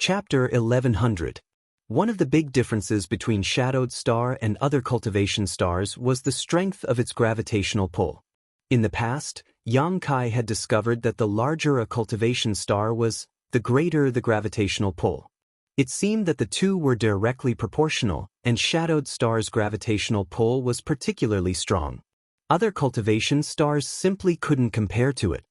Chapter 1100. One of the big differences between shadowed star and other cultivation stars was the strength of its gravitational pull. In the past, Yang Kai had discovered that the larger a cultivation star was, the greater the gravitational pull. It seemed that the two were directly proportional, and shadowed stars' gravitational pull was particularly strong. Other cultivation stars simply couldn't compare to it.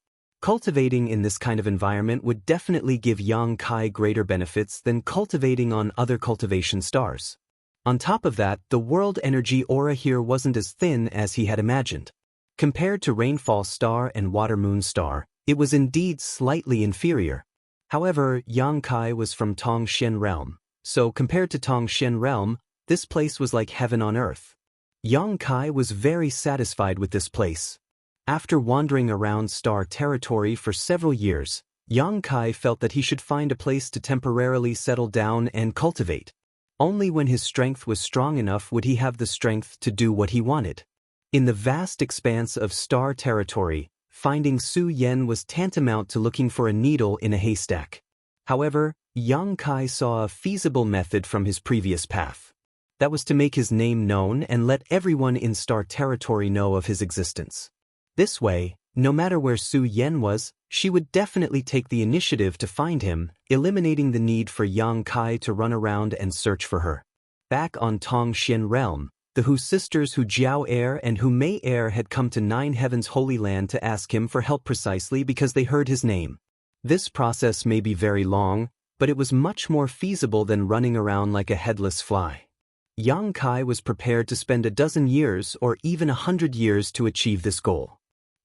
Cultivating in this kind of environment would definitely give Yang Kai greater benefits than cultivating on other cultivation stars. On top of that, the world energy aura here wasn't as thin as he had imagined. Compared to Rainfall Star and Water Moon Star, it was indeed slightly inferior. However, Yang Kai was from Tongxian Realm, so compared to Tongxian Realm, this place was like heaven on earth. Yang Kai was very satisfied with this place. After wandering around star territory for several years, Yang Kai felt that he should find a place to temporarily settle down and cultivate. Only when his strength was strong enough would he have the strength to do what he wanted. In the vast expanse of star territory, finding Su Yen was tantamount to looking for a needle in a haystack. However, Yang Kai saw a feasible method from his previous path. That was to make his name known and let everyone in star territory know of his existence. This way, no matter where Su Yen was, she would definitely take the initiative to find him, eliminating the need for Yang Kai to run around and search for her. Back on Tongxian Realm, the Hu sisters Hu Jiao Air and Hu Mei Air had come to Nine Heavens Holy Land to ask him for help precisely because they heard his name. This process may be very long, but it was much more feasible than running around like a headless fly. Yang Kai was prepared to spend a dozen years or even 100 years to achieve this goal.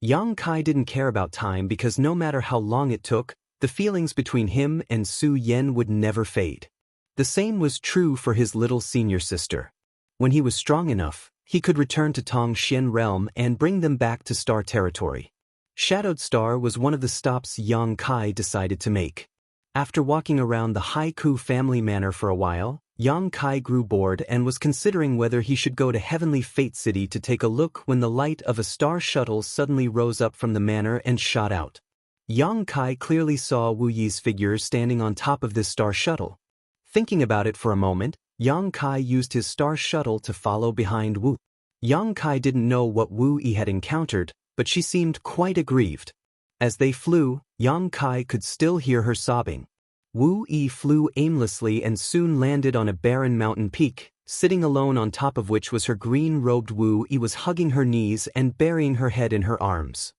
Yang Kai didn't care about time because no matter how long it took, the feelings between him and Su Yen would never fade. The same was true for his little senior sister. When he was strong enough, he could return to Tongxian Realm and bring them back to star territory. Shadowed Star was one of the stops Yang Kai decided to make. After walking around the Haiku family manor for a while, Yang Kai grew bored and was considering whether he should go to Heavenly Fate City to take a look when the light of a star shuttle suddenly rose up from the manor and shot out. Yang Kai clearly saw Wu Yi's figure standing on top of this star shuttle. Thinking about it for a moment, Yang Kai used his star shuttle to follow behind Wu. Yang Kai didn't know what Wu Yi had encountered, but she seemed quite aggrieved. As they flew, Yang Kai could still hear her sobbing. Wu Yi flew aimlessly and soon landed on a barren mountain peak, sitting alone on top of which was her green-robed Wu Yi was hugging her knees and burying her head in her arms.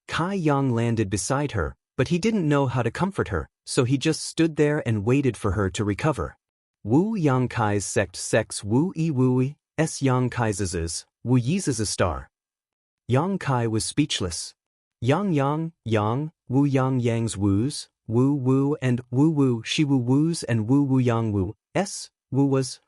Kai Yang landed beside her, but he didn't know how to comfort her, so he just stood there and waited for her to recover. Wu Yang Kai's sex Wu Yi S Yang Kai's Wu Yi's a star. Yang Kai was speechless. Yang, Wu Yang's Wu's, Wu and Wu she Wu's and Wu Yang Wu S, Wu's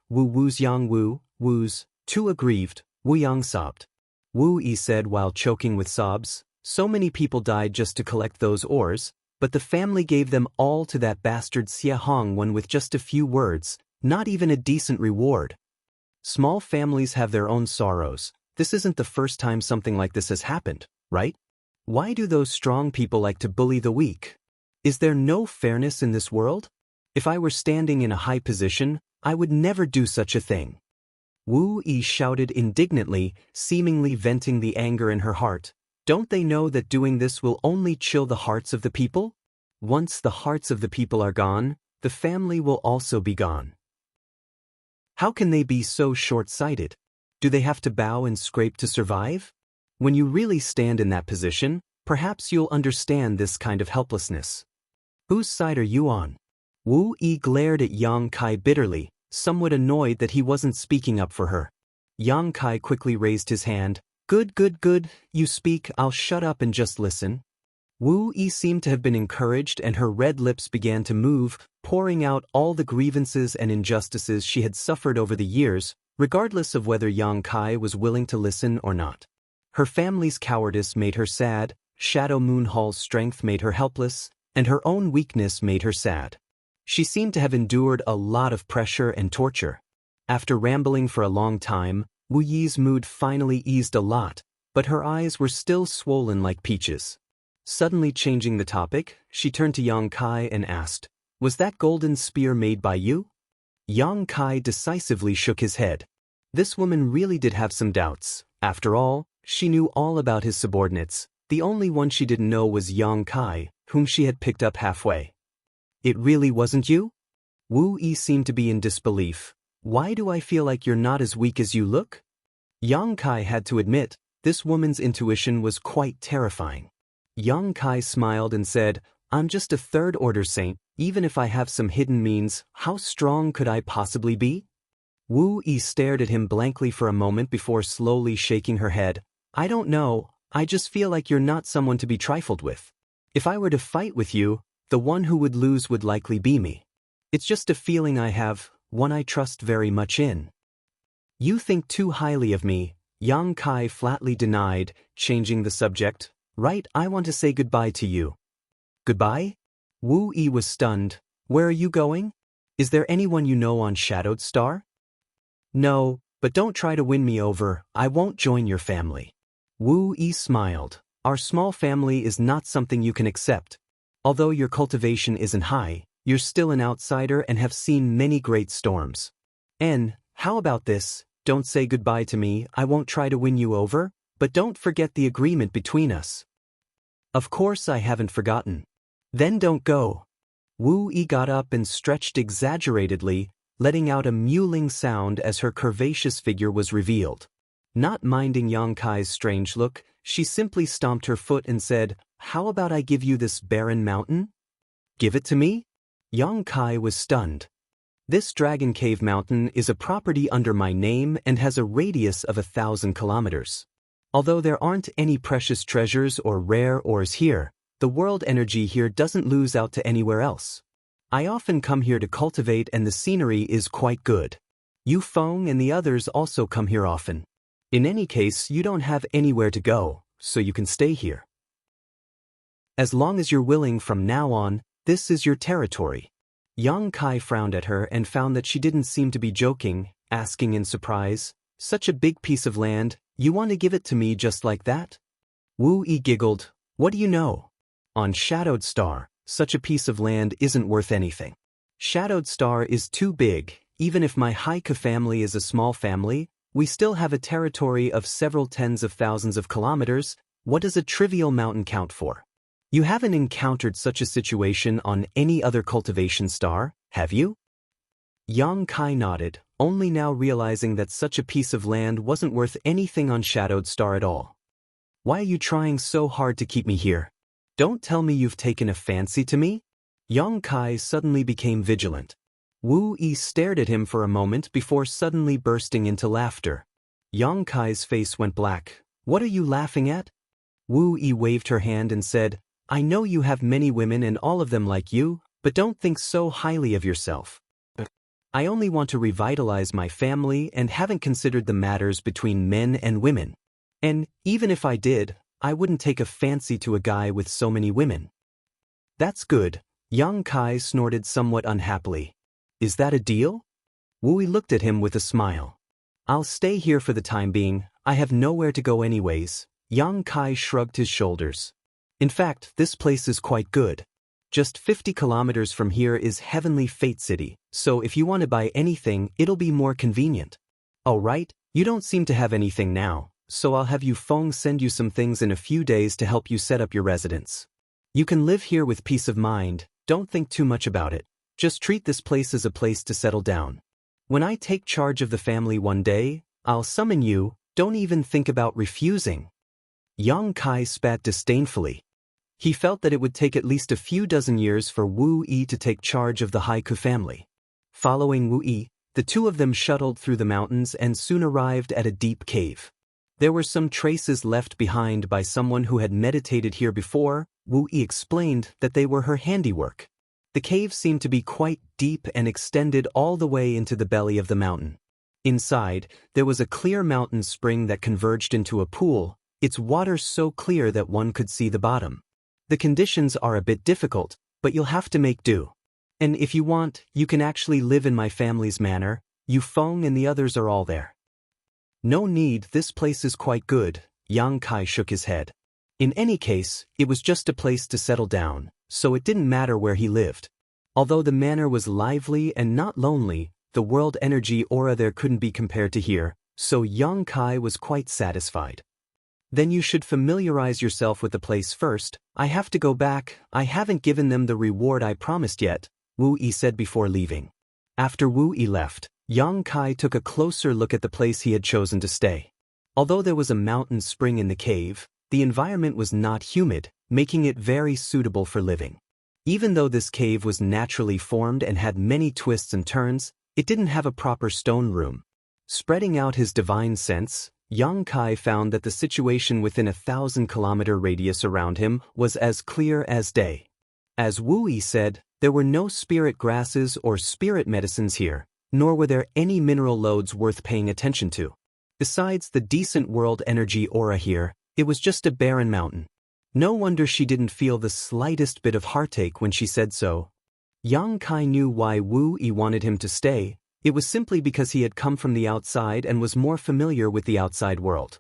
Yang Wu's, too aggrieved, Wu Yang sobbed. Wu Yi said while choking with sobs, so many people died just to collect those ores, but the family gave them all to that bastard Xie Hong one with just a few words, not even a decent reward. Small families have their own sorrows. This isn't the first time something like this has happened, right? Why do those strong people like to bully the weak? Is there no fairness in this world? If I were standing in a high position, I would never do such a thing. Wu Yi shouted indignantly, seemingly venting the anger in her heart. Don't they know that doing this will only chill the hearts of the people? Once the hearts of the people are gone, the family will also be gone. How can they be so short-sighted? Do they have to bow and scrape to survive? When you really stand in that position, perhaps you'll understand this kind of helplessness. Whose side are you on? Wu Yi glared at Yang Kai bitterly, somewhat annoyed that he wasn't speaking up for her. Yang Kai quickly raised his hand. Good, you speak, I'll shut up and just listen. Wu Yi seemed to have been encouraged and her red lips began to move, pouring out all the grievances and injustices she had suffered over the years, regardless of whether Yang Kai was willing to listen or not. Her family's cowardice made her sad, Shadow Moon Hall's strength made her helpless, and her own weakness made her sad. She seemed to have endured a lot of pressure and torture. After rambling for a long time, Wu Yi's mood finally eased a lot, but her eyes were still swollen like peaches. Suddenly changing the topic, she turned to Yang Kai and asked, Was that golden spear made by you? Yang Kai decisively shook his head. This woman really did have some doubts. After all, she knew all about his subordinates. The only one she didn't know was Yang Kai, whom she had picked up halfway. It really wasn't you? Wu Yi seemed to be in disbelief. Why do I feel like you're not as weak as you look? Yang Kai had to admit, this woman's intuition was quite terrifying. Yang Kai smiled and said, I'm just a third-order saint. Even if I have some hidden means, how strong could I possibly be? Wu Yi stared at him blankly for a moment before slowly shaking her head. I don't know, I just feel like you're not someone to be trifled with. If I were to fight with you, the one who would lose would likely be me. It's just a feeling I have, one I trust very much in. You think too highly of me, Yang Kai flatly denied, changing the subject. Right, I want to say goodbye to you. Goodbye? Wu Yi was stunned. Where are you going? Is there anyone you know on Shadowed Star? No, but don't try to win me over, I won't join your family. Wu Yi smiled. Our small family is not something you can accept. Although your cultivation isn't high, you're still an outsider and have seen many great storms. And, how about this, don't say goodbye to me, I won't try to win you over, but don't forget the agreement between us. Of course I haven't forgotten. Then don't go. Wu Yi got up and stretched exaggeratedly, letting out a mewling sound as her curvaceous figure was revealed. Not minding Yang Kai's strange look, she simply stomped her foot and said, How about I give you this barren mountain? Give it to me? Yang Kai was stunned. This Dragon Cave mountain is a property under my name and has a radius of 1,000 kilometers. Although there aren't any precious treasures or rare ores here, the world energy here doesn't lose out to anywhere else. I often come here to cultivate and the scenery is quite good. Yu Feng and the others also come here often. In any case, you don't have anywhere to go, so you can stay here. As long as you're willing from now on, this is your territory. Yang Kai frowned at her and found that she didn't seem to be joking, asking in surprise, Such a big piece of land, you want to give it to me just like that? Wu Yi giggled, What do you know? On Shadowed Star, such a piece of land isn't worth anything. Shadowed Star is too big, even if my Haiku family is a small family, we still have a territory of several tens of thousands of kilometers. What does a trivial mountain count for? You haven't encountered such a situation on any other cultivation star, have you? Yang Kai nodded, only now realizing that such a piece of land wasn't worth anything on Shadowed Star at all. Why are you trying so hard to keep me here? Don't tell me you've taken a fancy to me? Yang Kai suddenly became vigilant. Wu Yi stared at him for a moment before suddenly bursting into laughter. Yang Kai's face went black. What are you laughing at? Wu Yi waved her hand and said, I know you have many women and all of them like you, but don't think so highly of yourself. I only want to revitalize my family and haven't considered the matters between men and women. And, even if I did, I wouldn't take a fancy to a guy with so many women. That's good, Yang Kai snorted somewhat unhappily. Is that a deal? Wu Yi looked at him with a smile. I'll stay here for the time being, I have nowhere to go anyways. Yang Kai shrugged his shoulders. In fact, this place is quite good. Just 50 kilometers from here is Heavenly Fate City, so if you want to buy anything, it'll be more convenient. All right, you don't seem to have anything now, so I'll have Yu Feng send you some things in a few days to help you set up your residence. You can live here with peace of mind, don't think too much about it. Just treat this place as a place to settle down. When I take charge of the family one day, I'll summon you, don't even think about refusing. Yang Kai spat disdainfully. He felt that it would take at least a few dozen years for Wu Yi to take charge of the Haiku family. Following Wu Yi, the two of them shuttled through the mountains and soon arrived at a deep cave. There were some traces left behind by someone who had meditated here before. Wu Yi explained that they were her handiwork. The cave seemed to be quite deep and extended all the way into the belly of the mountain. Inside, there was a clear mountain spring that converged into a pool, its water so clear that one could see the bottom. The conditions are a bit difficult, but you'll have to make do. And if you want, you can actually live in my family's manor. Yu Feng and the others are all there. No need, this place is quite good, Yang Kai shook his head. In any case, it was just a place to settle down, so it didn't matter where he lived. Although the manor was lively and not lonely, the world energy aura there couldn't be compared to here, so Yang Kai was quite satisfied. Then you should familiarize yourself with the place first. I have to go back. I haven't given them the reward I promised yet, Wu Yi said before leaving. After Wu Yi left, Yang Kai took a closer look at the place he had chosen to stay. Although there was a mountain spring in the cave, the environment was not humid, making it very suitable for living. Even though this cave was naturally formed and had many twists and turns, it didn't have a proper stone room. Spreading out his divine sense, Yang Kai found that the situation within a 1,000-kilometer radius around him was as clear as day. As Wu Yi said, there were no spirit grasses or spirit medicines here, nor were there any mineral lodes worth paying attention to. Besides the decent world energy aura here, it was just a barren mountain. No wonder she didn't feel the slightest bit of heartache when she said so. Yang Kai knew why Wu Yi wanted him to stay. It was simply because he had come from the outside and was more familiar with the outside world.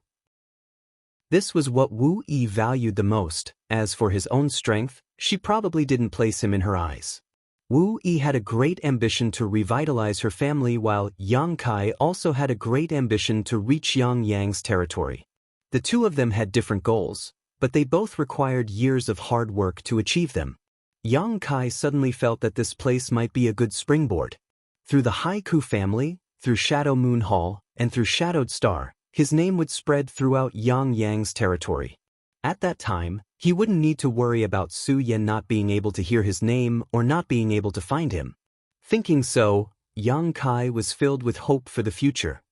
This was what Wu Yi valued the most. As for his own strength, she probably didn't place him in her eyes. Wu Yi had a great ambition to revitalize her family, while Yang Kai also had a great ambition to reach Yang Yang's territory. The two of them had different goals, but they both required years of hard work to achieve them. Yang Kai suddenly felt that this place might be a good springboard. Through the Haiku family, through Shadow Moon Hall, and through Shadowed Star, his name would spread throughout Yang Yang's territory. At that time, he wouldn't need to worry about Su Yan not being able to hear his name or not being able to find him. Thinking so, Yang Kai was filled with hope for the future.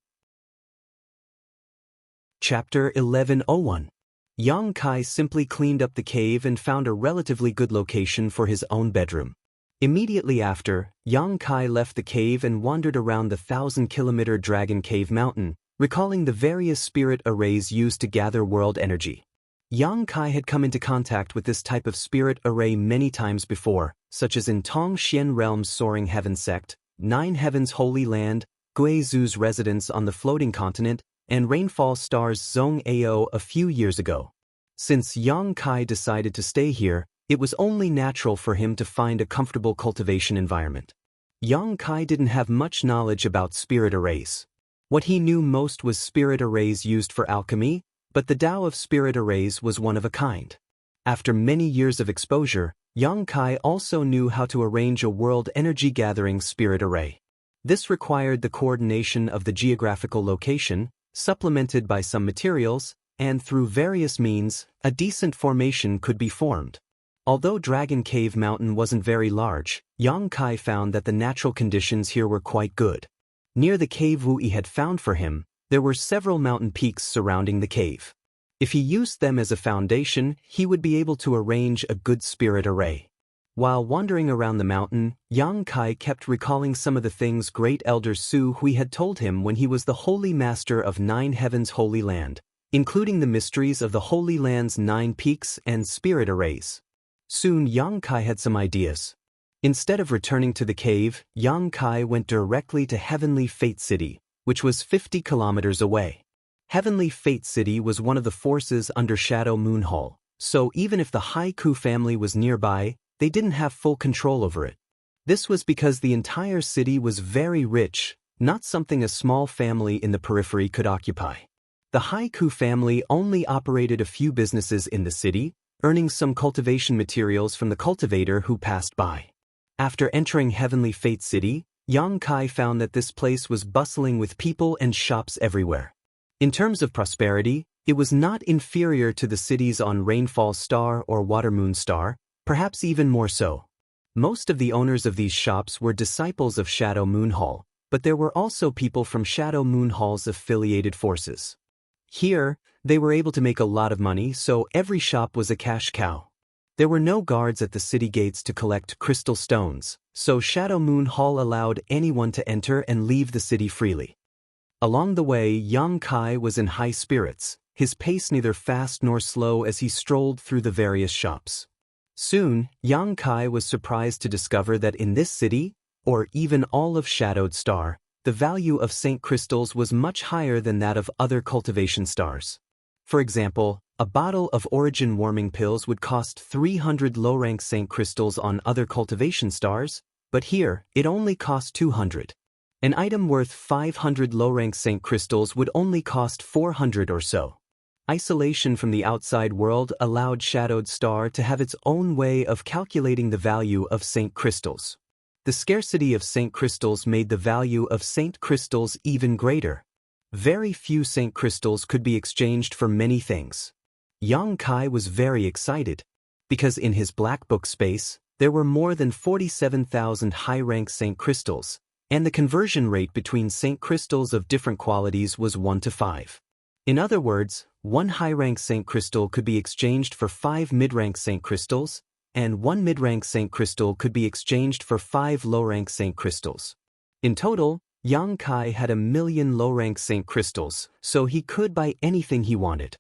Chapter 1101. Yang Kai simply cleaned up the cave and found a relatively good location for his own bedroom. Immediately after, Yang Kai left the cave and wandered around the 1,000-kilometer Dragon Cave Mountain, recalling the various spirit arrays used to gather world energy. Yang Kai had come into contact with this type of spirit array many times before, such as in Tong Xian Realm's Soaring Heaven Sect, Nine Heavens Holy Land, Gui Zhu's residence on the Floating Continent, and Rainfall Star's Zhong Ao a few years ago. Since Yang Kai decided to stay here, it was only natural for him to find a comfortable cultivation environment. Yang Kai didn't have much knowledge about spirit arrays. What he knew most was spirit arrays used for alchemy, but the Tao of spirit arrays was one of a kind. After many years of exposure, Yang Kai also knew how to arrange a world energy-gathering spirit array. This required the coordination of the geographical location, supplemented by some materials, and through various means, a decent formation could be formed. Although Dragon Cave Mountain wasn't very large, Yang Kai found that the natural conditions here were quite good. Near the cave Wu Yi had found for him, there were several mountain peaks surrounding the cave. If he used them as a foundation, he would be able to arrange a good spirit array. While wandering around the mountain, Yang Kai kept recalling some of the things Great Elder Su Hui had told him when he was the Holy Master of Nine Heavens Holy Land, including the mysteries of the Holy Land's 9 peaks and spirit arrays. Soon Yang Kai had some ideas. Instead of returning to the cave, Yang Kai went directly to Heavenly Fate City, which was 50 kilometers away. Heavenly Fate City was one of the forces under Shadow Moon Hall, so even if the Haiku family was nearby, they didn't have full control over it. This was because the entire city was very rich, not something a small family in the periphery could occupy. The Haiku family only operated a few businesses in the city, earning some cultivation materials from the cultivator who passed by. After entering Heavenly Fate City, Yang Kai found that this place was bustling with people and shops everywhere. In terms of prosperity, it was not inferior to the cities on Rainfall Star or Watermoon Star, perhaps even more so. Most of the owners of these shops were disciples of Shadow Moon Hall, but there were also people from Shadow Moon Hall's affiliated forces. Here, they were able to make a lot of money, so every shop was a cash cow. There were no guards at the city gates to collect crystal stones, so Shadow Moon Hall allowed anyone to enter and leave the city freely. Along the way, Yang Kai was in high spirits, his pace neither fast nor slow as he strolled through the various shops. Soon, Yang Kai was surprised to discover that in this city, or even all of Shadowed Star, the value of Saint crystals was much higher than that of other cultivation stars. For example, a bottle of Origin warming pills would cost 300 low-rank Saint crystals on other cultivation stars, but here, it only cost 200. An item worth 500 low-rank Saint crystals would only cost 400 or so. Isolation from the outside world allowed Shadowed Star to have its own way of calculating the value of Saint crystals. The scarcity of Saint crystals made the value of Saint crystals even greater. Very few Saint crystals could be exchanged for many things. Yang Kai was very excited, because in his black book space, there were more than 47,000 high-rank Saint crystals, and the conversion rate between Saint crystals of different qualities was 1 to 5. In other words, one high-rank Saint crystal could be exchanged for 5 mid-rank Saint crystals, and one mid-rank Saint crystal could be exchanged for 5 low-rank Saint crystals. In total, Yang Kai had 1,000,000 low-rank Saint crystals, so he could buy anything he wanted.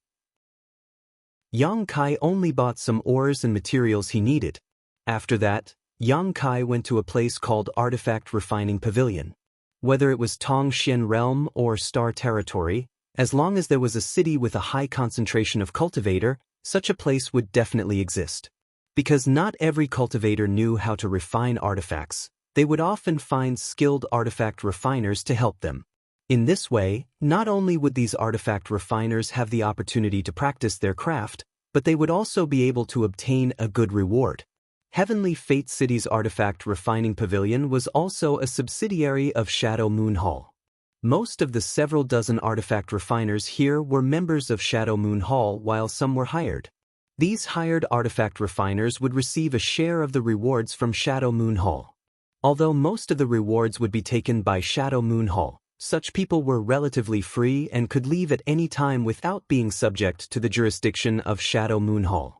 Yang Kai only bought some ores and materials he needed. After that, Yang Kai went to a place called Artifact Refining Pavilion. Whether it was Tongxian Realm or Star Territory, as long as there was a city with a high concentration of cultivator, such a place would definitely exist. Because not every cultivator knew how to refine artifacts, they would often find skilled artifact refiners to help them. In this way, not only would these artifact refiners have the opportunity to practice their craft, but they would also be able to obtain a good reward. Heavenly Fate City's Artifact Refining Pavilion was also a subsidiary of Shadow Moon Hall. Most of the several dozen artifact refiners here were members of Shadow Moon Hall, while some were hired. These hired artifact refiners would receive a share of the rewards from Shadow Moon Hall. Although most of the rewards would be taken by Shadow Moon Hall, such people were relatively free and could leave at any time without being subject to the jurisdiction of Shadow Moon Hall.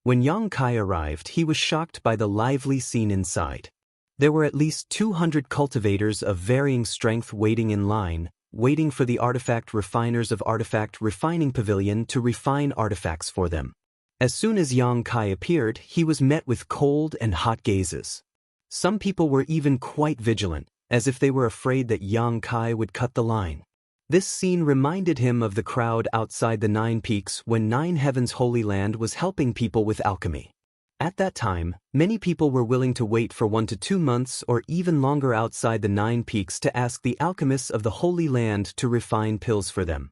When Yang Kai arrived, he was shocked by the lively scene inside. There were at least 200 cultivators of varying strength waiting in line, waiting for the artifact refiners of Artifact Refining Pavilion to refine artifacts for them. As soon as Yang Kai appeared, he was met with cold and hot gazes. Some people were even quite vigilant, as if they were afraid that Yang Kai would cut the line. This scene reminded him of the crowd outside the Nine Peaks when Nine Heavens Holy Land was helping people with alchemy. At that time, many people were willing to wait for 1 to 2 months or even longer outside the Nine Peaks to ask the alchemists of the Holy Land to refine pills for them.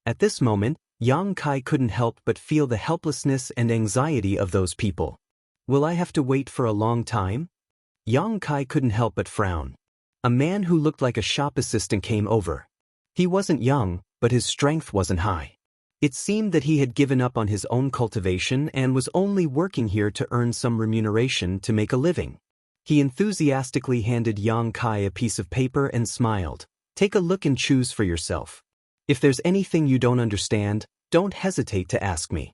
At this moment, Yang Kai couldn't help but feel the helplessness and anxiety of those people. Will I have to wait for a long time? Yang Kai couldn't help but frown. A man who looked like a shop assistant came over. He wasn't young, but his strength wasn't high. It seemed that he had given up on his own cultivation and was only working here to earn some remuneration to make a living. He enthusiastically handed Yang Kai a piece of paper and smiled. Take a look and choose for yourself. If there's anything you don't understand, don't hesitate to ask me.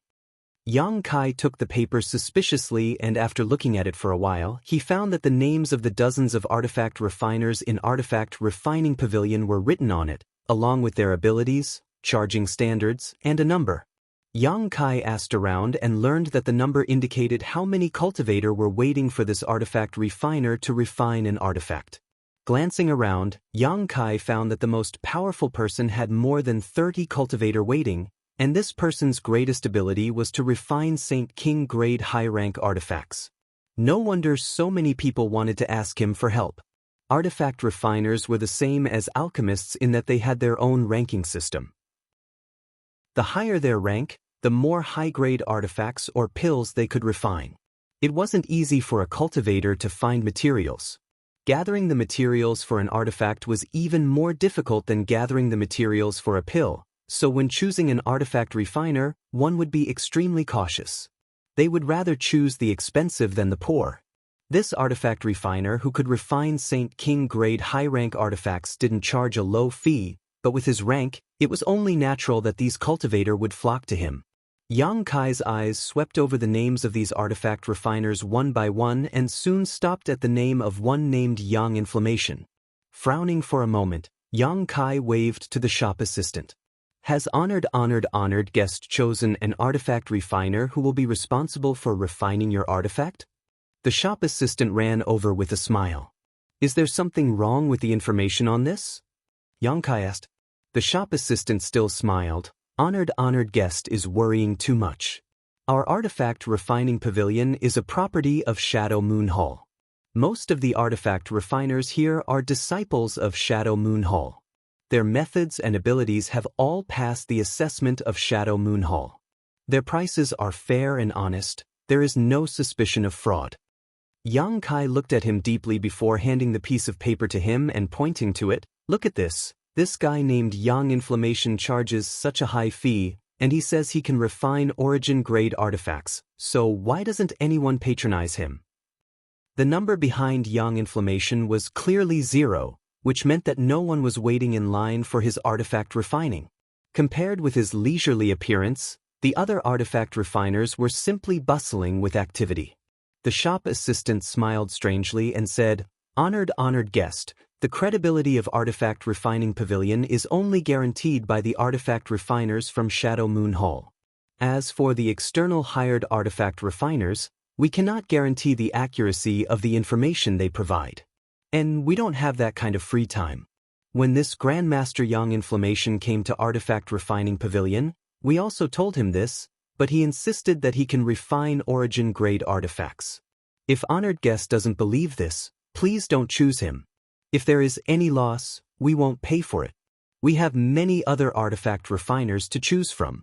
Yang Kai took the paper suspiciously, and after looking at it for a while, he found that the names of the dozens of artifact refiners in Artifact Refining Pavilion were written on it, along with their abilities, charging standards, and a number. Yang Kai asked around and learned that the number indicated how many cultivator were waiting for this artifact refiner to refine an artifact. Glancing around, Yang Kai found that the most powerful person had more than 30 cultivator waiting, and this person's greatest ability was to refine Saint King grade high-rank artifacts. No wonder so many people wanted to ask him for help. Artifact refiners were the same as alchemists in that they had their own ranking system. The higher their rank, the more high-grade artifacts or pills they could refine. It wasn't easy for a cultivator to find materials. Gathering the materials for an artifact was even more difficult than gathering the materials for a pill, so when choosing an artifact refiner, one would be extremely cautious. They would rather choose the expensive than the poor. This artifact refiner who could refine Saint King grade high-rank artifacts didn't charge a low fee, but with his rank, it was only natural that these cultivator would flock to him. Yang Kai's eyes swept over the names of these artifact refiners one by one and soon stopped at the name of one named Yang Inflammation. Frowning for a moment, Yang Kai waved to the shop assistant. Has honored guest chosen an artifact refiner who will be responsible for refining your artifact? The shop assistant ran over with a smile. Is there something wrong with the information on this? Yang Kai asked. The shop assistant still smiled. Honored guest is worrying too much. Our artifact refining pavilion is a property of Shadow Moon Hall. Most of the artifact refiners here are disciples of Shadow Moon Hall. Their methods and abilities have all passed the assessment of Shadow Moon Hall. Their prices are fair and honest. There is no suspicion of fraud. Yang Kai looked at him deeply before handing the piece of paper to him and pointing to it. Look at this. This guy named Yang Inflammation charges such a high fee, and he says he can refine origin-grade artifacts, so why doesn't anyone patronize him? The number behind Yang Inflammation was clearly 0, which meant that no one was waiting in line for his artifact refining. Compared with his leisurely appearance, the other artifact refiners were simply bustling with activity. The shop assistant smiled strangely and said, honored guest, the credibility of Artifact Refining Pavilion is only guaranteed by the artifact refiners from Shadow Moon Hall. As for the external hired artifact refiners, we cannot guarantee the accuracy of the information they provide. And we don't have that kind of free time. When this Grandmaster Yang Inflammation came to Artifact Refining Pavilion, we also told him this, but he insisted that he can refine origin-grade artifacts. If honored guest doesn't believe this, please don't choose him. If there is any loss, we won't pay for it. We have many other artifact refiners to choose from.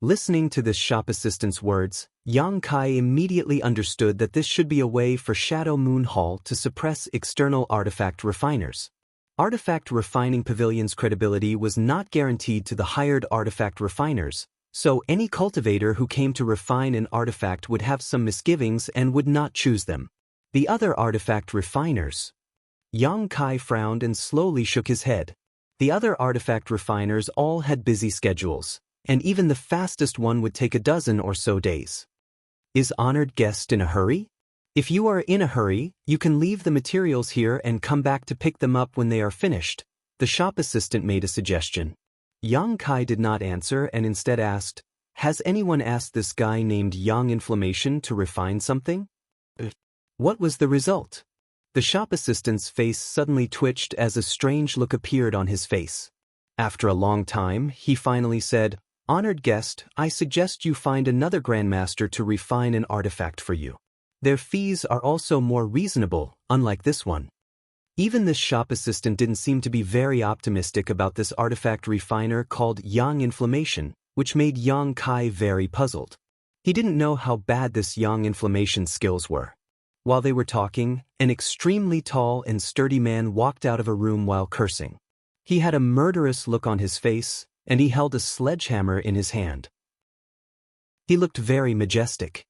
Listening to this shop assistant's words, Yang Kai immediately understood that this should be a way for Shadow Moon Hall to suppress external artifact refiners. Artifact Refining Pavilion's credibility was not guaranteed to the hired artifact refiners, so any cultivator who came to refine an artifact would have some misgivings and would not choose them. The other artifact refiners. Yang Kai frowned and slowly shook his head. The other artifact refiners all had busy schedules, and even the fastest one would take a dozen or so days. Is honored guest in a hurry? If you are in a hurry, you can leave the materials here and come back to pick them up when they are finished, the shop assistant made a suggestion. Yang Kai did not answer and instead asked, has anyone asked this guy named Yang Inflammation to refine something? What was the result? The shop assistant's face suddenly twitched as a strange look appeared on his face. After a long time, he finally said, honored guest, I suggest you find another grandmaster to refine an artifact for you. Their fees are also more reasonable, unlike this one. Even this shop assistant didn't seem to be very optimistic about this artifact refiner called Yang Inflammation, which made Yang Kai very puzzled. He didn't know how bad this Yang Inflammation skills were. While they were talking, an extremely tall and sturdy man walked out of a room while cursing. He had a murderous look on his face, and he held a sledgehammer in his hand. He looked very majestic.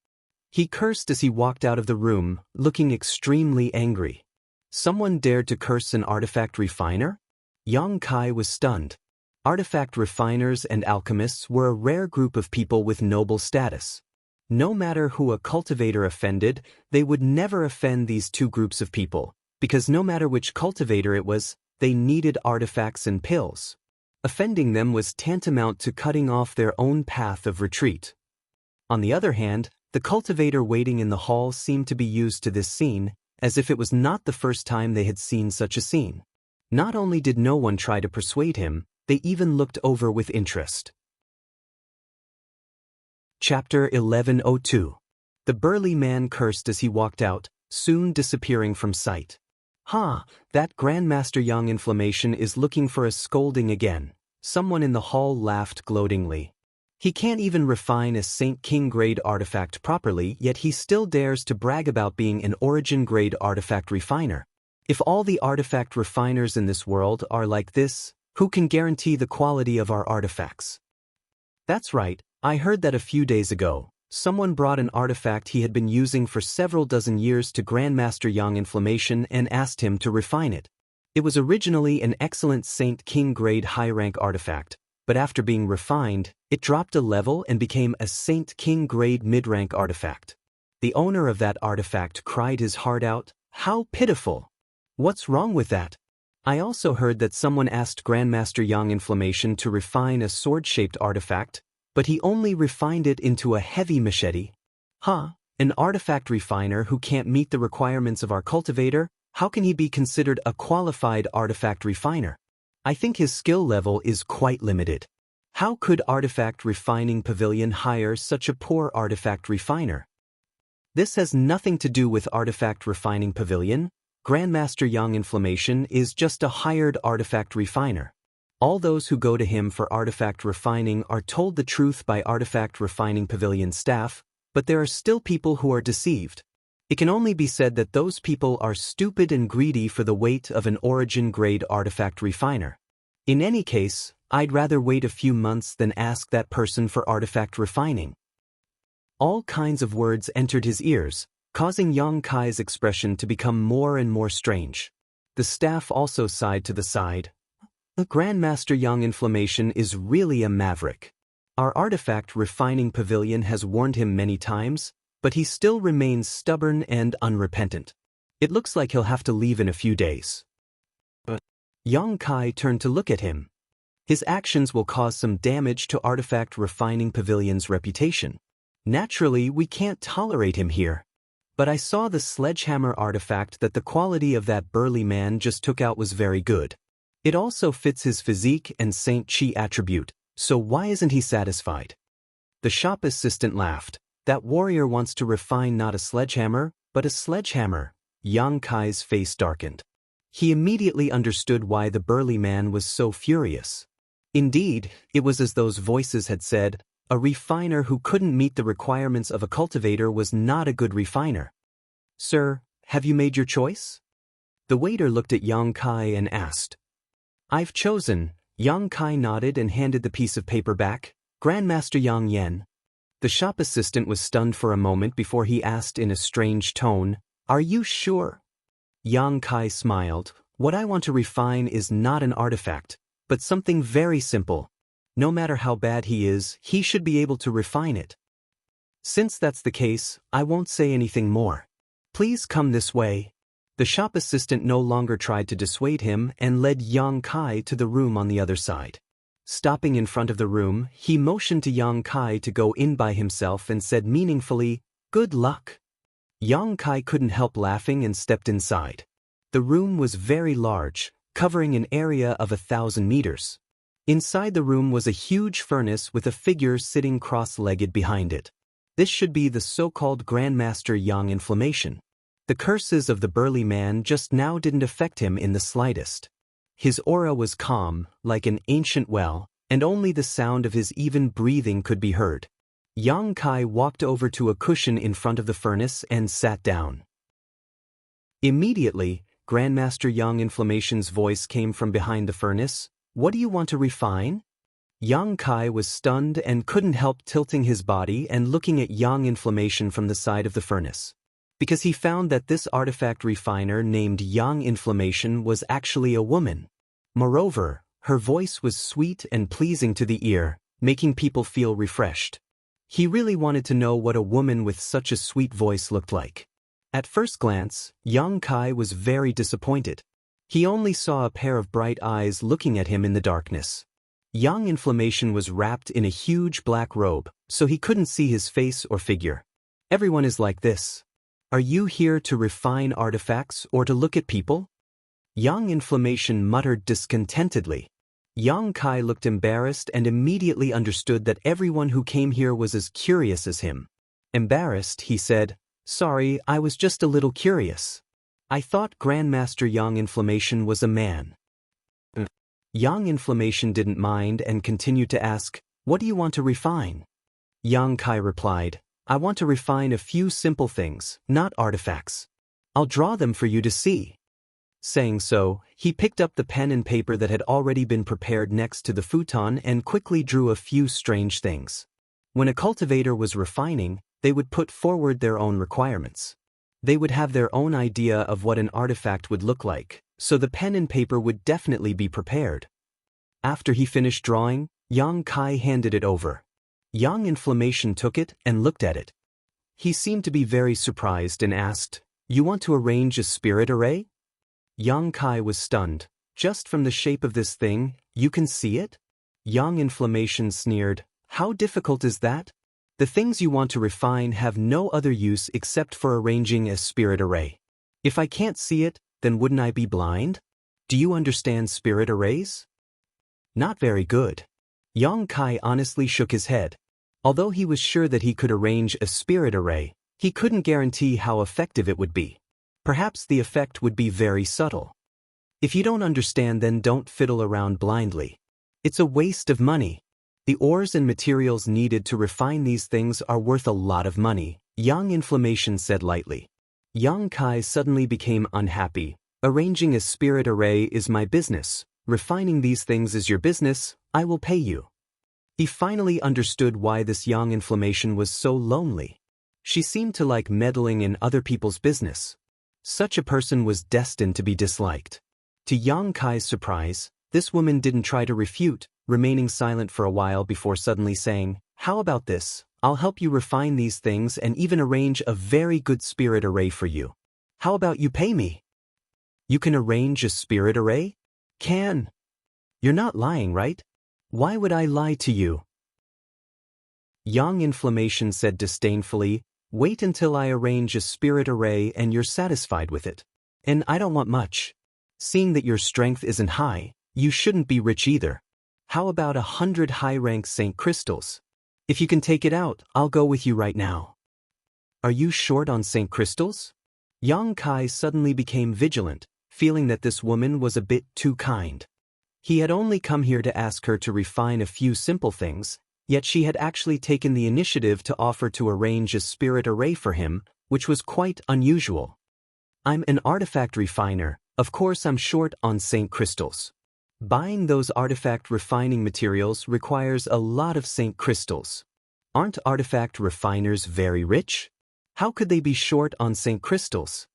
He cursed as he walked out of the room, looking extremely angry. Someone dared to curse an artifact refiner? Yang Kai was stunned. Artifact refiners and alchemists were a rare group of people with noble status. No matter who a cultivator offended, they would never offend these two groups of people, because no matter which cultivator it was, they needed artifacts and pills. Offending them was tantamount to cutting off their own path of retreat. On the other hand, the cultivator waiting in the hall seemed to be used to this scene, as if it was not the first time they had seen such a scene. Not only did no one try to persuade him, they even looked over with interest. Chapter 1102. The burly man cursed as he walked out, soon disappearing from sight. That Grandmaster Yang Inflammation is looking for a scolding again. Someone in the hall laughed gloatingly. He can't even refine a Saint King grade artifact properly, yet he still dares to brag about being an origin grade artifact refiner. If all the artifact refiners in this world are like this, who can guarantee the quality of our artifacts? That's right. I heard that a few days ago, someone brought an artifact he had been using for several dozen years to Grandmaster Yang Inflammation and asked him to refine it. It was originally an excellent Saint King grade high-rank artifact, but after being refined, it dropped a level and became a Saint King grade mid-rank artifact. The owner of that artifact cried his heart out, "How pitiful! What's wrong with that?" I also heard that someone asked Grandmaster Yang Inflammation to refine a sword-shaped artifact, but he only refined it into a heavy machete. An artifact refiner who can't meet the requirements of our cultivator, how can he be considered a qualified artifact refiner? I think his skill level is quite limited. How could Artifact Refining Pavilion hire such a poor artifact refiner? This has nothing to do with Artifact Refining Pavilion. Grandmaster Yang Inflammation is just a hired artifact refiner. All those who go to him for artifact refining are told the truth by Artifact Refining Pavilion staff, but there are still people who are deceived. It can only be said that those people are stupid and greedy for the weight of an origin-grade artifact refiner. In any case, I'd rather wait a few months than ask that person for artifact refining. All kinds of words entered his ears, causing Yang Kai's expression to become more and more strange. The staff also sighed to the side. The Grandmaster Yang Inflammation is really a maverick. Our artifact refining pavilion has warned him many times, but he still remains stubborn and unrepentant. It looks like he'll have to leave in a few days. But Yang Kai turned to look at him. His actions will cause some damage to Artifact Refining Pavilion's reputation. Naturally, we can't tolerate him here. But I saw the sledgehammer artifact that the quality of that burly man just took out was very good. It also fits his physique and Saint Chi attribute, so why isn't he satisfied? The shop assistant laughed. That warrior wants to refine not a sledgehammer, but a sledgehammer. Yang Kai's face darkened. He immediately understood why the burly man was so furious. Indeed, it was as those voices had said, a refiner who couldn't meet the requirements of a cultivator was not a good refiner. Sir, have you made your choice? The waiter looked at Yang Kai and asked. I've chosen. Yang Kai nodded and handed the piece of paper back. Grandmaster Yang Yen. The shop assistant was stunned for a moment before he asked in a strange tone, Are you sure? Yang Kai smiled. What I want to refine is not an artifact, but something very simple. No matter how bad he is, he should be able to refine it. Since that's the case, I won't say anything more. Please come this way. The shop assistant no longer tried to dissuade him and led Yang Kai to the room on the other side. Stopping in front of the room, he motioned to Yang Kai to go in by himself and said meaningfully, Good luck. Yang Kai couldn't help laughing and stepped inside. The room was very large, covering an area of 1,000 meters. Inside the room was a huge furnace with a figure sitting cross-legged behind it. This should be the so-called Grandmaster Yang Inflammation. The curses of the burly man just now didn't affect him in the slightest. His aura was calm, like an ancient well, and only the sound of his even breathing could be heard. Yang Kai walked over to a cushion in front of the furnace and sat down. Immediately, Grandmaster Yang Inflammation's voice came from behind the furnace. What do you want to refine? Yang Kai was stunned and couldn't help tilting his body and looking at Yang Inflammation from the side of the furnace. Because he found that this artifact refiner named Yang Inflammation was actually a woman. Moreover, her voice was sweet and pleasing to the ear, making people feel refreshed. He really wanted to know what a woman with such a sweet voice looked like. At first glance, Yang Kai was very disappointed. He only saw a pair of bright eyes looking at him in the darkness. Yang Inflammation was wrapped in a huge black robe, so he couldn't see his face or figure. Everyone is like this. Are you here to refine artifacts or to look at people? Yang Inflammation muttered discontentedly. Yang Kai looked embarrassed and immediately understood that everyone who came here was as curious as him. Embarrassed, he said, Sorry, I was just a little curious. I thought Grandmaster Yang Inflammation was a man. Yang Inflammation didn't mind and continued to ask, What do you want to refine? Yang Kai replied, I want to refine a few simple things, not artifacts. I'll draw them for you to see. Saying so, he picked up the pen and paper that had already been prepared next to the futon and quickly drew a few strange things. When a cultivator was refining, they would put forward their own requirements. They would have their own idea of what an artifact would look like, so the pen and paper would definitely be prepared. After he finished drawing, Yang Kai handed it over. Yang Inflammation took it and looked at it. He seemed to be very surprised and asked, You want to arrange a spirit array? Yang Kai was stunned. Just from the shape of this thing, you can see it? Yang Inflammation sneered, How difficult is that? The things you want to refine have no other use except for arranging a spirit array. If I can't see it, then wouldn't I be blind? Do you understand spirit arrays? Not very good. Yang Kai honestly shook his head. Although he was sure that he could arrange a spirit array, He couldn't guarantee how effective it would be. Perhaps the effect would be very subtle. If you don't understand, then don't fiddle around blindly. It's a waste of money. The ores and materials needed to refine these things are worth a lot of money, Yang Inflammation said lightly. Yang Kai suddenly became unhappy. Arranging a spirit array is my business. Refining these things is your business. I will pay you. He finally understood why this Yang Inflammation was so lonely. She seemed to like meddling in other people's business. Such a person was destined to be disliked. To Yang Kai's surprise, this woman didn't try to refute, remaining silent for a while before suddenly saying, "How about this? I'll help you refine these things and even arrange a very good spirit array for you. How about you pay me?" "You can arrange a spirit array?" "Can." "You're not lying, right?" "Why would I lie to you?" Yang Inflammation said disdainfully, "Wait until I arrange a spirit array and you're satisfied with it. And I don't want much. Seeing that your strength isn't high, you shouldn't be rich either. How about 100 high-rank Saint crystals? If you can take it out, I'll go with you right now." "Are you short on Saint crystals?" Yang Kai suddenly became vigilant, feeling that this woman was a bit too kind. He had only come here to ask her to refine a few simple things, yet she had actually taken the initiative to offer to arrange a spirit array for him, which was quite unusual. "I'm an artifact refiner. Of course I'm short on Saint crystals. Buying those artifact refining materials requires a lot of Saint crystals. Aren't artifact refiners very rich? How could they be short on Saint crystals?"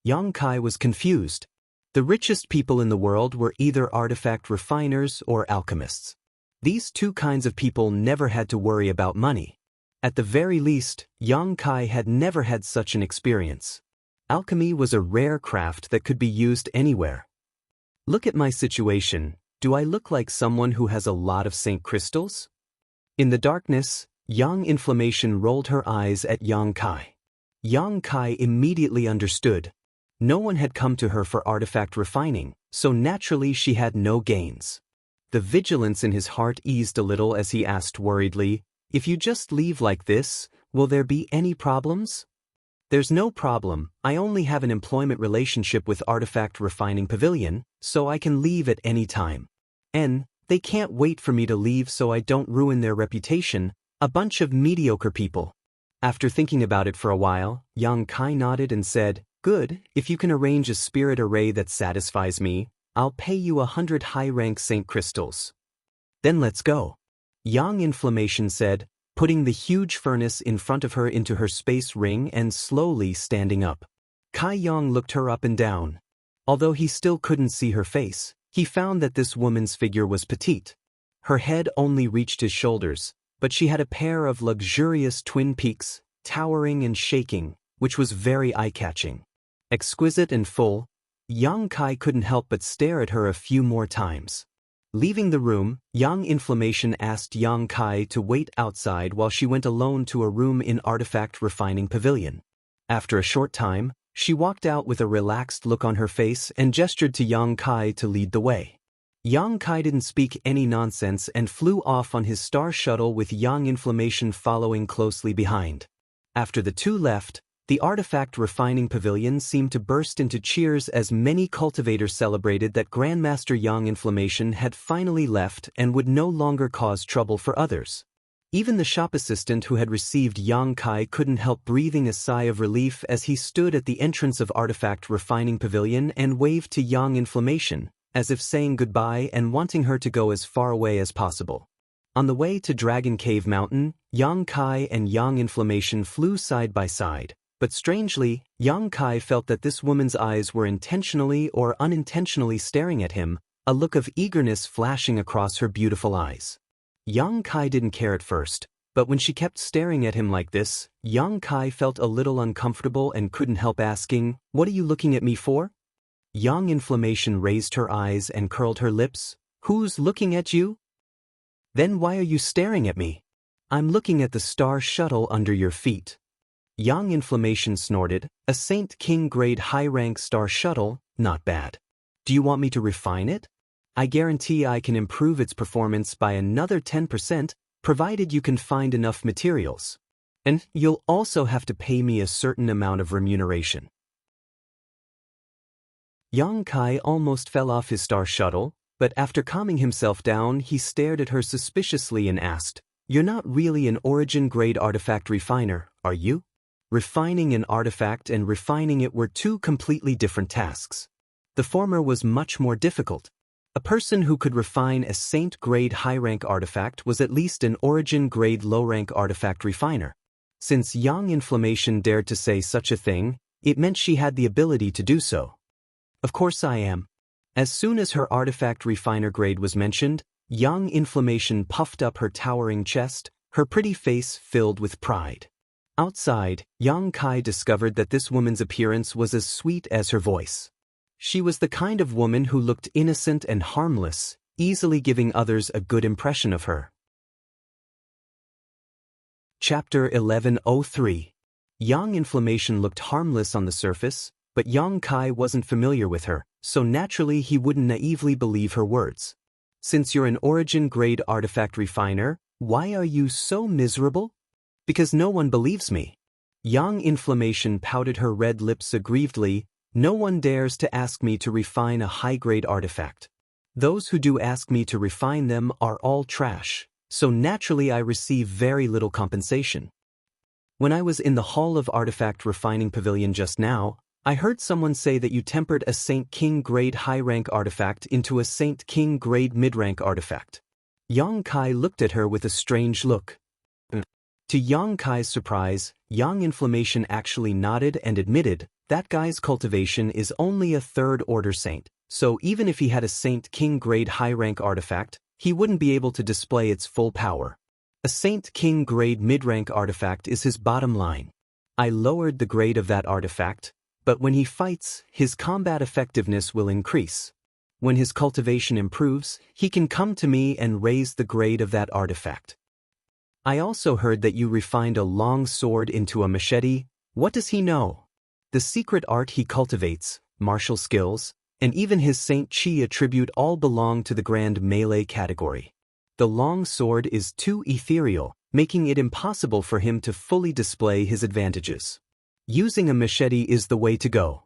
Yang Kai was confused. The richest people in the world were either artifact refiners or alchemists. These two kinds of people never had to worry about money. At the very least, Yang Kai had never had such an experience. Alchemy was a rare craft that could be used anywhere. "Look at my situation. Do I look like someone who has a lot of Saint crystals?" In the darkness, Yang Inflammation rolled her eyes at Yang Kai. Yang Kai immediately understood. No one had come to her for artifact refining, so naturally she had no gains. The vigilance in his heart eased a little as he asked worriedly, "If you just leave like this, will there be any problems?" "There's no problem. I only have an employment relationship with Artifact Refining Pavilion, so I can leave at any time. And they can't wait for me to leave so I don't ruin their reputation, a bunch of mediocre people." After thinking about it for a while, Yang Kai nodded and said, "Good, if you can arrange a spirit array that satisfies me, I'll pay you 100 high-rank Saint crystals." "Then let's go," Yang Inflammation said, putting the huge furnace in front of her into her space ring and slowly standing up. Kai Yang looked her up and down. Although he still couldn't see her face, he found that this woman's figure was petite. Her head only reached his shoulders, but she had a pair of luxurious twin peaks, towering and shaking, which was very eye-catching. Exquisite and full, Yang Kai couldn't help but stare at her a few more times. Leaving the room, Yang Inflammation asked Yang Kai to wait outside while she went alone to a room in Artifact Refining Pavilion. After a short time, she walked out with a relaxed look on her face and gestured to Yang Kai to lead the way. Yang Kai didn't speak any nonsense and flew off on his star shuttle with Yang Inflammation following closely behind. After the two left, the Artifact Refining Pavilion seemed to burst into cheers as many cultivators celebrated that Grandmaster Yang Inflammation had finally left and would no longer cause trouble for others. Even the shop assistant who had received Yang Kai couldn't help breathing a sigh of relief as he stood at the entrance of Artifact Refining Pavilion and waved to Yang Inflammation, as if saying goodbye and wanting her to go as far away as possible. On the way to Dragon Cave Mountain, Yang Kai and Yang Inflammation flew side by side. But strangely, Yang Kai felt that this woman's eyes were intentionally or unintentionally staring at him, a look of eagerness flashing across her beautiful eyes. Yang Kai didn't care at first, but when she kept staring at him like this, Yang Kai felt a little uncomfortable and couldn't help asking, "What are you looking at me for?" Yang Inflammation raised her eyes and curled her lips. "Who's looking at you?" "Then why are you staring at me?" "I'm looking at the star shuttle under your feet." Yang Inflammation snorted, "A Saint King grade high-rank star shuttle, not bad. Do you want me to refine it? I guarantee I can improve its performance by another 10%, provided you can find enough materials." And you'll also have to pay me a certain amount of remuneration. Yang Kai almost fell off his star shuttle, but after calming himself down, he stared at her suspiciously and asked, "You're not really an origin-grade artifact refiner, are you?" Refining an artifact and refining it were two completely different tasks. The former was much more difficult. A person who could refine a saint-grade high-rank artifact was at least an origin-grade low-rank artifact refiner. Since Yang Inflammation dared to say such a thing, it meant she had the ability to do so. "Of course I am." As soon as her artifact refiner grade was mentioned, Yang Inflammation puffed up her towering chest, her pretty face filled with pride. Outside, Yang Kai discovered that this woman's appearance was as sweet as her voice. She was the kind of woman who looked innocent and harmless, easily giving others a good impression of her. Chapter 1103. Yang Inflammation looked harmless on the surface, but Yang Kai wasn't familiar with her, so naturally he wouldn't naively believe her words. "Since you're an origin-grade artifact refiner, why are you so miserable?" "Because no one believes me." Yang Inflammation pouted her red lips aggrievedly. "No one dares to ask me to refine a high-grade artifact. Those who do ask me to refine them are all trash, so naturally I receive very little compensation. When I was in the Hall of Artifact Refining Pavilion just now, I heard someone say that you tempered a Saint King grade high-rank artifact into a Saint King grade mid-rank artifact." Yang Kai looked at her with a strange look. To Yang Kai's surprise, Yang Inflammation actually nodded and admitted, "That guy's cultivation is only a third-order saint, so even if he had a Saint King grade high-rank artifact, he wouldn't be able to display its full power. A Saint King grade mid-rank artifact is his bottom line. I lowered the grade of that artifact, but when he fights, his combat effectiveness will increase. When his cultivation improves, he can come to me and raise the grade of that artifact. I also heard that you refined a long sword into a machete. What does he know? The secret art he cultivates, martial skills, and even his Saint Chi attribute all belong to the grand melee category. The long sword is too ethereal, making it impossible for him to fully display his advantages. Using a machete is the way to go.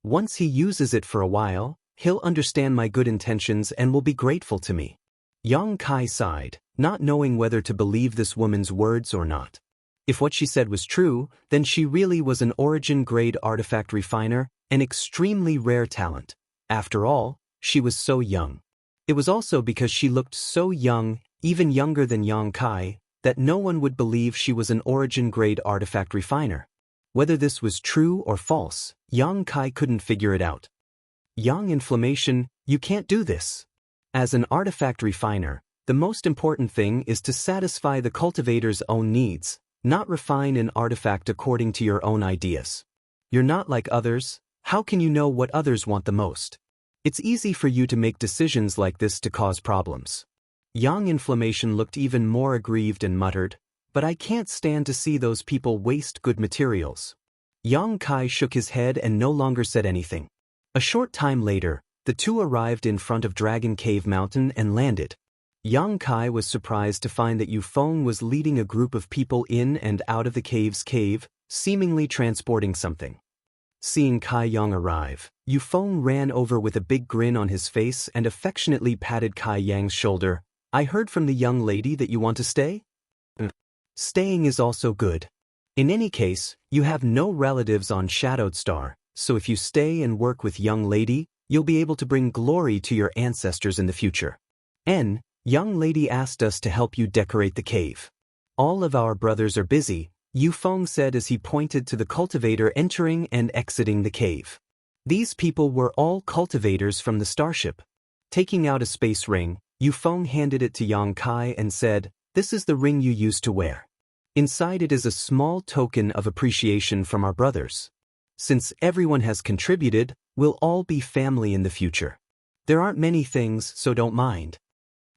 Once he uses it for a while, he'll understand my good intentions and will be grateful to me." Yang Kai sighed, not knowing whether to believe this woman's words or not. If what she said was true, then she really was an origin-grade artifact refiner, an extremely rare talent. After all, she was so young. It was also because she looked so young, even younger than Yang Kai, that no one would believe she was an origin-grade artifact refiner. Whether this was true or false, Yang Kai couldn't figure it out. "Yang Inflammation, you can't do this. As an artifact refiner, the most important thing is to satisfy the cultivator's own needs, not refine an artifact according to your own ideas. You're not like others. How can you know what others want the most? It's easy for you to make decisions like this to cause problems." Yang Inflammation looked even more aggrieved and muttered, "But I can't stand to see those people waste good materials." Yang Kai shook his head and no longer said anything. A short time later, the two arrived in front of Dragon Cave Mountain and landed. Yang Kai was surprised to find that Yufeng was leading a group of people in and out of the cave's cave, seemingly transporting something. Seeing Kai Yang arrive, Yufeng ran over with a big grin on his face and affectionately patted Kai Yang's shoulder. "I heard from the young lady that you want to stay?" "Staying is also good. In any case, you have no relatives on Shadowed Star, so if you stay and work with young lady, you'll be able to bring glory to your ancestors in the future. Young lady asked us to help you decorate the cave. All of our brothers are busy," Yufeng said as he pointed to the cultivator entering and exiting the cave. These people were all cultivators from the starship. Taking out a space ring, Yufeng handed it to Yang Kai and said, "This is the ring you used to wear. Inside it is a small token of appreciation from our brothers. Since everyone has contributed, we'll all be family in the future. There aren't many things, so don't mind."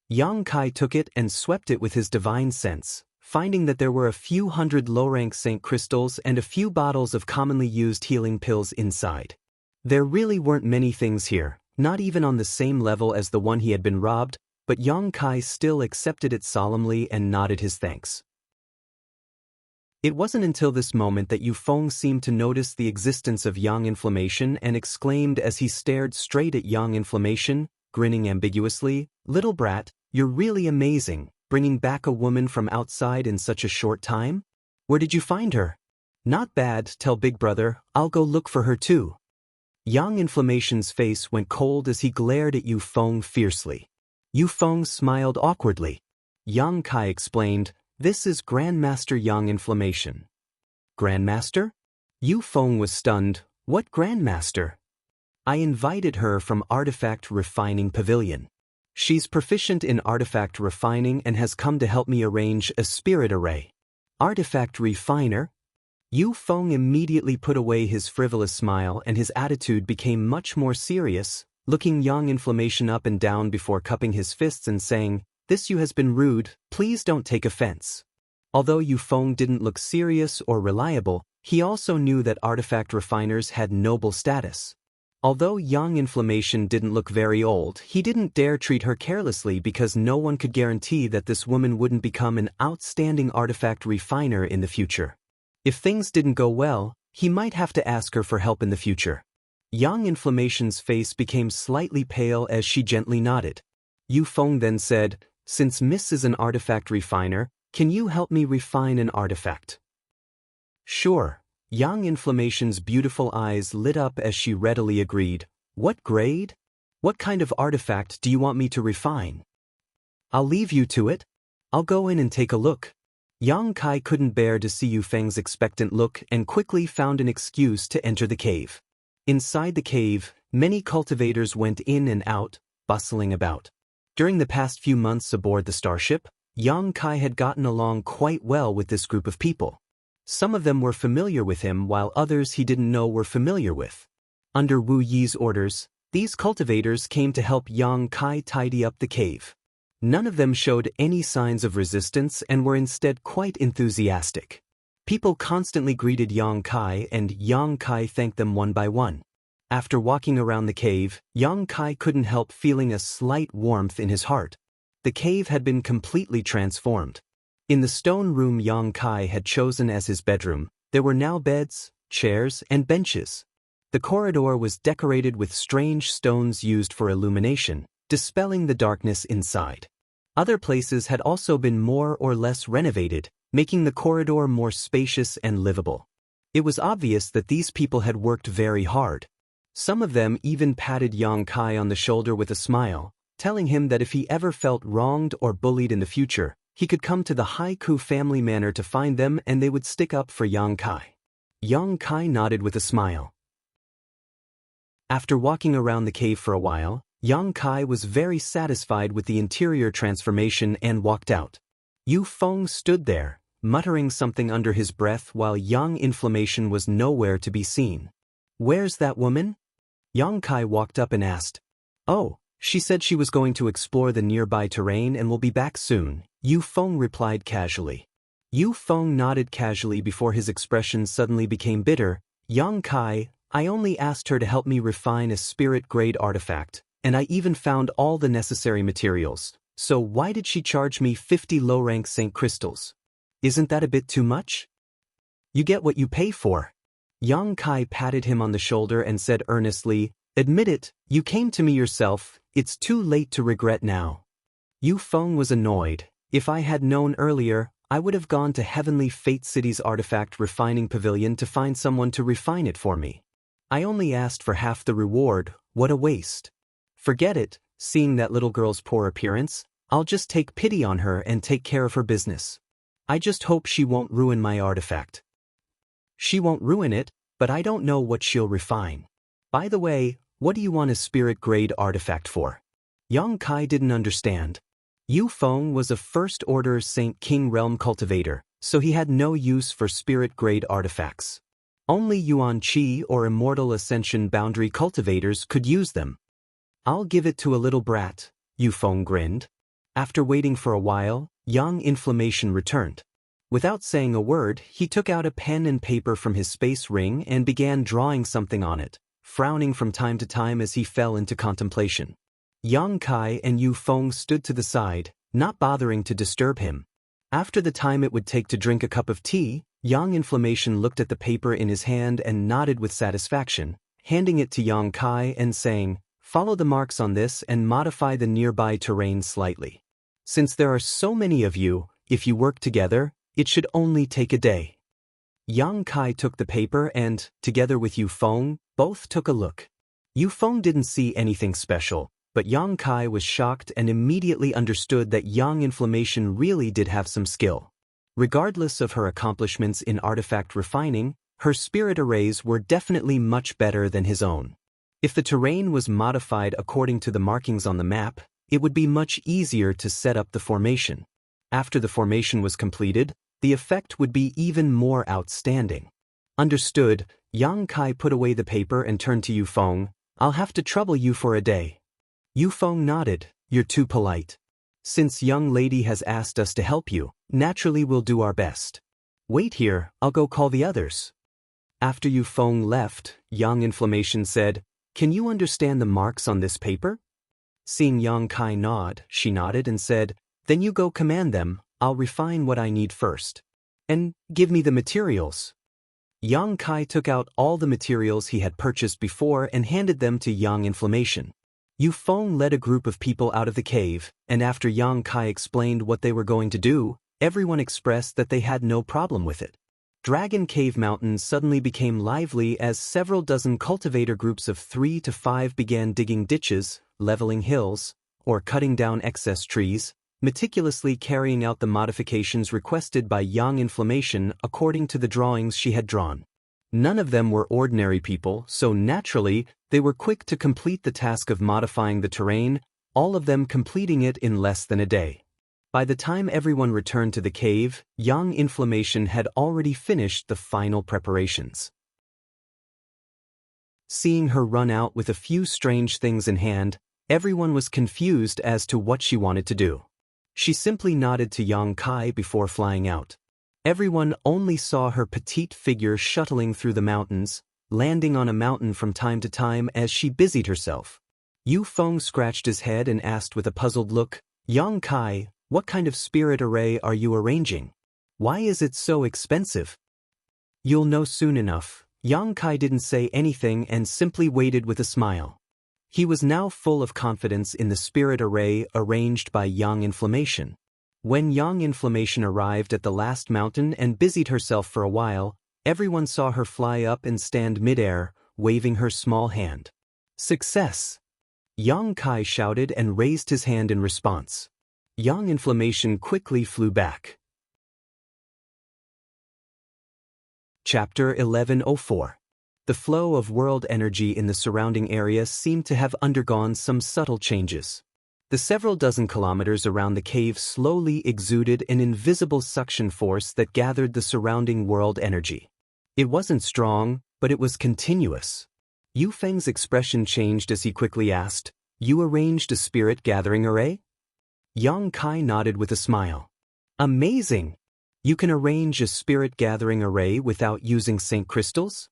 Yang Kai took it and swept it with his divine sense, finding that there were a few hundred low-rank Saint crystals and a few bottles of commonly used healing pills inside. There really weren't many things here, not even on the same level as the one he had been robbed, but Yang Kai still accepted it solemnly and nodded his thanks. It wasn't until this moment that Yu Feng seemed to notice the existence of Yang Inflammation and exclaimed as he stared straight at Yang Inflammation, grinning ambiguously, "Little brat, you're really amazing, bringing back a woman from outside in such a short time? Where did you find her?" "Not bad, tell Big Brother, I'll go look for her too." Yang Inflammation's face went cold as he glared at Yu Feng fiercely. Yu Feng smiled awkwardly. Yang Kai explained, "This is Grandmaster Yang Inflammation." "Grandmaster?" Yu Feng was stunned. "What Grandmaster?" "I invited her from Artifact Refining Pavilion. She's proficient in artifact refining and has come to help me arrange a spirit array." "Artifact refiner?" Yu Feng immediately put away his frivolous smile and his attitude became much more serious, looking Yang Inflammation up and down before cupping his fists and saying, "This Yu has been rude, please don't take offense." Although Yu Feng didn't look serious or reliable, he also knew that artifact refiners had noble status. Although Yang Inflammation didn't look very old, he didn't dare treat her carelessly because no one could guarantee that this woman wouldn't become an outstanding artifact refiner in the future. If things didn't go well, he might have to ask her for help in the future. Yang Inflammation's face became slightly pale as she gently nodded. Yu Feng then said, "Since Miss is an artifact refiner, can you help me refine an artifact?" "Sure." Yang Inflammation's beautiful eyes lit up as she readily agreed. "What grade? What kind of artifact do you want me to refine?" "I'll leave you to it. I'll go in and take a look." Yang Kai couldn't bear to see Yu Feng's expectant look and quickly found an excuse to enter the cave. Inside the cave, many cultivators went in and out, bustling about. During the past few months aboard the starship, Yang Kai had gotten along quite well with this group of people. Some of them were familiar with him while others he didn't know were familiar with. Under Wu Yi's orders, these cultivators came to help Yang Kai tidy up the cave. None of them showed any signs of resistance and were instead quite enthusiastic. People constantly greeted Yang Kai and Yang Kai thanked them one by one. After walking around the cave, Yang Kai couldn't help feeling a slight warmth in his heart. The cave had been completely transformed. In the stone room Yang Kai had chosen as his bedroom, there were now beds, chairs, and benches. The corridor was decorated with strange stones used for illumination, dispelling the darkness inside. Other places had also been more or less renovated, making the corridor more spacious and livable. It was obvious that these people had worked very hard. Some of them even patted Yang Kai on the shoulder with a smile, telling him that if he ever felt wronged or bullied in the future, he could come to the Haiku family manor to find them and they would stick up for Yang Kai. Yang Kai nodded with a smile. After walking around the cave for a while, Yang Kai was very satisfied with the interior transformation and walked out. Yu Feng stood there, muttering something under his breath while Yang Inflammation was nowhere to be seen. "Where's that woman?" Yang Kai walked up and asked. "Oh, she said she was going to explore the nearby terrain and will be back soon," Yu Feng replied casually. Yu Feng nodded casually before his expression suddenly became bitter. "Yang Kai, I only asked her to help me refine a spirit-grade artifact, and I even found all the necessary materials, so why did she charge me 50 low-rank Saint crystals? Isn't that a bit too much?" "You get what you pay for." Yang Kai patted him on the shoulder and said earnestly, "Admit it, you came to me yourself, it's too late to regret now." Yu Feng was annoyed. "If I had known earlier, I would have gone to Heavenly Fate City's Artifact Refining Pavilion to find someone to refine it for me. I only asked for half the reward, what a waste." "Forget it, seeing that little girl's poor appearance, I'll just take pity on her and take care of her business. I just hope she won't ruin my artifact." "She won't ruin it, but I don't know what she'll refine. By the way, what do you want a spirit-grade artifact for?" Yang Kai didn't understand. Yu Feng was a first-order Saint King Realm cultivator, so he had no use for spirit-grade artifacts. Only Yuan Qi or Immortal Ascension Boundary cultivators could use them. "I'll give it to a little brat," Yu Feng grinned. After waiting for a while, Yang Inflammation returned. Without saying a word, he took out a pen and paper from his space ring and began drawing something on it, frowning from time to time as he fell into contemplation. Yang Kai and Yu Feng stood to the side, not bothering to disturb him. After the time it would take to drink a cup of tea, Yang Inflammation looked at the paper in his hand and nodded with satisfaction, handing it to Yang Kai and saying, "Follow the marks on this and modify the nearby terrain slightly. Since there are so many of you, if you work together, it should only take a day." Yang Kai took the paper and, together with Yu Feng, both took a look. Yu Feng didn't see anything special, but Yang Kai was shocked and immediately understood that Yang Inflammation really did have some skill. Regardless of her accomplishments in artifact refining, her spirit arrays were definitely much better than his own. If the terrain was modified according to the markings on the map, it would be much easier to set up the formation. After the formation was completed, the effect would be even more outstanding. Understood, Yang Kai put away the paper and turned to Yu Feng. "I'll have to trouble you for a day." Yu Feng nodded. "You're too polite. Since young lady has asked us to help you, naturally we'll do our best. Wait here, I'll go call the others." After Yu Feng left, Yang Inflammation said, "Can you understand the marks on this paper?" Seeing Yang Kai nod, she nodded and said, "Then you go command them, I'll refine what I need first. And give me the materials." Yang Kai took out all the materials he had purchased before and handed them to Yang Inflammation. Yu Feng led a group of people out of the cave, and after Yang Kai explained what they were going to do, everyone expressed that they had no problem with it. Dragon Cave Mountain suddenly became lively as several dozen cultivator groups of 3 to 5 began digging ditches, leveling hills, or cutting down excess trees, meticulously carrying out the modifications requested by Yang Inflammation according to the drawings she had drawn. None of them were ordinary people, so naturally, they were quick to complete the task of modifying the terrain, all of them completing it in less than a day. By the time everyone returned to the cave, Yang Inflammation had already finished the final preparations. Seeing her run out with a few strange things in hand, everyone was confused as to what she wanted to do. She simply nodded to Yang Kai before flying out. Everyone only saw her petite figure shuttling through the mountains, landing on a mountain from time to time as she busied herself. Yu Feng scratched his head and asked with a puzzled look, "Yang Kai, what kind of spirit array are you arranging? Why is it so expensive?" "You'll know soon enough." Yang Kai didn't say anything and simply waited with a smile. He was now full of confidence in the spirit array arranged by Yang Inflammation. When Yang Inflammation arrived at the last mountain and busied herself for a while, everyone saw her fly up and stand midair, waving her small hand. "Success!" Yang Kai shouted and raised his hand in response. Yang Inflammation quickly flew back. Chapter 1104. The flow of world energy in the surrounding area seemed to have undergone some subtle changes. The several dozen kilometers around the cave slowly exuded an invisible suction force that gathered the surrounding world energy. It wasn't strong, but it was continuous. Yu Feng's expression changed as he quickly asked, "You arranged a spirit gathering array?" Yang Kai nodded with a smile. "Amazing! You can arrange a spirit gathering array without using Saint crystals?"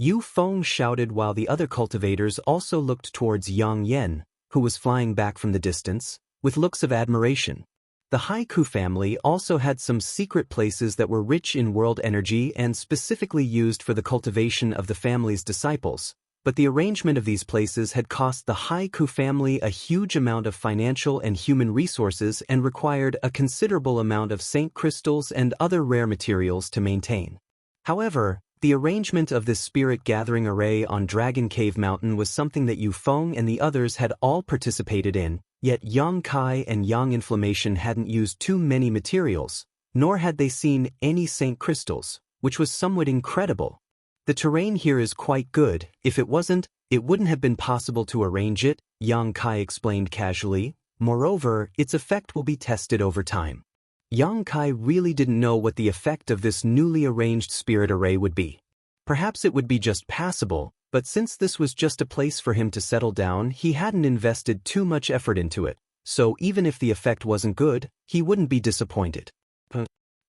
Yu Feng shouted while the other cultivators also looked towards Yang Yen, who was flying back from the distance, with looks of admiration. The Haiku family also had some secret places that were rich in world energy and specifically used for the cultivation of the family's disciples, but the arrangement of these places had cost the Haiku family a huge amount of financial and human resources and required a considerable amount of Saint crystals and other rare materials to maintain. However, the arrangement of this spirit gathering array on Dragon Cave Mountain was something that Yu Feng and the others had all participated in, yet Yang Kai and Yang Inflammation hadn't used too many materials, nor had they seen any Saint crystals, which was somewhat incredible. "The terrain here is quite good. If it wasn't, it wouldn't have been possible to arrange it," Yang Kai explained casually. "Moreover, its effect will be tested over time." Yang Kai really didn't know what the effect of this newly arranged spirit array would be. Perhaps it would be just passable, but since this was just a place for him to settle down, he hadn't invested too much effort into it, so even if the effect wasn't good, he wouldn't be disappointed.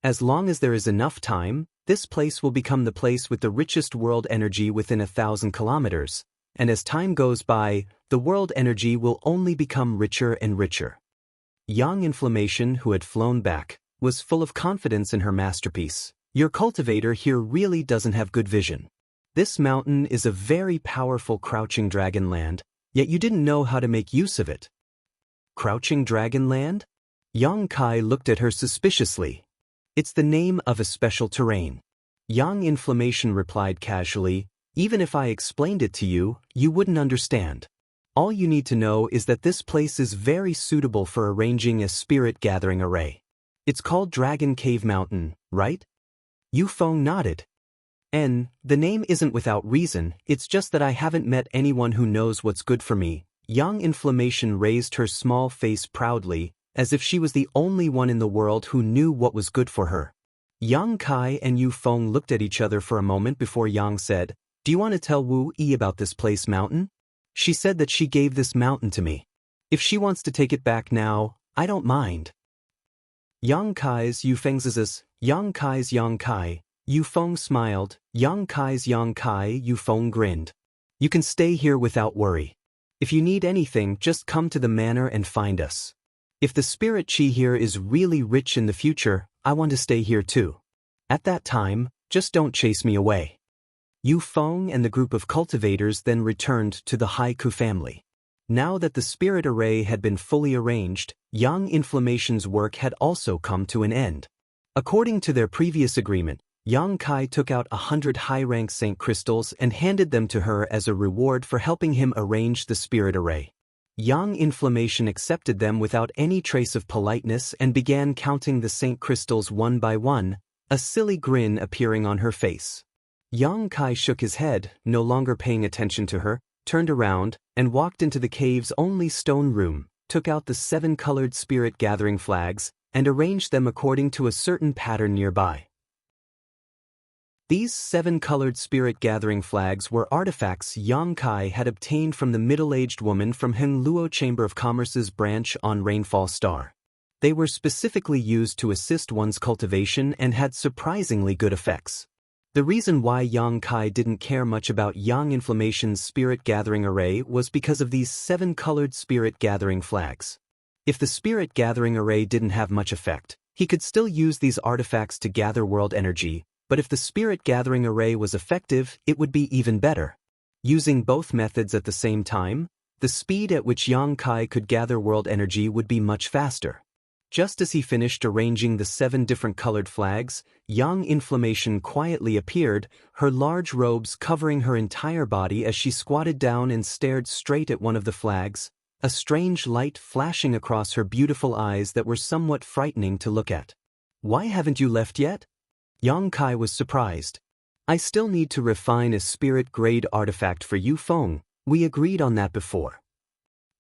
As long as there is enough time, this place will become the place with the richest world energy within 1,000 kilometers, and as time goes by, the world energy will only become richer and richer. Yang Inflammation, who had flown back, was full of confidence in her masterpiece, Your cultivator here really doesn't have good vision. This mountain is a very powerful crouching dragon land, yet you didn't know how to make use of it. Crouching Dragon Land? Yang Kai looked at her suspiciously. It's the name of a special terrain. Yang Inflammation replied casually, even if I explained it to you, you wouldn't understand. All you need to know is that this place is very suitable for arranging a spirit gathering array. It's called Dragon Cave Mountain, right? Yu Feng nodded. The name isn't without reason, it's just that I haven't met anyone who knows what's good for me. Yang Inflammation raised her small face proudly, as if she was the only one in the world who knew what was good for her. Yang Kai and Yu Feng looked at each other for a moment before Yang said, "Do you want to tell Wu Yi about this place mountain? She said that she gave this mountain to me. If she wants to take it back now, I don't mind." Yang Kai's Yu Feng's Yang Kai's Yang Kai. Yu Feng smiled. Yang Kai's Yang Kai. Yu Feng grinned. "You can stay here without worry. If you need anything, just come to the manor and find us. If the spirit chi here is really rich in the future, I want to stay here too. At that time, just don't chase me away." Yu Feng and the group of cultivators then returned to the Haiku family. Now that the spirit array had been fully arranged, Yang Inflammation's work had also come to an end. According to their previous agreement, Yang Kai took out 100 high-rank Saint crystals and handed them to her as a reward for helping him arrange the spirit array. Yang Inflammation accepted them without any trace of politeness and began counting the Saint crystals one by one, a silly grin appearing on her face. Yang Kai shook his head, no longer paying attention to her, turned around, and walked into the cave's only stone room, took out the 7-colored spirit gathering flags, and arranged them according to a certain pattern nearby. These 7-colored spirit gathering flags were artifacts Yang Kai had obtained from the middle-aged woman from Heng Luo Chamber of Commerce's branch on Rainfall Star. They were specifically used to assist one's cultivation and had surprisingly good effects. The reason why Yang Kai didn't care much about Yang Inflammation's spirit gathering array was because of these 7-colored spirit gathering flags. If the spirit gathering array didn't have much effect, he could still use these artifacts to gather world energy, but if the spirit gathering array was effective, it would be even better. Using both methods at the same time, the speed at which Yang Kai could gather world energy would be much faster. Just as he finished arranging the 7 different colored flags, Yang Inflammation quietly appeared, her large robes covering her entire body as she squatted down and stared straight at one of the flags, a strange light flashing across her beautiful eyes that were somewhat frightening to look at. "Why haven't you left yet?" Yang Kai was surprised. "I still need to refine a spirit-grade artifact for Yu Feng. We agreed on that before."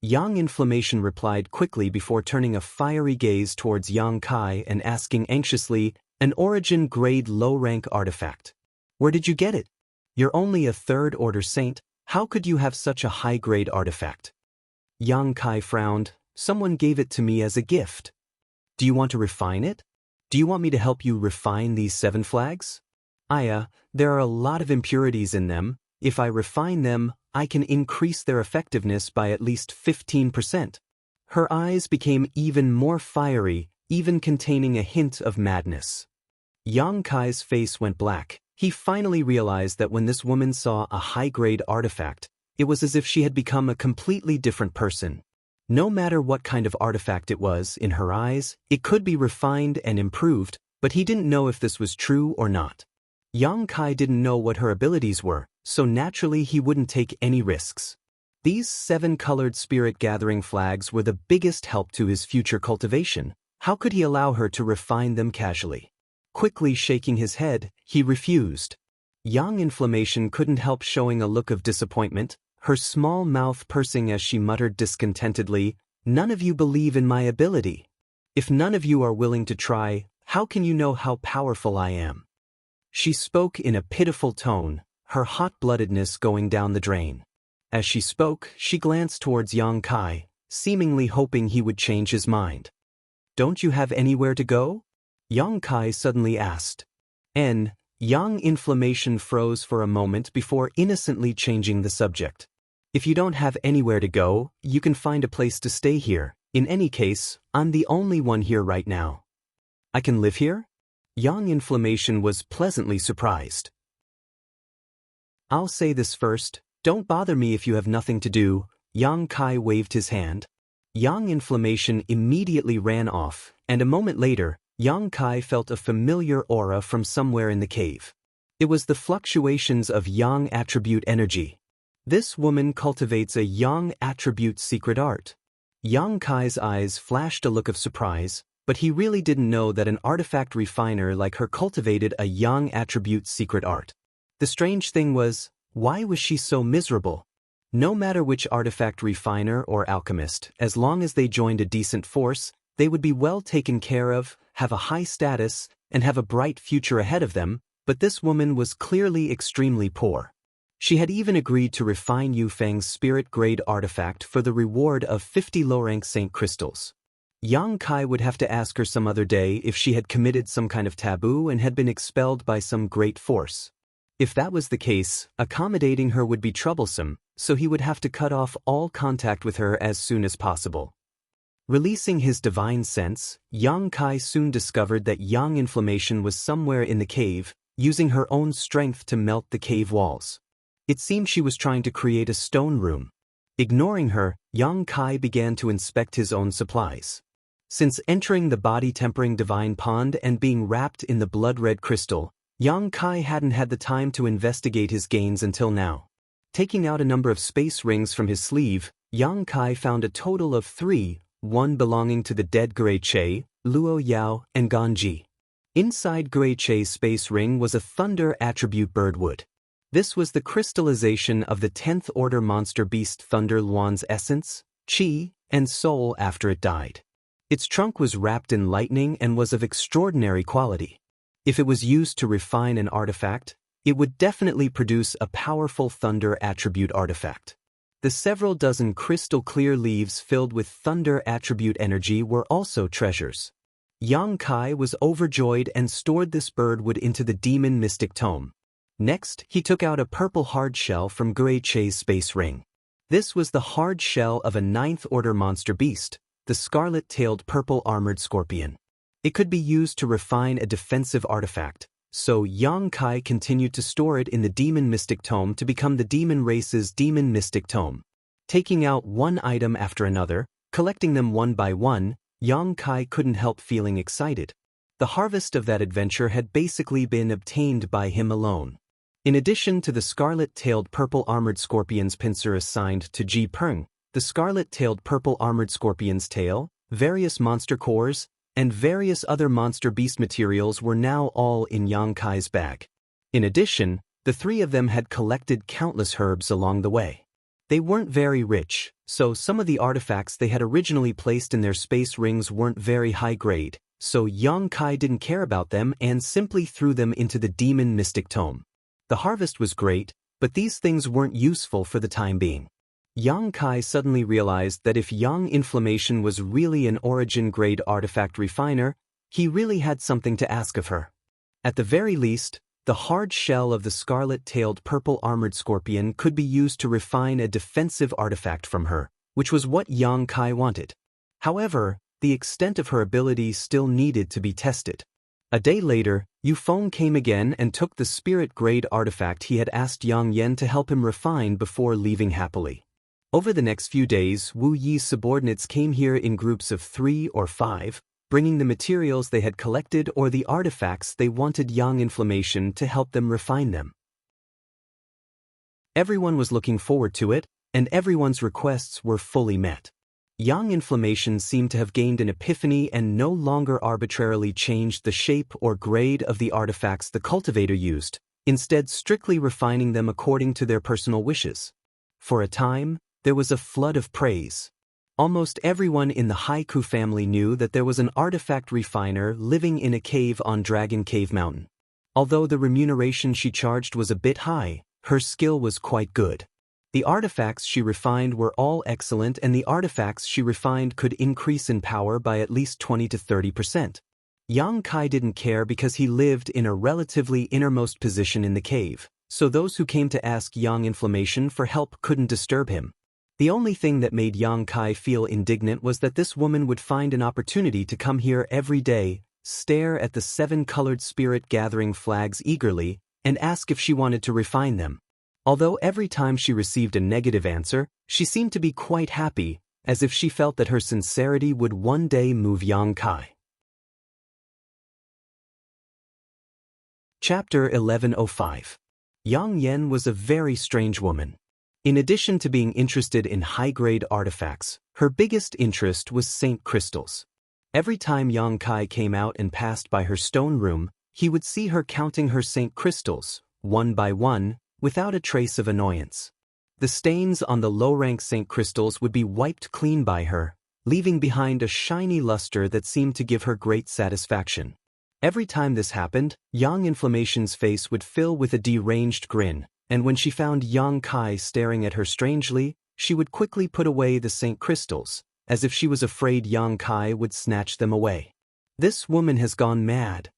Yang Inflammation replied quickly before turning a fiery gaze towards Yang Kai and asking anxiously, "An origin-grade low-rank artifact. Where did you get it? You're only a 3rd-order saint, how could you have such a high-grade artifact?" Yang Kai frowned. "Someone gave it to me as a gift." "Do you want to refine it? Do you want me to help you refine these 7 flags?" There are a lot of impurities in them. If I refine them, I can increase their effectiveness by at least 15%. Her eyes became even more fiery, even containing a hint of madness. Yang Kai's face went black. He finally realized that when this woman saw a high-grade artifact, it was as if she had become a completely different person. No matter what kind of artifact it was, in her eyes, it could be refined and improved, but he didn't know if this was true or not. Yang Kai didn't know what her abilities were, so naturally he wouldn't take any risks. These 7-colored spirit gathering flags were the biggest help to his future cultivation. How could he allow her to refine them casually? Quickly shaking his head, he refused. Yang Inflammation couldn't help showing a look of disappointment, her small mouth pursing as she muttered discontentedly, "None of you believe in my ability. If none of you are willing to try, how can you know how powerful I am?" She spoke in a pitiful tone, her hot-bloodedness going down the drain. As she spoke, she glanced towards Yang Kai, seemingly hoping he would change his mind. "Don't you have anywhere to go?" Yang Kai suddenly asked. Yang Inflammation froze for a moment before innocently changing the subject. "If you don't have anywhere to go, you can find a place to stay here. In any case, I'm the only one here right now." "I can live here?" Yang Inflammation was pleasantly surprised. "I'll say this first, don't bother me if you have nothing to do." Yang Kai waved his hand. Yang Inflammation immediately ran off, and a moment later, Yang Kai felt a familiar aura from somewhere in the cave. It was the fluctuations of Yang attribute energy. This woman cultivates a Yang attribute secret art. Yang Kai's eyes flashed a look of surprise, but he really didn't know that an artifact refiner like her cultivated a Yang attribute secret art. The strange thing was, why was she so miserable? No matter which artifact refiner or alchemist, as long as they joined a decent force, they would be well taken care of, have a high status, and have a bright future ahead of them, but this woman was clearly extremely poor. She had even agreed to refine Yu Feng's spirit-grade artifact for the reward of 50 low-rank Saint crystals. Yang Kai would have to ask her some other day if she had committed some kind of taboo and had been expelled by some great force. If that was the case, accommodating her would be troublesome, so he would have to cut off all contact with her as soon as possible. Releasing his divine sense, Yang Kai soon discovered that Yang Inflammation was somewhere in the cave, using her own strength to melt the cave walls. It seemed she was trying to create a stone room. Ignoring her, Yang Kai began to inspect his own supplies. Since entering the body-tempering divine pond and being wrapped in the blood-red crystal, Yang Kai hadn't had the time to investigate his gains until now. Taking out a number of space rings from his sleeve, Yang Kai found a total of 3, one belonging to the dead Gray Che, Luo Yao, and Ganji. Inside Gray Che's space ring was a thunder attribute birdwood. This was the crystallization of the 10th order monster beast Thunder Luan's essence, chi, and soul after it died. Its trunk was wrapped in lightning and was of extraordinary quality. If it was used to refine an artifact, it would definitely produce a powerful thunder attribute artifact. The several dozen crystal-clear leaves filled with thunder attribute energy were also treasures. Yang Kai was overjoyed and stored this birdwood into the Demon Mystic Tome. Next, he took out a purple hard shell from Gray Che's space ring. This was the hard shell of a 9th order monster beast, the scarlet-tailed purple armored scorpion. It could be used to refine a defensive artifact, so Yang Kai continued to store it in the Demon Mystic Tome to become the demon race's Demon Mystic Tome. Taking out one item after another, collecting them one by one, Yang Kai couldn't help feeling excited. The harvest of that adventure had basically been obtained by him alone. In addition to the scarlet-tailed purple armored scorpion's pincer assigned to Ji Peng, the scarlet-tailed purple armored scorpion's tail, various monster cores, and various other monster beast materials were now all in Yang Kai's bag. In addition, the 3 of them had collected countless herbs along the way. They weren't very rich, so some of the artifacts they had originally placed in their space rings weren't very high grade, so Yang Kai didn't care about them and simply threw them into the Demon Mystic Tome. The harvest was great, but these things weren't useful for the time being. Yang Kai suddenly realized that if Yang Inflammation was really an origin-grade artifact refiner, he really had something to ask of her. At the very least, the hard shell of the scarlet-tailed purple armored scorpion could be used to refine a defensive artifact from her, which was what Yang Kai wanted. However, the extent of her ability still needed to be tested. A day later, Yu Feng came again and took the spirit-grade artifact he had asked Yang Yen to help him refine before leaving happily. Over the next few days, Wu Yi's subordinates came here in groups of 3 or 5, bringing the materials they had collected or the artifacts they wanted Yang Inflammation to help them refine them. Everyone was looking forward to it, and everyone's requests were fully met. Yang Inflammation seemed to have gained an epiphany and no longer arbitrarily changed the shape or grade of the artifacts the cultivator used, instead strictly refining them according to their personal wishes. For a time, there was a flood of praise. Almost everyone in the Haiku family knew that there was an artifact refiner living in a cave on Dragon Cave Mountain. Although the remuneration she charged was a bit high, her skill was quite good. The artifacts she refined were all excellent, and the artifacts she refined could increase in power by at least 20 to 30%. Yang Kai didn't care because he lived in a relatively innermost position in the cave, so those who came to ask Yang Inflammation for help couldn't disturb him. The only thing that made Yang Kai feel indignant was that this woman would find an opportunity to come here every day, stare at the 7-colored spirit-gathering flags eagerly, and ask if she wanted to refine them. Although every time she received a negative answer, she seemed to be quite happy, as if she felt that her sincerity would one day move Yang Kai. Chapter 1105. Yang Yen was a very strange woman. In addition to being interested in high-grade artifacts, her biggest interest was Saint crystals. Every time Yang Kai came out and passed by her stone room, he would see her counting her Saint crystals, one by one, without a trace of annoyance. The stains on the low-rank Saint crystals would be wiped clean by her, leaving behind a shiny luster that seemed to give her great satisfaction. Every time this happened, Yang Inflammation's face would fill with a deranged grin, and when she found Yang Kai staring at her strangely, she would quickly put away the Saint crystals, as if she was afraid Yang Kai would snatch them away. This woman has gone mad,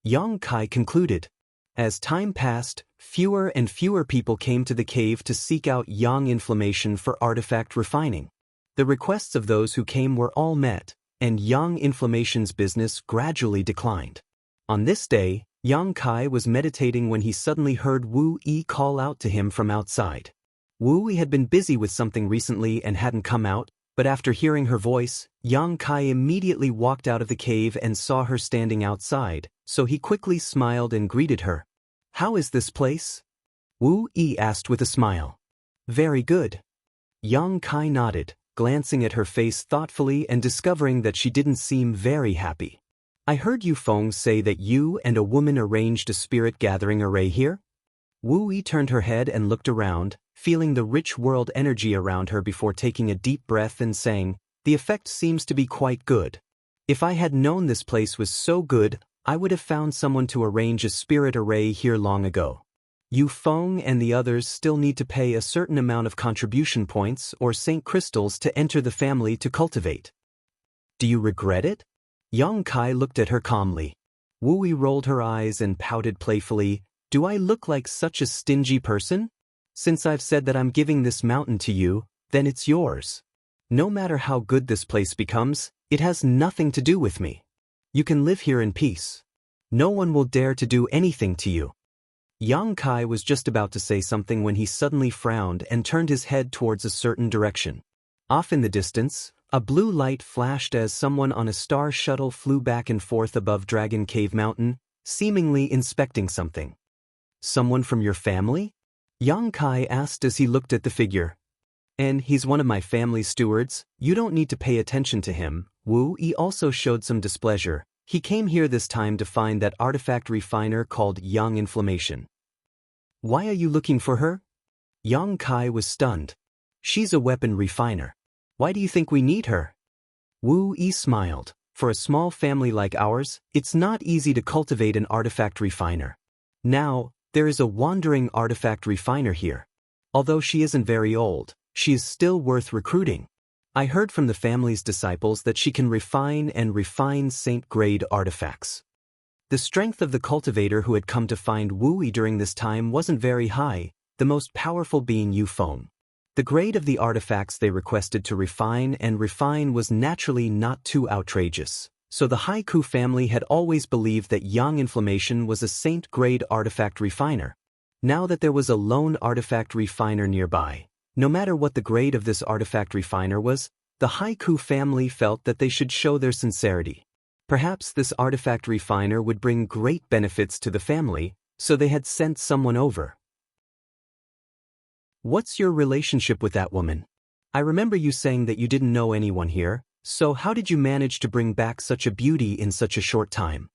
Yang Kai concluded. As time passed, fewer and fewer people came to the cave to seek out Yang Inflammation for artifact refining. The requests of those who came were all met, and Yang Inflammation's business gradually declined. On this day, Yang Kai was meditating when he suddenly heard Wu Yi call out to him from outside. Wu Yi had been busy with something recently and hadn't come out, but after hearing her voice, Yang Kai immediately walked out of the cave and saw her standing outside, so he quickly smiled and greeted her. "How is this place?" Wu Yi asked with a smile. "Very good." Yang Kai nodded, glancing at her face thoughtfully and discovering that she didn't seem very happy. "I heard Yu Feng say that you and a woman arranged a spirit-gathering array here?" Wu Yi turned her head and looked around, feeling the rich world energy around her before taking a deep breath and saying, "The effect seems to be quite good. If I had known this place was so good, I would have found someone to arrange a spirit array here long ago. Yu Feng and the others still need to pay a certain amount of contribution points or Saint crystals to enter the family to cultivate. Do you regret it?" Yang Kai looked at her calmly. Wu Yi rolled her eyes and pouted playfully. "Do I look like such a stingy person? Since I've said that I'm giving this mountain to you, then it's yours. No matter how good this place becomes, it has nothing to do with me. You can live here in peace. No one will dare to do anything to you." Yang Kai was just about to say something when he suddenly frowned and turned his head towards a certain direction. Off in the distance, a blue light flashed as someone on a star shuttle flew back and forth above Dragon Cave Mountain, seemingly inspecting something. "Someone from your family?" Yang Kai asked as he looked at the figure. "And he's one of my family's stewards. You don't need to pay attention to him." Wu Yi also showed some displeasure. He came here this time to find that artifact refiner called Yang Inflammation. "Why are you looking for her?" Yang Kai was stunned. "She's a weapon refiner. Why do you think we need her?" Wu Yi smiled. "For a small family like ours, it's not easy to cultivate an artifact refiner. Now, there is a wandering artifact refiner here. Although she isn't very old, she is still worth recruiting. I heard from the family's disciples that she can refine saint-grade artifacts." The strength of the cultivator who had come to find Wu Yi during this time wasn't very high, the most powerful being Yu Feng. The grade of the artifacts they requested to refine was naturally not too outrageous, so the Haiku family had always believed that Yang Inflammation was a saint-grade artifact refiner. Now that there was a lone artifact refiner nearby, no matter what the grade of this artifact refiner was, the Haiku family felt that they should show their sincerity. Perhaps this artifact refiner would bring great benefits to the family, so they had sent someone over. "What's your relationship with that woman? I remember you saying that you didn't know anyone here, so how did you manage to bring back such a beauty in such a short time?"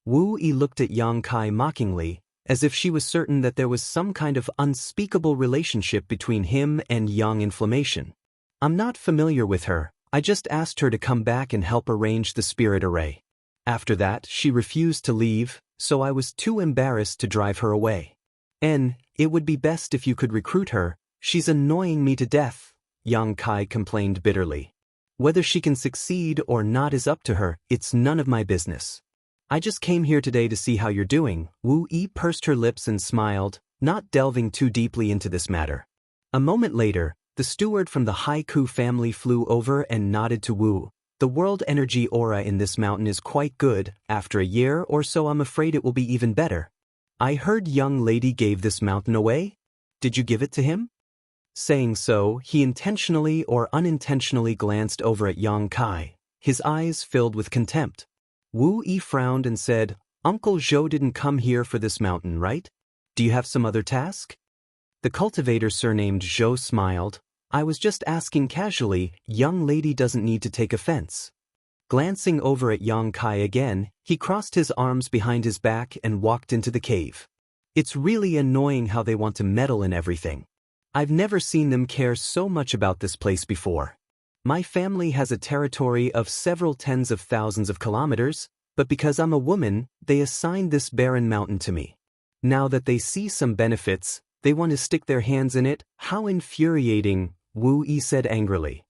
Wu Yi looked at Yang Kai mockingly, as if she was certain that there was some kind of unspeakable relationship between him and Yang Inflammation. "I'm not familiar with her. I just asked her to come back and help arrange the spirit array. After that, she refused to leave, so I was too embarrassed to drive her away. And it would be best if you could recruit her. She's annoying me to death," Yang Kai complained bitterly. "Whether she can succeed or not is up to her. It's none of my business. I just came here today to see how you're doing." Wu Yi pursed her lips and smiled, not delving too deeply into this matter. A moment later, the steward from the Haiku family flew over and nodded to Wu. The world energy aura in this mountain is quite good. After a year or so I'm afraid it will be even better. I heard young lady gave this mountain away? Did you give it to him? Saying so, he intentionally or unintentionally glanced over at Yang Kai, his eyes filled with contempt. Wu Yi frowned and said, Uncle Zhou didn't come here for this mountain, right? Do you have some other task? The cultivator surnamed Zhou smiled. I was just asking casually, young lady doesn't need to take offense. Glancing over at Yang Kai again, he crossed his arms behind his back and walked into the cave. It's really annoying how they want to meddle in everything. I've never seen them care so much about this place before. My family has a territory of several tens of thousands of kilometers, but because I'm a woman, they assigned this barren mountain to me. Now that they see some benefits, they want to stick their hands in it. How infuriating, Wu Yi said angrily.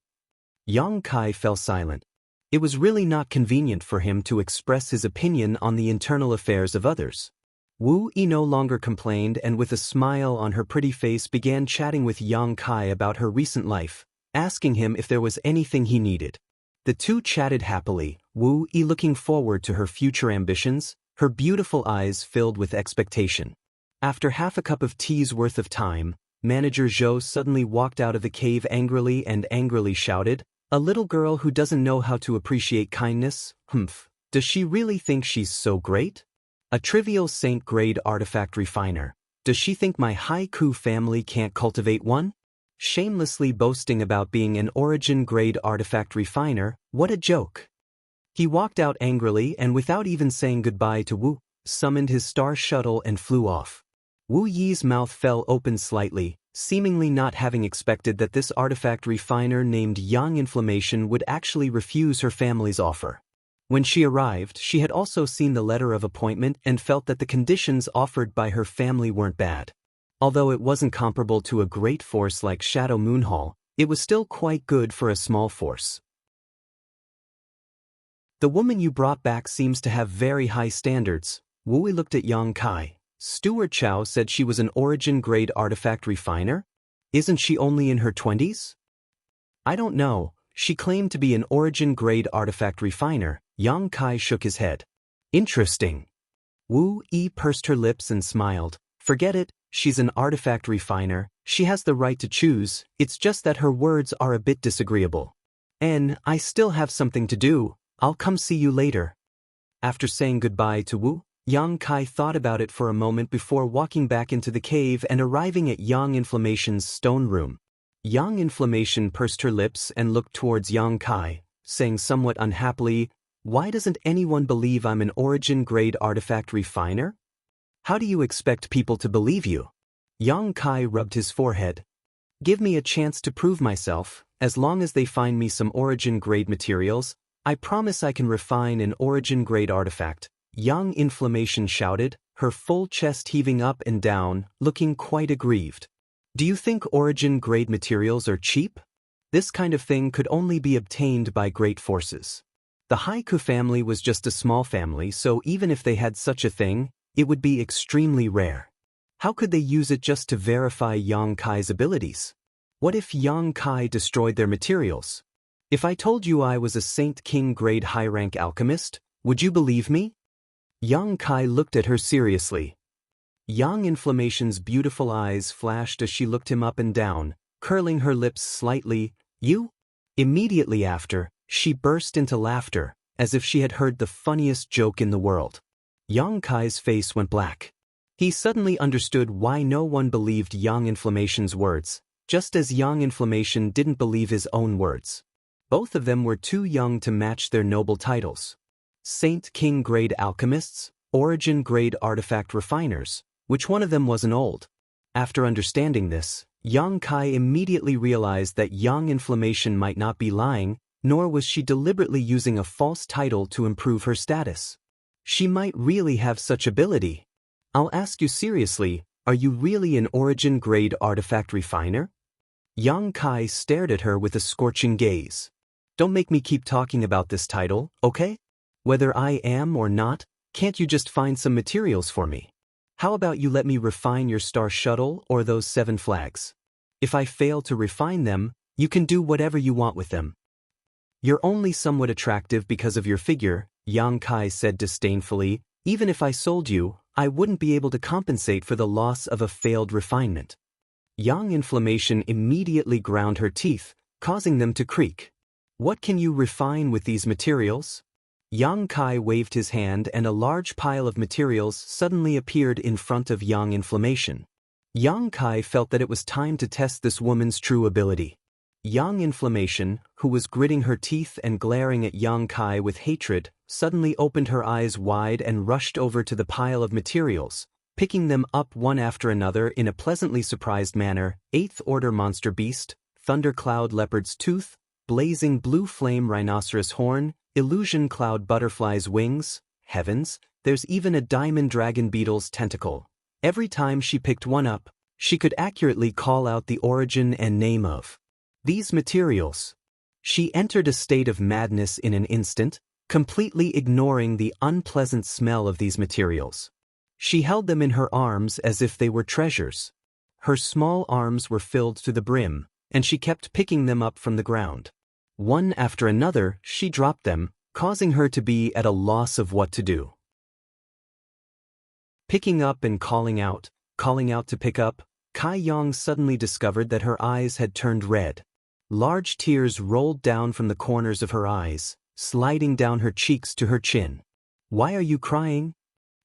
Yang Kai fell silent. It was really not convenient for him to express his opinion on the internal affairs of others. Wu Yi no longer complained and with a smile on her pretty face began chatting with Yang Kai about her recent life, asking him if there was anything he needed. The two chatted happily, Wu Yi looking forward to her future ambitions, her beautiful eyes filled with expectation. After half a cup of tea's worth of time, Manager Zhou suddenly walked out of the cave angrily and angrily shouted, a little girl who doesn't know how to appreciate kindness? Does she really think she's so great? A trivial saint-grade artifact refiner. Does she think my haiku family can't cultivate one? Shamelessly boasting about being an origin-grade artifact refiner, what a joke. He walked out angrily and without even saying goodbye to Wu, summoned his star shuttle and flew off. Wu Yi's mouth fell open slightly, seemingly not having expected that this artifact refiner named Yang Inflammation would actually refuse her family's offer. When she arrived, she had also seen the letter of appointment and felt that the conditions offered by her family weren't bad. Although it wasn't comparable to a great force like Shadow Moon Hall, it was still quite good for a small force. The woman you brought back seems to have very high standards. Wu Yi looked at Yang Kai. Steward Chow said she was an origin-grade artifact refiner? Isn't she only in her 20s? I don't know. She claimed to be an origin-grade artifact refiner. Yang Kai shook his head. Interesting. Wu Yi pursed her lips and smiled. Forget it, she's an artifact refiner. She has the right to choose, it's just that her words are a bit disagreeable. And I still have something to do. I'll come see you later. After saying goodbye to Wu, Yang Kai thought about it for a moment before walking back into the cave and arriving at Yang Inflammation's stone room. Yang Inflammation pursed her lips and looked towards Yang Kai, saying somewhat unhappily, why doesn't anyone believe I'm an origin-grade artifact refiner? How do you expect people to believe you? Yang Kai rubbed his forehead. Give me a chance to prove myself. As long as they find me some origin-grade materials, I promise I can refine an origin-grade artifact. Yang Inflammation shouted, her full chest heaving up and down, looking quite aggrieved. Do you think origin-grade materials are cheap? This kind of thing could only be obtained by great forces. The Haiku family was just a small family, so even if they had such a thing, it would be extremely rare. How could they use it just to verify Yang Kai's abilities? What if Yang Kai destroyed their materials? If I told you I was a Saint King grade high-rank alchemist, would you believe me? Yang Kai looked at her seriously. Yang Inflammation's beautiful eyes flashed as she looked him up and down, curling her lips slightly. You? Immediately after, she burst into laughter, as if she had heard the funniest joke in the world. Yang Kai's face went black. He suddenly understood why no one believed Yang Inflammation's words, just as Yang Inflammation didn't believe his own words. Both of them were too young to match their noble titles. Saint King grade alchemists, origin grade artifact refiners, which one of them wasn't old? After understanding this, Yang Kai immediately realized that Yang Inflammation might not be lying, nor was she deliberately using a false title to improve her status. She might really have such ability. I'll ask you seriously, are you really an origin grade artifact refiner? Yang Kai stared at her with a scorching gaze. Don't make me keep talking about this title, okay? Whether I am or not, can't you just find some materials for me? How about you let me refine your star shuttle or those 7 flags? If I fail to refine them, you can do whatever you want with them. You're only somewhat attractive because of your figure, Yang Kai said disdainfully. Even if I sold you, I wouldn't be able to compensate for the loss of a failed refinement. Yang Inflammation immediately ground her teeth, causing them to creak. What can you refine with these materials? Yang Kai waved his hand and a large pile of materials suddenly appeared in front of Yang Inflammation. Yang Kai felt that it was time to test this woman's true ability. Yang Inflammation, who was gritting her teeth and glaring at Yang Kai with hatred, suddenly opened her eyes wide and rushed over to the pile of materials, picking them up one after another in a pleasantly surprised manner. 8th Order Monster Beast, Thundercloud Leopard's Tooth, Blazing Blue Flame Rhinoceros Horn, Illusion Cloud Butterfly's Wings. Heavens, there's even a Diamond Dragon Beetle's tentacle. Every time she picked one up, she could accurately call out the origin and name of these materials. She entered a state of madness in an instant, completely ignoring the unpleasant smell of these materials. She held them in her arms as if they were treasures. Her small arms were filled to the brim, and she kept picking them up from the ground. One after another, she dropped them, causing her to be at a loss of what to do. Picking up and calling out to pick up, Kai Yang suddenly discovered that her eyes had turned red. Large tears rolled down from the corners of her eyes, sliding down her cheeks to her chin. Why are you crying?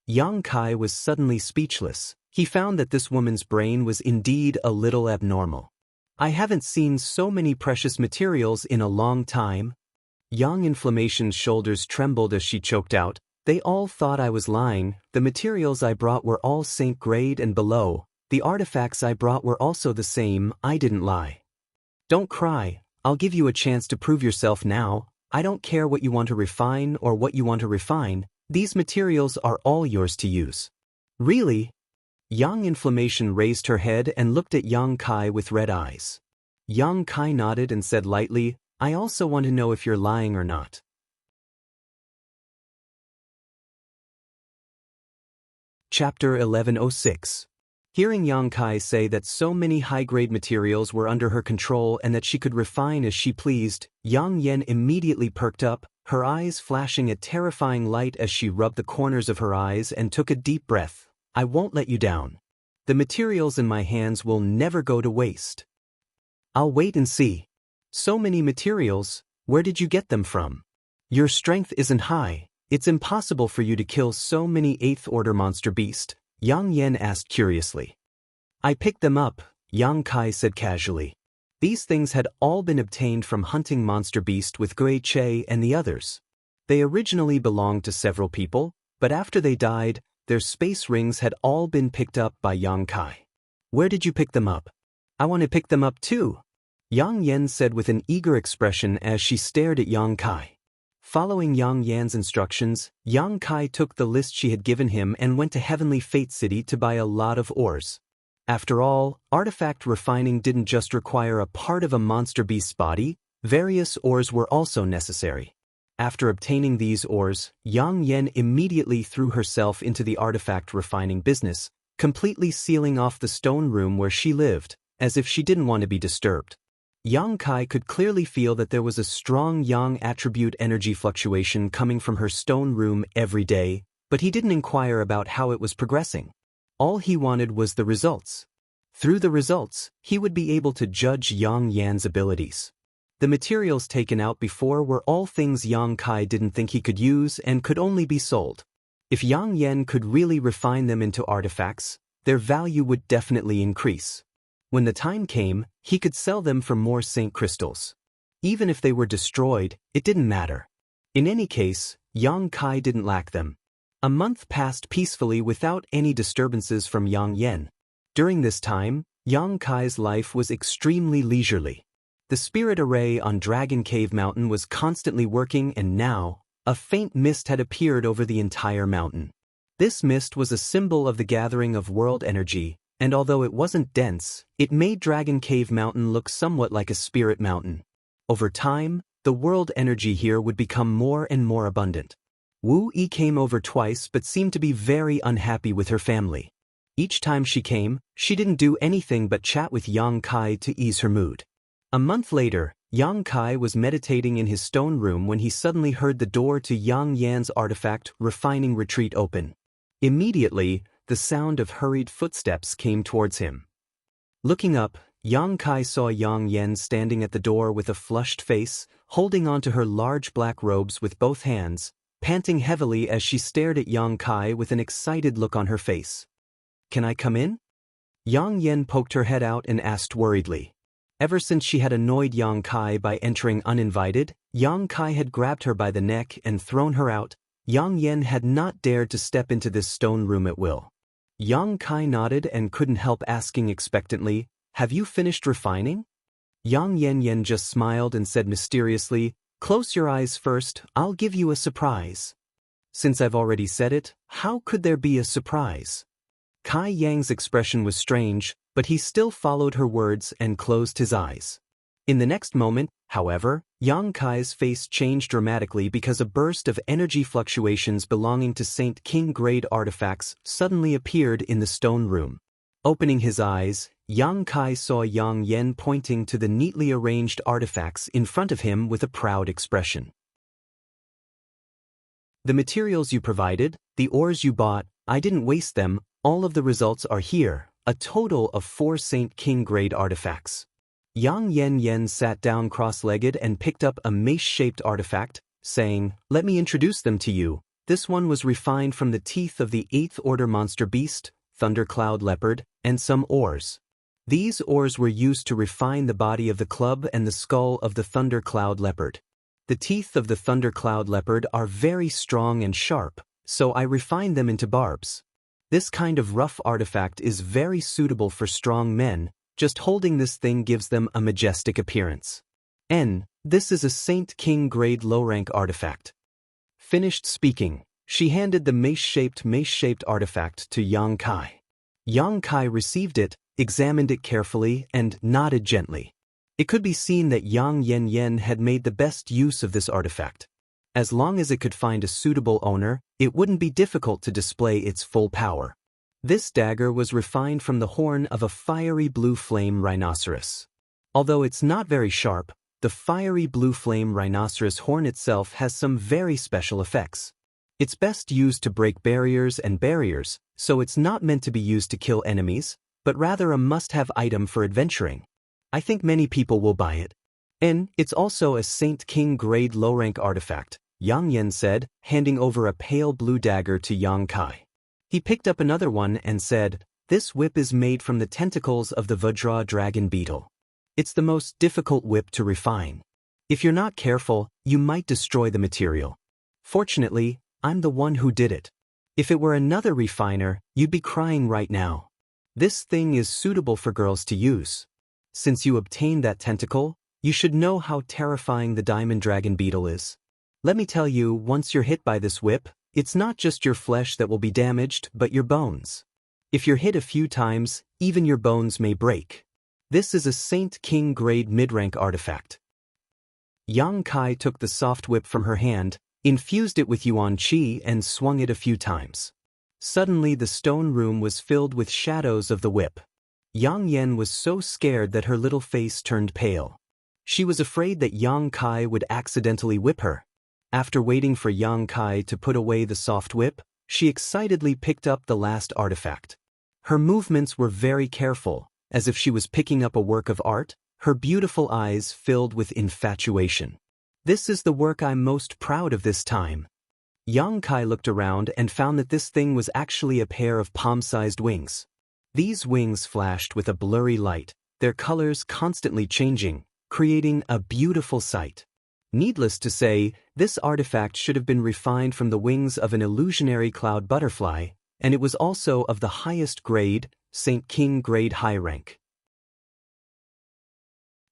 Yang Kai was suddenly speechless. He found that this woman's brain was indeed a little abnormal. I haven't seen so many precious materials in a long time. Yang Inflammation's shoulders trembled as she choked out. They all thought I was lying. The materials I brought were all Saint grade and below. The artifacts I brought were also the same. I didn't lie. Don't cry. I'll give you a chance to prove yourself now. I don't care what you want to refine or what you want to refine. These materials are all yours to use. Really? Yang Inflammation raised her head and looked at Yang Kai with red eyes. Yang Kai nodded and said lightly, I also want to know if you're lying or not. Chapter 1106. Hearing Yang Kai say that so many high-grade materials were under her control and that she could refine as she pleased, Yang Yen immediately perked up, her eyes flashing a terrifying light as she rubbed the corners of her eyes and took a deep breath. I won't let you down. The materials in my hands will never go to waste. I'll wait and see. So many materials, where did you get them from? Your strength isn't high. It's impossible for you to kill so many 8th Order Monster Beast, Yang Yen asked curiously. I picked them up, Yang Kai said casually. These things had all been obtained from hunting Monster Beast with Gui Che and the others. They originally belonged to several people, but after they died, their space rings had all been picked up by Yang Kai. Where did you pick them up? I want to pick them up too, Yang Yen said with an eager expression as she stared at Yang Kai. Following Yang Yan's instructions, Yang Kai took the list she had given him and went to Heavenly Fate City to buy a lot of ores. After all, artifact refining didn't just require a part of a monster beast's body, various ores were also necessary. After obtaining these ores, Yang Yen immediately threw herself into the artifact refining business, completely sealing off the stone room where she lived, as if she didn't want to be disturbed. Yang Kai could clearly feel that there was a strong Yang attribute energy fluctuation coming from her stone room every day, but he didn't inquire about how it was progressing. All he wanted was the results. Through the results, he would be able to judge Yang Yan's abilities. The materials taken out before were all things Yang Kai didn't think he could use and could only be sold. If Yang Yan could really refine them into artifacts, their value would definitely increase. When the time came, he could sell them for more Saint crystals. Even if they were destroyed, it didn't matter. In any case, Yang Kai didn't lack them. A month passed peacefully without any disturbances from Yang Yen. During this time, Yang Kai's life was extremely leisurely. The spirit array on Dragon Cave Mountain was constantly working, and now, a faint mist had appeared over the entire mountain. This mist was a symbol of the gathering of world energy, and although it wasn't dense, it made Dragon Cave Mountain look somewhat like a spirit mountain. Over time, the world energy here would become more and more abundant. Wu Yi came over twice but seemed to be very unhappy with her family. Each time she came, she didn't do anything but chat with Yang Kai to ease her mood. A month later, Yang Kai was meditating in his stone room when he suddenly heard the door to Yang Yan's artifact refining retreat open. Immediately, the sound of hurried footsteps came towards him. Looking up, Yang Kai saw Yang Yan standing at the door with a flushed face, holding onto her large black robes with both hands, panting heavily as she stared at Yang Kai with an excited look on her face. "Can I come in?" Yang Yan poked her head out and asked worriedly. Ever since she had annoyed Yang Kai by entering uninvited, Yang Kai had grabbed her by the neck and thrown her out. Yang Yan had not dared to step into this stone room at will. Yang Kai nodded and couldn't help asking expectantly, "Have you finished refining?" Yang Yan just smiled and said mysteriously, "Close your eyes first, I'll give you a surprise." "Since I've already said it, how could there be a surprise?" Kai Yang's expression was strange, but he still followed her words and closed his eyes. In the next moment, however, Yang Kai's face changed dramatically because a burst of energy fluctuations belonging to Saint King grade artifacts suddenly appeared in the stone room. Opening his eyes, Yang Kai saw Yang Yan pointing to the neatly arranged artifacts in front of him with a proud expression. "The materials you provided, the ores you bought, I didn't waste them, all of the results are here, a total of 4 Saint King grade artifacts." Yang Yan sat down cross-legged and picked up a mace-shaped artifact, saying, "Let me introduce them to you. This one was refined from the teeth of the 8th Order monster beast, Thundercloud Leopard, and some ores. These ores were used to refine the body of the club and the skull of the Thundercloud Leopard. The teeth of the Thundercloud Leopard are very strong and sharp, so I refined them into barbs. This kind of rough artifact is very suitable for strong men. Just holding this thing gives them a majestic appearance. This is a Saint King grade low-rank artifact." Finished speaking, she handed the mace-shaped artifact to Yang Kai. Yang Kai received it, examined it carefully, and nodded gently. It could be seen that Yang Yan had made the best use of this artifact. As long as it could find a suitable owner, it wouldn't be difficult to display its full power. This dagger was refined from the horn of a fiery blue flame rhinoceros. Although it's not very sharp, the fiery blue flame rhinoceros horn itself has some very special effects. It's best used to break barriers, so it's not meant to be used to kill enemies, but rather a must-have item for adventuring. I think many people will buy it. It's also a Saint King grade low-rank artifact, Yang Yan said, handing over a pale blue dagger to Yang Kai. He picked up another one and said, "This whip is made from the tentacles of the Vajra dragon beetle. It's the most difficult whip to refine. If you're not careful, you might destroy the material. Fortunately, I'm the one who did it. If it were another refiner, you'd be crying right now. This thing is suitable for girls to use. Since you obtained that tentacle, you should know how terrifying the diamond dragon beetle is. Let me tell you, once you're hit by this whip, it's not just your flesh that will be damaged, but your bones. If you're hit a few times, even your bones may break. This is a Saint King grade mid-rank artifact." Yang Kai took the soft whip from her hand, infused it with yuan qi and swung it a few times. Suddenly the stone room was filled with shadows of the whip. Yang Yan was so scared that her little face turned pale. She was afraid that Yang Kai would accidentally whip her. After waiting for Yang Kai to put away the soft whip, she excitedly picked up the last artifact. Her movements were very careful, as if she was picking up a work of art, her beautiful eyes filled with infatuation. "This is the work I'm most proud of this time." Yang Kai looked around and found that this thing was actually a pair of palm-sized wings. These wings flashed with a blurry light, their colors constantly changing, creating a beautiful sight. Needless to say, this artifact should have been refined from the wings of an illusionary cloud butterfly, and it was also of the highest grade, Saint King grade high rank.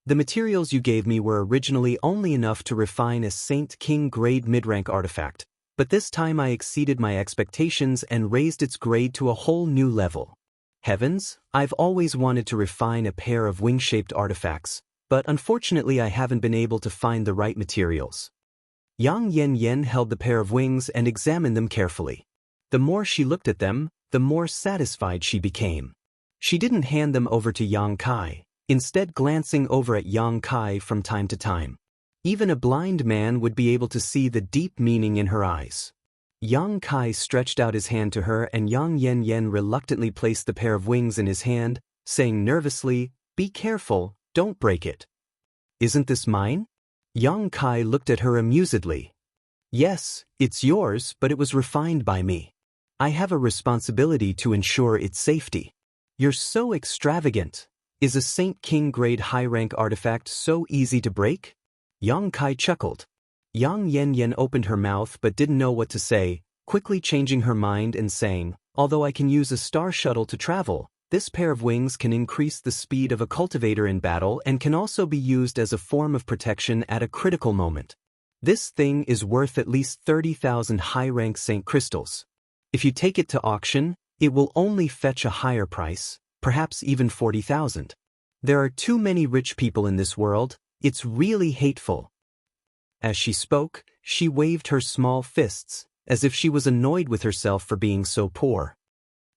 "The materials you gave me were originally only enough to refine a Saint King grade mid-rank artifact, but this time I exceeded my expectations and raised its grade to a whole new level. Heavens, I've always wanted to refine a pair of wing-shaped artifacts, but unfortunately I haven't been able to find the right materials." Yang Yan held the pair of wings and examined them carefully. The more she looked at them, the more satisfied she became. She didn't hand them over to Yang Kai. instead glancing over at Yang Kai from time to time. Even a blind man would be able to see the deep meaning in her eyes. Yang Kai stretched out his hand to her and Yang Yen reluctantly placed the pair of wings in his hand, saying nervously, "Be careful, don't break it." "Isn't this mine?" Yang Kai looked at her amusedly. "Yes, it's yours, but it was refined by me. I have a responsibility to ensure its safety." "You're so extravagant. Is a Saint King grade high-rank artifact so easy to break?" Yang Kai chuckled. Yang Yen opened her mouth but didn't know what to say, quickly changing her mind and saying, "Although I can use a star shuttle to travel, this pair of wings can increase the speed of a cultivator in battle and can also be used as a form of protection at a critical moment. This thing is worth at least 30,000 high-rank Saint crystals. If you take it to auction, it will only fetch a higher price, perhaps even 40,000. There are too many rich people in this world, it's really hateful." As she spoke, she waved her small fists, as if she was annoyed with herself for being so poor.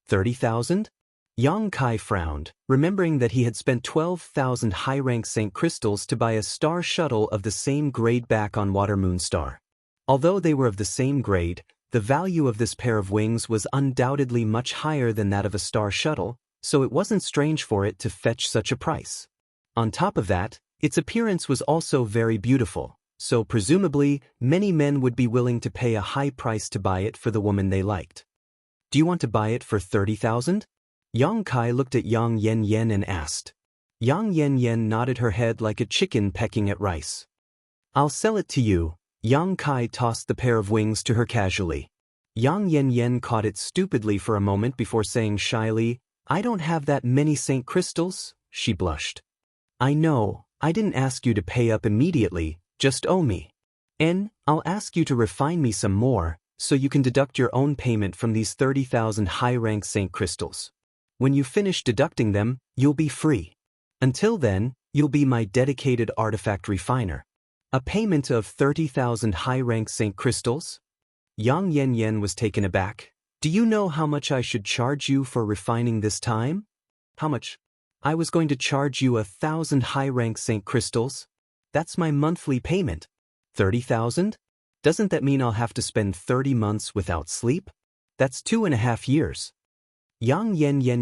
30,000? Yang Kai frowned, remembering that he had spent 12,000 high-rank Saint crystals to buy a star shuttle of the same grade back on Water Moon Star. Although they were of the same grade, the value of this pair of wings was undoubtedly much higher than that of a star shuttle, so it wasn't strange for it to fetch such a price. On top of that, its appearance was also very beautiful, so presumably, many men would be willing to pay a high price to buy it for the woman they liked. "Do you want to buy it for 30,000? Yang Kai looked at Yang Yen and asked. Yang Yen nodded her head like a chicken pecking at rice. "I'll sell it to you." Yang Kai tossed the pair of wings to her casually. Yang Yen caught it stupidly for a moment before saying shyly, "I don't have that many Saint crystals," she blushed. "I know, I didn't ask you to pay up immediately, just owe me. And I'll ask you to refine me some more, so you can deduct your own payment from these 30,000 high-rank Saint crystals. When you finish deducting them, you'll be free. Until then, you'll be my dedicated artifact refiner." "A payment of 30,000 high-rank Saint crystals?" Yang Yen was taken aback. "Do you know how much I should charge you for refining this time?" "How much?" "I was going to charge you 1,000 high-rank Saint crystals. That's my monthly payment." 30,000? Doesn't that mean I'll have to spend 30 months without sleep? That's 2.5 years. Yang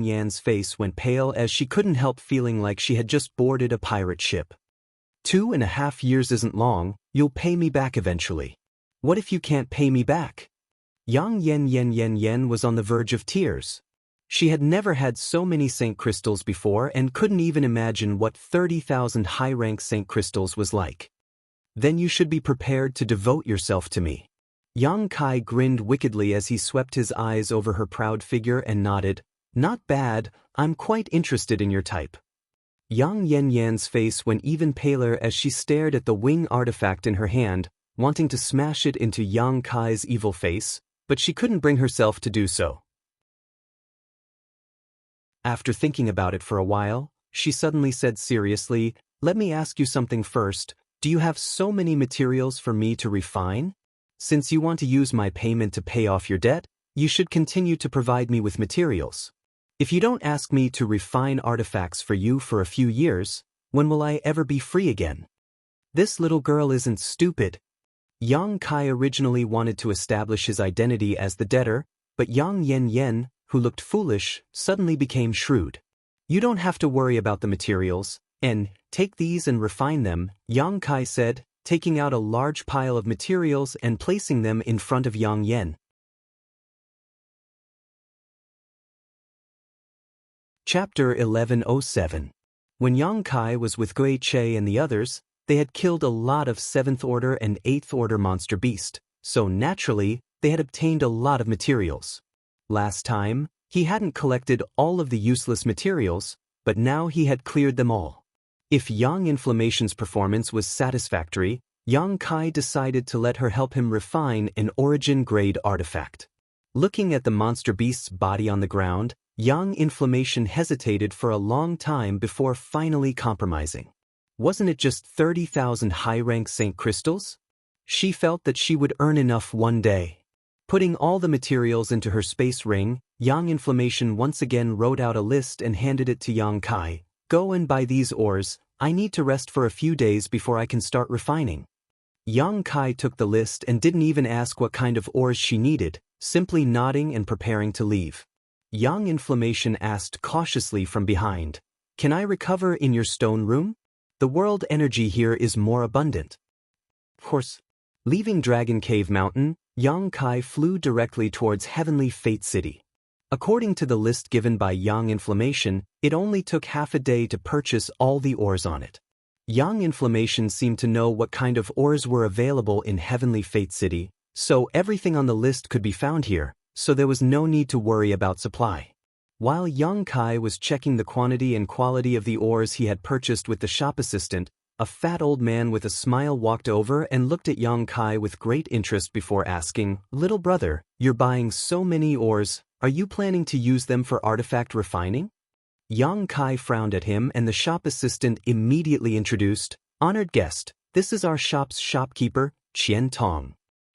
Yen's face went pale as she couldn't help feeling like she had just boarded a pirate ship. 2.5 years isn't long, you'll pay me back eventually. What if you can't pay me back? Yang Yen was on the verge of tears. She had never had so many Saint crystals before and couldn't even imagine what 30,000 high-rank Saint crystals was like. "Then you should be prepared to devote yourself to me." Yang Kai grinned wickedly as he swept his eyes over her proud figure and nodded. "Not bad, I'm quite interested in your type." Yang Yen's face went even paler as she stared at the wing artifact in her hand, wanting to smash it into Yang Kai's evil face, but she couldn't bring herself to do so. After thinking about it for a while, she suddenly said seriously, "Let me ask you something first. Do you have so many materials for me to refine? Since you want to use my payment to pay off your debt, you should continue to provide me with materials. If you don't ask me to refine artifacts for you for a few years, when will I ever be free again?" This little girl isn't stupid. Yang Kai originally wanted to establish his identity as the debtor, but Yang Yen, who looked foolish, suddenly became shrewd. "You don't have to worry about the materials, and take these and refine them," Yang Kai said, taking out a large pile of materials and placing them in front of Yang Yen. Chapter 1107. When Yang Kai was with Gui Che and the others, they had killed a lot of 7th Order and 8th Order monster beast, so naturally, they had obtained a lot of materials. Last time, he hadn't collected all of the useless materials, but now he had cleared them all. If Yang Inflammation's performance was satisfactory, Yang Kai decided to let her help him refine an origin-grade artifact. Looking at the monster beast's body on the ground, Yang Inflammation hesitated for a long time before finally compromising. Wasn't it just 30,000 high-rank Saint crystals? She felt that she would earn enough one day. Putting all the materials into her space ring, Yang Inflammation once again wrote out a list and handed it to Yang Kai, Go and buy these ores, I need to rest for a few days before I can start refining. Yang Kai took the list and didn't even ask what kind of ores she needed, simply nodding and preparing to leave. Yang Inflammation asked cautiously from behind, "Can I recover in your stone room? The world energy here is more abundant." Of course. Leaving Dragon Cave Mountain, Yang Kai flew directly towards Heavenly Fate City. According to the list given by Yang Inflammation, it only took half a day to purchase all the ores on it. Yang Inflammation seemed to know what kind of ores were available in Heavenly Fate City, so everything on the list could be found here, so there was no need to worry about supply. While Yang Kai was checking the quantity and quality of the ores he had purchased with the shop assistant, a fat old man with a smile walked over and looked at Yang Kai with great interest before asking, "Little brother, you're buying so many ores, are you planning to use them for artifact refining?" Yang Kai frowned at him and the shop assistant immediately introduced, "Honored guest, this is our shop's shopkeeper, Qian Tong."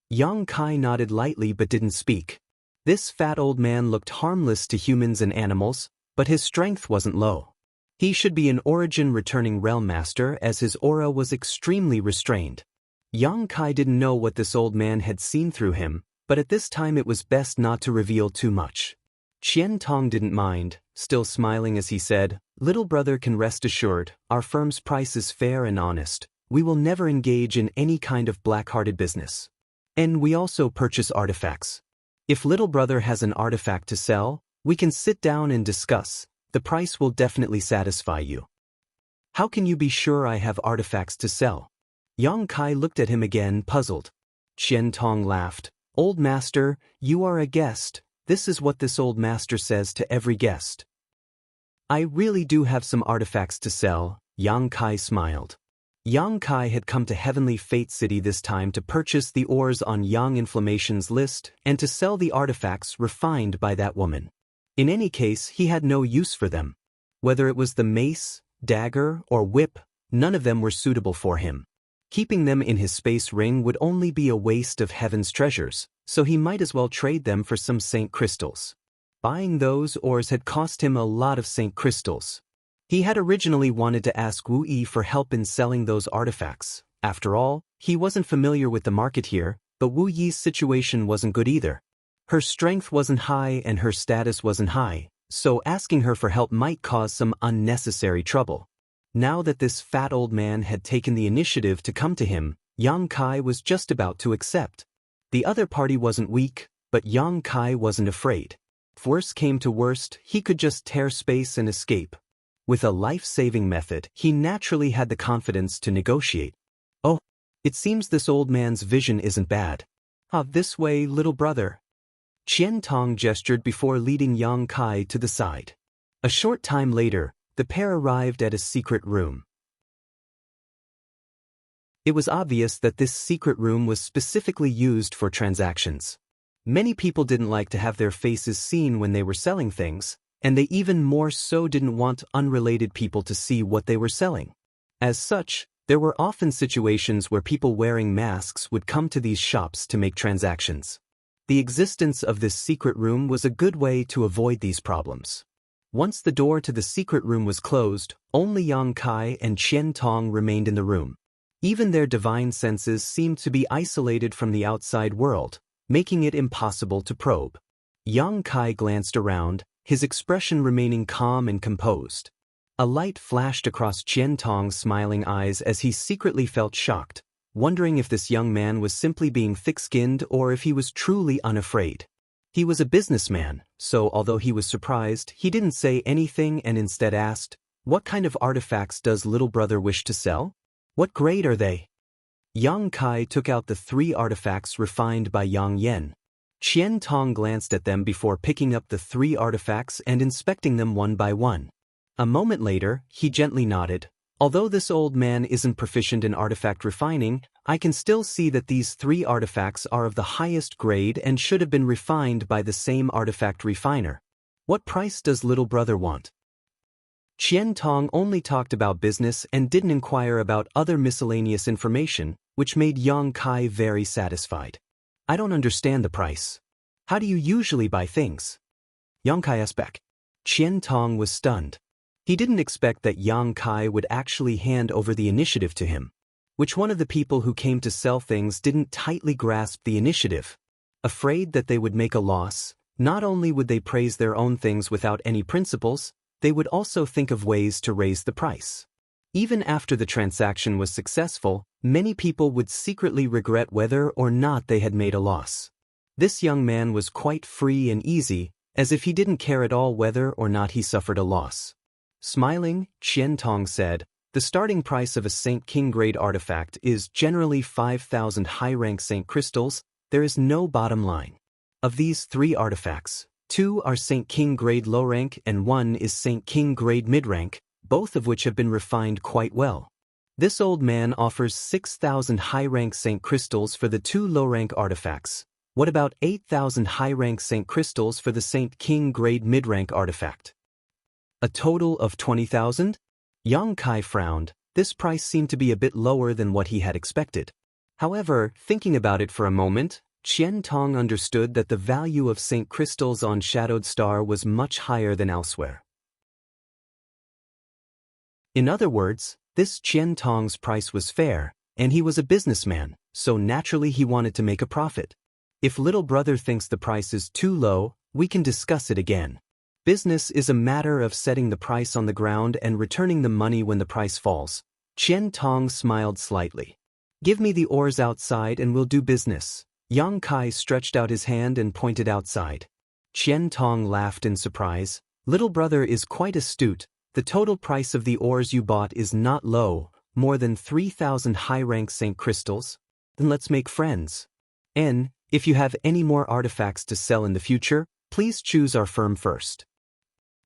Yang Kai nodded lightly but didn't speak. This fat old man looked harmless to humans and animals, but his strength wasn't low. He should be an origin returning realm master as his aura was extremely restrained. Yang Kai didn't know what this old man had seen through him, but at this time it was best not to reveal too much. Qian Tong didn't mind, still smiling as he said, "Little brother can rest assured, our firm's price is fair and honest. We will never engage in any kind of black-hearted business. And we also purchase artifacts. If little brother has an artifact to sell, we can sit down and discuss. The price will definitely satisfy you." "How can you be sure I have artifacts to sell?" Yang Kai looked at him again, puzzled. Qian Tong laughed, "Old master, you are a guest. This is what this old master says to every guest." "I really do have some artifacts to sell," Yang Kai smiled. Yang Kai had come to Heavenly Fate City this time to purchase the ores on Yang Inflammation's list and to sell the artifacts refined by that woman. In any case, he had no use for them. Whether it was the mace, dagger, or whip, none of them were suitable for him. Keeping them in his space ring would only be a waste of heaven's treasures, so he might as well trade them for some Saint Crystals. Buying those ores had cost him a lot of Saint Crystals. He had originally wanted to ask Wu Yi for help in selling those artifacts. After all, he wasn't familiar with the market here, but Wu Yi's situation wasn't good either. Her strength wasn't high and her status wasn't high, so asking her for help might cause some unnecessary trouble. Now that this fat old man had taken the initiative to come to him, Yang Kai was just about to accept. The other party wasn't weak, but Yang Kai wasn't afraid. If worse came to worst, he could just tear space and escape. With a life-saving method, he naturally had the confidence to negotiate. "Oh, it seems this old man's vision isn't bad. This way, little brother." Qian Tong gestured before leading Yang Kai to the side. A short time later, the pair arrived at a secret room. It was obvious that this secret room was specifically used for transactions. Many people didn't like to have their faces seen when they were selling things, and they even more so didn't want unrelated people to see what they were selling. As such, there were often situations where people wearing masks would come to these shops to make transactions. The existence of this secret room was a good way to avoid these problems. Once the door to the secret room was closed, only Yang Kai and Qian Tong remained in the room. Even their divine senses seemed to be isolated from the outside world, making it impossible to probe. Yang Kai glanced around, his expression remaining calm and composed. A light flashed across Qian Tong's smiling eyes as he secretly felt shocked, wondering if this young man was simply being thick-skinned or if he was truly unafraid. He was a businessman, so although he was surprised, he didn't say anything and instead asked, "What kind of artifacts does little brother wish to sell? What grade are they?" Yang Kai took out the 3 artifacts refined by Yang Yen. Qian Tong glanced at them before picking up the 3 artifacts and inspecting them one by one. A moment later, he gently nodded. "Although this old man isn't proficient in artifact refining, I can still see that these 3 artifacts are of the highest grade and should have been refined by the same artifact refiner. What price does little brother want?" Qian Tong only talked about business and didn't inquire about other miscellaneous information, which made Yang Kai very satisfied. "I don't understand the price. How do you usually buy things?" Yang Kai asked back. Qian Tong was stunned. He didn't expect that Yang Kai would actually hand over the initiative to him. Which one of the people who came to sell things didn't tightly grasp the initiative? Afraid that they would make a loss, not only would they praise their own things without any principles, they would also think of ways to raise the price. Even after the transaction was successful, many people would secretly regret whether or not they had made a loss. This young man was quite free and easy, as if he didn't care at all whether or not he suffered a loss. Smiling, Qian Tong said, "The starting price of a Saint King grade artifact is generally 5,000 high-rank Saint crystals. There is no bottom line. Of these 3 artifacts, 2 are Saint King grade low rank and 1 is Saint King grade mid-rank, both of which have been refined quite well. This old man offers 6,000 high-rank Saint crystals for the 2 low-rank artifacts. What about 8,000 high-rank Saint crystals for the Saint King grade mid-rank artifact? A total of 20,000? Yang Kai frowned. This price seemed to be a bit lower than what he had expected. However, thinking about it for a moment, Qian Tong understood that the value of Saint crystals on Shadowed Star was much higher than elsewhere. In other words, this Qian Tong's price was fair, and he was a businessman, so naturally he wanted to make a profit. If little brother thinks the price is too low, we can discuss it again. Business is a matter of setting the price on the ground and returning the money when the price falls. Qian Tong smiled slightly. Give me the ores outside and we'll do business. Yang Kai stretched out his hand and pointed outside. Qian Tong laughed in surprise. Little brother is quite astute. The total price of the ores you bought is not low, more than 3,000 high-rank Saint crystals. Then let's make friends. If you have any more artifacts to sell in the future, please choose our firm first.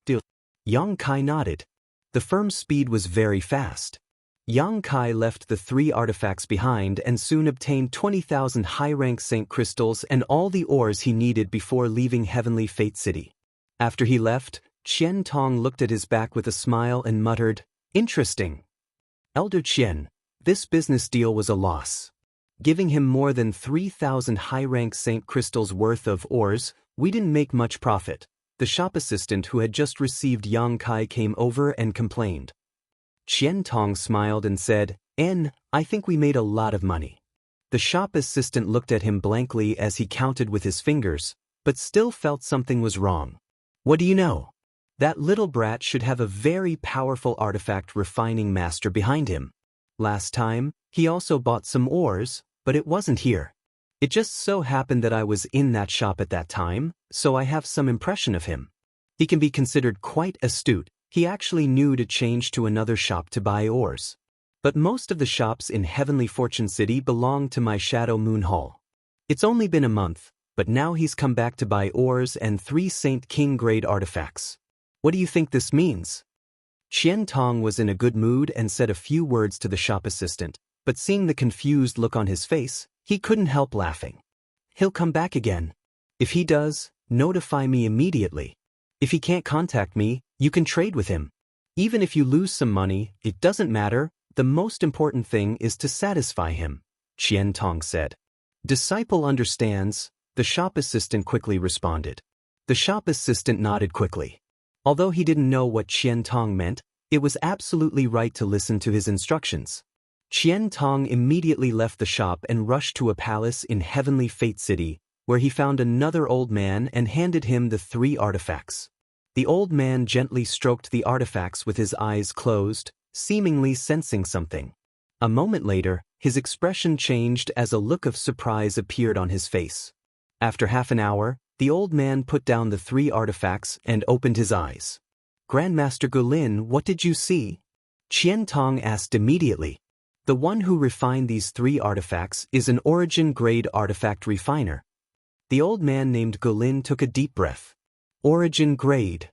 Deal. Yang Kai nodded. The firm's speed was very fast. Yang Kai left the 3 artifacts behind and soon obtained 20,000 high-rank Saint crystals and all the ores he needed before leaving Heavenly Fate City. After he left, Qian Tong looked at his back with a smile and muttered, "Interesting. Elder Qian, this business deal was a loss. Giving him more than 3,000 high-rank Saint crystals worth of ores, we didn't make much profit." The shop assistant who had just received Yang Kai came over and complained. Qian Tong smiled and said, I think we made a lot of money." The shop assistant looked at him blankly as he counted with his fingers, but still felt something was wrong. "What do you know? That little brat should have a very powerful artifact refining master behind him. Last time, he also bought some ores, but it wasn't here. It just so happened that I was in that shop at that time, so I have some impression of him. He can be considered quite astute. He actually knew to change to another shop to buy ores. But most of the shops in Heavenly Fortune City belong to my Shadow Moon Hall. It's only been a month, but now he's come back to buy ores and 3 Saint King grade artifacts. What do you think this means?" Qian Tong was in a good mood and said a few words to the shop assistant, but seeing the confused look on his face, he couldn't help laughing. "He'll come back again. If he does, notify me immediately. If he can't contact me, you can trade with him. Even if you lose some money, it doesn't matter. The most important thing is to satisfy him," Qian Tong said. "Disciple understands," the shop assistant quickly responded. The shop assistant nodded quickly. Although he didn't know what Qian Tong meant, it was absolutely right to listen to his instructions. Qian Tong immediately left the shop and rushed to a palace in Heavenly Fate City, where he found another old man and handed him the 3 artifacts. The old man gently stroked the artifacts with his eyes closed, seemingly sensing something. A moment later, his expression changed as a look of surprise appeared on his face. After half an hour, the old man put down the 3 artifacts and opened his eyes. "Grandmaster Gulin, what did you see?" Qian Tong asked immediately. "The one who refined these 3 artifacts is an origin-grade artifact refiner." The old man named Gulin took a deep breath. Origin grade.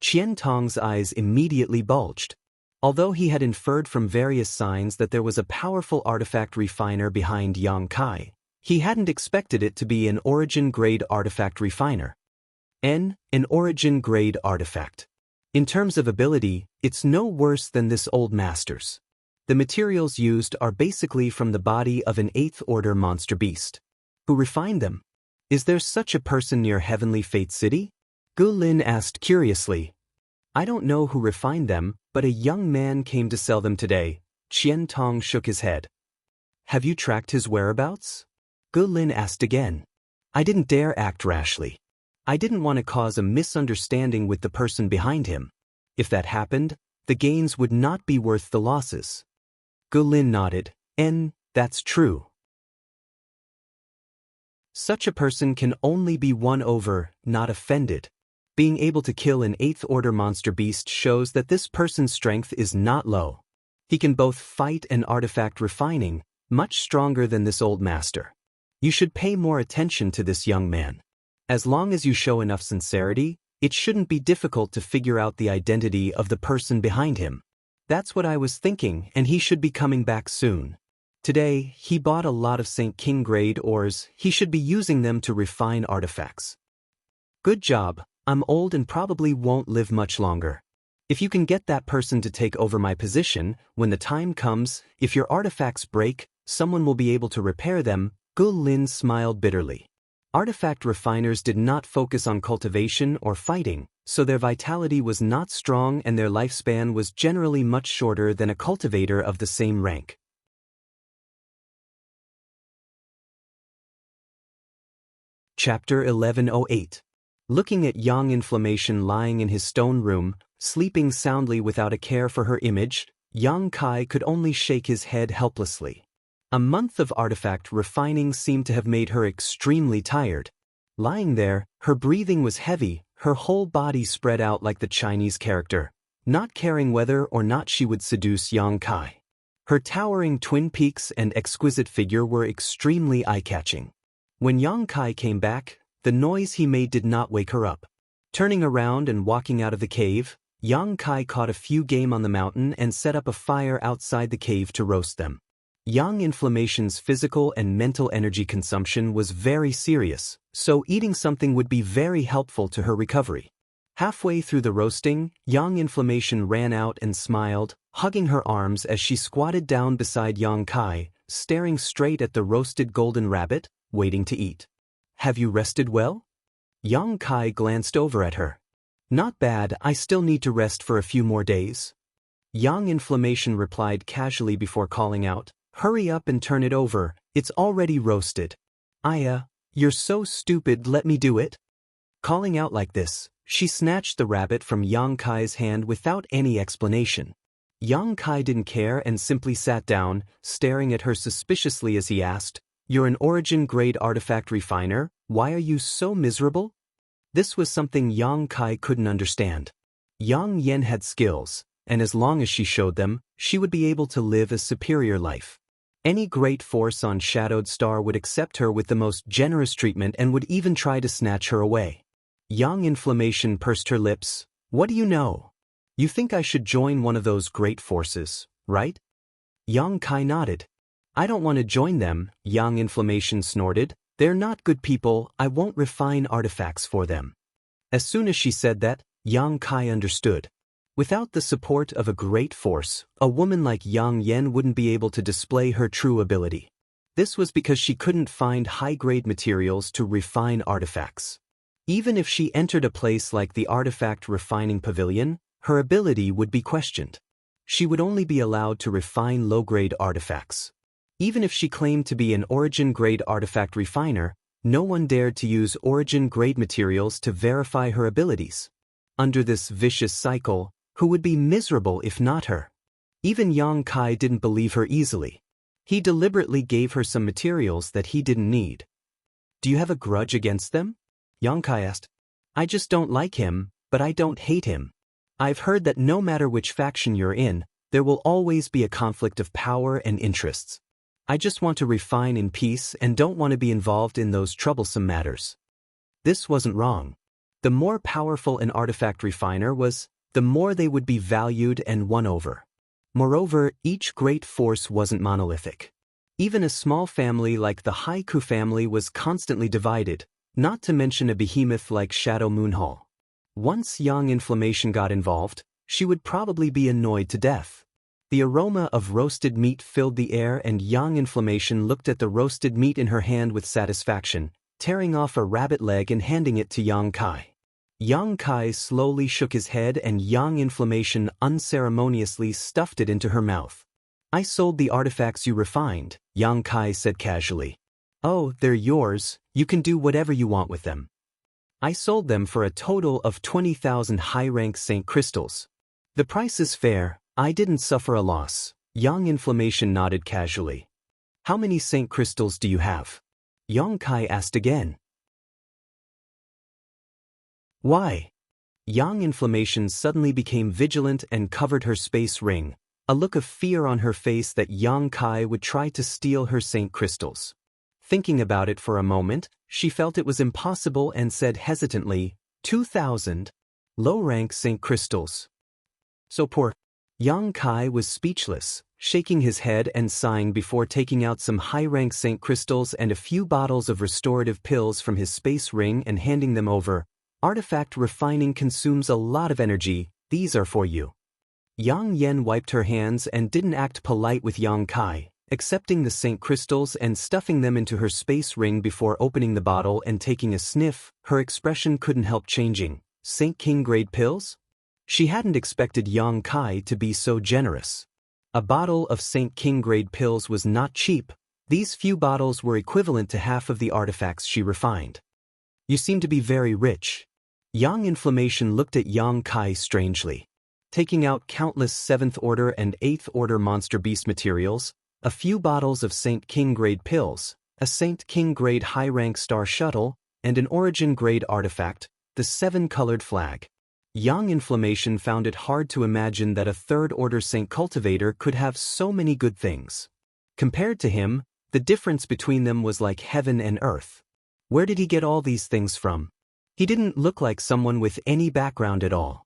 Qian Tong's eyes immediately bulged. Although he had inferred from various signs that there was a powerful artifact refiner behind Yang Kai, he hadn't expected it to be an origin-grade artifact refiner. An origin-grade artifact. In terms of ability, it's no worse than this old master's. The materials used are basically from the body of an 8th order monster beast. Who refined them? Is there such a person near Heavenly Fate City? Gu Lin asked curiously. I don't know who refined them, but a young man came to sell them today. Qian Tong shook his head. Have you tracked his whereabouts? Gu Lin asked again. I didn't dare act rashly. I didn't want to cause a misunderstanding with the person behind him. If that happened, the gains would not be worth the losses. Gu Lin nodded. That's true. Such a person can only be won over, not offended. Being able to kill an 8th order monster beast shows that this person's strength is not low. He can both fight and artifact refining, much stronger than this old master. You should pay more attention to this young man. As long as you show enough sincerity, it shouldn't be difficult to figure out the identity of the person behind him. That's what I was thinking, and he should be coming back soon. Today, he bought a lot of St. King grade ores. He should be using them to refine artifacts. Good job. I'm old and probably won't live much longer. If you can get that person to take over my position, when the time comes, if your artifacts break, someone will be able to repair them. Gu Lin smiled bitterly. Artifact refiners did not focus on cultivation or fighting, so their vitality was not strong and their lifespan was generally much shorter than a cultivator of the same rank. Chapter 1108. Looking at Yang Inflammation lying in his stone room, sleeping soundly without a care for her image, Yang Kai could only shake his head helplessly. A month of artifact refining seemed to have made her extremely tired. Lying there, her breathing was heavy, her whole body spread out like the Chinese character, not caring whether or not she would seduce Yang Kai. Her towering twin peaks and exquisite figure were extremely eye-catching. When Yang Kai came back, the noise he made did not wake her up. Turning around and walking out of the cave, Yang Kai caught a few game on the mountain and set up a fire outside the cave to roast them. Yang Inflammation's physical and mental energy consumption was very serious, so eating something would be very helpful to her recovery. Halfway through the roasting, Yang Inflammation ran out and smiled, hugging her arms as she squatted down beside Yang Kai, staring straight at the roasted golden rabbit, waiting to eat. Have you rested well? Yang Kai glanced over at her. Not bad, I still need to rest for a few more days. Yang Inflammation replied casually before calling out, hurry up and turn it over, it's already roasted. Aya, you're so stupid, let me do it. Calling out like this, she snatched the rabbit from Yang Kai's hand without any explanation. Yang Kai didn't care and simply sat down, staring at her suspiciously as he asked, you're an origin-grade artifact refiner, why are you so miserable? This was something Yang Kai couldn't understand. Yang Yen had skills, and as long as she showed them, she would be able to live a superior life. Any great force on Shadowed Star would accept her with the most generous treatment and would even try to snatch her away. Yang Inflammation pursed her lips. What do you know? You think I should join one of those great forces, right? Yang Kai nodded. I don't want to join them, Yang Inflammation snorted. They're not good people, I won't refine artifacts for them. As soon as she said that, Yang Kai understood. Without the support of a great force, a woman like Yang Yen wouldn't be able to display her true ability. This was because she couldn't find high-grade materials to refine artifacts. Even if she entered a place like the Artifact Refining Pavilion, her ability would be questioned. She would only be allowed to refine low-grade artifacts. Even if she claimed to be an origin-grade artifact refiner, no one dared to use origin-grade materials to verify her abilities. Under this vicious cycle, who would be miserable if not her? Even Yang Kai didn't believe her easily. He deliberately gave her some materials that he didn't need. Do you have a grudge against them? Yang Kai asked. I just don't like him, but I don't hate him. I've heard that no matter which faction you're in, there will always be a conflict of power and interests. I just want to refine in peace and don't want to be involved in those troublesome matters. This wasn't wrong. The more powerful an artifact refiner was, the more they would be valued and won over. Moreover, each great force wasn't monolithic. Even a small family like the Haiku family was constantly divided, not to mention a behemoth like Shadow Moonhall. Once Yang Inflammation got involved, she would probably be annoyed to death. The aroma of roasted meat filled the air and Yang Inflammation looked at the roasted meat in her hand with satisfaction, tearing off a rabbit leg and handing it to Yang Kai. Yang Kai slowly shook his head and Yang Inflammation unceremoniously stuffed it into her mouth. I sold the artifacts you refined, Yang Kai said casually. Oh, they're yours, you can do whatever you want with them. I sold them for a total of 20,000 high-rank Saint crystals. The price is fair, I didn't suffer a loss, Yang Inflammation nodded casually. How many Saint crystals do you have? Yang Kai asked again. Why? Yang Inflammation suddenly became vigilant and covered her space ring, a look of fear on her face that Yang Kai would try to steal her Saint crystals. Thinking about it for a moment, she felt it was impossible and said hesitantly, 2,000 low-rank Saint crystals. So poor. Yang Kai was speechless, shaking his head and sighing before taking out some high-rank Saint crystals and a few bottles of restorative pills from his space ring and handing them over. Artifact refining consumes a lot of energy, these are for you. Yang Yen wiped her hands and didn't act polite with Yang Kai, accepting the Saint crystals and stuffing them into her space ring before opening the bottle and taking a sniff. Her expression couldn't help changing. Saint King grade pills? She hadn't expected Yang Kai to be so generous. A bottle of Saint King grade pills was not cheap. These few bottles were equivalent to half of the artifacts she refined. You seem to be very rich. Yang Inflammation looked at Yang Kai strangely. Taking out countless 7th order and 8th order monster beast materials, a few bottles of Saint King grade pills, a Saint King grade high-rank star shuttle, and an origin grade artifact, the 7-colored flag. Yang Inflammation found it hard to imagine that a 3rd order Saint cultivator could have so many good things. Compared to him, the difference between them was like heaven and earth. Where did he get all these things from? He didn't look like someone with any background at all.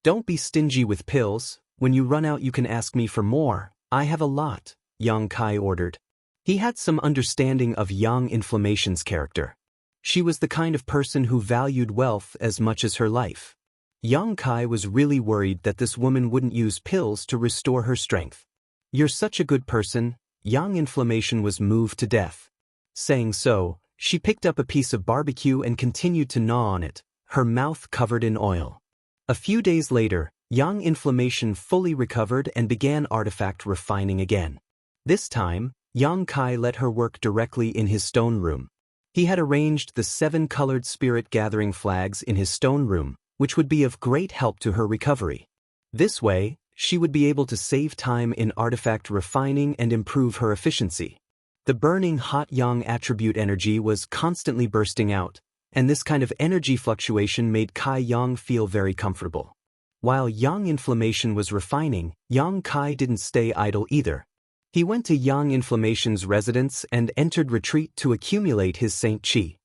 Don't be stingy with pills, when you run out you can ask me for more, I have a lot, Yang Kai ordered. He had some understanding of Yang Inflammation's character. She was the kind of person who valued wealth as much as her life. Yang Kai was really worried that this woman wouldn't use pills to restore her strength. You're such a good person, Yang Inflammation was moved to death. Saying so, she picked up a piece of barbecue and continued to gnaw on it, her mouth covered in oil. A few days later, Yang Inflammation fully recovered and began artifact refining again. This time, Yang Kai let her work directly in his stone room. He had arranged the 7-colored spirit gathering flags in his stone room, which would be of great help to her recovery. This way, she would be able to save time in artifact refining and improve her efficiency. The burning hot Yang attribute energy was constantly bursting out, and this kind of energy fluctuation made Kai Yang feel very comfortable. While Yang Inflammation was refining, Yang Kai didn't stay idle either. He went to Yang Inflammation's residence and entered retreat to accumulate his Saint Chi.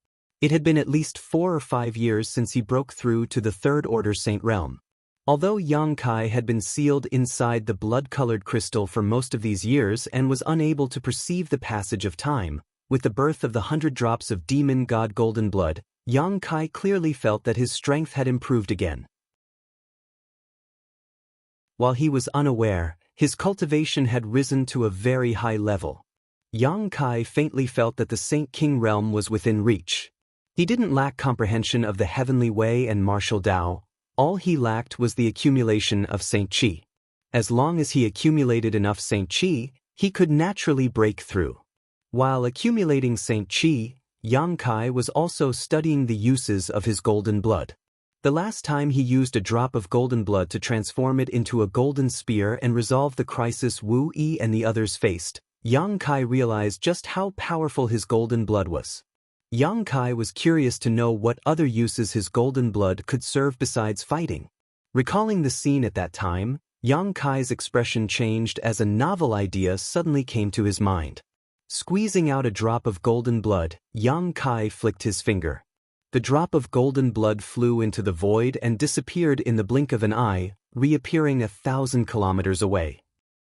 It had been at least 4 or 5 years since he broke through to the 3rd order Saint realm. Although Yang Kai had been sealed inside the blood-colored crystal for most of these years and was unable to perceive the passage of time, with the birth of the 100 drops of demon god golden blood, Yang Kai clearly felt that his strength had improved again. While he was unaware, his cultivation had risen to a very high level. Yang Kai faintly felt that the Saint King realm was within reach. He didn't lack comprehension of the heavenly way and martial Tao. All he lacked was the accumulation of Saint Chi. As long as he accumulated enough Saint Chi, he could naturally break through. While accumulating Saint Chi, Yang Kai was also studying the uses of his golden blood. The last time he used a drop of golden blood to transform it into a golden spear and resolve the crisis Wu Yi and the others faced, Yang Kai realized just how powerful his golden blood was. Yang Kai was curious to know what other uses his golden blood could serve besides fighting. Recalling the scene at that time, Yang Kai's expression changed as a novel idea suddenly came to his mind. Squeezing out a drop of golden blood, Yang Kai flicked his finger. The drop of golden blood flew into the void and disappeared in the blink of an eye, reappearing 1,000 kilometers away.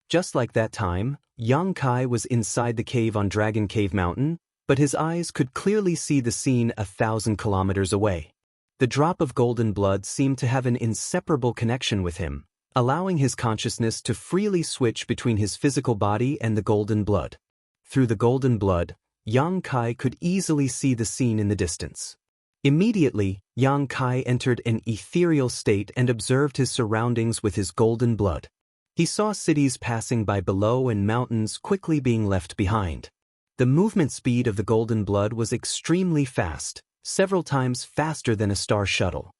Just like that time, Yang Kai was inside the cave on Dragon Cave Mountain, but his eyes could clearly see the scene 1,000 kilometers away. The drop of golden blood seemed to have an inseparable connection with him, allowing his consciousness to freely switch between his physical body and the golden blood. Through the golden blood, Yang Kai could easily see the scene in the distance. Immediately, Yang Kai entered an ethereal state and observed his surroundings with his golden blood. He saw cities passing by below and mountains quickly being left behind. The movement speed of the golden blood was extremely fast, several times faster than a star shuttle.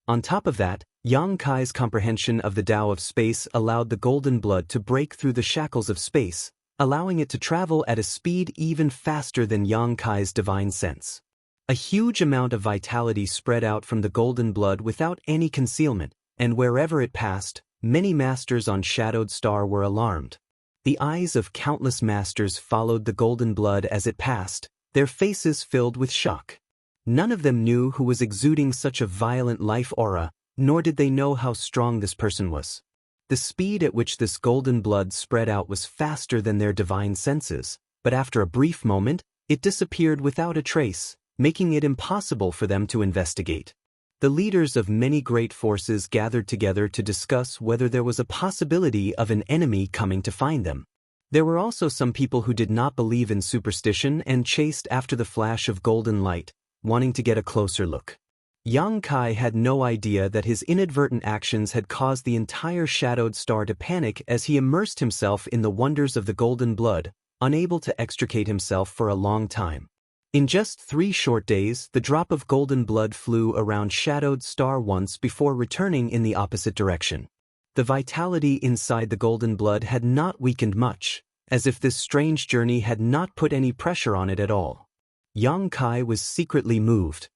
On top of that, Yang Kai's comprehension of the Tao of space allowed the golden blood to break through the shackles of space, allowing it to travel at a speed even faster than Yang Kai's divine sense. A huge amount of vitality spread out from the golden blood without any concealment, and wherever it passed, many masters on Shadowed Star were alarmed. The eyes of countless masters followed the golden blood as it passed, their faces filled with shock. None of them knew who was exuding such a violent life aura, nor did they know how strong this person was. The speed at which this golden blood spread out was faster than their divine senses, but after a brief moment, it disappeared without a trace, making it impossible for them to investigate. The leaders of many great forces gathered together to discuss whether there was a possibility of an enemy coming to find them. There were also some people who did not believe in superstition and chased after the flash of golden light, wanting to get a closer look. Yang Kai had no idea that his inadvertent actions had caused the entire Shadowed Star to panic as he immersed himself in the wonders of the golden blood, unable to extricate himself for a long time. In just 3 short days, the drop of golden blood flew around Shadowed Star once before returning in the opposite direction. The vitality inside the golden blood had not weakened much, as if this strange journey had not put any pressure on it at all. Yang Kai was secretly moved.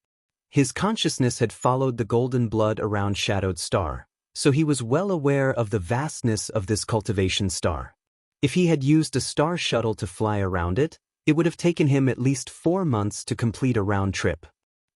His consciousness had followed the golden blood around Shadowed Star, so he was well aware of the vastness of this cultivation star. If he had used a star shuttle to fly around it, it would have taken him at least 4 months to complete a round trip.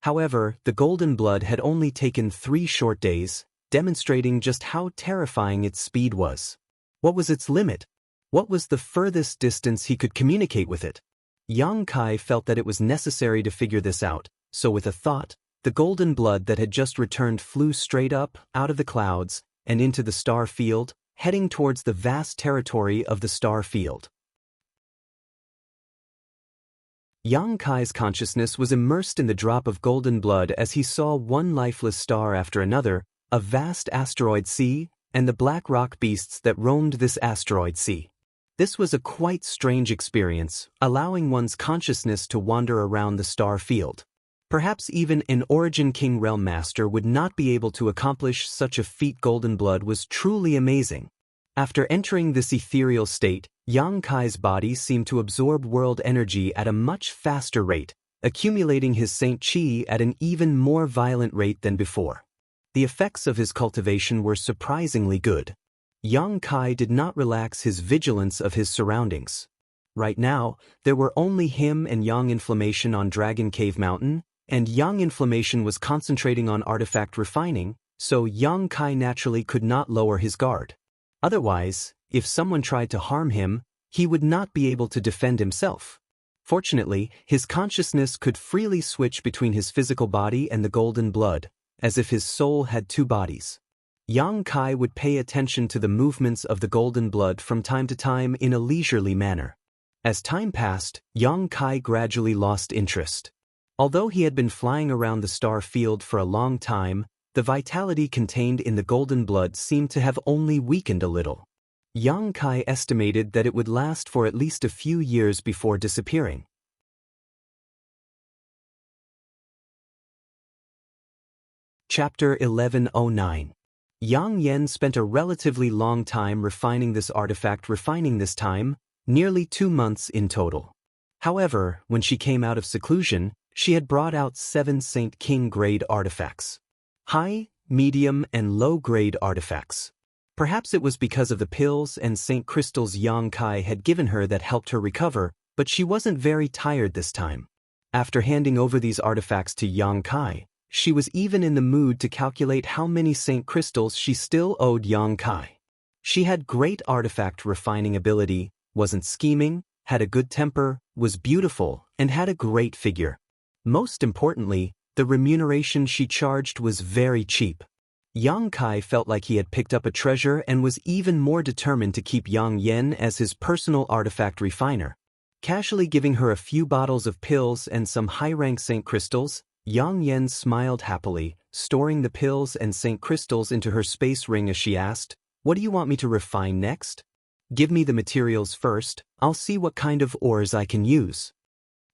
However, the golden blood had only taken 3 short days, demonstrating just how terrifying its speed was. What was its limit? What was the furthest distance he could communicate with it? Yang Kai felt that it was necessary to figure this out, so with a thought, the golden blood that had just returned flew straight up, out of the clouds, and into the star field, heading towards the vast territory of the star field. Yang Kai's consciousness was immersed in the drop of golden blood as he saw one lifeless star after another, a vast asteroid sea, and the black rock beasts that roamed this asteroid sea. This was a quite strange experience, allowing one's consciousness to wander around the star field. Perhaps even an Origin King Realm Master would not be able to accomplish such a feat. Golden blood was truly amazing. After entering this ethereal state, Yang Kai's body seemed to absorb world energy at a much faster rate, accumulating his Saint Qi at an even more violent rate than before. The effects of his cultivation were surprisingly good. Yang Kai did not relax his vigilance of his surroundings. Right now, there were only him and Yang Inflammation on Dragon Cave Mountain, and Yang Inflammation was concentrating on artifact refining, so Yang Kai naturally could not lower his guard. Otherwise, if someone tried to harm him, he would not be able to defend himself. Fortunately, his consciousness could freely switch between his physical body and the golden blood, as if his soul had 2 bodies. Yang Kai would pay attention to the movements of the golden blood from time to time in a leisurely manner. As time passed, Yang Kai gradually lost interest. Although he had been flying around the star field for a long time, the vitality contained in the golden blood seemed to have only weakened a little. Yang Kai estimated that it would last for at least a few years before disappearing. Chapter 1109. Yang Yen spent a relatively long time refining this artifact, nearly 2 months in total. However, when she came out of seclusion, she had brought out 7 Saint King grade artifacts. High, medium, and low grade artifacts. Perhaps it was because of the pills and Saint crystals Yang Kai had given her that helped her recover, but she wasn't very tired this time. After handing over these artifacts to Yang Kai, she was even in the mood to calculate how many Saint crystals she still owed Yang Kai. She had great artifact refining ability, wasn't scheming, had a good temper, was beautiful, and had a great figure. Most importantly, the remuneration she charged was very cheap. Yang Kai felt like he had picked up a treasure and was even more determined to keep Yang Yen as his personal artifact refiner. Casually giving her a few bottles of pills and some high-rank Saint crystals, Yang Yen smiled happily, storing the pills and St. Crystals into her space ring as she asked, "What do you want me to refine next? Give me the materials first, I'll see what kind of ores I can use."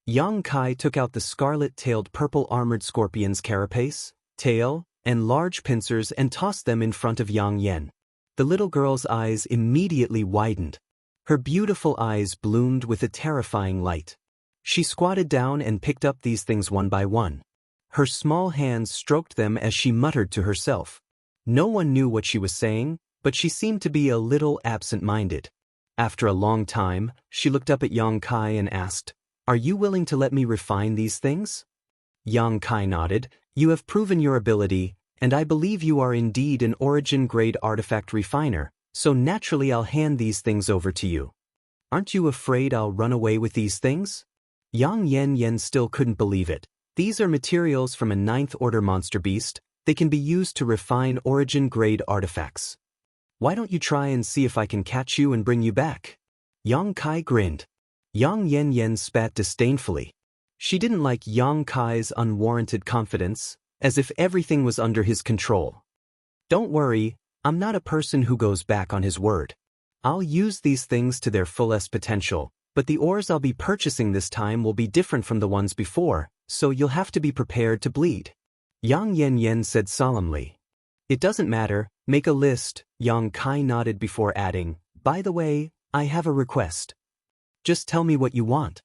Yang Kai took out the scarlet-tailed purple armored scorpion's carapace, tail, and large pincers and tossed them in front of Yang Yen. The little girl's eyes immediately widened. Her beautiful eyes bloomed with a terrifying light. She squatted down and picked up these things one by one. Her small hands stroked them as she muttered to herself. No one knew what she was saying, but she seemed to be a little absent-minded. After a long time, she looked up at Yang Kai and asked, "Are you willing to let me refine these things?" Yang Kai nodded. "You have proven your ability, and I believe you are indeed an origin-grade artifact refiner, so naturally I'll hand these things over to you. Aren't you afraid I'll run away with these things?" Yang Yen still couldn't believe it. These are materials from a 9th order monster beast. They can be used to refine origin-grade artifacts. "Why don't you try and see if I can catch you and bring you back?" Yang Kai grinned. Yang Yen spat disdainfully. She didn't like Yang Kai's unwarranted confidence, as if everything was under his control. "Don't worry, I'm not a person who goes back on his word. I'll use these things to their fullest potential, but the ores I'll be purchasing this time will be different from the ones before, so you'll have to be prepared to bleed," Yang Yen said solemnly. "It doesn't matter, make a list," Yang Kai nodded before adding, "By the way, I have a request. Just tell me what you want.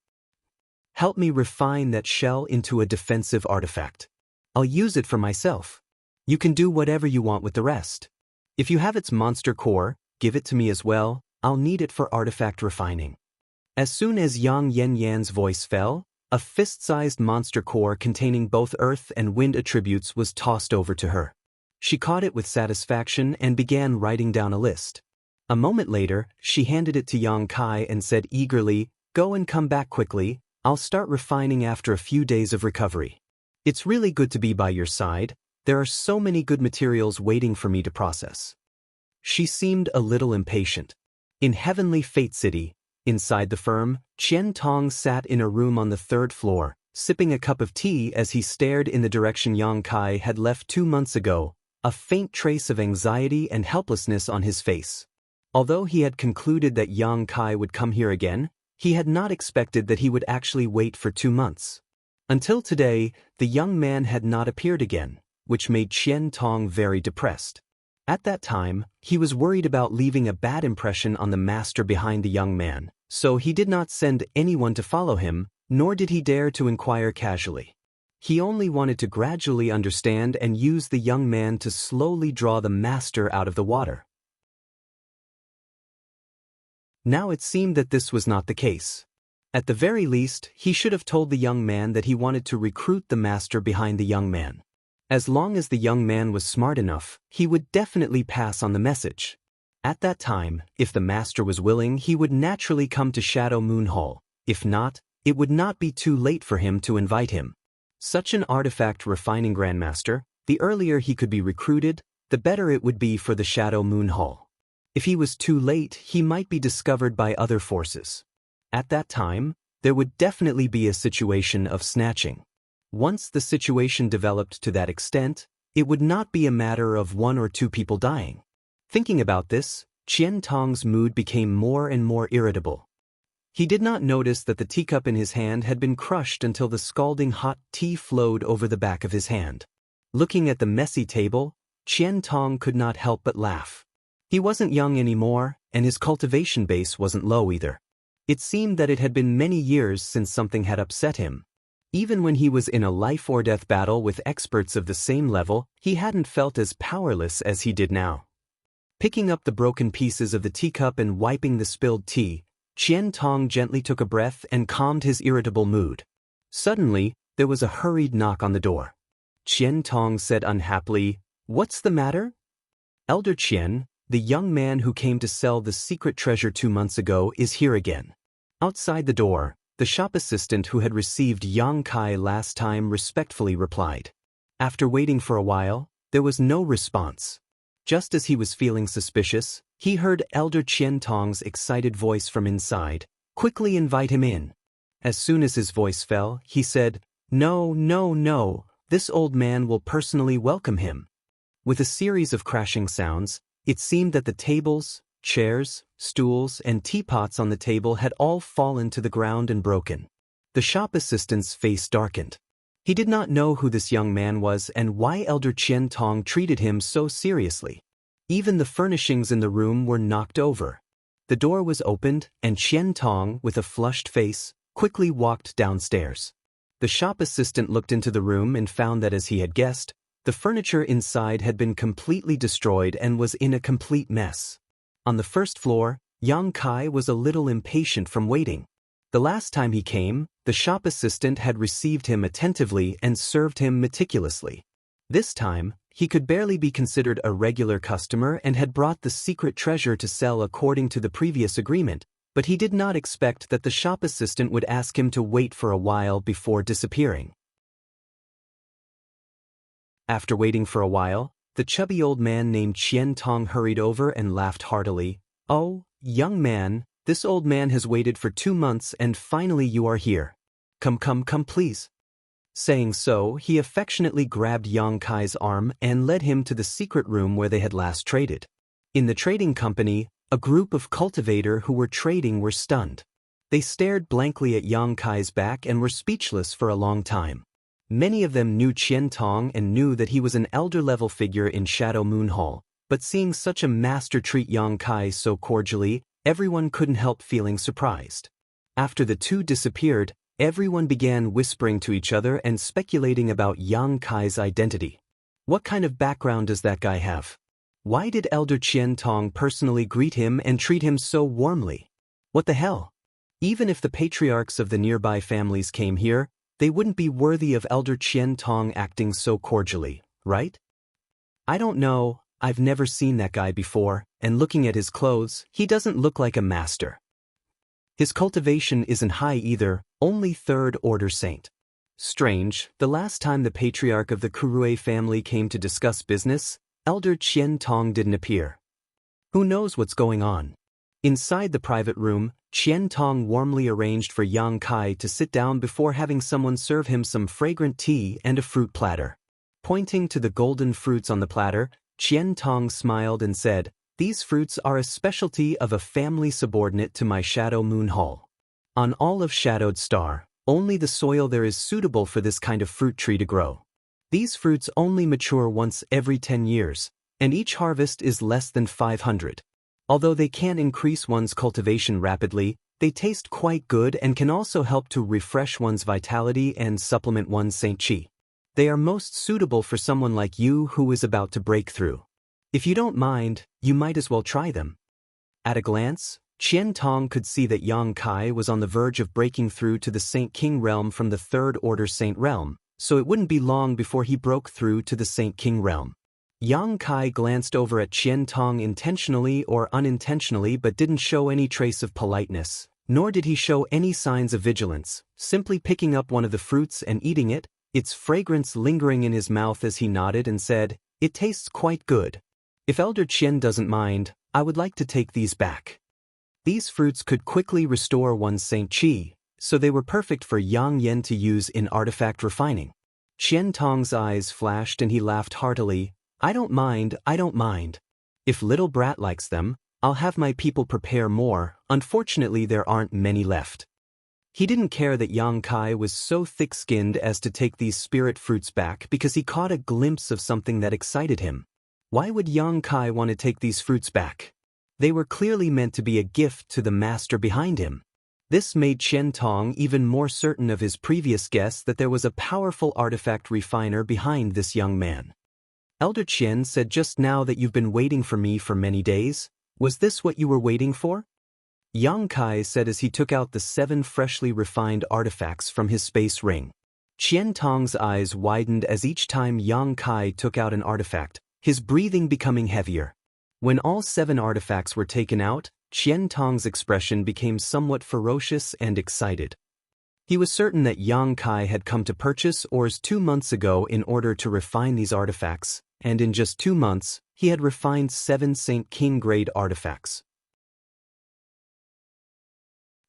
Help me refine that shell into a defensive artifact. I'll use it for myself. You can do whatever you want with the rest. If you have its monster core, give it to me as well, I'll need it for artifact refining." As soon as Yang Yen's voice fell, a fist-sized monster core containing both earth and wind attributes was tossed over to her. She caught it with satisfaction and began writing down a list. A moment later, she handed it to Yang Kai and said eagerly, "Go and come back quickly, I'll start refining after a few days of recovery. It's really good to be by your side, there are so many good materials waiting for me to process." She seemed a little impatient. In Heavenly Fate City, inside the firm, Qian Tong sat in a room on the 3rd floor, sipping a cup of tea as he stared in the direction Yang Kai had left 2 months ago, a faint trace of anxiety and helplessness on his face. Although he had concluded that Yang Kai would come here again, he had not expected that he would actually wait for 2 months. Until today, the young man had not appeared again, which made Qian Tong very depressed. At that time, he was worried about leaving a bad impression on the master behind the young man, so he did not send anyone to follow him, nor did he dare to inquire casually. He only wanted to gradually understand and use the young man to slowly draw the master out of the water. Now it seemed that this was not the case. At the very least, he should have told the young man that he wanted to recruit the master behind the young man. As long as the young man was smart enough, he would definitely pass on the message. At that time, if the master was willing, he would naturally come to Shadow Moon Hall. If not, it would not be too late for him to invite him. Such an artifact refining grandmaster, the earlier he could be recruited, the better it would be for the Shadow Moon Hall. If he was too late, he might be discovered by other forces. At that time, there would definitely be a situation of snatching. Once the situation developed to that extent, it would not be a matter of 1 or 2 people dying. Thinking about this, Qian Tong's mood became more and more irritable. He did not notice that the teacup in his hand had been crushed until the scalding hot tea flowed over the back of his hand. Looking at the messy table, Qian Tong could not help but laugh. He wasn't young anymore, and his cultivation base wasn't low either. It seemed that it had been many years since something had upset him. Even when he was in a life-or-death battle with experts of the same level, he hadn't felt as powerless as he did now. Picking up the broken pieces of the teacup and wiping the spilled tea, Qian Tong gently took a breath and calmed his irritable mood. Suddenly, there was a hurried knock on the door. Qian Tong said unhappily, "What's the matter?" "Elder Qian, the young man who came to sell the secret treasure 2 months ago, is here again." Outside the door, the shop assistant who had received Yang Kai last time respectfully replied. After waiting for a while, there was no response. Just as he was feeling suspicious, he heard Elder Qian Tong's excited voice from inside, "Quickly invite him in." As soon as his voice fell, he said, "No, no, no, This old man will personally welcome him. With a series of crashing sounds, it seemed that the tables, chairs, stools, and teapots on the table had all fallen to the ground and broken. The shop assistant's face darkened. He did not know who this young man was and why Elder Qian Tong treated him so seriously. Even the furnishings in the room were knocked over. The door was opened, and Qian Tong, with a flushed face, quickly walked downstairs. The shop assistant looked into the room and found that, as he had guessed, the furniture inside had been completely destroyed and was in a complete mess. On the first floor, Yang Kai was a little impatient from waiting. The last time he came, the shop assistant had received him attentively and served him meticulously. This time, he could barely be considered a regular customer and had brought the secret treasure to sell according to the previous agreement, but he did not expect that the shop assistant would ask him to wait for a while before disappearing. After waiting for a while, the chubby old man named Qian Tong hurried over and laughed heartily. "Oh, young man, this old man has waited for 2 months and finally you are here. Come please." Saying so, he affectionately grabbed Yang Kai's arm and led him to the secret room where they had last traded. In the trading company, a group of cultivators who were trading were stunned. They stared blankly at Yang Kai's back and were speechless for a long time. Many of them knew Qian Tong and knew that he was an elder-level figure in Shadow Moon Hall, but seeing such a master treat Yang Kai so cordially, everyone couldn't help feeling surprised. After the two disappeared, everyone began whispering to each other and speculating about Yang Kai's identity. What kind of background does that guy have? Why did Elder Qian Tong personally greet him and treat him so warmly? What the hell? Even if the patriarchs of the nearby families came here, they wouldn't be worthy of Elder Qian Tong acting so cordially, right? I don't know, I've never seen that guy before, and looking at his clothes, he doesn't look like a master. His cultivation isn't high either, only third-order saint. Strange, the last time the patriarch of the Kurue family came to discuss business, Elder Qian Tong didn't appear. Who knows what's going on? Inside the private room, Qian Tong warmly arranged for Yang Kai to sit down before having someone serve him some fragrant tea and a fruit platter. Pointing to the golden fruits on the platter, Qian Tong smiled and said, "These fruits are a specialty of a family subordinate to my Shadow Moon Hall. On all of Shadowed Star, only the soil there is suitable for this kind of fruit tree to grow. These fruits only mature once every 10 years, and each harvest is less than 500. Although they can't increase one's cultivation rapidly, they taste quite good and can also help to refresh one's vitality and supplement one's Saint Qi. They are most suitable for someone like you who is about to break through. If you don't mind, you might as well try them." At a glance, Qian Tong could see that Yang Kai was on the verge of breaking through to the Saint King realm from the third-order Saint realm, so it wouldn't be long before he broke through to the Saint King realm. Yang Kai glanced over at Qian Tong intentionally or unintentionally but didn't show any trace of politeness, nor did he show any signs of vigilance, simply picking up one of the fruits and eating it, its fragrance lingering in his mouth as he nodded and said, "It tastes quite good. If Elder Qian doesn't mind, I would like to take these back." These fruits could quickly restore one's Saint Qi, so they were perfect for Yang Yen to use in artifact refining. Qian Tong's eyes flashed and he laughed heartily. I don't mind. If little brat likes them, I'll have my people prepare more. Unfortunately, there aren't many left." He didn't care that Yang Kai was so thick-skinned as to take these spirit fruits back because he caught a glimpse of something that excited him. Why would Yang Kai want to take these fruits back? They were clearly meant to be a gift to the master behind him. This made Qian Tong even more certain of his previous guess that there was a powerful artifact refiner behind this young man. "Elder Qian said just now that you've been waiting for me for many days. Was this what you were waiting for?" Yang Kai said as he took out the 7 freshly refined artifacts from his space ring. Qian Tong's eyes widened as each time Yang Kai took out an artifact, his breathing becoming heavier. When all 7 artifacts were taken out, Qian Tong's expression became somewhat ferocious and excited. He was certain that Yang Kai had come to purchase ores 2 months ago in order to refine these artifacts, and in just 2 months, he had refined 7 Saint King grade artifacts.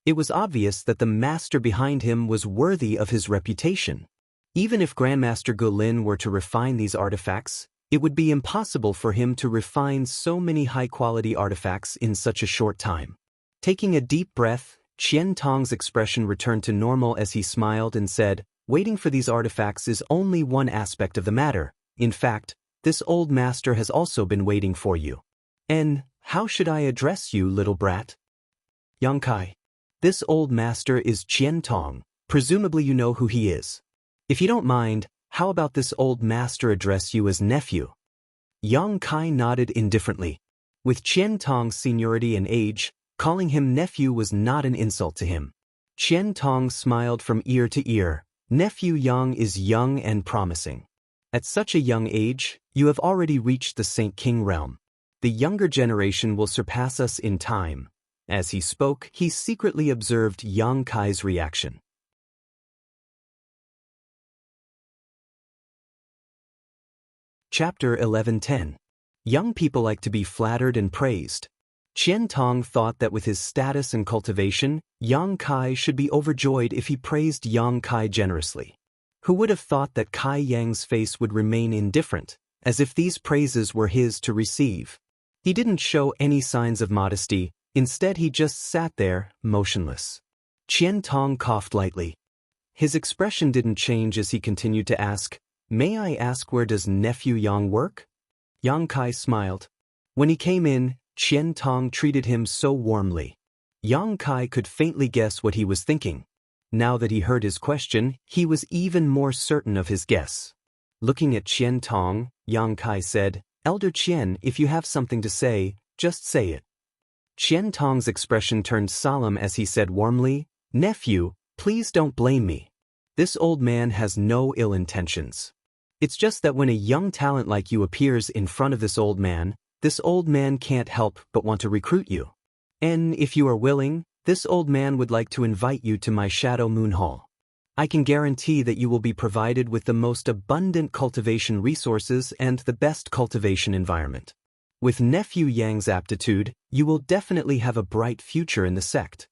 It was obvious that the master behind him was worthy of his reputation. Even if Grandmaster Guilin were to refine these artifacts, it would be impossible for him to refine so many high-quality artifacts in such a short time. Taking a deep breath, Qian Tong's expression returned to normal as he smiled and said, "Waiting for these artifacts is only one aspect of the matter. In fact, this old master has also been waiting for you." "And how should I address you, little brat?" "Yang Kai. This old master is Qian Tong. Presumably you know who he is. If you don't mind, how about this old master address you as nephew?" Yang Kai nodded indifferently. With Qian Tong's seniority and age, calling him nephew was not an insult to him. Qian Tong smiled from ear to ear. "Nephew Yang is young and promising. At such a young age, you have already reached the Saint King realm. The younger generation will surpass us in time." As he spoke, he secretly observed Yang Kai's reaction. Chapter 11:10. Young people like to be flattered and praised. Qian Tong thought that with his status and cultivation, Yang Kai should be overjoyed if he praised Yang Kai generously. Who would have thought that Kai Yang's face would remain indifferent, as if these praises were his to receive? He didn't show any signs of modesty. Instead, he just sat there, motionless. Qian Tong coughed lightly. His expression didn't change as he continued to ask, "May I ask, where does nephew Yang work?" Yang Kai smiled. When he came in, Qian Tong treated him so warmly. Yang Kai could faintly guess what he was thinking. Now that he heard his question, he was even more certain of his guess. Looking at Qian Tong, Yang Kai said, "Elder Qian, if you have something to say, just say it." Qian Tong's expression turned solemn as he said warmly, "Nephew, please don't blame me. This old man has no ill intentions. It's just that when a young talent like you appears in front of this old man can't help but want to recruit you. And if you are willing, this old man would like to invite you to my Shadow Moon Hall. I can guarantee that you will be provided with the most abundant cultivation resources and the best cultivation environment. With nephew Yang's aptitude, you will definitely have a bright future in the sect."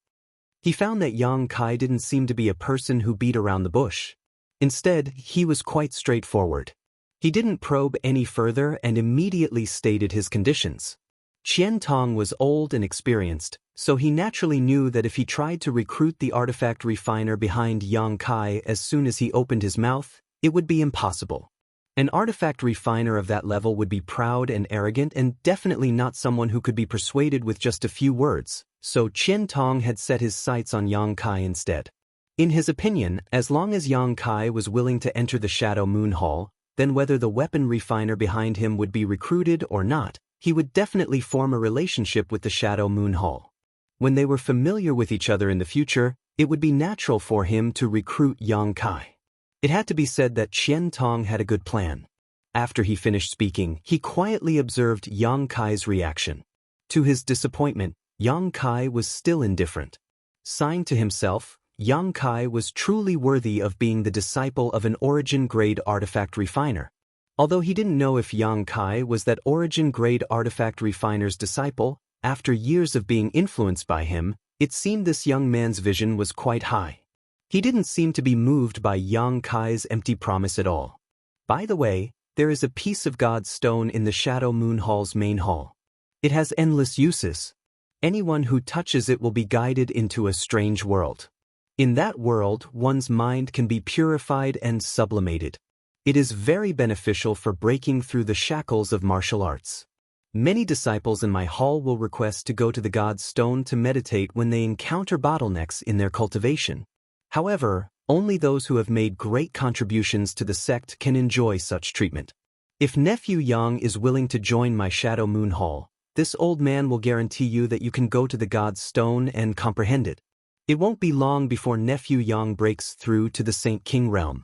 He found that Yang Kai didn't seem to be a person who beat around the bush. Instead, he was quite straightforward. He didn't probe any further and immediately stated his conditions. Qian Tong was old and experienced, so he naturally knew that if he tried to recruit the artifact refiner behind Yang Kai as soon as he opened his mouth, it would be impossible. An artifact refiner of that level would be proud and arrogant and definitely not someone who could be persuaded with just a few words, so Qian Tong had set his sights on Yang Kai instead. In his opinion, as long as Yang Kai was willing to enter the Shadow Moon Hall, then whether the weapon refiner behind him would be recruited or not, he would definitely form a relationship with the Shadow Moon Hall. When they were familiar with each other in the future, it would be natural for him to recruit Yang Kai. It had to be said that Qian Tong had a good plan. After he finished speaking, he quietly observed Yang Kai's reaction. To his disappointment, Yang Kai was still indifferent. Signed to himself, Yang Kai was truly worthy of being the disciple of an origin-grade artifact refiner. Although he didn't know if Yang Kai was that origin-grade artifact refiner's disciple, after years of being influenced by him, it seemed this young man's vision was quite high. He didn't seem to be moved by Yang Kai's empty promise at all. By the way, there is a piece of God's stone in the Shadow Moon Hall's main hall. It has endless uses. Anyone who touches it will be guided into a strange world. In that world, one's mind can be purified and sublimated. It is very beneficial for breaking through the shackles of martial arts. Many disciples in my hall will request to go to the God's stone to meditate when they encounter bottlenecks in their cultivation. However, only those who have made great contributions to the sect can enjoy such treatment. If nephew Yang is willing to join my Shadow Moon Hall, this old man will guarantee you that you can go to the God's stone and comprehend it. It won't be long before nephew Yang breaks through to the Saint King realm.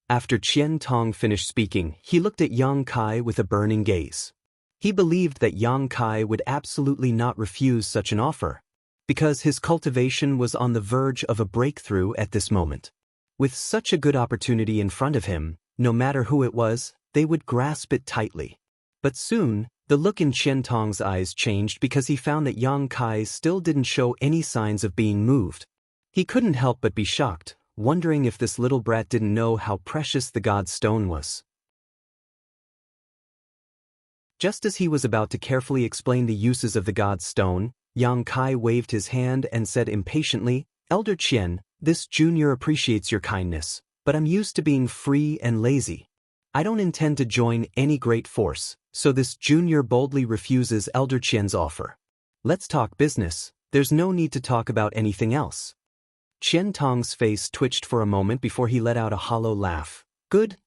After Qian Tong finished speaking, he looked at Yang Kai with a burning gaze. He believed that Yang Kai would absolutely not refuse such an offer, because his cultivation was on the verge of a breakthrough at this moment. With such a good opportunity in front of him, no matter who it was, they would grasp it tightly. But soon, the look in Qian Tong's eyes changed because he found that Yang Kai still didn't show any signs of being moved. He couldn't help but be shocked. wondering if this little brat didn't know how precious the god stone was. Just as he was about to carefully explain the uses of the god stone, Yang Kai waved his hand and said impatiently, "Elder Qian, this junior appreciates your kindness, but I'm used to being free and lazy. I don't intend to join any great force, so this junior boldly refuses Elder Qian's offer. Let's talk business, there's no need to talk about anything else." Qian Tong's face twitched for a moment before he let out a hollow laugh. Good.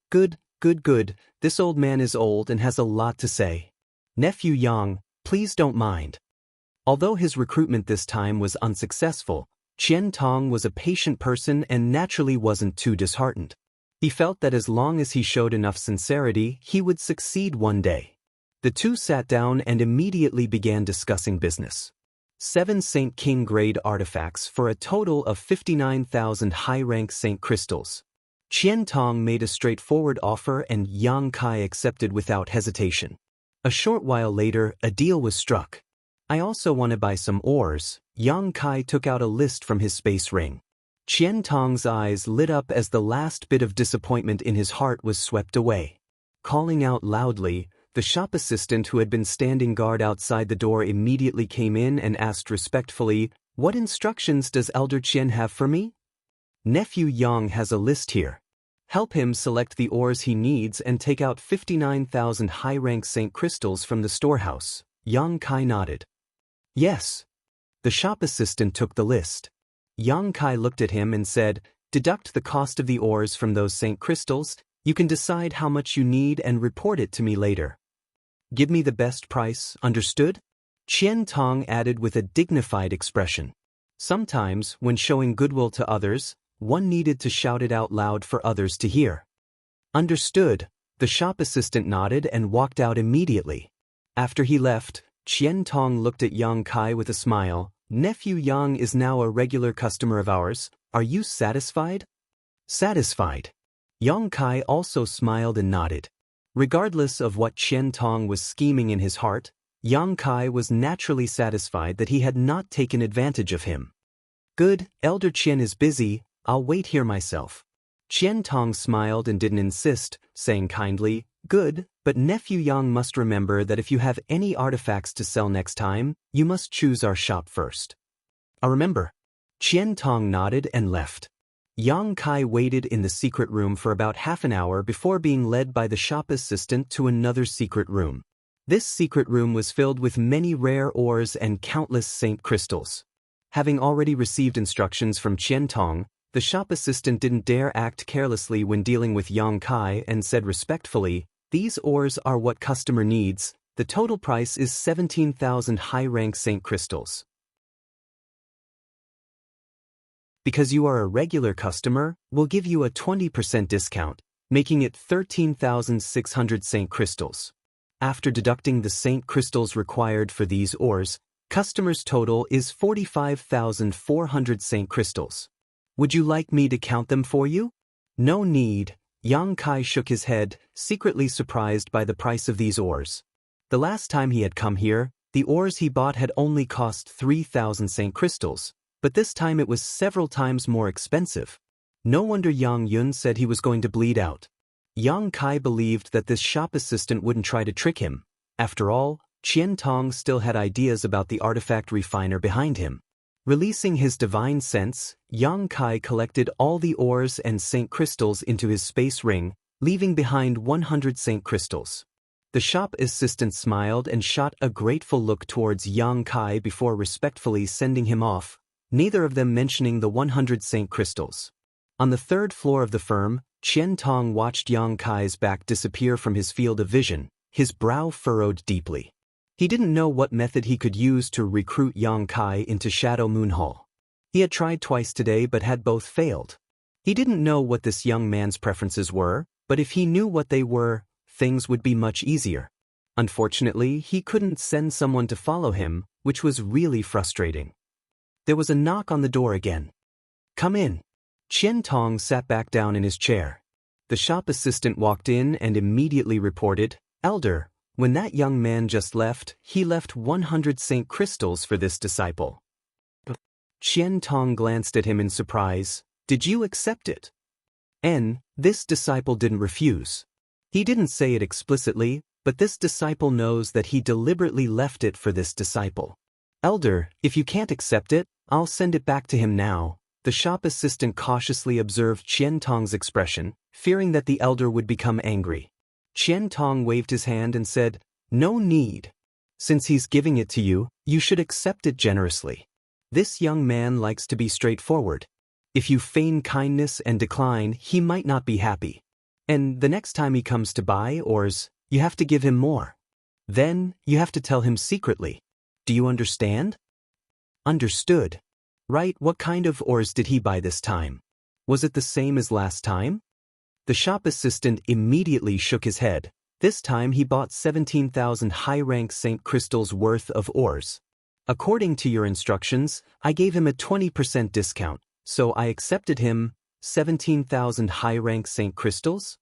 This old man is old and has a lot to say. Nephew Yang, please don't mind. Although his recruitment this time was unsuccessful, Qian Tong was a patient person and naturally wasn't too disheartened. He felt that as long as he showed enough sincerity, he would succeed one day. The two sat down and immediately began discussing business. 7 Saint King grade artifacts for a total of 59,000 high-rank Saint crystals. Qian Tong made a straightforward offer and Yang Kai accepted without hesitation. A short while later, a deal was struck. I also want to buy some ores. Yang Kai took out a list from his space ring. Qian Tong's eyes lit up as the last bit of disappointment in his heart was swept away. Calling out loudly, the shop assistant who had been standing guard outside the door immediately came in and asked respectfully, "What instructions does Elder Qian have for me?" "Nephew Yang has a list here. Help him select the ores he needs and take out 59,000 high-rank Saint crystals from the storehouse." Yang Kai nodded. "Yes." The shop assistant took the list. Yang Kai looked at him and said, "Deduct the cost of the ores from those Saint crystals. You can decide how much you need and report it to me later. Give me the best price, understood?" Qian Tong added with a dignified expression. Sometimes, when showing goodwill to others, one needed to shout it out loud for others to hear. "Understood." The shop assistant nodded and walked out immediately. After he left, Qian Tong looked at Yang Kai with a smile. "Nephew Yang is now a regular customer of ours. Are you satisfied?" "Satisfied." Yang Kai also smiled and nodded. Regardless of what Qian Tong was scheming in his heart, Yang Kai was naturally satisfied that he had not taken advantage of him. "Good, Elder Qian is busy, I'll wait here myself." Qian Tong smiled and didn't insist, saying kindly, "Good, but Nephew Yang must remember that if you have any artifacts to sell next time, you must choose our shop first." "I'll remember." Qian Tong nodded and left. Yang Kai waited in the secret room for about half an hour before being led by the shop assistant to another secret room. This secret room was filled with many rare ores and countless Saint crystals. Having already received instructions from Qian Tong, the shop assistant didn't dare act carelessly when dealing with Yang Kai and said respectfully, "These ores are what customer needs. The total price is 17,000 high-rank Saint crystals. Because you are a regular customer, we'll give you a 20% discount, making it 13,600 Saint crystals. After deducting the Saint crystals required for these ores, customers' total is 45,400 Saint crystals. Would you like me to count them for you?" "No need." Yang Kai shook his head, secretly surprised by the price of these ores. The last time he had come here, the ores he bought had only cost 3,000 Saint crystals, but this time it was several times more expensive. No wonder Yang Yun said he was going to bleed out. Yang Kai believed that this shop assistant wouldn't try to trick him. After all, Qian Tong still had ideas about the artifact refiner behind him. Releasing his divine sense, Yang Kai collected all the ores and Saint crystals into his space ring, leaving behind 100 Saint crystals. The shop assistant smiled and shot a grateful look towards Yang Kai before respectfully sending him off, neither of them mentioning the 100 Saint crystals. On the 3rd floor of the firm, Qian Tong watched Yang Kai's back disappear from his field of vision, his brow furrowed deeply. He didn't know what method he could use to recruit Yang Kai into Shadow Moon Hall. He had tried twice today but had both failed. He didn't know what this young man's preferences were, but if he knew what they were, things would be much easier. Unfortunately, he couldn't send someone to follow him, which was really frustrating. There was a knock on the door again. "Come in." Qian Tong sat back down in his chair. The shop assistant walked in and immediately reported, "Elder, when that young man just left, he left 100 Saint crystals for this disciple." Qian Tong glanced at him in surprise. Did you accept it? This disciple didn't refuse. He didn't say it explicitly, but this disciple knows that he deliberately left it for this disciple. Elder, if you can't accept it, I'll send it back to him now. The shop assistant cautiously observed Qian Tong's expression, fearing that the elder would become angry. Qian Tong waved his hand and said, "No need. Since he's giving it to you, you should accept it generously. This young man likes to be straightforward. If you feign kindness and decline, he might not be happy. And the next time he comes to buy ores, you have to give him more. Then, you have to tell him secretly. Do you understand?" Understood. Right, what kind of ores did he buy this time? Was it the same as last time? The shop assistant immediately shook his head. This time he bought 17,000 high-rank St. Crystals worth of ores. According to your instructions, I gave him a 20% discount, so I accepted him 17,000 high-rank St. Crystals?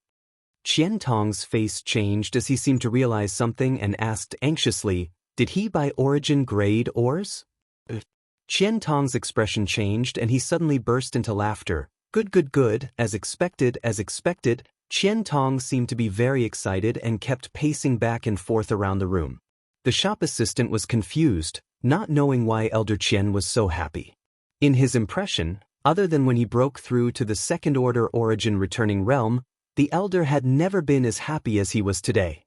Qian Tong's face changed as he seemed to realize something and asked anxiously, "Did he buy origin-grade ores?" Qian Tong's expression changed and he suddenly burst into laughter. Good, as expected. Qian Tong seemed to be very excited and kept pacing back and forth around the room. The shop assistant was confused, not knowing why Elder Qian was so happy. In his impression, other than when he broke through to the second-order origin returning realm, the elder had never been as happy as he was today.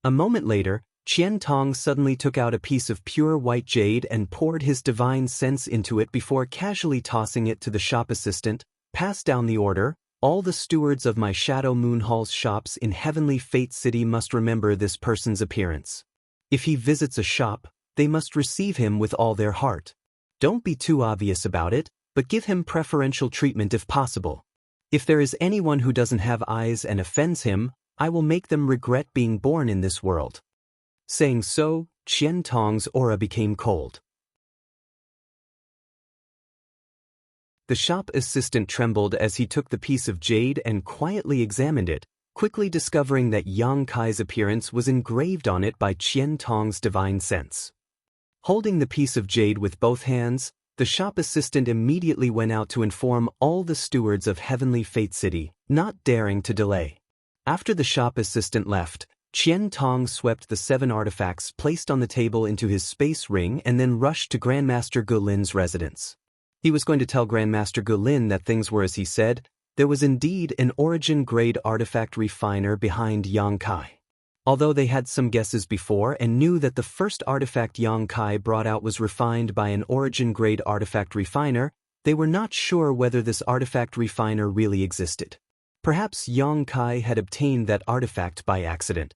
A moment later, Qian Tong suddenly took out a piece of pure white jade and poured his divine sense into it before casually tossing it to the shop assistant. "Pass down the order. All the stewards of my Shadow Moon Hall's shops in Heavenly Fate City must remember this person's appearance. If he visits a shop, they must receive him with all their heart. Don't be too obvious about it, but give him preferential treatment if possible. If there is anyone who doesn't have eyes and offends him, I will make them regret being born in this world." Saying so, Qian Tong's aura became cold. The shop assistant trembled as he took the piece of jade and quietly examined it, quickly discovering that Yang Kai's appearance was engraved on it by Qian Tong's divine sense. Holding the piece of jade with both hands, the shop assistant immediately went out to inform all the stewards of Heavenly Fate City, not daring to delay. After the shop assistant left, Qian Tong swept the 7 artifacts placed on the table into his space ring and then rushed to Grandmaster Gulin's residence. He was going to tell Grandmaster Gulin that things were as he said. There was indeed an origin-grade artifact refiner behind Yang Kai. Although they had some guesses before and knew that the first artifact Yang Kai brought out was refined by an origin-grade artifact refiner, they were not sure whether this artifact refiner really existed. Perhaps Yang Kai had obtained that artifact by accident.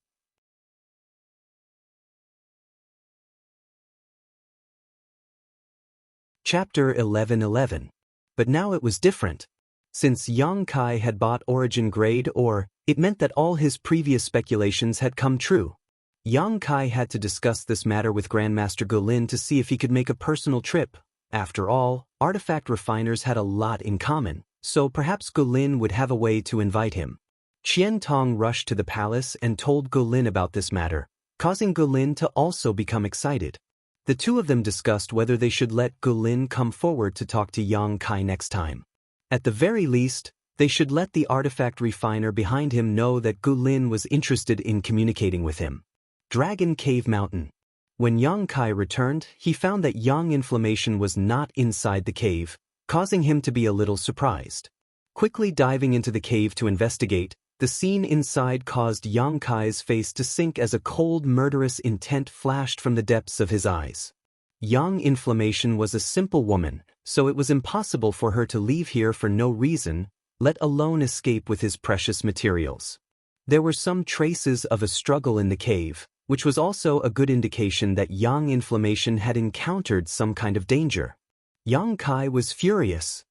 Chapter 11:11. But now it was different. Since Yang Kai had bought origin grade ore, it meant that all his previous speculations had come true. Yang Kai had to discuss this matter with Grandmaster Gulin to see if he could make a personal trip. After all, artifact refiners had a lot in common, so perhaps Gulin would have a way to invite him. Qian Tong rushed to the palace and told Gulin about this matter, causing Gulin to also become excited. The two of them discussed whether they should let Gulin come forward to talk to Yang Kai next time. At the very least, they should let the artifact refiner behind him know that Gulin was interested in communicating with him. Dragon Cave Mountain. When Yang Kai returned, he found that Yang inflammation was not inside the cave, causing him to be a little surprised. Quickly diving into the cave to investigate, the scene inside caused Yang Kai's face to sink as a cold, murderous intent flashed from the depths of his eyes. Yang inflammation was a simple woman, so it was impossible for her to leave here for no reason, let alone escape with his precious materials. There were some traces of a struggle in the cave, which was also a good indication that Yang inflammation had encountered some kind of danger. Yang Kai was furious.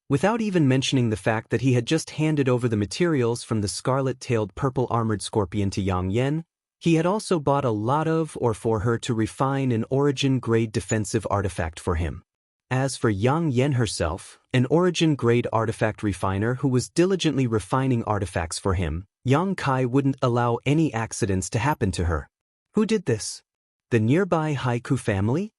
Without even mentioning the fact that he had just handed over the materials from the scarlet-tailed purple-armored scorpion to Yang Yen, he had also bought a lot of or for her to refine an origin-grade defensive artifact for him. As for Yang Yen herself, an origin-grade artifact refiner who was diligently refining artifacts for him, Yang Kai wouldn't allow any accidents to happen to her. Who did this? The nearby Haiku family?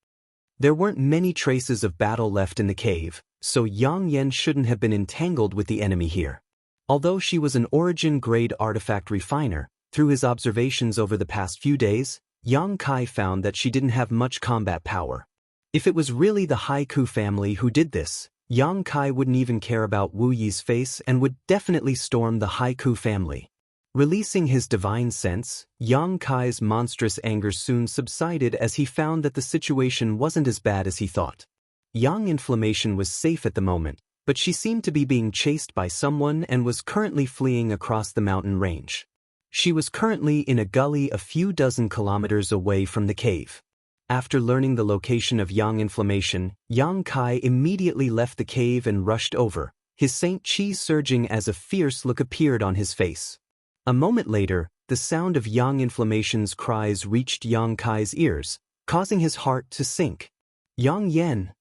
There weren't many traces of battle left in the cave, so Yang Yen shouldn't have been entangled with the enemy here. Although she was an origin-grade artifact refiner, through his observations over the past few days, Yang Kai found that she didn't have much combat power. If it was really the Haiku family who did this, Yang Kai wouldn't even care about Wu Yi's face and would definitely storm the Haiku family. Releasing his divine sense, Yang Kai's monstrous anger soon subsided as he found that the situation wasn't as bad as he thought. Yang Inflammation was safe at the moment, but she seemed to be being chased by someone and was currently fleeing across the mountain range. She was currently in a gully a few dozen kilometers away from the cave. After learning the location of Yang Inflammation, Yang Kai immediately left the cave and rushed over, his Saint Chi surging as a fierce look appeared on his face. A moment later, the sound of Yang Inflammation's cries reached Yang Kai's ears, causing his heart to sink. Yang Yen.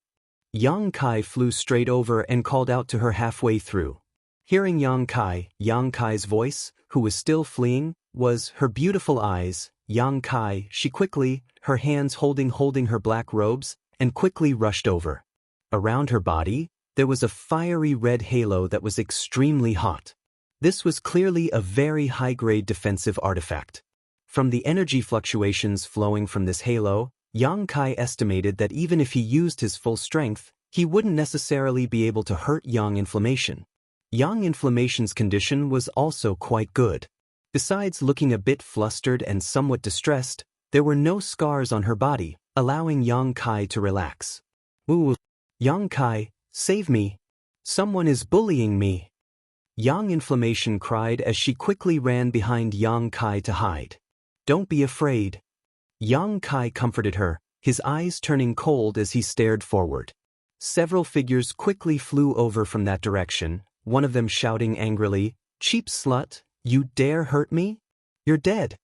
Yang Kai flew straight over and called out to her halfway through. Hearing Yang Kai's voice, who was still fleeing, was her beautiful eyes. Yang Kai, she quickly, her hands holding her black robes, and quickly rushed over. Around her body, there was a fiery red halo that was extremely hot. This was clearly a very high-grade defensive artifact. From the energy fluctuations flowing from this halo, Yang Kai estimated that even if he used his full strength, he wouldn't necessarily be able to hurt Yang Inflammation. Yang Inflammation's condition was also quite good. Besides looking a bit flustered and somewhat distressed, there were no scars on her body, allowing Yang Kai to relax. "Ooh, Yang Kai, save me! Someone is bullying me!" Yang Inflammation cried as she quickly ran behind Yang Kai to hide. "Don't be afraid." Yang Kai comforted her, his eyes turning cold as he stared forward. Several figures quickly flew over from that direction, one of them shouting angrily, "Cheap slut, you dare hurt me? You're dead."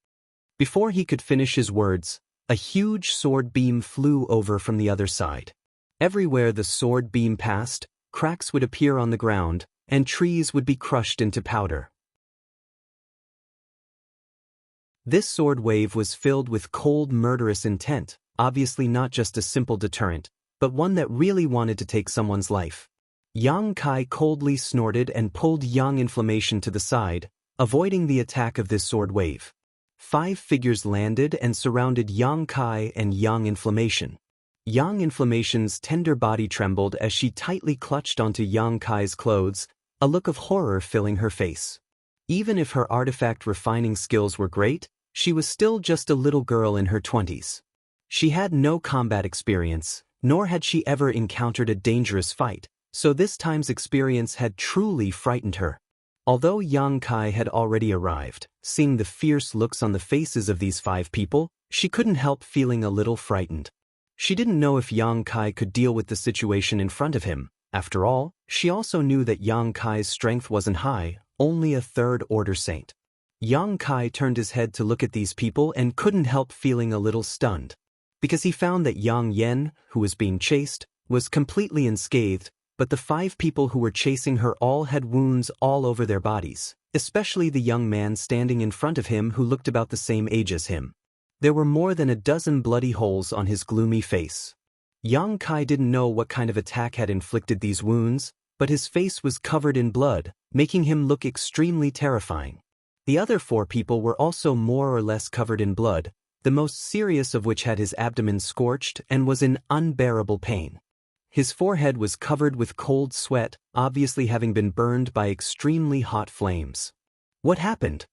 Before he could finish his words, a huge sword beam flew over from the other side. Everywhere the sword beam passed, cracks would appear on the ground, and trees would be crushed into powder. This sword wave was filled with cold, murderous intent, obviously not just a simple deterrent, but one that really wanted to take someone's life. Yang Kai coldly snorted and pulled Yang Inflammation to the side, avoiding the attack of this sword wave. 5 figures landed and surrounded Yang Kai and Yang Inflammation. Yang Inflammation's tender body trembled as she tightly clutched onto Yang Kai's clothes, a look of horror filling her face. Even if her artifact refining skills were great, she was still just a little girl in her 20s. She had no combat experience, nor had she ever encountered a dangerous fight, so this time's experience had truly frightened her. Although Yang Kai had already arrived, seeing the fierce looks on the faces of these 5 people, she couldn't help feeling a little frightened. She didn't know if Yang Kai could deal with the situation in front of him. After all, she also knew that Yang Kai's strength wasn't high, only a third-order saint. Yang Kai turned his head to look at these people and couldn't help feeling a little stunned. Because he found that Yang Yen, who was being chased, was completely unscathed, but the 5 people who were chasing her all had wounds all over their bodies, especially the young man standing in front of him who looked about the same age as him. There were more than a dozen bloody holes on his gloomy face. Yang Kai didn't know what kind of attack had inflicted these wounds, but his face was covered in blood, making him look extremely terrifying. The other 4 people were also more or less covered in blood, the most serious of which had his abdomen scorched and was in unbearable pain. His forehead was covered with cold sweat, obviously having been burned by extremely hot flames. What happened?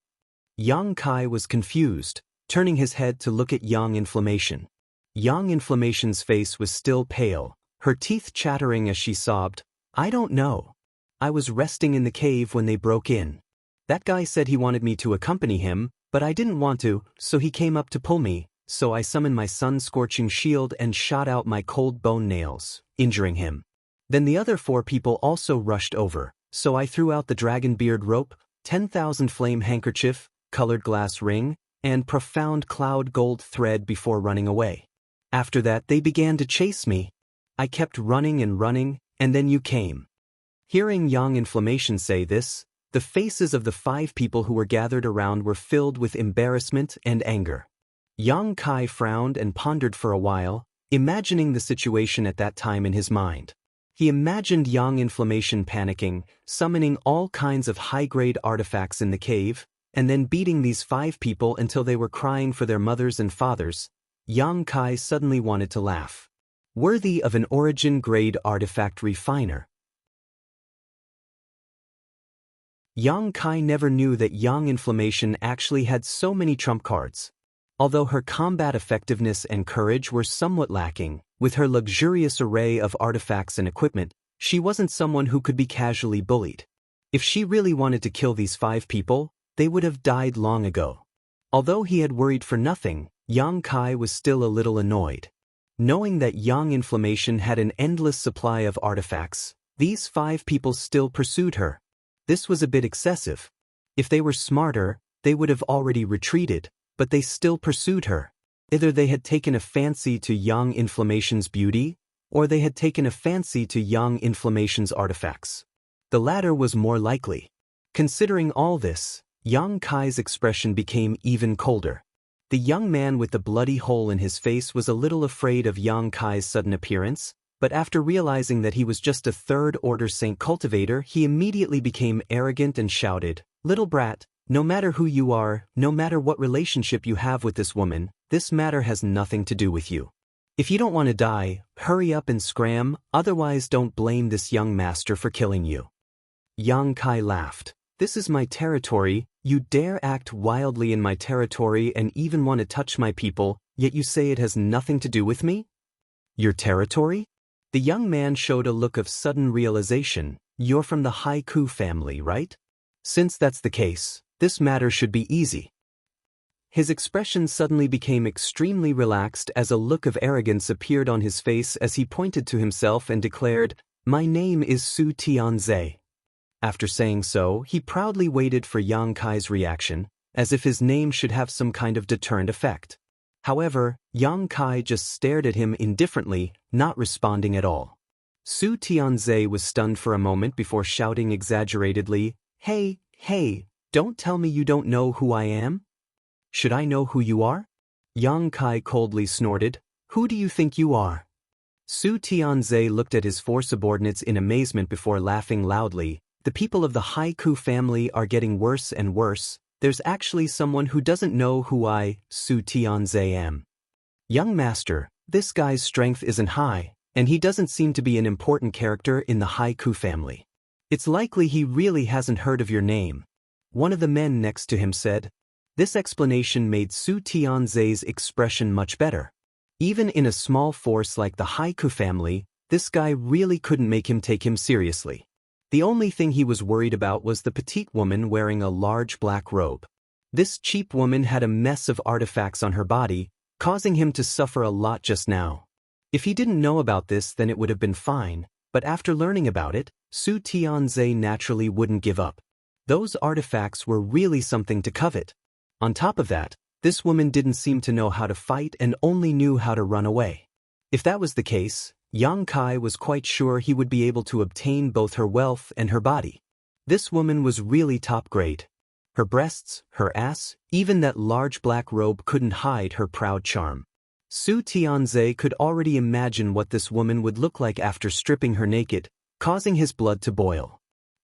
Yang Kai was confused, turning his head to look at Yang Inflammation. Yang Inflammation's face was still pale, her teeth chattering as she sobbed, "I don't know. I was resting in the cave when they broke in. That guy said he wanted me to accompany him, but I didn't want to, so he came up to pull me, so I summoned my sun-scorching shield and shot out my cold bone nails, injuring him. Then the other 4 people also rushed over, so I threw out the dragon beard rope, 10,000 flame handkerchief, colored glass ring, and profound cloud gold thread before running away. After that they began to chase me. I kept running and running, and then you came." Hearing Yang Inflammation say this, the faces of the 5 people who were gathered around were filled with embarrassment and anger. Yang Kai frowned and pondered for a while, imagining the situation at that time in his mind. He imagined Yang Inflammation panicking, summoning all kinds of high-grade artifacts in the cave, and then beating these 5 people until they were crying for their mothers and fathers. Yang Kai suddenly wanted to laugh. Worthy of an origin-grade artifact refiner. Yang Kai never knew that Yang Inflammation actually had so many trump cards. Although her combat effectiveness and courage were somewhat lacking, with her luxurious array of artifacts and equipment, she wasn't someone who could be casually bullied. If she really wanted to kill these 5 people, they would have died long ago. Although he had worried for nothing, Yang Kai was still a little annoyed. Knowing that Yang Inflammation had an endless supply of artifacts, these 5 people still pursued her. This was a bit excessive. If they were smarter, they would have already retreated, but they still pursued her. Either they had taken a fancy to Yang Inflammation's beauty, or they had taken a fancy to Yang Inflammation's artifacts. The latter was more likely. Considering all this, Yang Kai's expression became even colder. The young man with the bloody hole in his face was a little afraid of Yang Kai's sudden appearance, but after realizing that he was just a third-order saint cultivator, he immediately became arrogant and shouted, "Little brat, no matter who you are, no matter what relationship you have with this woman, this matter has nothing to do with you. If you don't want to die, hurry up and scram, otherwise don't blame this young master for killing you." Yang Kai laughed. "This is my territory, you dare act wildly in my territory and even want to touch my people, yet you say it has nothing to do with me? Your territory?" The young man showed a look of sudden realization. "You're from the Haiku family, right? Since that's the case, this matter should be easy." His expression suddenly became extremely relaxed as a look of arrogance appeared on his face as he pointed to himself and declared, "My name is Su Tianze." After saying so, he proudly waited for Yang Kai's reaction, as if his name should have some kind of deterrent effect. However, Yang Kai just stared at him indifferently, not responding at all. Su Tianze was stunned for a moment before shouting exaggeratedly, Hey, don't tell me you don't know who I am? Should I know who you are?" Yang Kai coldly snorted, "Who do you think you are?" Su Tianze looked at his 4 subordinates in amazement before laughing loudly. "The people of the Haiku family are getting worse and worse. There's actually someone who doesn't know who I, Su Tianze, am. Young master, this guy's strength isn't high, and he doesn't seem to be an important character in the Haiku family. It's likely he really hasn't heard of your name," one of the men next to him said. This explanation made Su Tianze's expression much better. Even in a small force like the Haiku family, this guy really couldn't make him take him seriously. The only thing he was worried about was the petite woman wearing a large black robe. This cheap woman had a mess of artifacts on her body, causing him to suffer a lot just now. If he didn't know about this, then it would have been fine, but after learning about it, Su Tianze naturally wouldn't give up. Those artifacts were really something to covet. On top of that, this woman didn't seem to know how to fight and only knew how to run away. If that was the case, Yang Kai was quite sure he would be able to obtain both her wealth and her body. This woman was really top grade. Her breasts, her ass, even that large black robe couldn't hide her proud charm. Su Tianze could already imagine what this woman would look like after stripping her naked, causing his blood to boil.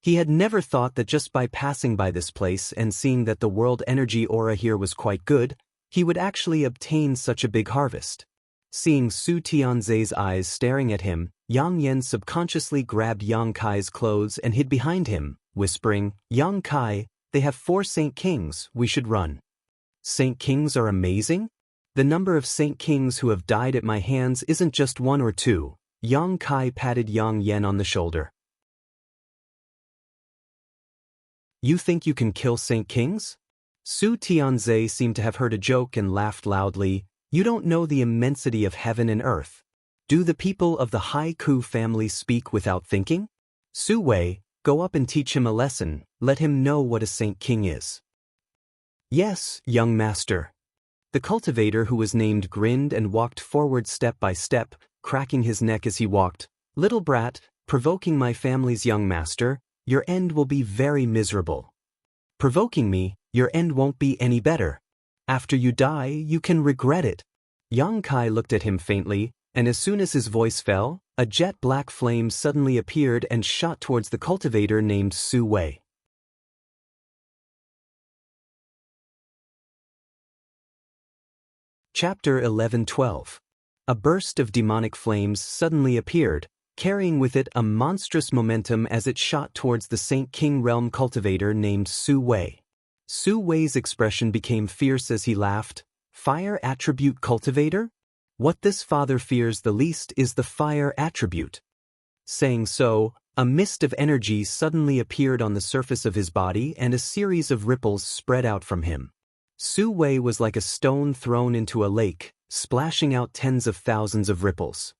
He had never thought that just by passing by this place and seeing that the world energy aura here was quite good, he would actually obtain such a big harvest. Seeing Su Tianze's eyes staring at him, Yang Yen subconsciously grabbed Yang Kai's clothes and hid behind him, whispering, "Yang Kai, they have 4 Saint Kings, we should run." Saint Kings are amazing? The number of Saint Kings who have died at my hands isn't just 1 or 2. Yang Kai patted Yang Yen on the shoulder. "You think you can kill Saint Kings?" Su Tianze seemed to have heard a joke and laughed loudly. "You don't know the immensity of heaven and earth. Do the people of the Haiku family speak without thinking? Su Wei, go up and teach him a lesson, let him know what a Saint King is." "Yes, young master." The cultivator who was named grinned and walked forward step by step, cracking his neck as he walked. "Little brat, provoking my family's young master, your end will be very miserable. Provoking me, your end won't be any better. After you die, you can regret it." Yang Kai looked at him faintly, and as soon as his voice fell, a jet black flame suddenly appeared and shot towards the cultivator named Su Wei. Chapter 11:12. A burst of demonic flames suddenly appeared, carrying with it a monstrous momentum as it shot towards the Saint King Realm cultivator named Su Wei. Su Wei's expression became fierce as he laughed. Fire attribute cultivator? What this father fears the least is the fire attribute. Saying so, a mist of energy suddenly appeared on the surface of his body and a series of ripples spread out from him. Su Wei was like a stone thrown into a lake, splashing out tens of thousands of ripples.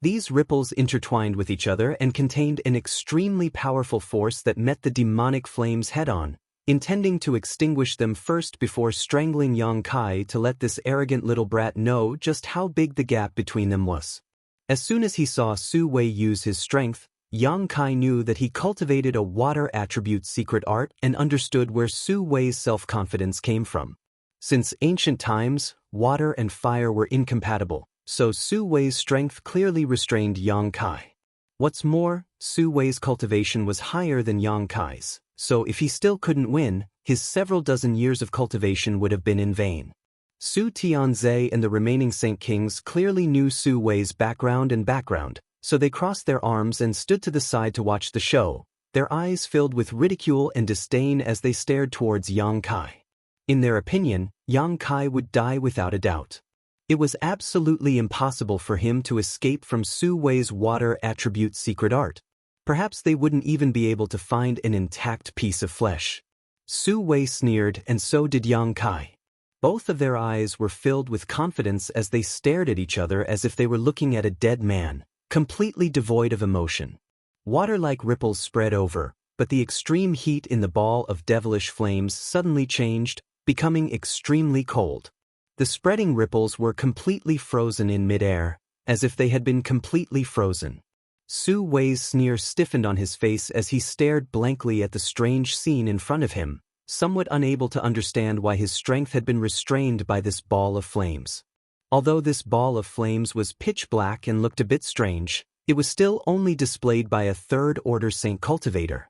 These ripples intertwined with each other and contained an extremely powerful force that met the demonic flames head-on, intending to extinguish them first before strangling Yang Kai to let this arrogant little brat know just how big the gap between them was. As soon as he saw Su Wei use his strength, Yang Kai knew that he cultivated a water attribute secret art and understood where Su Wei's self-confidence came from. Since ancient times, water and fire were incompatible, so Su Wei's strength clearly restrained Yang Kai. What's more, Su Wei's cultivation was higher than Yang Kai's, so if he still couldn't win, his several dozen years of cultivation would have been in vain. Su Tianze and the remaining Saint Kings clearly knew Su Wei's background, so they crossed their arms and stood to the side to watch the show, their eyes filled with ridicule and disdain as they stared towards Yang Kai. In their opinion, Yang Kai would die without a doubt. It was absolutely impossible for him to escape from Su Wei's water attribute secret art. Perhaps they wouldn't even be able to find an intact piece of flesh. Su Wei sneered, and so did Yang Kai. Both of their eyes were filled with confidence as they stared at each other as if they were looking at a dead man, completely devoid of emotion. Water-like ripples spread over, but the extreme heat in the ball of devilish flames suddenly changed, becoming extremely cold. The spreading ripples were completely frozen in midair, as if they had been completely frozen. Su Wei's sneer stiffened on his face as he stared blankly at the strange scene in front of him, somewhat unable to understand why his strength had been restrained by this ball of flames. Although this ball of flames was pitch black and looked a bit strange, it was still only displayed by a third-order Saint cultivator.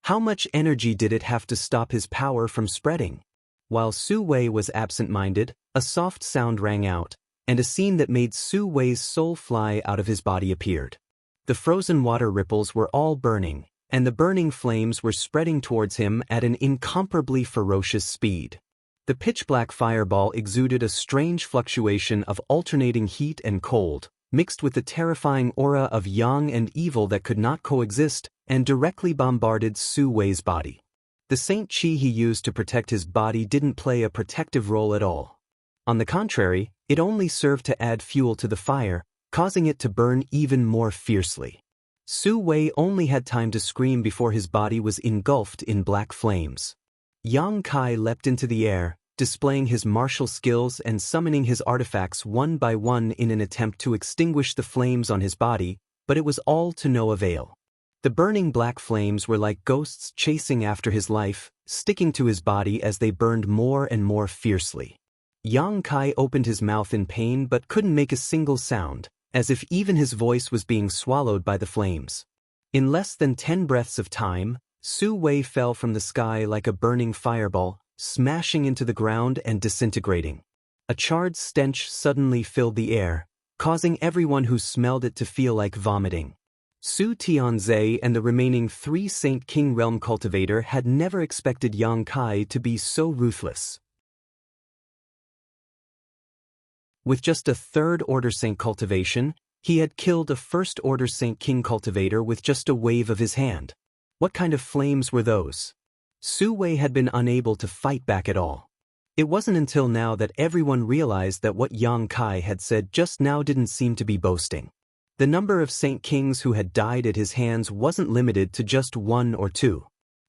How much energy did it have to stop his power from spreading? While Su Wei was absent-minded, a soft sound rang out, and a scene that made Su Wei's soul fly out of his body appeared. The frozen water ripples were all burning, and the burning flames were spreading towards him at an incomparably ferocious speed. The pitch-black fireball exuded a strange fluctuation of alternating heat and cold, mixed with the terrifying aura of yang and evil that could not coexist, and directly bombarded Su Wei's body. The Saint Chi he used to protect his body didn't play a protective role at all. On the contrary, it only served to add fuel to the fire, causing it to burn even more fiercely. Su Wei only had time to scream before his body was engulfed in black flames. Yang Kai leapt into the air, displaying his martial skills and summoning his artifacts one by one in an attempt to extinguish the flames on his body, but it was all to no avail. The burning black flames were like ghosts chasing after his life, sticking to his body as they burned more and more fiercely. Yang Kai opened his mouth in pain but couldn't make a single sound, as if even his voice was being swallowed by the flames. In less than 10 breaths of time, Su Wei fell from the sky like a burning fireball, smashing into the ground and disintegrating. A charred stench suddenly filled the air, causing everyone who smelled it to feel like vomiting. Su Tianze and the remaining 3 Saint King Realm cultivator had never expected Yang Kai to be so ruthless. With just a third-order Saint cultivation, he had killed a first-order Saint King cultivator with just a wave of his hand. What kind of flames were those? Su Wei had been unable to fight back at all. It wasn't until now that everyone realized that what Yang Kai had said just now didn't seem to be boasting. The number of Saint Kings who had died at his hands wasn't limited to just 1 or 2.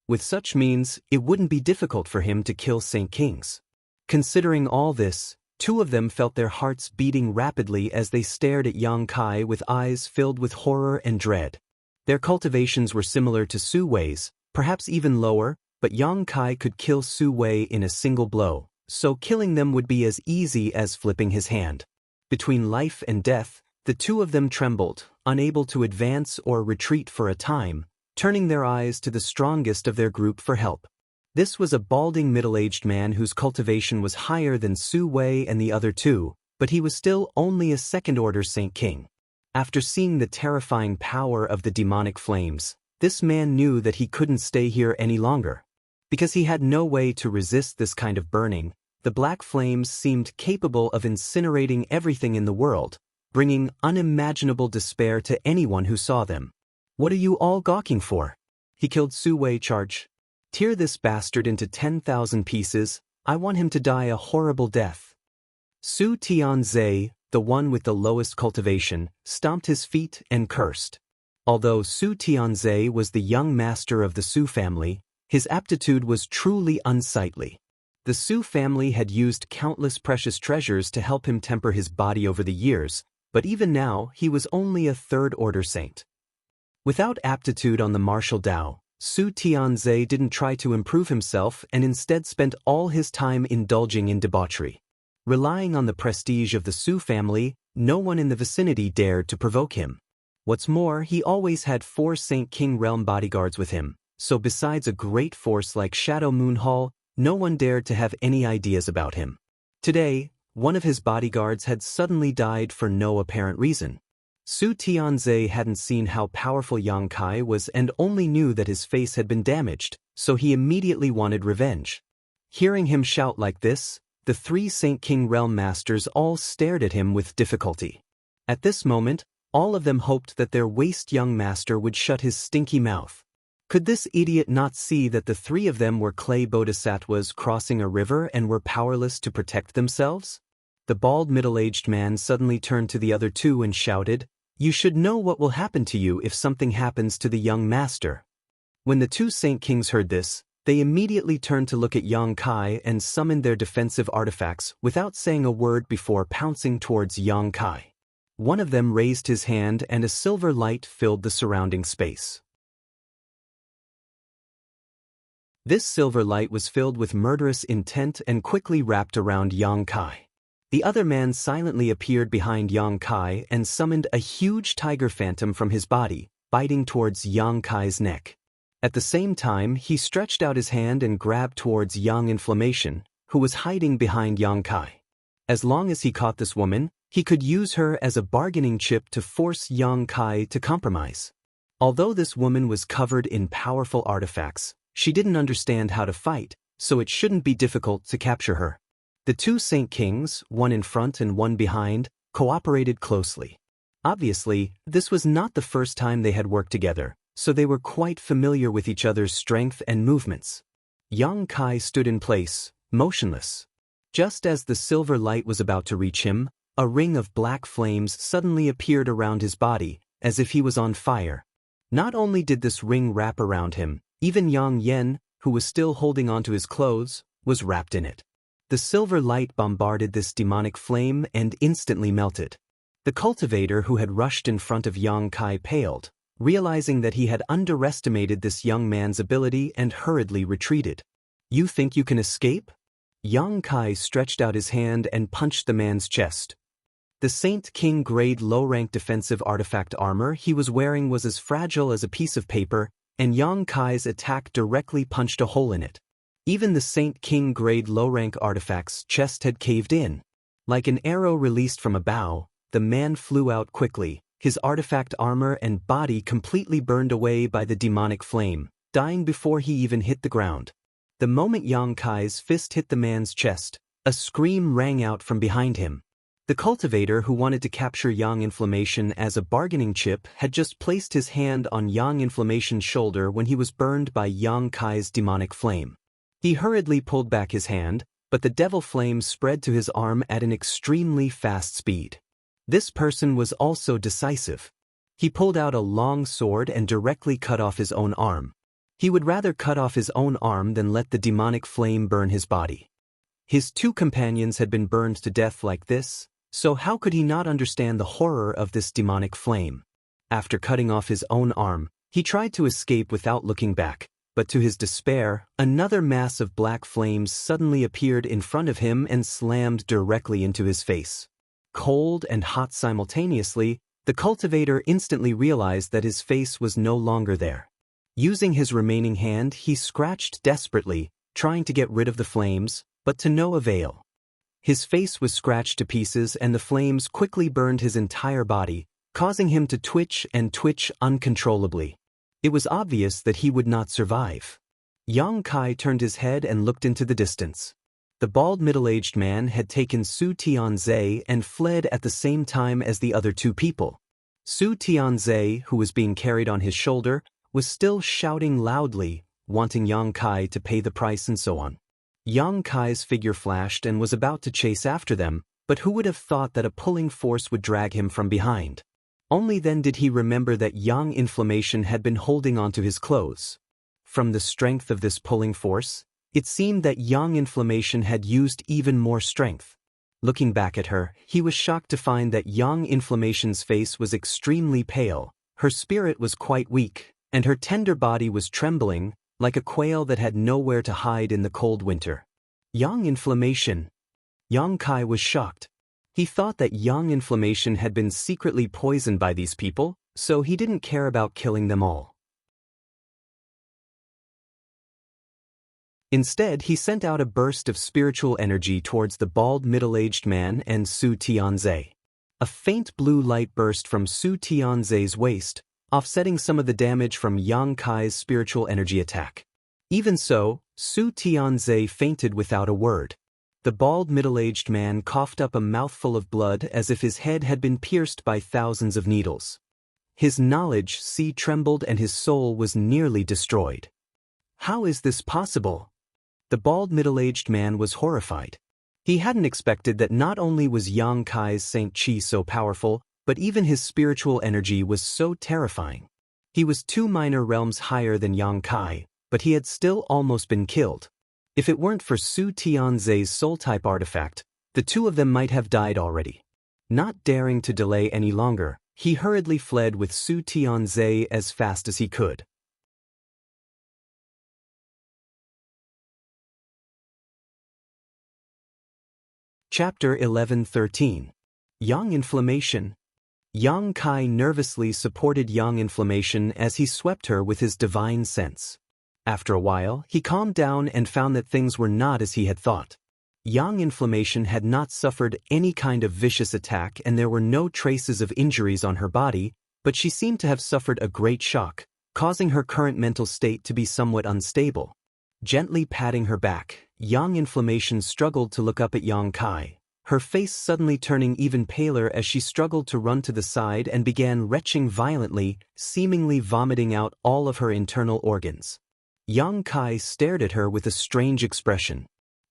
With such means, it wouldn't be difficult for him to kill Saint Kings. Considering all this, 2 of them felt their hearts beating rapidly as they stared at Yang Kai with eyes filled with horror and dread. Their cultivations were similar to Su Wei's, perhaps even lower, but Yang Kai could kill Su Wei in a single blow, so killing them would be as easy as flipping his hand. Between life and death, The two of them trembled, unable to advance or retreat for a time, turning their eyes to the strongest of their group for help. This was a balding middle-aged man whose cultivation was higher than Su Wei and the other two, but he was still only a second-order Saint King. After seeing the terrifying power of the demonic flames, this man knew that he couldn't stay here any longer. Because he had no way to resist this kind of burning, the black flames seemed capable of incinerating everything in the world, bringing unimaginable despair to anyone who saw them. "What are you all gawking for?" He killed Su Wei. "Charge. Tear this bastard into 10,000 pieces. I want him to die a horrible death." Su Tianzhe, the one with the lowest cultivation, stomped his feet and cursed. Although Su Tianzhe was the young master of the Su family, his aptitude was truly unsightly. The Su family had used countless precious treasures to help him temper his body over the years, but even now he was only a third-order saint. Without aptitude on the martial Tao, Su Tianzhe didn't try to improve himself and instead spent all his time indulging in debauchery. Relying on the prestige of the Su family, no one in the vicinity dared to provoke him. What's more, he always had 4 Saint King realm bodyguards with him, so besides a great force like Shadow Moon Hall, no one dared to have any ideas about him. Today, one of his bodyguards had suddenly died for no apparent reason. Su Tianzhe hadn't seen how powerful Yang Kai was and only knew that his face had been damaged, so he immediately wanted revenge. Hearing him shout like this, the 3 Saint King realm masters all stared at him with difficulty. At this moment, all of them hoped that their waste young master would shut his stinky mouth. Could this idiot not see that the 3 of them were clay bodhisattvas crossing a river and were powerless to protect themselves? The bald middle-aged man suddenly turned to the other 2 and shouted, "You should know what will happen to you if something happens to the young master." When the 2 Saint Kings heard this, they immediately turned to look at Yang Kai and summoned their defensive artifacts without saying a word before pouncing towards Yang Kai. One of them raised his hand and a silver light filled the surrounding space. This silver light was filled with murderous intent and quickly wrapped around Yang Kai. The other man silently appeared behind Yang Kai and summoned a huge tiger phantom from his body, biting towards Yang Kai's neck. At the same time, he stretched out his hand and grabbed towards Yang Inflammation, who was hiding behind Yang Kai. As long as he caught this woman, he could use her as a bargaining chip to force Yang Kai to compromise. Although this woman was covered in powerful artifacts, she didn't understand how to fight, so it shouldn't be difficult to capture her. The 2 Saint Kings, one in front and one behind, cooperated closely. Obviously, this was not the first time they had worked together, so they were quite familiar with each other's strength and movements. Yang Kai stood in place, motionless. Just as the silver light was about to reach him, a ring of black flames suddenly appeared around his body, as if he was on fire. Not only did this ring wrap around him, even Yang Yen, who was still holding onto his clothes, was wrapped in it. The silver light bombarded this demonic flame and instantly melted. The cultivator who had rushed in front of Yang Kai paled, realizing that he had underestimated this young man's ability and hurriedly retreated. "You think you can escape?" Yang Kai stretched out his hand and punched the man's chest. The Saint King grade low-rank defensive artifact armor he was wearing was as fragile as a piece of paper, and Yang Kai's attack directly punched a hole in it. Even the Saint King grade low-rank artifact's chest had caved in. Like an arrow released from a bow, the man flew out quickly, his artifact armor and body completely burned away by the demonic flame, dying before he even hit the ground. The moment Yang Kai's fist hit the man's chest, a scream rang out from behind him. The cultivator who wanted to capture Yang Inflammation as a bargaining chip had just placed his hand on Yang Inflammation's shoulder when he was burned by Yang Kai's demonic flame. He hurriedly pulled back his hand, but the devil flame spread to his arm at an extremely fast speed. This person was also decisive. He pulled out a long sword and directly cut off his own arm. He would rather cut off his own arm than let the demonic flame burn his body. His 2 companions had been burned to death like this, so how could he not understand the horror of this demonic flame? After cutting off his own arm, he tried to escape without looking back, but to his despair, another mass of black flames suddenly appeared in front of him and slammed directly into his face. Cold and hot simultaneously, the cultivator instantly realized that his face was no longer there. Using his remaining hand, he scratched desperately, trying to get rid of the flames, but to no avail. His face was scratched to pieces and the flames quickly burned his entire body, causing him to twitch and twitch uncontrollably. It was obvious that he would not survive. Yang Kai turned his head and looked into the distance. The bald middle-aged man had taken Su Tianzhe and fled at the same time as the other two people. Su Tianzhe, who was being carried on his shoulder, was still shouting loudly, wanting Yang Kai to pay the price and so on. Yang Kai's figure flashed and was about to chase after them, but who would have thought that a pulling force would drag him from behind? Only then did he remember that Yang Inflammation had been holding onto his clothes. From the strength of this pulling force, it seemed that Yang Inflammation had used even more strength. Looking back at her, he was shocked to find that Yang Inflammation's face was extremely pale, her spirit was quite weak, and her tender body was trembling, like a quail that had nowhere to hide in the cold winter. Yang Inflammation. Yang Kai was shocked. He thought that Yang Inflammation had been secretly poisoned by these people, so he didn't care about killing them all. Instead, he sent out a burst of spiritual energy towards the bald middle-aged man and Su Tianzhe. A faint blue light burst from Su Tianzhe's waist, offsetting some of the damage from Yang Kai's spiritual energy attack. Even so, Su Tianzhe fainted without a word. The bald middle-aged man coughed up a mouthful of blood as if his head had been pierced by thousands of needles. His knowledge trembled and his soul was nearly destroyed. How is this possible? The bald middle-aged man was horrified. He hadn't expected that not only was Yang Kai's Saint Qi so powerful, but even his spiritual energy was so terrifying. He was 2 minor realms higher than Yang Kai, but he had still almost been killed. If it weren't for Su Tianzhe's soul-type artifact, the two of them might have died already. Not daring to delay any longer, he hurriedly fled with Su Tianzhe as fast as he could. Chapter 11:13. Yang Inflammation. Yang Kai nervously supported Yang Inflammation as he swept her with his divine sense. After a while, he calmed down and found that things were not as he had thought. Yang Inflammation had not suffered any kind of vicious attack and there were no traces of injuries on her body, but she seemed to have suffered a great shock, causing her current mental state to be somewhat unstable. Gently patting her back, Yang Inflammation struggled to look up at Yang Kai, her face suddenly turning even paler as she struggled to run to the side and began retching violently, seemingly vomiting out all of her internal organs. Yang Kai stared at her with a strange expression.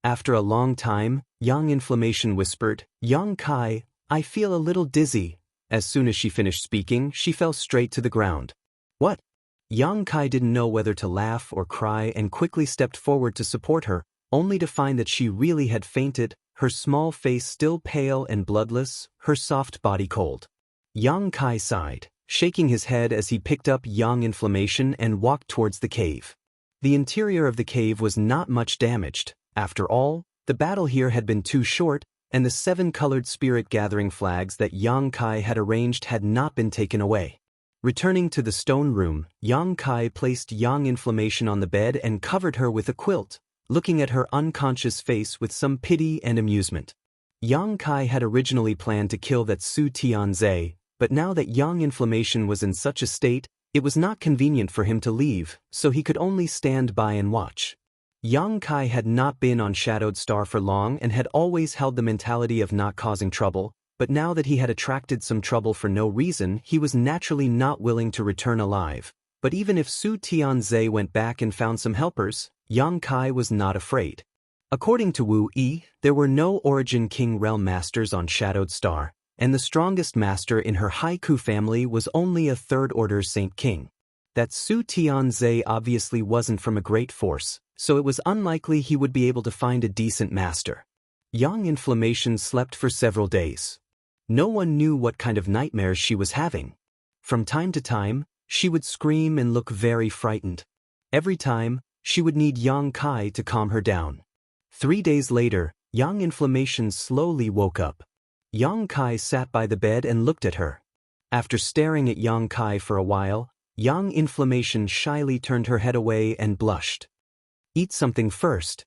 After a long time, Yang Inflammation whispered, "Yang Kai, I feel a little dizzy." As soon as she finished speaking, she fell straight to the ground. What? Yang Kai didn't know whether to laugh or cry and quickly stepped forward to support her, only to find that she really had fainted, her small face still pale and bloodless, her soft body cold. Yang Kai sighed, shaking his head as he picked up Yang Inflammation and walked towards the cave. The interior of the cave was not much damaged. After all, the battle here had been too short, and the 7-colored spirit-gathering flags that Yang Kai had arranged had not been taken away. Returning to the stone room, Yang Kai placed Yang Inflammation on the bed and covered her with a quilt, looking at her unconscious face with some pity and amusement. Yang Kai had originally planned to kill that Su Tianzhe, but now that Yang Inflammation was in such a state, it was not convenient for him to leave, so he could only stand by and watch. Yang Kai had not been on Shadowed Star for long and had always held the mentality of not causing trouble, but now that he had attracted some trouble for no reason, he was naturally not willing to return alive. But even if Su Tianzhe went back and found some helpers, Yang Kai was not afraid. According to Wu Yi, there were no Origin King Realm Masters on Shadowed Star, and the strongest master in her Haiku family was only a 3rd Order Saint King. That Su Tianzhe obviously wasn't from a great force, so it was unlikely he would be able to find a decent master. Yang Inflammation slept for several days. No one knew what kind of nightmares she was having. From time to time, she would scream and look very frightened. Every time, she would need Yang Kai to calm her down. 3 days later, Yang Inflammation slowly woke up. Yang Kai sat by the bed and looked at her. After staring at Yang Kai for a while, Yang Inflammation shyly turned her head away and blushed. Eat something first.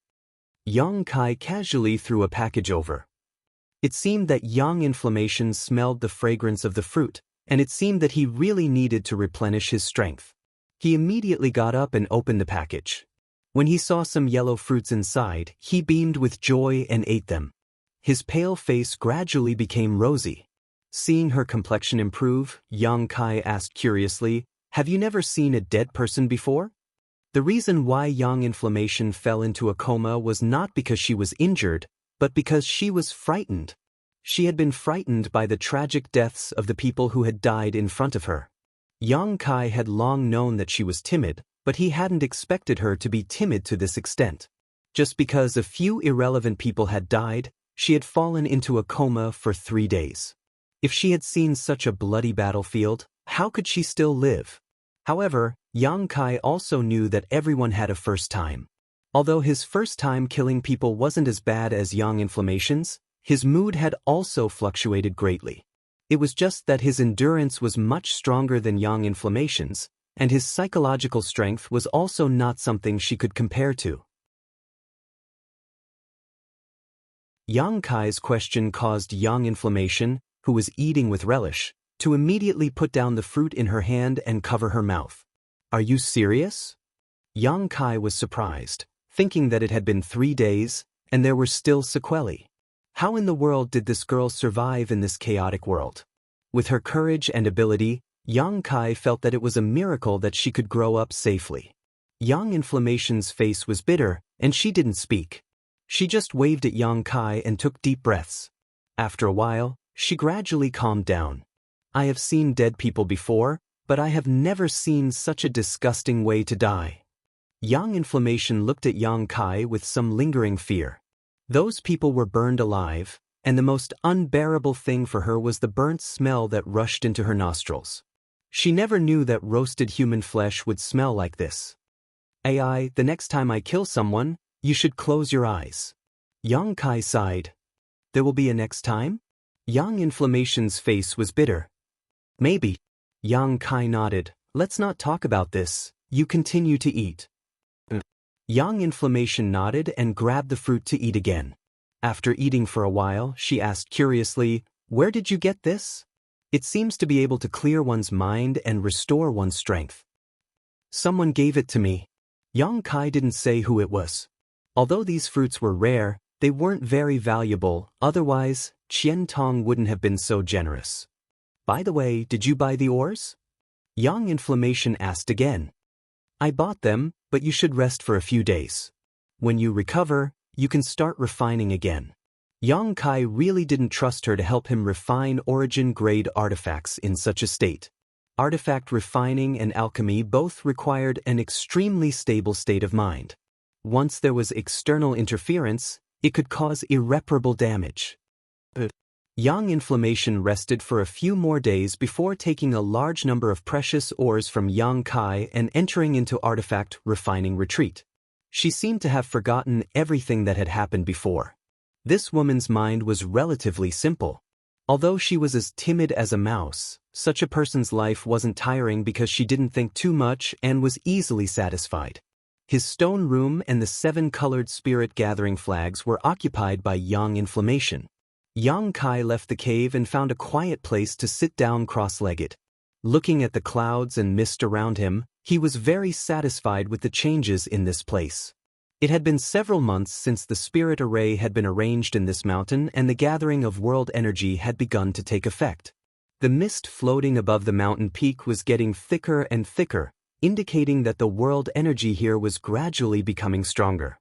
Yang Kai casually threw a package over. It seemed that Yang Inflammation smelled the fragrance of the fruit, and it seemed that he really needed to replenish his strength. He immediately got up and opened the package. When he saw some yellow fruits inside, he beamed with joy and ate them. His pale face gradually became rosy. Seeing her complexion improve, Yang Kai asked curiously, "Have you never seen a dead person before?" The reason why Yang Inflammation fell into a coma was not because she was injured, but because she was frightened. She had been frightened by the tragic deaths of the people who had died in front of her. Yang Kai had long known that she was timid, but he hadn't expected her to be timid to this extent. Just because a few irrelevant people had died, she had fallen into a coma for 3 days. If she had seen such a bloody battlefield, how could she still live? However, Yang Kai also knew that everyone had a first time. Although his first time killing people wasn't as bad as Yang Inflammation's, his mood had also fluctuated greatly. It was just that his endurance was much stronger than Yang Inflammation's, and his psychological strength was also not something she could compare to. Yang Kai's question caused Yang Inflammation, who was eating with relish, to immediately put down the fruit in her hand and cover her mouth. "Are you serious?" Yang Kai was surprised, thinking that it had been 3 days, and there were still sequelae. How in the world did this girl survive in this chaotic world? With her courage and ability, Yang Kai felt that it was a miracle that she could grow up safely. Yang Inflammation's face was bitter, and she didn't speak. She just waved at Yang Kai and took deep breaths. After a while, she gradually calmed down. "I have seen dead people before, but I have never seen such a disgusting way to die." Yang Inflammation looked at Yang Kai with some lingering fear. Those people were burned alive, and the most unbearable thing for her was the burnt smell that rushed into her nostrils. She never knew that roasted human flesh would smell like this. "AI, the next time I kill someone, you should close your eyes." Yang Kai sighed. "There will be a next time?" Yang Inflammation's face was bitter. "Maybe." Yang Kai nodded. "Let's not talk about this, you continue to eat." Yang Inflammation nodded and grabbed the fruit to eat again. After eating for a while, she asked curiously, "Where did you get this?" "It seems to be able to clear one's mind and restore one's strength." "Someone gave it to me." Yang Kai didn't say who it was. Although these fruits were rare, they weren't very valuable, otherwise, Qian Tong wouldn't have been so generous. "By the way, did you buy the ores?" Yang Inflammation asked again. "I bought them, but you should rest for a few days. When you recover, you can start refining again." Yang Kai really didn't trust her to help him refine origin-grade artifacts in such a state. Artifact refining and alchemy both required an extremely stable state of mind. Once there was external interference, it could cause irreparable damage. Yang Inflammation rested for a few more days before taking a large number of precious ores from Yang Kai and entering into artifact refining retreat. She seemed to have forgotten everything that had happened before. This woman's mind was relatively simple. Although she was as timid as a mouse, such a person's life wasn't tiring because she didn't think too much and was easily satisfied. His stone room and the 7-colored spirit-gathering flags were occupied by Yang Inflammation. Yang Kai left the cave and found a quiet place to sit down cross-legged. Looking at the clouds and mist around him, he was very satisfied with the changes in this place. It had been several months since the spirit array had been arranged in this mountain and the gathering of world energy had begun to take effect. The mist floating above the mountain peak was getting thicker and thicker, indicating that the world energy here was gradually becoming stronger.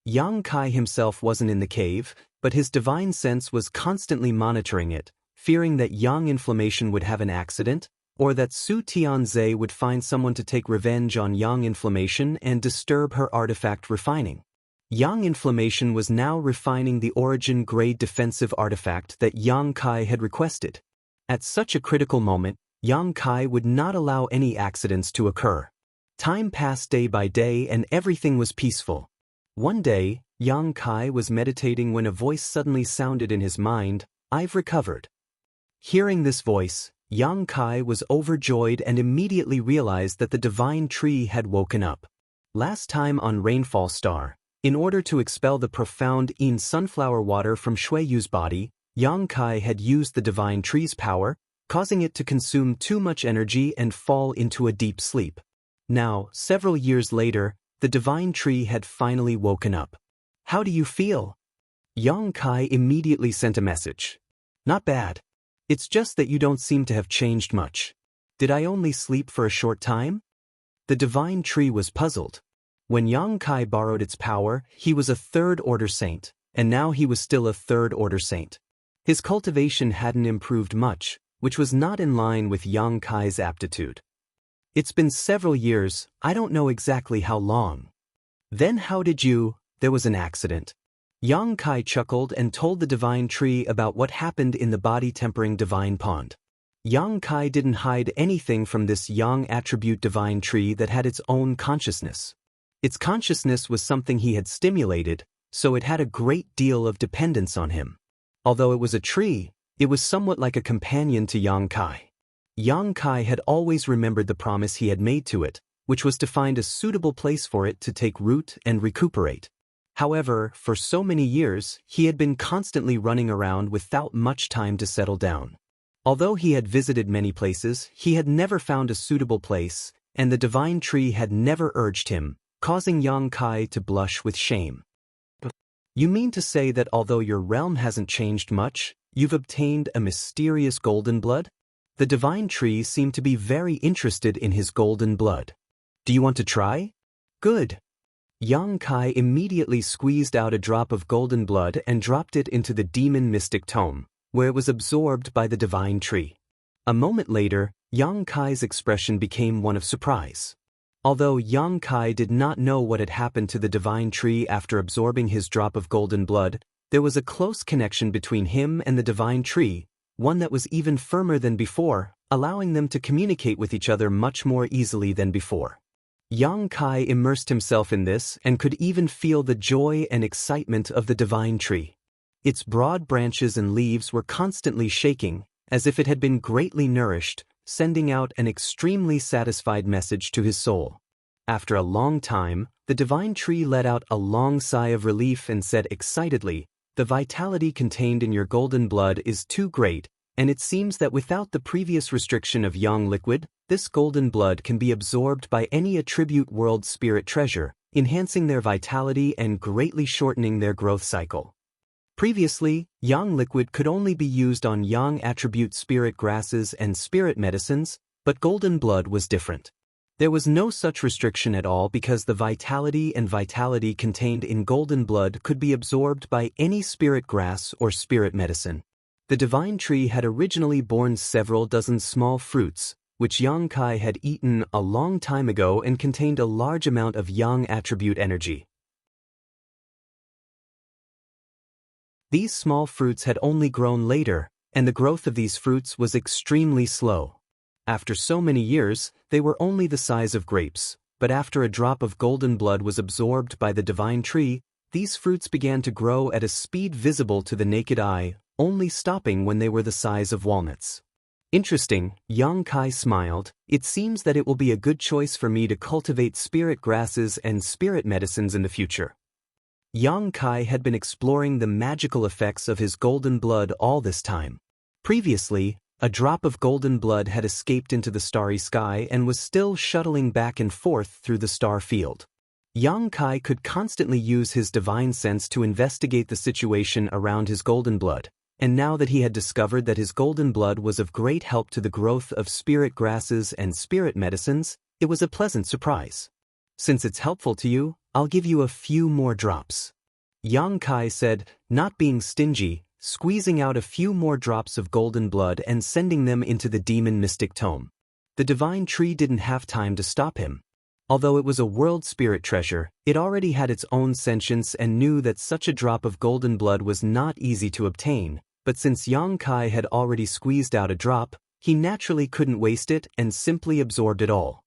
Yang Kai himself wasn't in the cave, but his divine sense was constantly monitoring it, fearing that Yang Inflammation would have an accident, or that Su Tianze would find someone to take revenge on Yang Inflammation and disturb her artifact refining. Yang Inflammation was now refining the origin-grade defensive artifact that Yang Kai had requested. At such a critical moment, Yang Kai would not allow any accidents to occur. Time passed day by day and everything was peaceful. One day, Yang Kai was meditating when a voice suddenly sounded in his mind, "I've recovered." Hearing this voice, Yang Kai was overjoyed and immediately realized that the divine tree had woken up. Last time on Rainfall Star, in order to expel the profound Yin sunflower water from Shuiyu's body, Yang Kai had used the divine tree's power, causing it to consume too much energy and fall into a deep sleep. Now, several years later, the divine tree had finally woken up. "How do you feel?" Yang Kai immediately sent a message. "Not bad. It's just that you don't seem to have changed much. Did I only sleep for a short time?" The divine tree was puzzled. When Yang Kai borrowed its power, he was a third-order saint, and now he was still a third-order saint. His cultivation hadn't improved much, which was not in line with Yang Kai's aptitude. "It's been several years, I don't know exactly how long." "Then how did you—" "There was an accident." Yang Kai chuckled and told the divine tree about what happened in the body-tempering divine pond. Yang Kai didn't hide anything from this yang attribute divine tree that had its own consciousness. Its consciousness was something he had stimulated, so it had a great deal of dependence on him. Although it was a tree, it was somewhat like a companion to Yang Kai. Yang Kai had always remembered the promise he had made to it, which was to find a suitable place for it to take root and recuperate. However, for so many years, he had been constantly running around without much time to settle down. Although he had visited many places, he had never found a suitable place, and the divine tree had never urged him, causing Yang Kai to blush with shame. "You mean to say that although your realm hasn't changed much, you've obtained a mysterious golden blood?" The divine tree seemed to be very interested in his golden blood. "Do you want to try?" "Good." Yang Kai immediately squeezed out a drop of golden blood and dropped it into the demon mystic tome, where it was absorbed by the divine tree. A moment later, Yang Kai's expression became one of surprise. Although Yang Kai did not know what had happened to the divine tree after absorbing his drop of golden blood, there was a close connection between him and the divine tree, one that was even firmer than before, allowing them to communicate with each other much more easily than before. Yang Kai immersed himself in this and could even feel the joy and excitement of the divine tree. Its broad branches and leaves were constantly shaking, as if it had been greatly nourished, sending out an extremely satisfied message to his soul. After a long time, the divine tree let out a long sigh of relief and said excitedly, "The vitality contained in your golden blood is too great, and it seems that without the previous restriction of yang liquid, this golden blood can be absorbed by any attribute world spirit treasure, enhancing their vitality and greatly shortening their growth cycle." Previously, yang liquid could only be used on yang attribute spirit grasses and spirit medicines, but golden blood was different. There was no such restriction at all because the vitality contained in golden blood could be absorbed by any spirit grass or spirit medicine. The divine tree had originally borne several dozen small fruits, which Yang Kai had eaten a long time ago and contained a large amount of yang attribute energy. These small fruits had only grown later, and the growth of these fruits was extremely slow. After so many years, they were only the size of grapes, but after a drop of golden blood was absorbed by the divine tree, these fruits began to grow at a speed visible to the naked eye, only stopping when they were the size of walnuts. "Interesting," Yang Kai smiled. "It seems that it will be a good choice for me to cultivate spirit grasses and spirit medicines in the future." Yang Kai had been exploring the magical effects of his golden blood all this time. Previously, a drop of golden blood had escaped into the starry sky and was still shuttling back and forth through the star field. Yang Kai could constantly use his divine sense to investigate the situation around his golden blood, and now that he had discovered that his golden blood was of great help to the growth of spirit grasses and spirit medicines, it was a pleasant surprise. "Since it's helpful to you, I'll give you a few more drops," Yang Kai said, not being stingy, squeezing out a few more drops of golden blood and sending them into the demon mystic tome. The divine tree didn't have time to stop him. Although it was a world spirit treasure, it already had its own sentience and knew that such a drop of golden blood was not easy to obtain, but since Yang Kai had already squeezed out a drop, he naturally couldn't waste it and simply absorbed it all.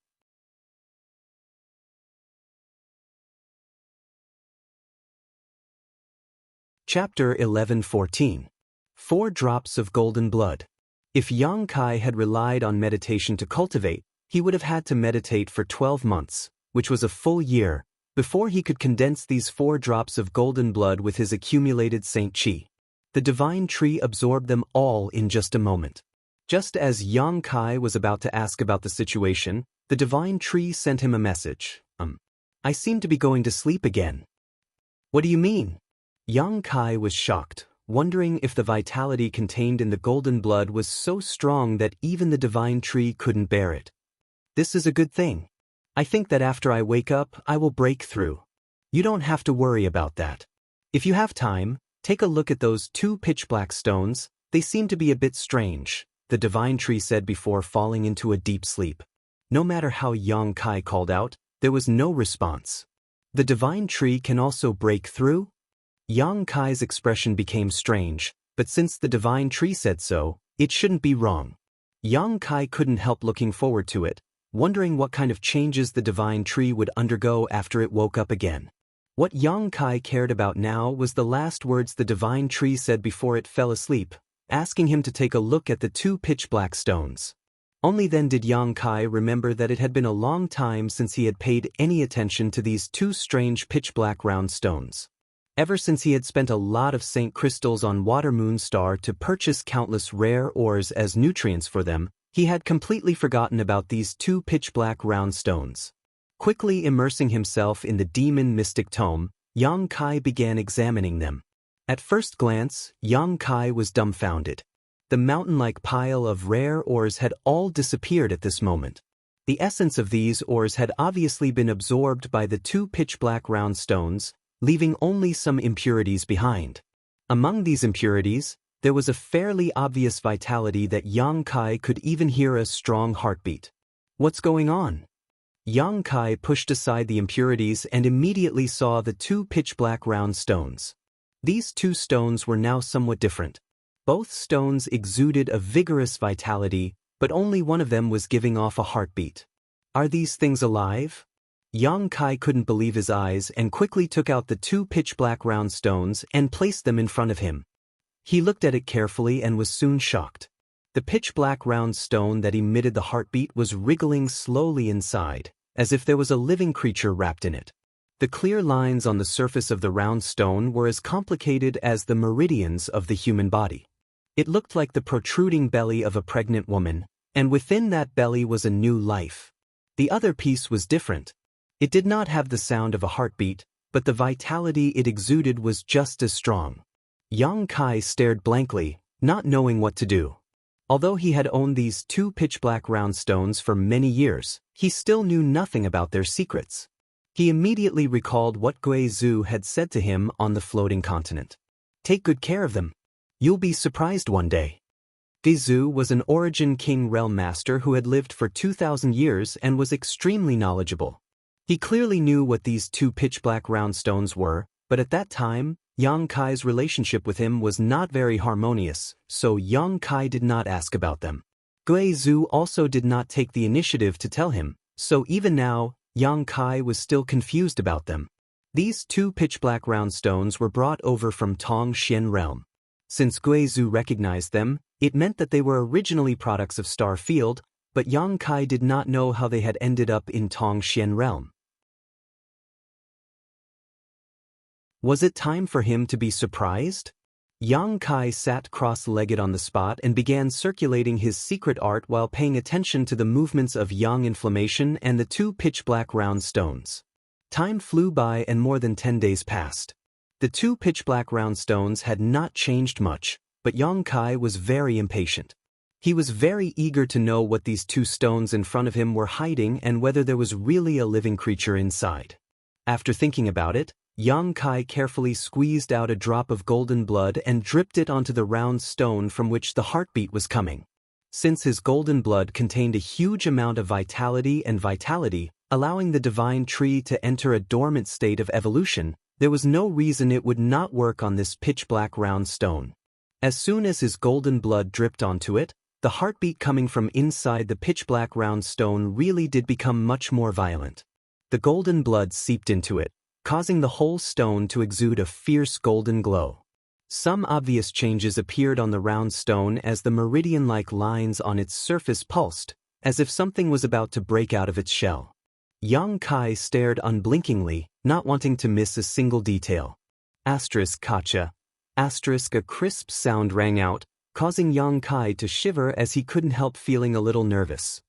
Chapter 11:14. 4 Drops of Golden Blood. If Yang Kai had relied on meditation to cultivate, he would have had to meditate for 12 months, which was a full year, before he could condense these 4 drops of golden blood with his accumulated Saint Qi. The divine tree absorbed them all in just a moment. Just as Yang Kai was about to ask about the situation, the divine tree sent him a message. I seem to be going to sleep again. What do you mean? Yang Kai was shocked, wondering if the vitality contained in the golden blood was so strong that even the divine tree couldn't bear it. This is a good thing. I think that after I wake up, I will break through. You don't have to worry about that. If you have time, take a look at those 2 pitch-black stones. They seem to be a bit strange, the divine tree said before falling into a deep sleep. No matter how Yang Kai called out, there was no response. The divine tree can also break through? Yang Kai's expression became strange, but since the divine tree said so, it shouldn't be wrong. Yang Kai couldn't help looking forward to it, wondering what kind of changes the divine tree would undergo after it woke up again. What Yang Kai cared about now was the last words the divine tree said before it fell asleep, asking him to take a look at the 2 pitch-black stones. Only then did Yang Kai remember that it had been a long time since he had paid any attention to these 2 strange pitch-black round stones. Ever since he had spent a lot of Saint crystals on Water Moon Star to purchase countless rare ores as nutrients for them, he had completely forgotten about these 2 pitch-black round stones. Quickly immersing himself in the Demon Mystic Tome, Yang Kai began examining them. At first glance, Yang Kai was dumbfounded. The mountain-like pile of rare ores had all disappeared at this moment. The essence of these ores had obviously been absorbed by the 2 pitch-black round stones, leaving only some impurities behind. Among these impurities, there was a fairly obvious vitality that Yang Kai could even hear a strong heartbeat. What's going on? Yang Kai pushed aside the impurities and immediately saw the 2 pitch-black round stones. These 2 stones were now somewhat different. Both stones exuded a vigorous vitality, but only one of them was giving off a heartbeat. Are these things alive? Yang Kai couldn't believe his eyes and quickly took out the 2 pitch-black round stones and placed them in front of him. He looked at it carefully and was soon shocked. The pitch-black round stone that emitted the heartbeat was wriggling slowly inside, as if there was a living creature wrapped in it. The clear lines on the surface of the round stone were as complicated as the meridians of the human body. It looked like the protruding belly of a pregnant woman, and within that belly was a new life. The other piece was different. It did not have the sound of a heartbeat, but the vitality it exuded was just as strong. Yang Kai stared blankly, not knowing what to do. Although he had owned these 2 pitch-black round stones for many years, he still knew nothing about their secrets. He immediately recalled what Gui Zhu had said to him on the floating continent. Take good care of them. You'll be surprised one day. Gui Zhu was an Origin King realm master who had lived for 2,000 years and was extremely knowledgeable. He clearly knew what these 2 pitch-black round stones were, but at that time, Yang Kai's relationship with him was not very harmonious, so Yang Kai did not ask about them. Gui Zhu also did not take the initiative to tell him, so even now, Yang Kai was still confused about them. These 2 pitch-black round stones were brought over from Tong Xian realm. Since Gui Zhu recognized them, it meant that they were originally products of Star Field, but Yang Kai did not know how they had ended up in Tong Xian realm. Was it time for him to be surprised? Yang Kai sat cross-legged on the spot and began circulating his secret art while paying attention to the movements of yang inflammation and the 2 pitch-black round stones. Time flew by and more than 10 days passed. The 2 pitch-black round stones had not changed much, but Yang Kai was very impatient. He was very eager to know what these 2 stones in front of him were hiding and whether there was really a living creature inside. After thinking about it, Yang Kai carefully squeezed out a drop of golden blood and dripped it onto the round stone from which the heartbeat was coming. Since his golden blood contained a huge amount of vitality, allowing the divine tree to enter a dormant state of evolution, there was no reason it would not work on this pitch-black round stone. As soon as his golden blood dripped onto it, the heartbeat coming from inside the pitch-black round stone really did become much more violent. The golden blood seeped into it, causing the whole stone to exude a fierce golden glow. Some obvious changes appeared on the round stone as the meridian-like lines on its surface pulsed, as if something was about to break out of its shell. Yang Kai stared unblinkingly, not wanting to miss a single detail. Asterisk Kacha. Asterisk a crisp sound rang out, causing Yang Kai to shiver as he couldn't help feeling a little nervous.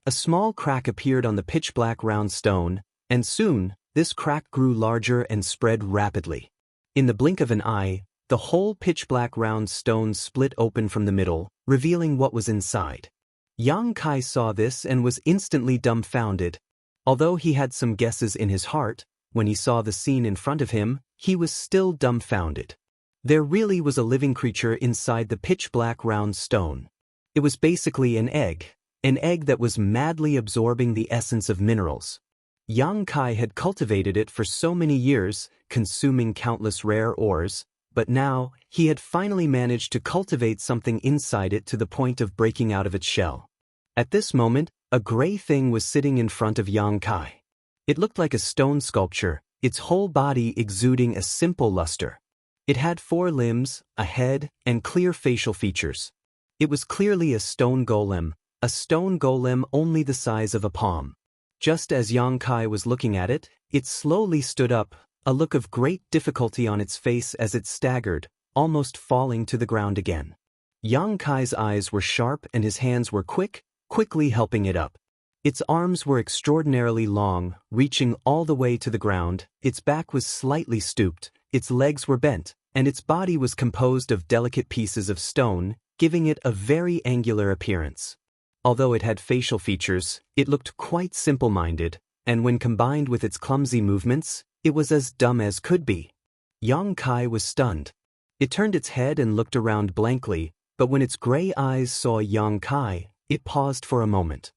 A small crack appeared on the pitch-black round stone, and soon, this crack grew larger and spread rapidly. In the blink of an eye, the whole pitch-black round stone split open from the middle, revealing what was inside. Yang Kai saw this and was instantly dumbfounded. Although he had some guesses in his heart, when he saw the scene in front of him, he was still dumbfounded. There really was a living creature inside the pitch-black round stone. It was basically an egg that was madly absorbing the essence of minerals. Yang Kai had cultivated it for so many years, consuming countless rare ores, but now, he had finally managed to cultivate something inside it to the point of breaking out of its shell. At this moment, a gray thing was sitting in front of Yang Kai. It looked like a stone sculpture, its whole body exuding a simple luster. It had 4 limbs, a head, and clear facial features. It was clearly a stone golem only the size of a palm. Just as Yang Kai was looking at it, it slowly stood up, a look of great difficulty on its face as it staggered, almost falling to the ground again. Yang Kai's eyes were sharp and his hands were quickly helping it up. Its arms were extraordinarily long, reaching all the way to the ground, its back was slightly stooped, its legs were bent, and its body was composed of delicate pieces of stone, giving it a very angular appearance. Although it had facial features, it looked quite simple-minded, and when combined with its clumsy movements, it was as dumb as could be. Yang Kai was stunned. It turned its head and looked around blankly, but when its gray eyes saw Yang Kai, it paused for a moment.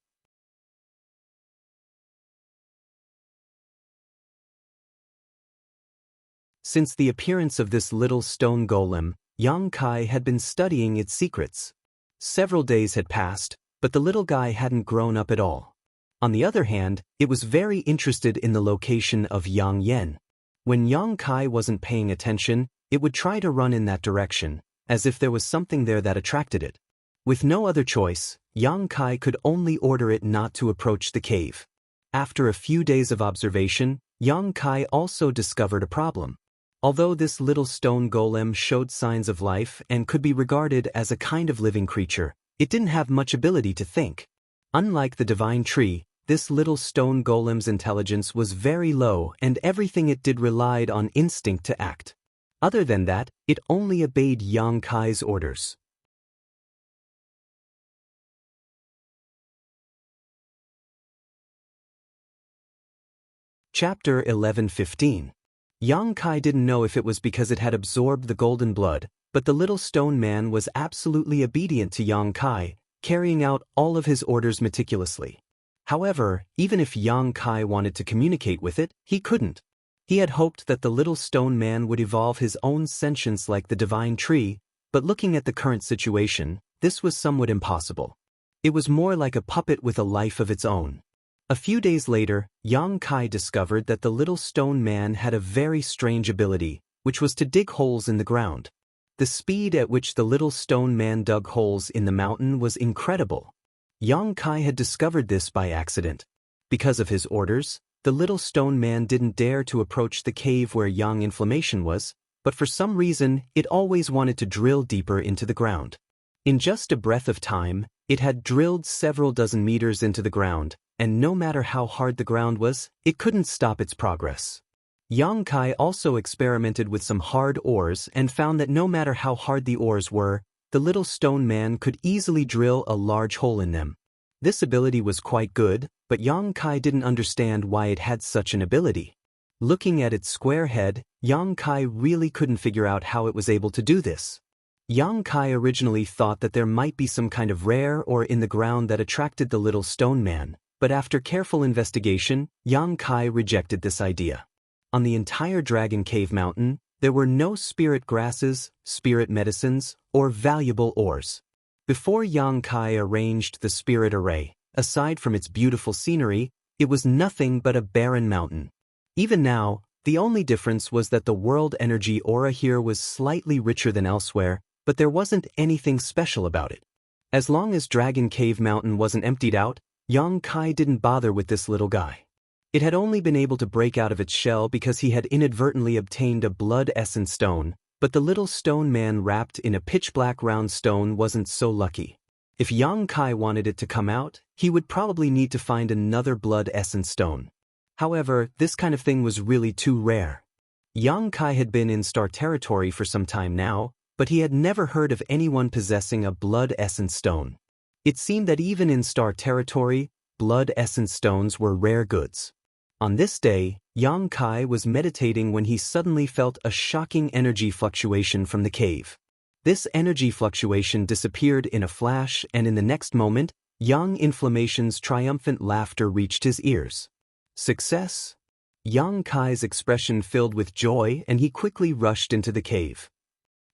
Since the appearance of this little stone golem, Yang Kai had been studying its secrets. Several days had passed, but the little guy hadn't grown up at all. On the other hand, it was very interested in the location of Yang Yen. When Yang Kai wasn't paying attention, it would try to run in that direction, as if there was something there that attracted it. With no other choice, Yang Kai could only order it not to approach the cave. After a few days of observation, Yang Kai also discovered a problem. Although this little stone golem showed signs of life and could be regarded as a kind of living creature, it didn't have much ability to think. Unlike the divine tree, this little stone golem's intelligence was very low and everything it did relied on instinct to act. Other than that, it only obeyed Yang Kai's orders. Chapter 11:15. Yang Kai didn't know if it was because it had absorbed the golden blood, but the little stone man was absolutely obedient to Yang Kai, carrying out all of his orders meticulously. However, even if Yang Kai wanted to communicate with it, he couldn't. He had hoped that the little stone man would evolve his own sentience like the divine tree, but looking at the current situation, this was somewhat impossible. It was more like a puppet with a life of its own. A few days later, Yang Kai discovered that the little stone man had a very strange ability, which was to dig holes in the ground. The speed at which the little stone man dug holes in the mountain was incredible. Yang Kai had discovered this by accident. Because of his orders, the little stone man didn't dare to approach the cave where Yang Inflammation was, but for some reason, it always wanted to drill deeper into the ground. In just a breath of time, it had drilled several dozen meters into the ground, and no matter how hard the ground was, it couldn't stop its progress. Yang Kai also experimented with some hard ores and found that no matter how hard the ores were, the little stone man could easily drill a large hole in them. This ability was quite good, but Yang Kai didn't understand why it had such an ability. Looking at its square head, Yang Kai really couldn't figure out how it was able to do this. Yang Kai originally thought that there might be some kind of rare ore in the ground that attracted the little stone man, but after careful investigation, Yang Kai rejected this idea. On the entire Dragon Cave Mountain, there were no spirit grasses, spirit medicines, or valuable ores. Before Yang Kai arranged the spirit array, aside from its beautiful scenery, it was nothing but a barren mountain. Even now, The only difference was that the world energy aura here was slightly richer than elsewhere, but there wasn't anything special about it. As long as Dragon Cave Mountain wasn't emptied out, Yang Kai didn't bother with this little guy. It had only been able to break out of its shell because he had inadvertently obtained a blood essence stone, but the little stone man wrapped in a pitch-black round stone wasn't so lucky. If Yang Kai wanted it to come out, he would probably need to find another blood essence stone. However, this kind of thing was really too rare. Yang Kai had been in Star Territory for some time now, but he had never heard of anyone possessing a blood essence stone. It seemed that even in Star Territory, blood essence stones were rare goods. On this day, Yang Kai was meditating when he suddenly felt a shocking energy fluctuation from the cave. This energy fluctuation disappeared in a flash, and in the next moment, Yang Inflammation's triumphant laughter reached his ears. Success? Yang Kai's expression filled with joy, and he quickly rushed into the cave.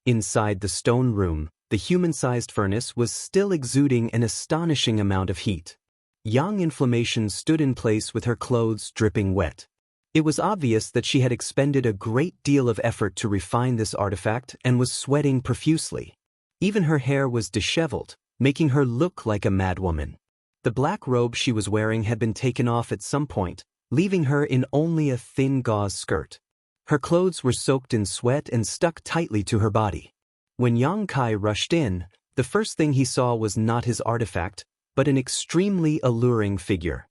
Inside the stone room, the human-sized furnace was still exuding an astonishing amount of heat. Yang Inflammation stood in place with her clothes dripping wet. It was obvious that she had expended a great deal of effort to refine this artifact and was sweating profusely. Even her hair was disheveled, making her look like a madwoman. The black robe she was wearing had been taken off at some point, leaving her in only a thin gauze skirt. Her clothes were soaked in sweat and stuck tightly to her body. When Yang Kai rushed in, the first thing he saw was not his artifact, but an extremely alluring figure.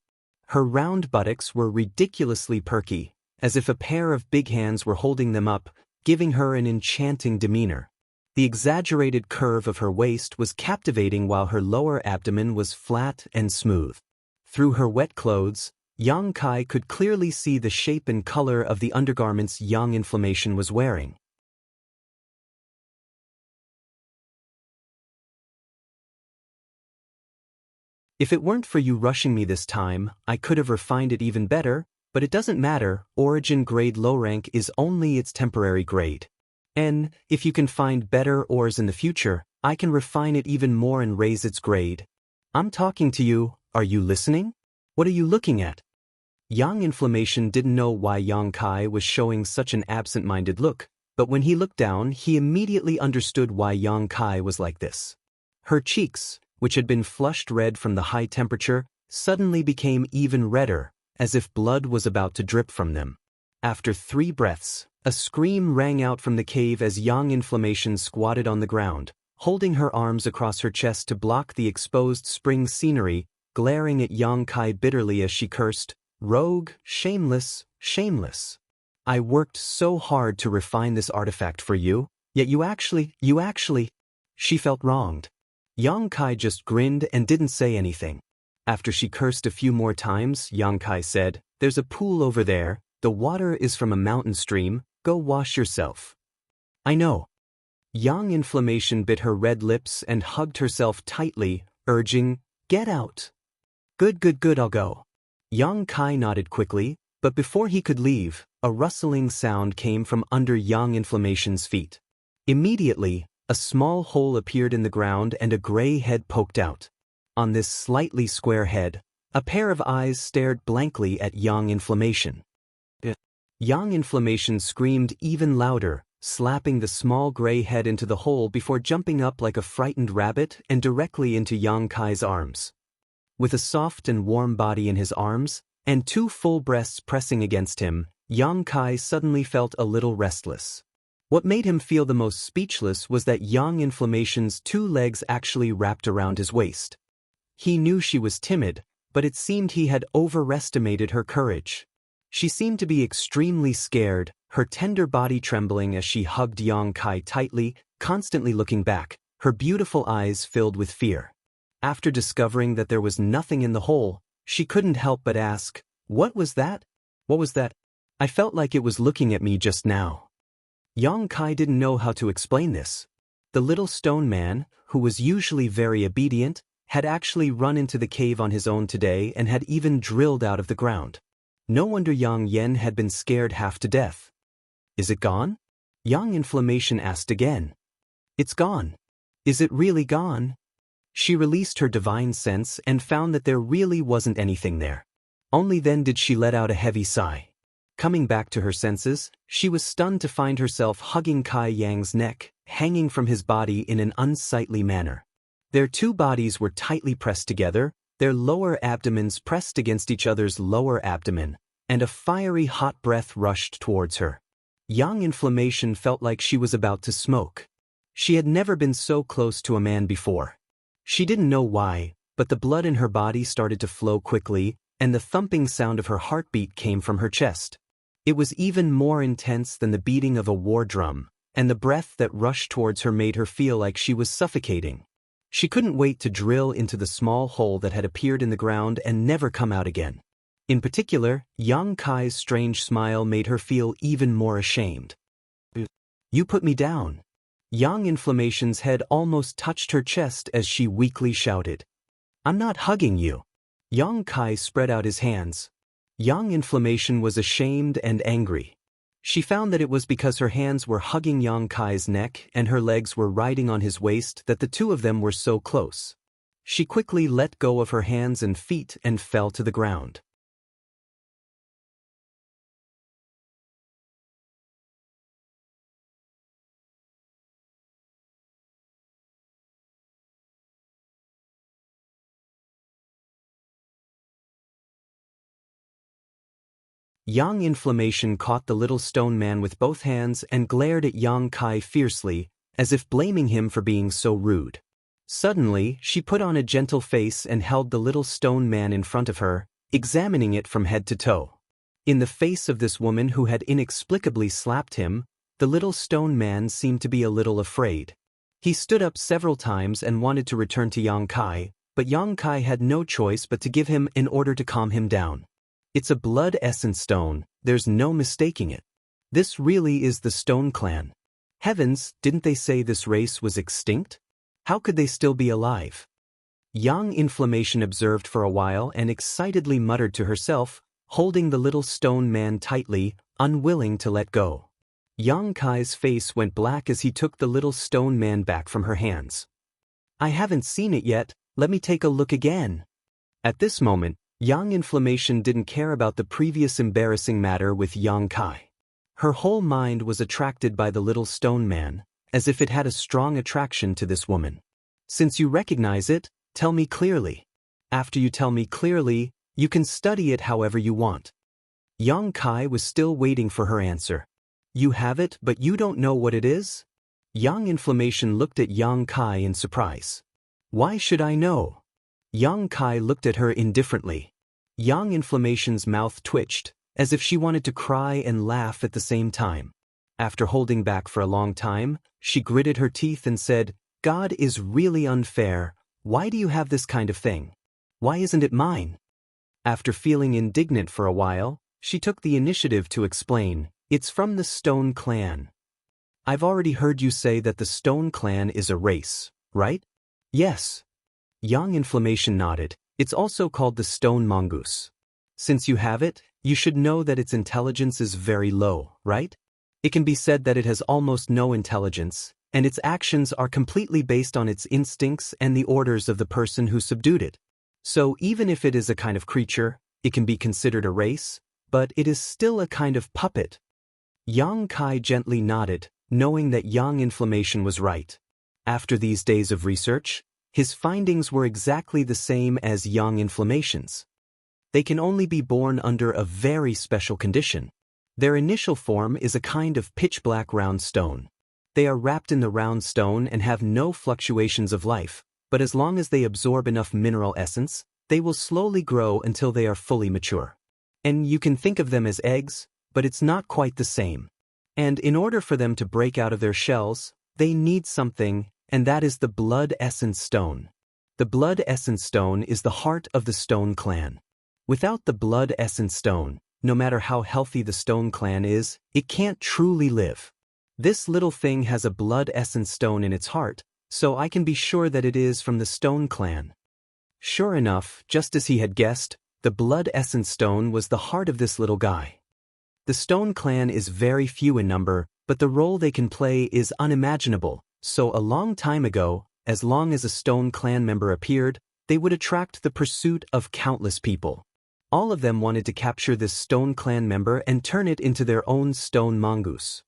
Her round buttocks were ridiculously perky, as if a pair of big hands were holding them up, giving her an enchanting demeanor. The exaggerated curve of her waist was captivating while her lower abdomen was flat and smooth. Through her wet clothes, Yang Kai could clearly see the shape and color of the undergarments Yang Inflammation was wearing. If it weren't for you rushing me this time, I could have refined it even better, but it doesn't matter, origin grade low rank is only its temporary grade. And, if you can find better ores in the future, I can refine it even more and raise its grade. I'm talking to you, are you listening? What are you looking at? Yang Inflammation didn't know why Yang Kai was showing such an absent-minded look, but when he looked down, he immediately understood why Yang Kai was like this. Her cheeks, which had been flushed red from the high temperature, suddenly became even redder, as if blood was about to drip from them. After 3 breaths, a scream rang out from the cave as Yang Inflammation squatted on the ground, holding her arms across her chest to block the exposed spring scenery, glaring at Yang Kai bitterly as she cursed, "Rogue, shameless, shameless. I worked so hard to refine this artifact for you, yet you actually... She felt wronged. Yang Kai just grinned and didn't say anything. After she cursed a few more times, Yang Kai said, "There's a pool over there, the water is from a mountain stream, go wash yourself." "I know." Yang Inflammation bit her red lips and hugged herself tightly, urging, "Get out." Good, I'll go." Yang Kai nodded quickly, but before he could leave, a rustling sound came from under Yang Inflammation's feet. Immediately, a small hole appeared in the ground and a gray head poked out. On this slightly square head, a pair of eyes stared blankly at Yang Inflammation. Yang Inflammation screamed even louder, slapping the small gray head into the hole before jumping up like a frightened rabbit and directly into Yang Kai's arms. With a soft and warm body in his arms, and 2 full breasts pressing against him, Yang Kai suddenly felt a little restless. What made him feel the most speechless was that Yang Inflammation's 2 legs actually wrapped around his waist. He knew she was timid, but it seemed he had overestimated her courage. She seemed to be extremely scared, her tender body trembling as she hugged Yang Kai tightly, constantly looking back, her beautiful eyes filled with fear. After discovering that there was nothing in the hole, she couldn't help but ask, "What was that? What was that? I felt like it was looking at me just now." Yang Kai didn't know how to explain this. The little stone man, who was usually very obedient, had actually run into the cave on his own today and had even drilled out of the ground. No wonder Yang Yen had been scared half to death. "Is it gone?" Yang Inflammation asked again. "It's gone." "Is it really gone?" She released her divine sense and found that there really wasn't anything there. Only then did she let out a heavy sigh. Coming back to her senses, she was stunned to find herself hugging Kai Yang's neck, hanging from his body in an unsightly manner. Their two bodies were tightly pressed together, their lower abdomens pressed against each other's lower abdomen, and a fiery hot breath rushed towards her. Yang Inflammation felt like she was about to smoke. She had never been so close to a man before. She didn't know why, but the blood in her body started to flow quickly, and the thumping sound of her heartbeat came from her chest. It was even more intense than the beating of a war drum, and the breath that rushed towards her made her feel like she was suffocating. She couldn't wait to drill into the small hole that had appeared in the ground and never come out again. In particular, Yang Kai's strange smile made her feel even more ashamed. "You put me down." Yang Inflammation's head almost touched her chest as she weakly shouted. "I'm not hugging you." Yang Kai spread out his hands. Yang Inflammation was ashamed and angry. She found that it was because her hands were hugging Yang Kai's neck and her legs were riding on his waist that the two of them were so close. She quickly let go of her hands and feet and fell to the ground. Yang Inflammation caught the little stone man with both hands and glared at Yang Kai fiercely, as if blaming him for being so rude. Suddenly, she put on a gentle face and held the little stone man in front of her, examining it from head to toe. In the face of this woman who had inexplicably slapped him, the little stone man seemed to be a little afraid. He stood up several times and wanted to return to Yang Kai, but Yang Kai had no choice but to give him in order to calm him down. "It's a blood essence stone, there's no mistaking it. This really is the Stone Clan. Heavens, didn't they say this race was extinct? How could they still be alive?" Yang Inflammation observed for a while and excitedly muttered to herself, holding the little stone man tightly, unwilling to let go. Yang Kai's face went black as he took the little stone man back from her hands. "I haven't seen it yet, let me take a look again." At this moment, Yang Inflammation didn't care about the previous embarrassing matter with Yang Kai. Her whole mind was attracted by the little stone man, as if it had a strong attraction to this woman. "Since you recognize it, tell me clearly. After you tell me clearly, you can study it however you want." Yang Kai was still waiting for her answer. "You have it, but you don't know what it is?" Yang Inflammation looked at Yang Kai in surprise. "Why should I know?" Yang Kai looked at her indifferently. Yang Inflammation's mouth twitched, as if she wanted to cry and laugh at the same time. After holding back for a long time, she gritted her teeth and said, "God is really unfair. Why do you have this kind of thing? Why isn't it mine?" After feeling indignant for a while, she took the initiative to explain, "It's from the Stone Clan." "I've already heard you say that the Stone Clan is a race, right?" "Yes." Yang Inflammation nodded. "It's also called the Stone Mongoose. Since you have it, you should know that its intelligence is very low, right? It can be said that it has almost no intelligence, and its actions are completely based on its instincts and the orders of the person who subdued it. So even if it is a kind of creature, it can be considered a race, but it is still a kind of puppet." Yang Kai gently nodded, knowing that Yang Inflammation was right. After these days of research, his findings were exactly the same as Yang Inflammation's. They can only be born under a very special condition. Their initial form is a kind of pitch-black round stone. They are wrapped in the round stone and have no fluctuations of life, but as long as they absorb enough mineral essence, they will slowly grow until they are fully mature. And you can think of them as eggs, but it's not quite the same. And in order for them to break out of their shells, they need something, and that is the Blood Essence Stone. The Blood Essence Stone is the heart of the Stone Clan. Without the Blood Essence Stone, no matter how healthy the Stone Clan is, it can't truly live. This little thing has a Blood Essence Stone in its heart, so I can be sure that it is from the Stone Clan. Sure enough, just as he had guessed, the Blood Essence Stone was the heart of this little guy. The Stone Clan is very few in number, but the role they can play is unimaginable. So a long time ago, as long as a Stone Clan member appeared, they would attract the pursuit of countless people. All of them wanted to capture this stone clan member and turn it into their own stone mongoose.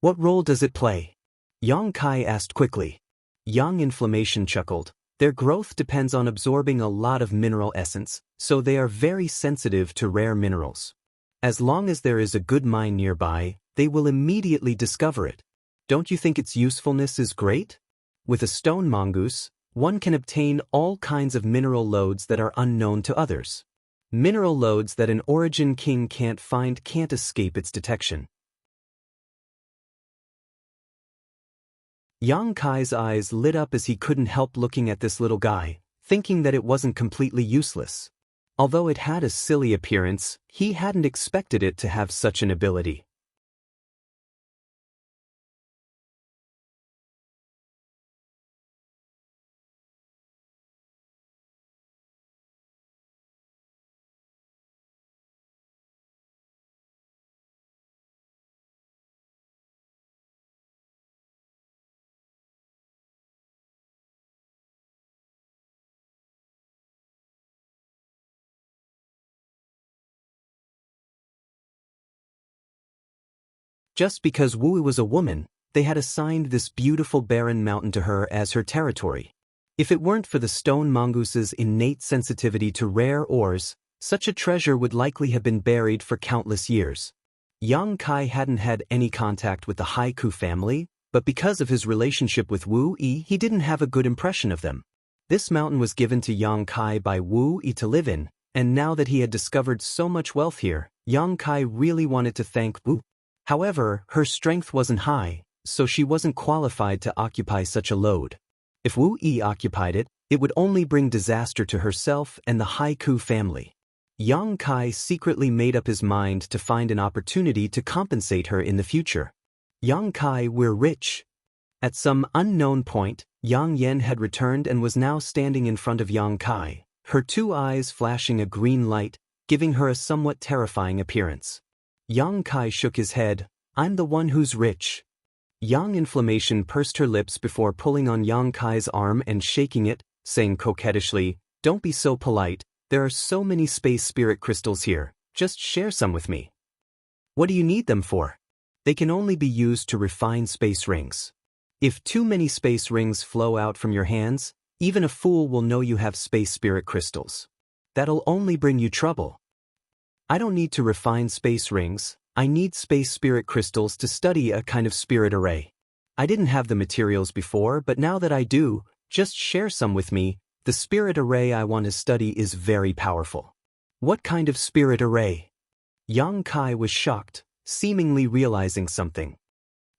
What role does it play? Yang Kai asked quickly. Yang Inflammation chuckled. Their growth depends on absorbing a lot of mineral essence, so they are very sensitive to rare minerals. As long as there is a good mine nearby, they will immediately discover it. Don't you think its usefulness is great? With a stone mongoose, one can obtain all kinds of mineral lodes that are unknown to others. Mineral lodes that an origin king can't find can't escape its detection. Yang Kai's eyes lit up as he couldn't help looking at this little guy, thinking that it wasn't completely useless. Although it had a silly appearance, he hadn't expected it to have such an ability. Just because Wu was a woman, they had assigned this beautiful barren mountain to her as her territory. If it weren't for the stone mongoose's innate sensitivity to rare ores, such a treasure would likely have been buried for countless years. Yang Kai hadn't had any contact with the Haiku family, but because of his relationship with Wu Yi, he didn't have a good impression of them. This mountain was given to Yang Kai by Wu Yi to live in, and now that he had discovered so much wealth here, Yang Kai really wanted to thank Wu. However, her strength wasn't high, so she wasn't qualified to occupy such a load. If Wu Yi occupied it, it would only bring disaster to herself and the Haiku family. Yang Kai secretly made up his mind to find an opportunity to compensate her in the future. Yang Kai, we're rich. At some unknown point, Yang Yen had returned and was now standing in front of Yang Kai, her two eyes flashing a green light, giving her a somewhat terrifying appearance. Yang Kai shook his head. I'm the one who's rich. Yang Inflammation pursed her lips before pulling on Yang Kai's arm and shaking it, saying coquettishly, don't be so polite, there are so many space spirit crystals here, just share some with me. What do you need them for? They can only be used to refine space rings. If too many space rings flow out from your hands, even a fool will know you have space spirit crystals. That'll only bring you trouble. I don't need to refine space rings, I need space spirit crystals to study a kind of spirit array. I didn't have the materials before, but now that I do, just share some with me. The spirit array I want to study is very powerful. What kind of spirit array? Yang Kai was shocked, seemingly realizing something.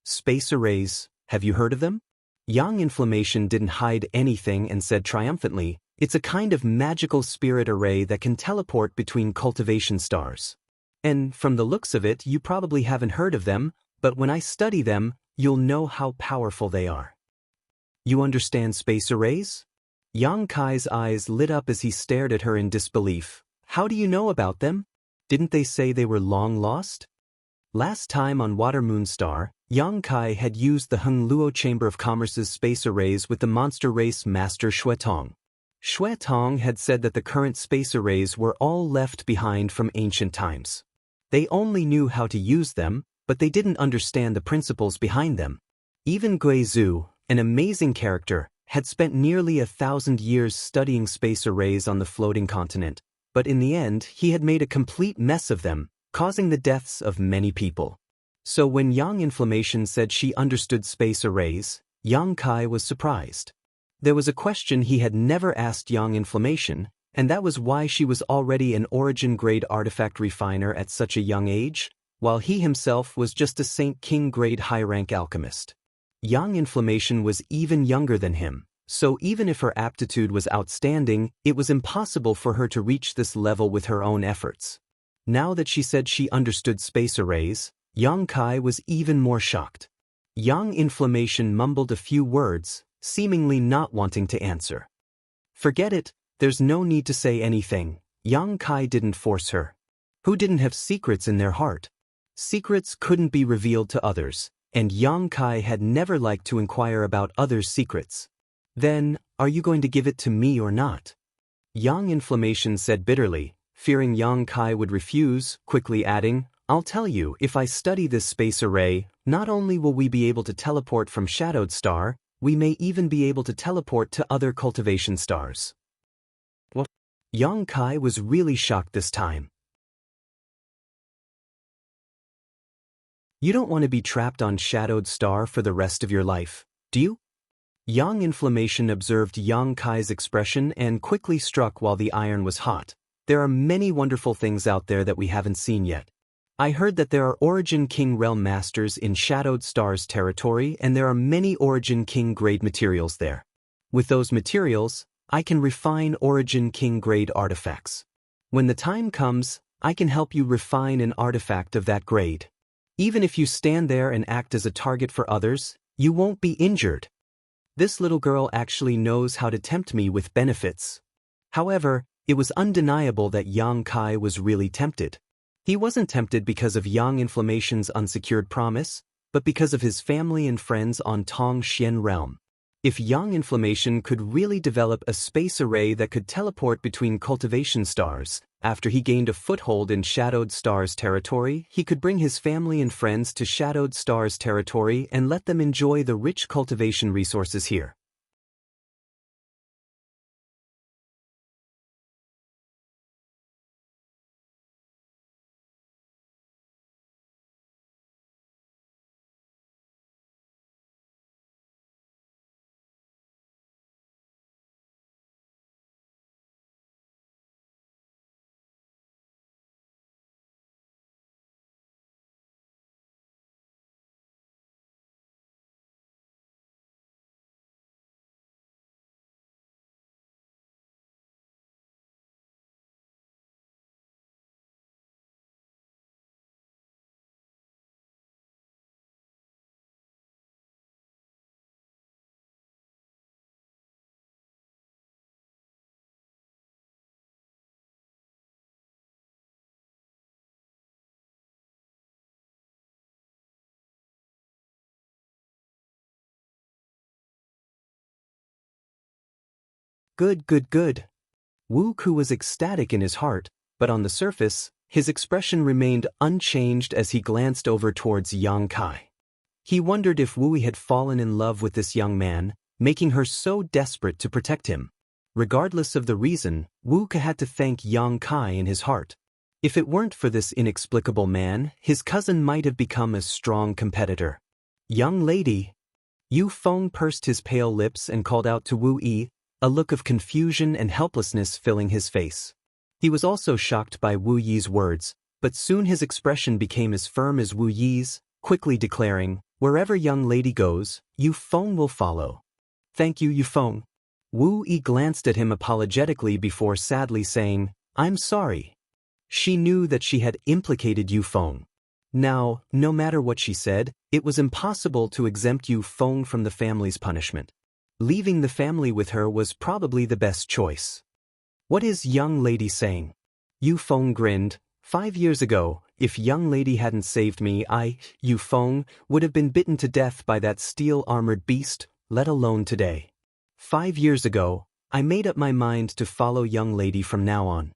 Space arrays, have you heard of them? Yang Inflammation didn't hide anything and said triumphantly, it's a kind of magical spirit array that can teleport between cultivation stars. And from the looks of it, you probably haven't heard of them, but when I study them, you'll know how powerful they are. You understand space arrays? Yang Kai's eyes lit up as he stared at her in disbelief. How do you know about them? Didn't they say they were long lost? Last time on Water Moon Star, Yang Kai had used the Hung Luo Chamber of Commerce's space arrays with the monster race master Xue Tong. Xue Tong had said that the current space arrays were all left behind from ancient times. They only knew how to use them, but they didn't understand the principles behind them. Even Gui Zhu, an amazing character, had spent nearly 1,000 years studying space arrays on the floating continent, but in the end he had made a complete mess of them, causing the deaths of many people. So when Yang Inflammation said she understood space arrays, Yang Kai was surprised. There was a question he had never asked Yang Inflammation, and that was why she was already an origin-grade artifact refiner at such a young age, while he himself was just a Saint King-grade high-rank alchemist. Yang Inflammation was even younger than him, so even if her aptitude was outstanding, it was impossible for her to reach this level with her own efforts. Now that she said she understood space arrays, Yang Kai was even more shocked. Yang Inflammation mumbled a few words, seemingly not wanting to answer. Forget it, there's no need to say anything. Yang Kai didn't force her. Who didn't have secrets in their heart? Secrets couldn't be revealed to others, and Yang Kai had never liked to inquire about others' secrets. Then, are you going to give it to me or not? Yang Inflammation said bitterly, fearing Yang Kai would refuse, quickly adding, "I'll tell you, if I study this space array, not only will we be able to teleport from Shadowed Star, we may even be able to teleport to other cultivation stars." What? Yang Kai was really shocked this time. You don't want to be trapped on Shadowed Star for the rest of your life, do you? Yang Inflammation observed Yang Kai's expression and quickly struck while the iron was hot. There are many wonderful things out there that we haven't seen yet. I heard that there are Origin King Realm Masters in Shadowed Star's territory, and there are many Origin King grade materials there. With those materials, I can refine Origin King grade artifacts. When the time comes, I can help you refine an artifact of that grade. Even if you stand there and act as a target for others, you won't be injured. This little girl actually knows how to tempt me with benefits. However, it was undeniable that Yang Kai was really tempted. He wasn't tempted because of Yang Inflammation's unsecured promise, but because of his family and friends on Tong Xian Realm. If Yang Inflammation could really develop a space array that could teleport between cultivation stars, after he gained a foothold in Shadowed Star's territory, he could bring his family and friends to Shadowed Star's territory and let them enjoy the rich cultivation resources here. Good, good, good. Wu Ku was ecstatic in his heart, but on the surface, his expression remained unchanged as he glanced over towards Yang Kai. He wondered if Wu had fallen in love with this young man, making her so desperate to protect him. Regardless of the reason, Wu Ku had to thank Yang Kai in his heart. If it weren't for this inexplicable man, his cousin might have become a strong competitor. "Young lady." Yu Feng pursed his pale lips and called out to Wu Yi, a look of confusion and helplessness filling his face. He was also shocked by Wu Yi's words, but soon his expression became as firm as Wu Yi's, quickly declaring, "Wherever young lady goes, Yu Feng will follow." "Thank you, Yu Feng." Wu Yi glanced at him apologetically before sadly saying, "I'm sorry." She knew that she had implicated Yu Feng. Now, no matter what she said, it was impossible to exempt Yu Feng from the family's punishment. Leaving the family with her was probably the best choice. "What is young lady saying?" Yu Feng grinned. 5 years ago, if young lady hadn't saved me, Yu Feng, would have been bitten to death by that steel-armored beast, let alone today. 5 years ago, I made up my mind to follow young lady from now on."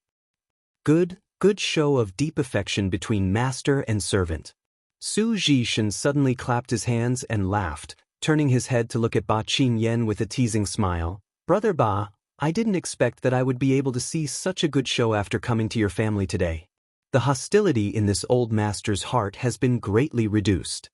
Good show of deep affection between master and servant. Su Zhishan suddenly clapped his hands and laughed, turning his head to look at Ba Qingyan with a teasing smile. "Brother Ba, I didn't expect that I would be able to see such a good show after coming to your family today. The hostility in this old master's heart has been greatly reduced."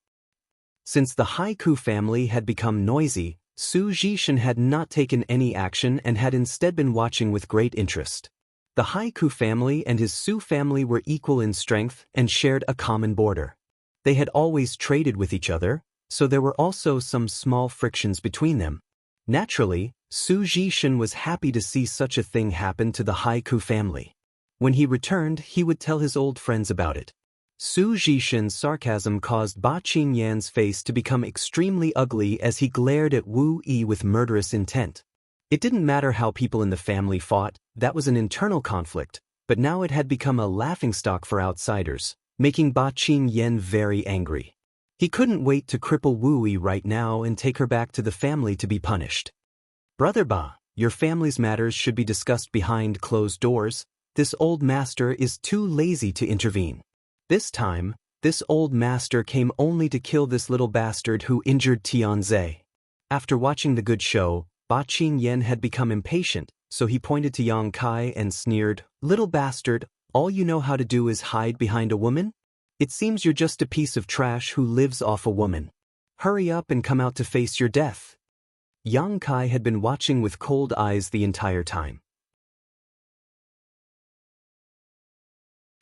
Since the Haiku family had become noisy, Su Zhishan had not taken any action and had instead been watching with great interest. The Haiku family and his Su family were equal in strength and shared a common border. They had always traded with each other, so there were also some small frictions between them. Naturally, Su Zhishan was happy to see such a thing happen to the Haiku family. When he returned, he would tell his old friends about it. Su Zhishan's sarcasm caused Ba Qingyan's face to become extremely ugly as he glared at Wu Yi with murderous intent. It didn't matter how people in the family fought, that was an internal conflict, but now it had become a laughingstock for outsiders, making Ba Qingyan very angry. He couldn't wait to cripple Wu Yi right now and take her back to the family to be punished. "Brother Ba, your family's matters should be discussed behind closed doors. this old master is too lazy to intervene. This time, this old master came only to kill this little bastard who injured Tianze. After watching the good show, Ba Qingyan had become impatient, so he pointed to Yang Kai and sneered, "Little bastard, all you know how to do is hide behind a woman? It seems you're just a piece of trash who lives off a woman. Hurry up and come out to face your death." Yang Kai had been watching with cold eyes the entire time.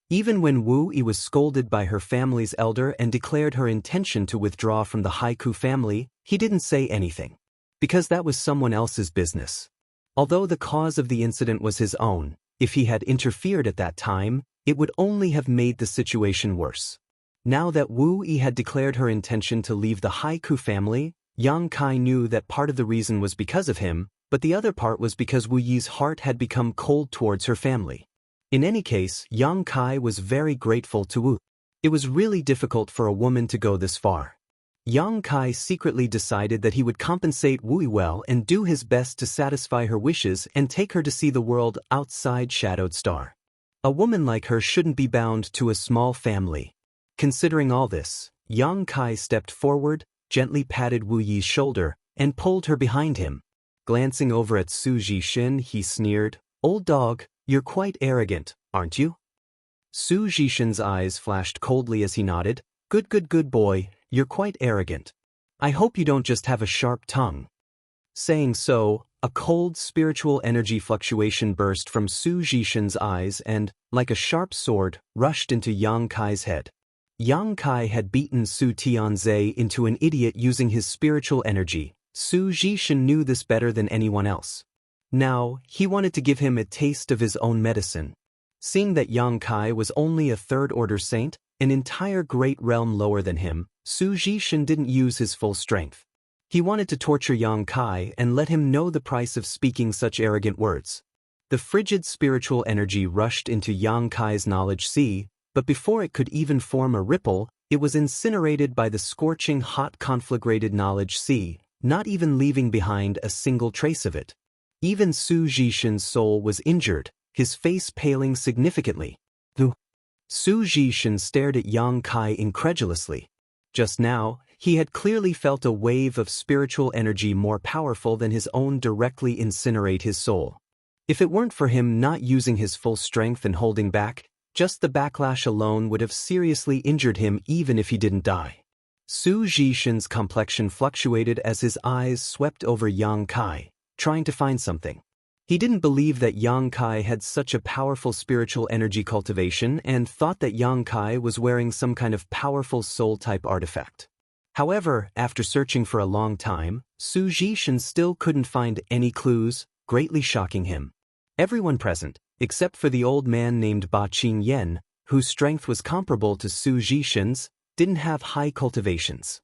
Even when Wu Yi was scolded by her family's elder and declared her intention to withdraw from the Haiku family, he didn't say anything. Because that was someone else's business. Although the cause of the incident was his own, if he had interfered at that time, it would only have made the situation worse. Now that Wu Yi had declared her intention to leave the Haiku family, Yang Kai knew that part of the reason was because of him, but the other part was because Wu Yi's heart had become cold towards her family. In any case, Yang Kai was very grateful to Wu. It was really difficult for a woman to go this far. Yang Kai secretly decided that he would compensate Wu Yi well and do his best to satisfy her wishes and take her to see the world outside Shadowed Star. A woman like her shouldn't be bound to a small family. Considering all this, Yang Kai stepped forward, gently patted Wu Yi's shoulder, and pulled her behind him. Glancing over at Su Jishin, he sneered, "Old dog, you're quite arrogant, aren't you?" Su Jishin's eyes flashed coldly as he nodded, Good boy, you're quite arrogant. I hope you don't just have a sharp tongue." Saying so, a cold spiritual energy fluctuation burst from Su Jishin's eyes and, like a sharp sword, rushed into Yang Kai's head. Yang Kai had beaten Su Tianze into an idiot using his spiritual energy. Su Jishin knew this better than anyone else. Now, he wanted to give him a taste of his own medicine. Seeing that Yang Kai was only a third-order saint, an entire great realm lower than him, Su Jishin didn't use his full strength. He wanted to torture Yang Kai and let him know the price of speaking such arrogant words. The frigid spiritual energy rushed into Yang Kai's knowledge sea, but before it could even form a ripple, it was incinerated by the scorching hot conflagrated knowledge sea, not even leaving behind a single trace of it. Even Su Jishin's soul was injured, his face paling significantly. Su Jishin stared at Yang Kai incredulously. Just now, he had clearly felt a wave of spiritual energy more powerful than his own directly incinerate his soul. If it weren't for him not using his full strength and holding back, just the backlash alone would have seriously injured him even if he didn't die. Su Jishin's complexion fluctuated as his eyes swept over Yang Kai, trying to find something. He didn't believe that Yang Kai had such a powerful spiritual energy cultivation and thought that Yang Kai was wearing some kind of powerful soul-type artifact. However, after searching for a long time, Su Jishin still couldn't find any clues, greatly shocking him. Everyone present, except for the old man named Ba Qingyan, whose strength was comparable to Su Jishin's, didn't have high cultivations.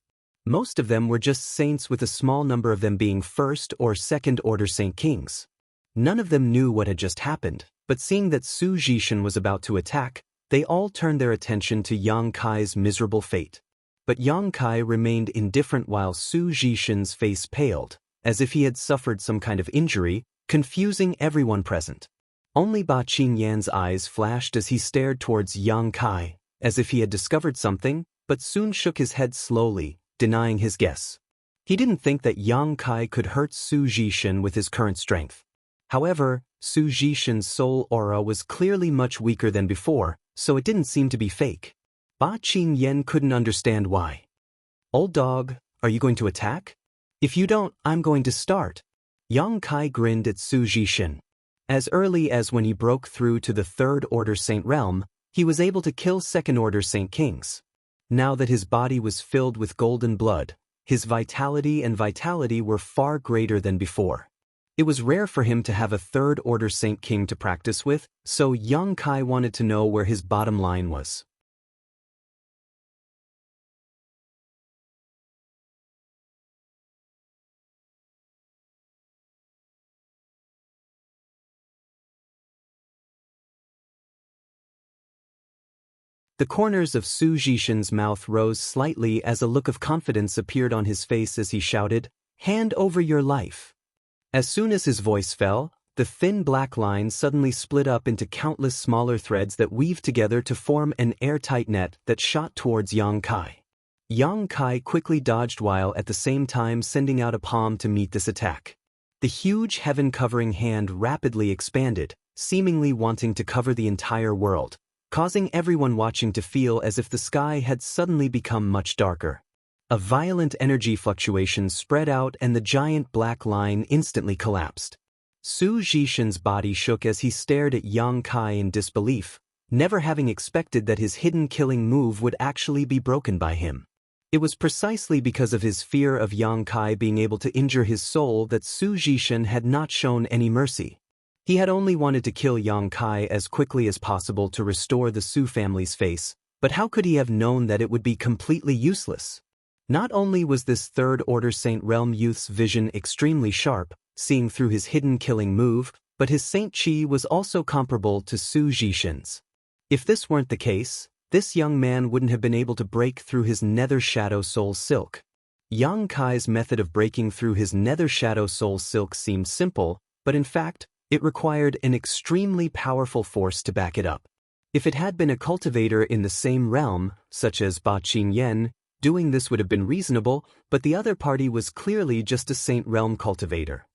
Most of them were just saints, with a small number of them being first or second-order saint kings. None of them knew what had just happened, but seeing that Su Jishin was about to attack, they all turned their attention to Yang Kai's miserable fate. But Yang Kai remained indifferent while Su Jishin's face paled, as if he had suffered some kind of injury, confusing everyone present. Only Ba Qingyan's eyes flashed as he stared towards Yang Kai, as if he had discovered something, but soon shook his head slowly, denying his guess. He didn't think that Yang Kai could hurt Su Jishin with his current strength. However, Su Jishin's soul aura was clearly much weaker than before, so it didn't seem to be fake. Ba Qingyan couldn't understand why. "Old dog, are you going to attack? If you don't, I'm going to start." Yang Kai grinned at Su Jishin. As early as when he broke through to the third-order saint realm, he was able to kill second-order saint kings. Now that his body was filled with golden blood, his vitality were far greater than before. It was rare for him to have a third-order saint king to practice with, so Yang Kai wanted to know where his bottom line was. The corners of Su Jishin's mouth rose slightly as a look of confidence appeared on his face as he shouted, "Hand over your life." As soon as his voice fell, the thin black line suddenly split up into countless smaller threads that weaved together to form an airtight net that shot towards Yang Kai. Yang Kai quickly dodged while at the same time sending out a palm to meet this attack. The huge heaven-covering hand rapidly expanded, seemingly wanting to cover the entire world, causing everyone watching to feel as if the sky had suddenly become much darker. A violent energy fluctuation spread out and the giant black line instantly collapsed. Su Zhishen's body shook as he stared at Yang Kai in disbelief, never having expected that his hidden killing move would actually be broken by him. It was precisely because of his fear of Yang Kai being able to injure his soul that Su Zhishen had not shown any mercy. He had only wanted to kill Yang Kai as quickly as possible to restore the Su family's face, but how could he have known that it would be completely useless? Not only was this third-order Saint Realm youth's vision extremely sharp, seeing through his hidden killing move, but his Saint Chi was also comparable to Su Zhishen's. If this weren't the case, this young man wouldn't have been able to break through his Nether Shadow Soul Silk. Yang Kai's method of breaking through his Nether Shadow Soul Silk seemed simple, but in fact, it required an extremely powerful force to back it up. If it had been a cultivator in the same realm, such as Ba Qingyan, doing this would have been reasonable, but the other party was clearly just a Saint Realm cultivator.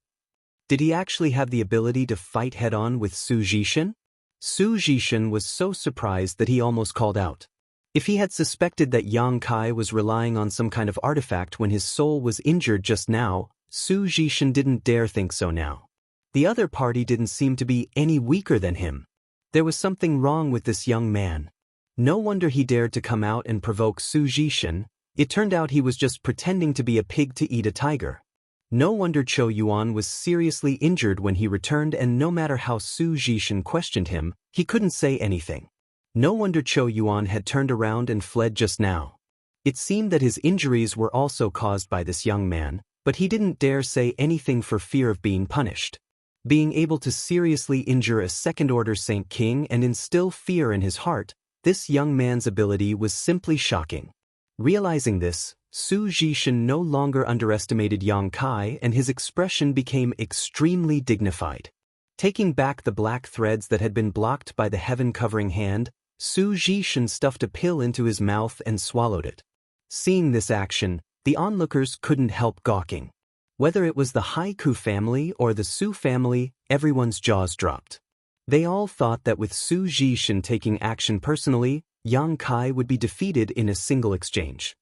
Did he actually have the ability to fight head-on with Su Zhishen? Su Zhishen was so surprised that he almost called out. If he had suspected that Yang Kai was relying on some kind of artifact when his soul was injured just now, Su Zhishen didn't dare think so now. The other party didn't seem to be any weaker than him. There was something wrong with this young man. No wonder he dared to come out and provoke Su Zhishen. It turned out he was just pretending to be a pig to eat a tiger. No wonder Chou Yuan was seriously injured when he returned, and no matter how Su Zhishen questioned him, he couldn't say anything. No wonder Chou Yuan had turned around and fled just now. It seemed that his injuries were also caused by this young man, but he didn't dare say anything for fear of being punished. Being able to seriously injure a second-order Saint King and instill fear in his heart, this young man's ability was simply shocking. Realizing this, Su Zhishen no longer underestimated Yang Kai, and his expression became extremely dignified. Taking back the black threads that had been blocked by the heaven-covering hand, Su Zhishen stuffed a pill into his mouth and swallowed it. Seeing this action, the onlookers couldn't help gawking. Whether it was the Haiku family or the Su family, everyone's jaws dropped. They all thought that with Su Zhishen taking action personally, Yang Kai would be defeated in a single exchange.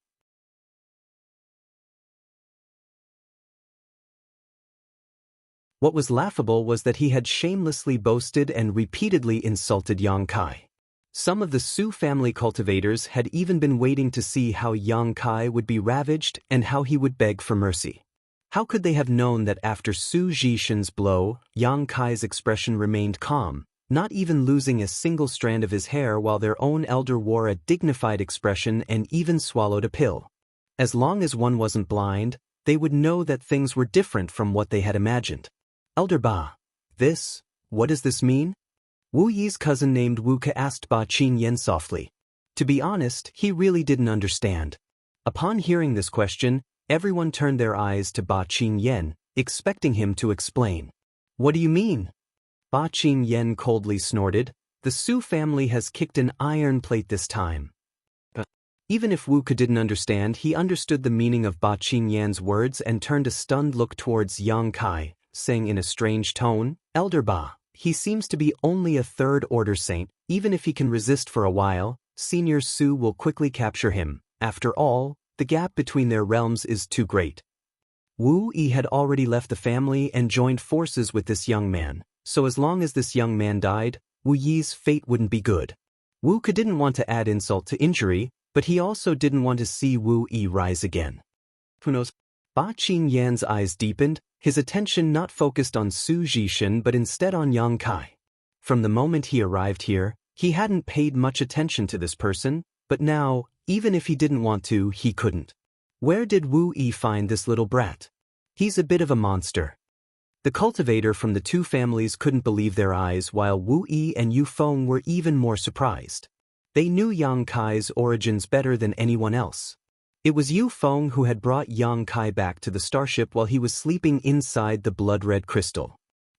What was laughable was that he had shamelessly boasted and repeatedly insulted Yang Kai. Some of the Su family cultivators had even been waiting to see how Yang Kai would be ravaged and how he would beg for mercy. How could they have known that after Su Zhishen's blow, Yang Kai's expression remained calm, not even losing a single strand of his hair, while their own elder wore a dignified expression and even swallowed a pill? As long as one wasn't blind, they would know that things were different from what they had imagined. Elder Ba, what does this mean? Wu Yi's cousin named Wu Ke asked Ba Qingyan softly. To be honest, he really didn't understand. Upon hearing this question, everyone turned their eyes to Ba Qingyan, expecting him to explain. What do you mean? Ba Qingyan coldly snorted. The Su family has kicked an iron plate this time. Even if Wu Ke didn't understand, he understood the meaning of Ba Qingyan's words and turned a stunned look towards Yang Kai, saying in a strange tone, Elder Ba, he seems to be only a third-order saint. Even if he can resist for a while, Senior Su will quickly capture him. After all, the gap between their realms is too great. Wu Yi had already left the family and joined forces with this young man, so as long as this young man died, Wu Yi's fate wouldn't be good. Wu Ke didn't want to add insult to injury, but he also didn't want to see Wu Yi rise again. Who knows? Ba Qingyan's eyes deepened, his attention not focused on Su Zhishen but instead on Yang Kai. From the moment he arrived here, he hadn't paid much attention to this person, but now, even if he didn't want to, he couldn't. Where did Wu Yi find this little brat? He's a bit of a monster. The cultivator from the two families couldn't believe their eyes, while Wu Yi and Yu Feng were even more surprised. They knew Yang Kai's origins better than anyone else. It was Yu Feng who had brought Yang Kai back to the starship while he was sleeping inside the blood-red crystal.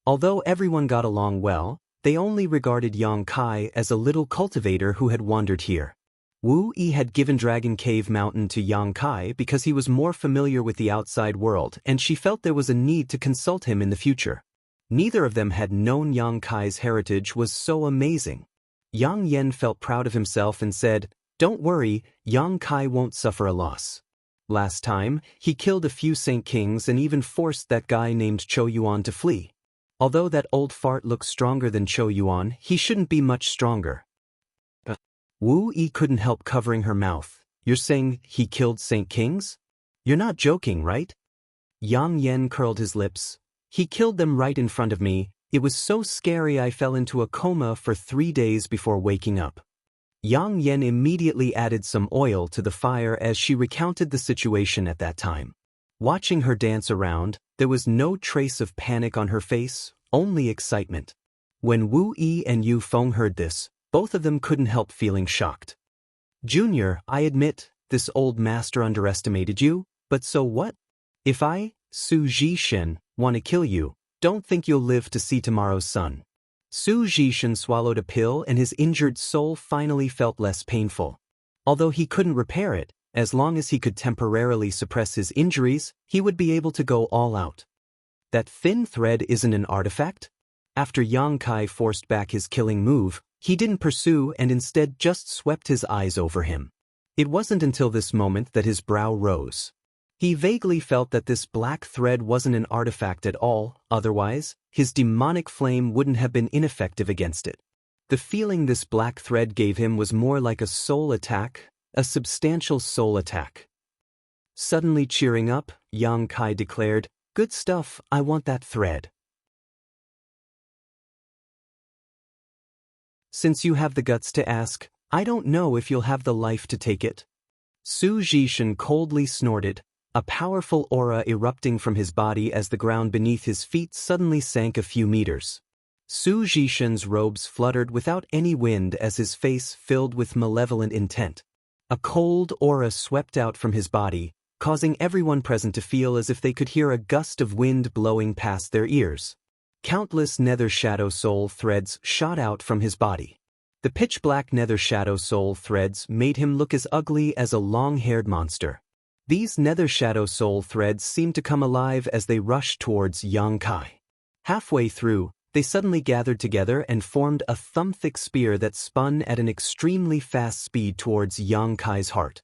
Although everyone got along well, they only regarded Yang Kai as a little cultivator who had wandered here. Wu Yi had given Dragon Cave Mountain to Yang Kai because he was more familiar with the outside world and she felt there was a need to consult him in the future. Neither of them had known Yang Kai's heritage was so amazing. Yang Yen felt proud of himself and said, "Don't worry, Yang Kai won't suffer a loss. Last time, he killed a few Saint Kings and even forced that guy named Chou Yuan to flee. Although that old fart looks stronger than Chou Yuan, he shouldn't be much stronger." Wu Yi couldn't help covering her mouth. "You're saying he killed Saint Kings? You're not joking, right?" Yang Yen curled his lips. "He killed them right in front of me. It was so scary I fell into a coma for 3 days before waking up." Yang Yen immediately added some oil to the fire as she recounted the situation at that time. Watching her dance around, there was no trace of panic on her face, only excitement. When Wu Yi and Yu Feng heard this, both of them couldn't help feeling shocked. "Junior, I admit, this old master underestimated you, but so what? If I, Su Zhishen, want to kill you, don't think you'll live to see tomorrow's sun." Su Zhishen swallowed a pill and his injured soul finally felt less painful. Although he couldn't repair it, as long as he could temporarily suppress his injuries, he would be able to go all out. That thin thread isn't an artifact? After Yang Kai forced back his killing move, he didn't pursue and instead just swept his eyes over him. It wasn't until this moment that his brow rose. He vaguely felt that this black thread wasn't an artifact at all, otherwise, his demonic flame wouldn't have been ineffective against it. The feeling this black thread gave him was more like a soul attack, a substantial soul attack. Suddenly cheering up, Yang Kai declared, "Good stuff, I want that thread." "Since you have the guts to ask, I don't know if you'll have the life to take it." Su Zhishen coldly snorted, a powerful aura erupting from his body as the ground beneath his feet suddenly sank a few meters. Su Zhishen's robes fluttered without any wind as his face filled with malevolent intent. A cold aura swept out from his body, causing everyone present to feel as if they could hear a gust of wind blowing past their ears. Countless nether shadow soul threads shot out from his body. The pitch-black nether shadow soul threads made him look as ugly as a long-haired monster. These nether shadow soul threads seemed to come alive as they rushed towards Yang Kai. Halfway through, they suddenly gathered together and formed a thumb-thick spear that spun at an extremely fast speed towards Yang Kai's heart.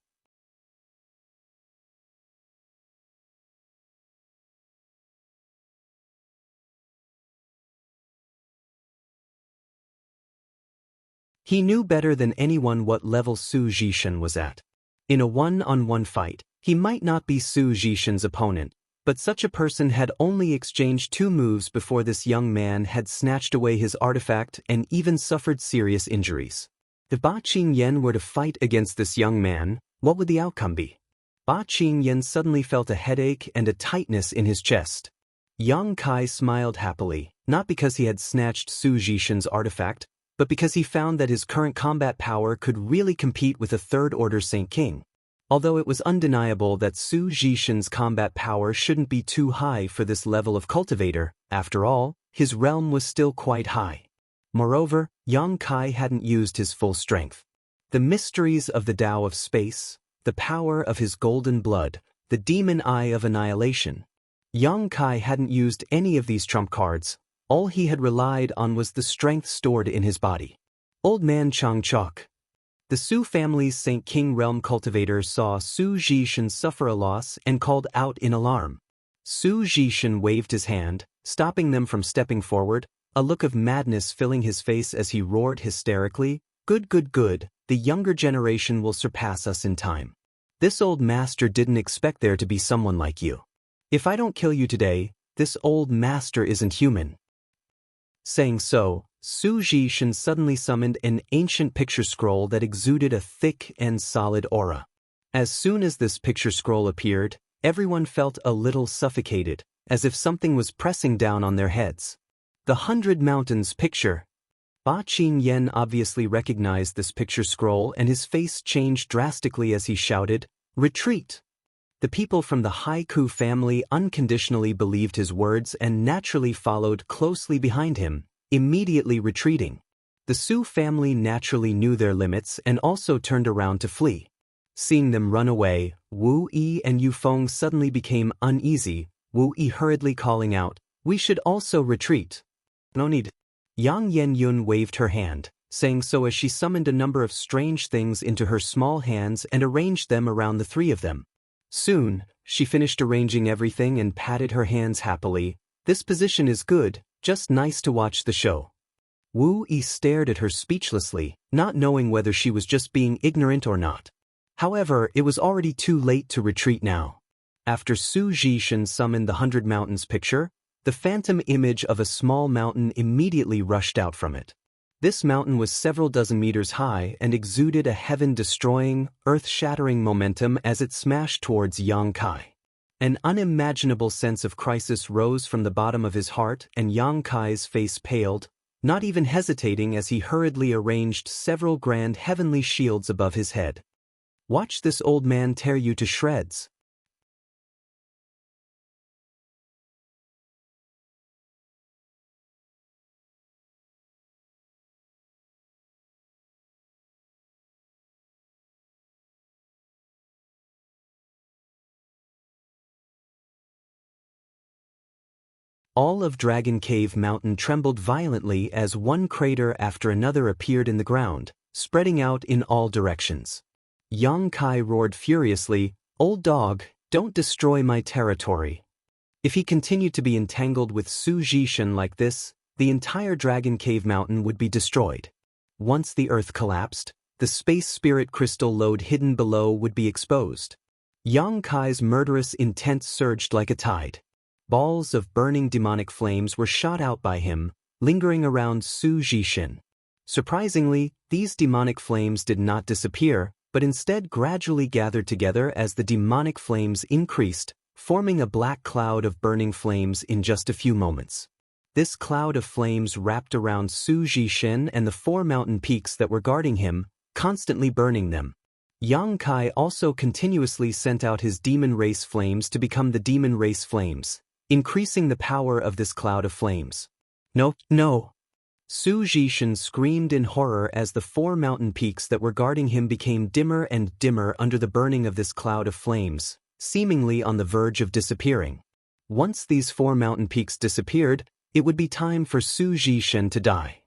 He knew better than anyone what level Su Zhishen was at. In a one-on-one fight, he might not be Su Zhishen's opponent, but such a person had only exchanged 2 moves before this young man had snatched away his artifact and even suffered serious injuries. If Ba Qingyan were to fight against this young man, what would the outcome be? Ba Qingyan suddenly felt a headache and a tightness in his chest. Yang Kai smiled happily, not because he had snatched Su Zhishen's artifact, but because he found that his current combat power could really compete with a third-order Saint King. Although it was undeniable that Su Zhishen's combat power shouldn't be too high for this level of cultivator, after all, his realm was still quite high. Moreover, Yang Kai hadn't used his full strength. The mysteries of the Tao of space, the power of his golden blood, the demon eye of annihilation. Yang Kai hadn't used any of these trump cards. All he had relied on was the strength stored in his body. Old Man Chang Chok. The Su family's Saint King realm cultivator saw Su Zhishen suffer a loss and called out in alarm. Su Zhishen waved his hand, stopping them from stepping forward, a look of madness filling his face as he roared hysterically, "Good, good, good, the younger generation will surpass us in time. This old master didn't expect there to be someone like you. If I don't kill you today, this old master isn't human." Saying so, Su Zhishen suddenly summoned an ancient picture scroll that exuded a thick and solid aura. As soon as this picture scroll appeared, everyone felt a little suffocated, as if something was pressing down on their heads. The 100 Mountains picture. Ba Qingyan obviously recognized this picture scroll and his face changed drastically as he shouted, "Retreat!" The people from the Haiku family unconditionally believed his words and naturally followed closely behind him, immediately retreating. The Su family naturally knew their limits and also turned around to flee. Seeing them run away, Wu Yi and Yu Feng suddenly became uneasy, Wu Yi hurriedly calling out, "We should also retreat." "No need." Yang Yenyun waved her hand, saying so as she summoned a number of strange things into her small hands and arranged them around the three of them. Soon, she finished arranging everything and patted her hands happily. "This position is good, just nice to watch the show." Wu Yi stared at her speechlessly, not knowing whether she was just being ignorant or not. However, it was already too late to retreat now. After Su Zhishan summoned the 100 Mountains picture, the phantom image of a small mountain immediately rushed out from it. This mountain was several dozen meters high and exuded a heaven-destroying, earth-shattering momentum as it smashed towards Yang Kai. An unimaginable sense of crisis rose from the bottom of his heart and Yang Kai's face paled, not even hesitating as he hurriedly arranged several grand heavenly shields above his head. "Watch this old man tear you to shreds." All of Dragon Cave Mountain trembled violently as one crater after another appeared in the ground, spreading out in all directions. Yang Kai roared furiously, "Old dog, don't destroy my territory." If he continued to be entangled with Su Zhishan like this, the entire Dragon Cave Mountain would be destroyed. Once the earth collapsed, the space spirit crystal lode hidden below would be exposed. Yang Kai's murderous intent surged like a tide. Balls of burning demonic flames were shot out by him, lingering around Su Zhishan. Surprisingly, these demonic flames did not disappear, but instead gradually gathered together as the demonic flames increased, forming a black cloud of burning flames in just a few moments. This cloud of flames wrapped around Su Zhishan and the 4 mountain peaks that were guarding him, constantly burning them. Yang Kai also continuously sent out his demon race flames to become the demon race flames, increasing the power of this cloud of flames. "No, no!" Su Zhishan screamed in horror as the 4 mountain peaks that were guarding him became dimmer and dimmer under the burning of this cloud of flames, seemingly on the verge of disappearing. Once these 4 mountain peaks disappeared, it would be time for Su Zhishan to die.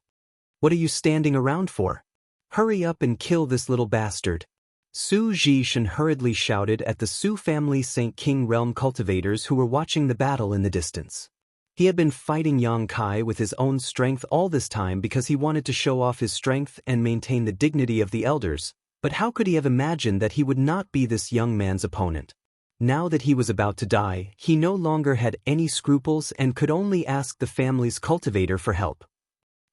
"What are you standing around for? Hurry up and kill this little bastard." Su Zhishan hurriedly shouted at the Su family Saint King realm cultivators who were watching the battle in the distance. He had been fighting Yang Kai with his own strength all this time because he wanted to show off his strength and maintain the dignity of the elders, but how could he have imagined that he would not be this young man's opponent? Now that he was about to die, he no longer had any scruples and could only ask the family's cultivator for help.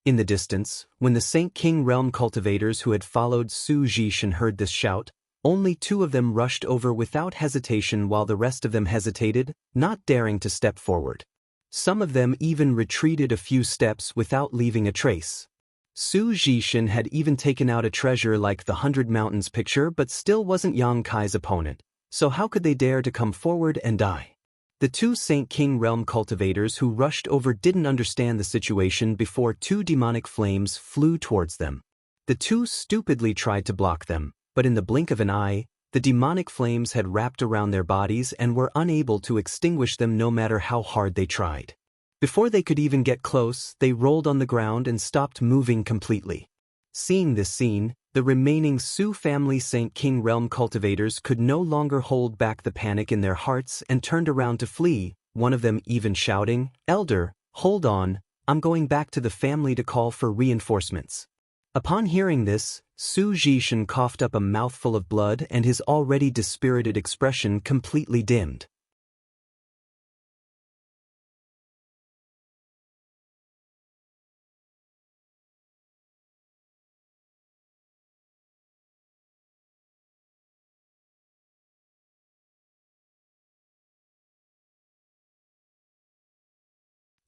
In the distance, when the Saint King realm cultivators who had followed Su Zhishan heard this shout, only 2 of them rushed over without hesitation while the rest of them hesitated, not daring to step forward. Some of them even retreated a few steps without leaving a trace. Su Zhishan had even taken out a treasure like the 100 Mountains picture but still wasn't Yang Kai's opponent, so how could they dare to come forward and die? The 2 Saint King realm cultivators who rushed over didn't understand the situation before 2 demonic flames flew towards them. The 2 stupidly tried to block them, but in the blink of an eye, the demonic flames had wrapped around their bodies and were unable to extinguish them no matter how hard they tried. Before they could even get close, they rolled on the ground and stopped moving completely. Seeing this scene, the remaining Su family Saint King realm cultivators could no longer hold back the panic in their hearts and turned around to flee, one of them even shouting, "Elder, hold on, I'm going back to the family to call for reinforcements." Upon hearing this, Su Zhishan coughed up a mouthful of blood and his already dispirited expression completely dimmed.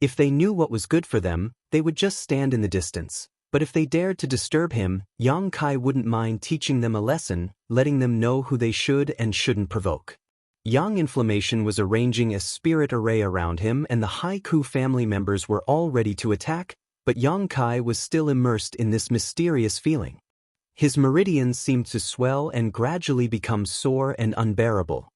If they knew what was good for them, they would just stand in the distance. But if they dared to disturb him, Yang Kai wouldn't mind teaching them a lesson, letting them know who they should and shouldn't provoke. Yang Inflammation was arranging a spirit array around him, and the Haiku family members were all ready to attack, but Yang Kai was still immersed in this mysterious feeling. His meridians seemed to swell and gradually become sore and unbearable.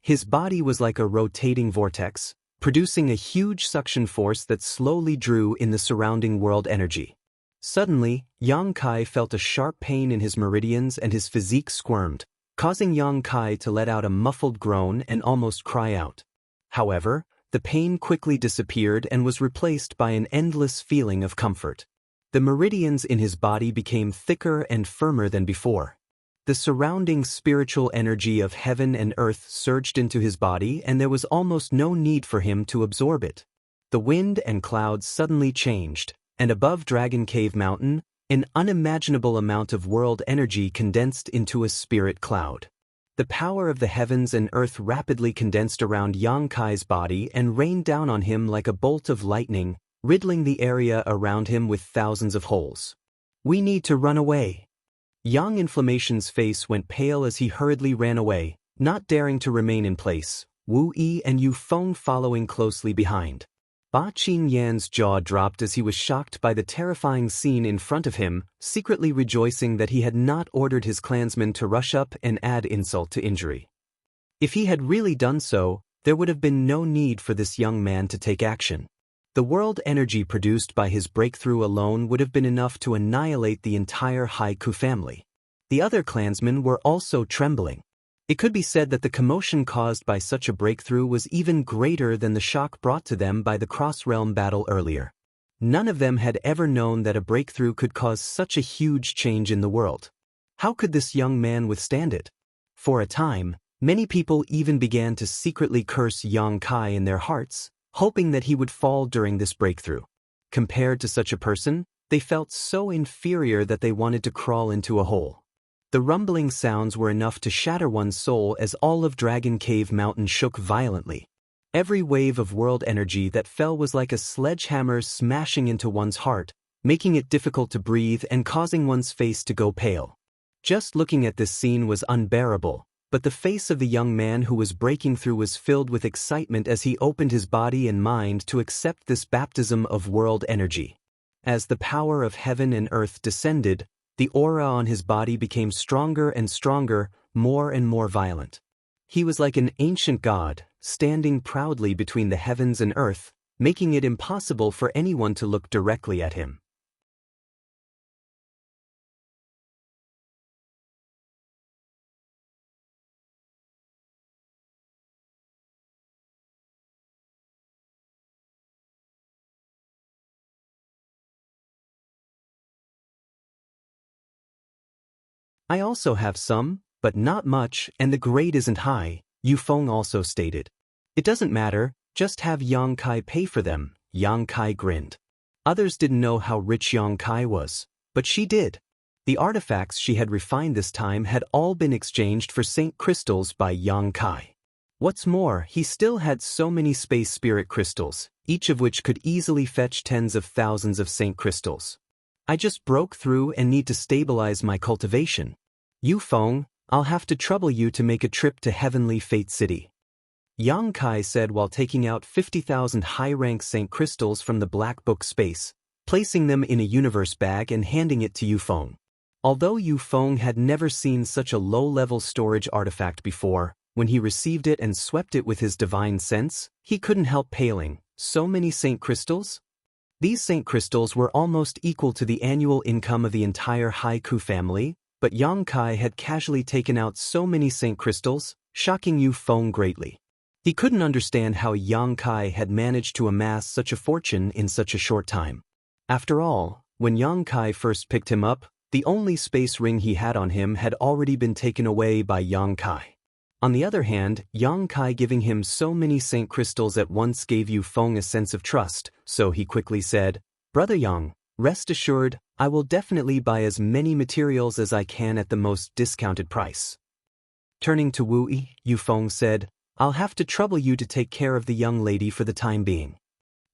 His body was like a rotating vortex, producing a huge suction force that slowly drew in the surrounding world energy. Suddenly, Yang Kai felt a sharp pain in his meridians and his physique squirmed, causing Yang Kai to let out a muffled groan and almost cry out. However, the pain quickly disappeared and was replaced by an endless feeling of comfort. The meridians in his body became thicker and firmer than before. The surrounding spiritual energy of heaven and earth surged into his body, and there was almost no need for him to absorb it. The wind and clouds suddenly changed, and above Dragon Cave Mountain, an unimaginable amount of world energy condensed into a spirit cloud. The power of the heavens and earth rapidly condensed around Yang Kai's body and rained down on him like a bolt of lightning, riddling the area around him with thousands of holes. "We need to run away." Yang Inflammation's face went pale as he hurriedly ran away, not daring to remain in place, Wu Yi and Yu Feng following closely behind. Ba Qingyan's jaw dropped as he was shocked by the terrifying scene in front of him, secretly rejoicing that he had not ordered his clansmen to rush up and add insult to injury. If he had really done so, there would have been no need for this young man to take action. The world energy produced by his breakthrough alone would have been enough to annihilate the entire Haiku family. The other clansmen were also trembling. It could be said that the commotion caused by such a breakthrough was even greater than the shock brought to them by the cross-realm battle earlier. None of them had ever known that a breakthrough could cause such a huge change in the world. How could this young man withstand it? For a time, many people even began to secretly curse Yang Kai in their hearts, hoping that he would fall during this breakthrough. Compared to such a person, they felt so inferior that they wanted to crawl into a hole. The rumbling sounds were enough to shatter one's soul as all of Dragon Cave Mountain shook violently. Every wave of world energy that fell was like a sledgehammer smashing into one's heart, making it difficult to breathe and causing one's face to go pale. Just looking at this scene was unbearable, but the face of the young man who was breaking through was filled with excitement as he opened his body and mind to accept this baptism of world energy. As the power of heaven and earth descended, the aura on his body became stronger and stronger, more and more violent. He was like an ancient god, standing proudly between the heavens and earth, making it impossible for anyone to look directly at him. "I also have some, but not much, and the grade isn't high," Yu Feng also stated. "It doesn't matter, just have Yang Kai pay for them," Yang Kai grinned. Others didn't know how rich Yang Kai was, but she did. The artifacts she had refined this time had all been exchanged for Saint Crystals by Yang Kai. What's more, he still had so many Space Spirit Crystals, each of which could easily fetch tens of thousands of Saint Crystals. "I just broke through and need to stabilize my cultivation. Yu Feng, I'll have to trouble you to make a trip to Heavenly Fate City," Yang Kai said while taking out 50,000 high-rank Saint Crystals from the Black Book space, placing them in a universe bag and handing it to Yu Feng. Although Yu Feng had never seen such a low-level storage artifact before, when he received it and swept it with his divine sense, he couldn't help paling. So many Saint Crystals? These Saint Crystals were almost equal to the annual income of the entire Haiku family, but Yang Kai had casually taken out so many Saint Crystals, shocking Yu Feng greatly. He couldn't understand how Yang Kai had managed to amass such a fortune in such a short time. After all, when Yang Kai first picked him up, the only space ring he had on him had already been taken away by Yang Kai. On the other hand, Yang Kai giving him so many Saint Crystals at once gave Yu Feng a sense of trust, so he quickly said, "Brother Yang, rest assured, I will definitely buy as many materials as I can at the most discounted price." Turning to Wu Yi, Yu Feng said, "I'll have to trouble you to take care of the young lady for the time being."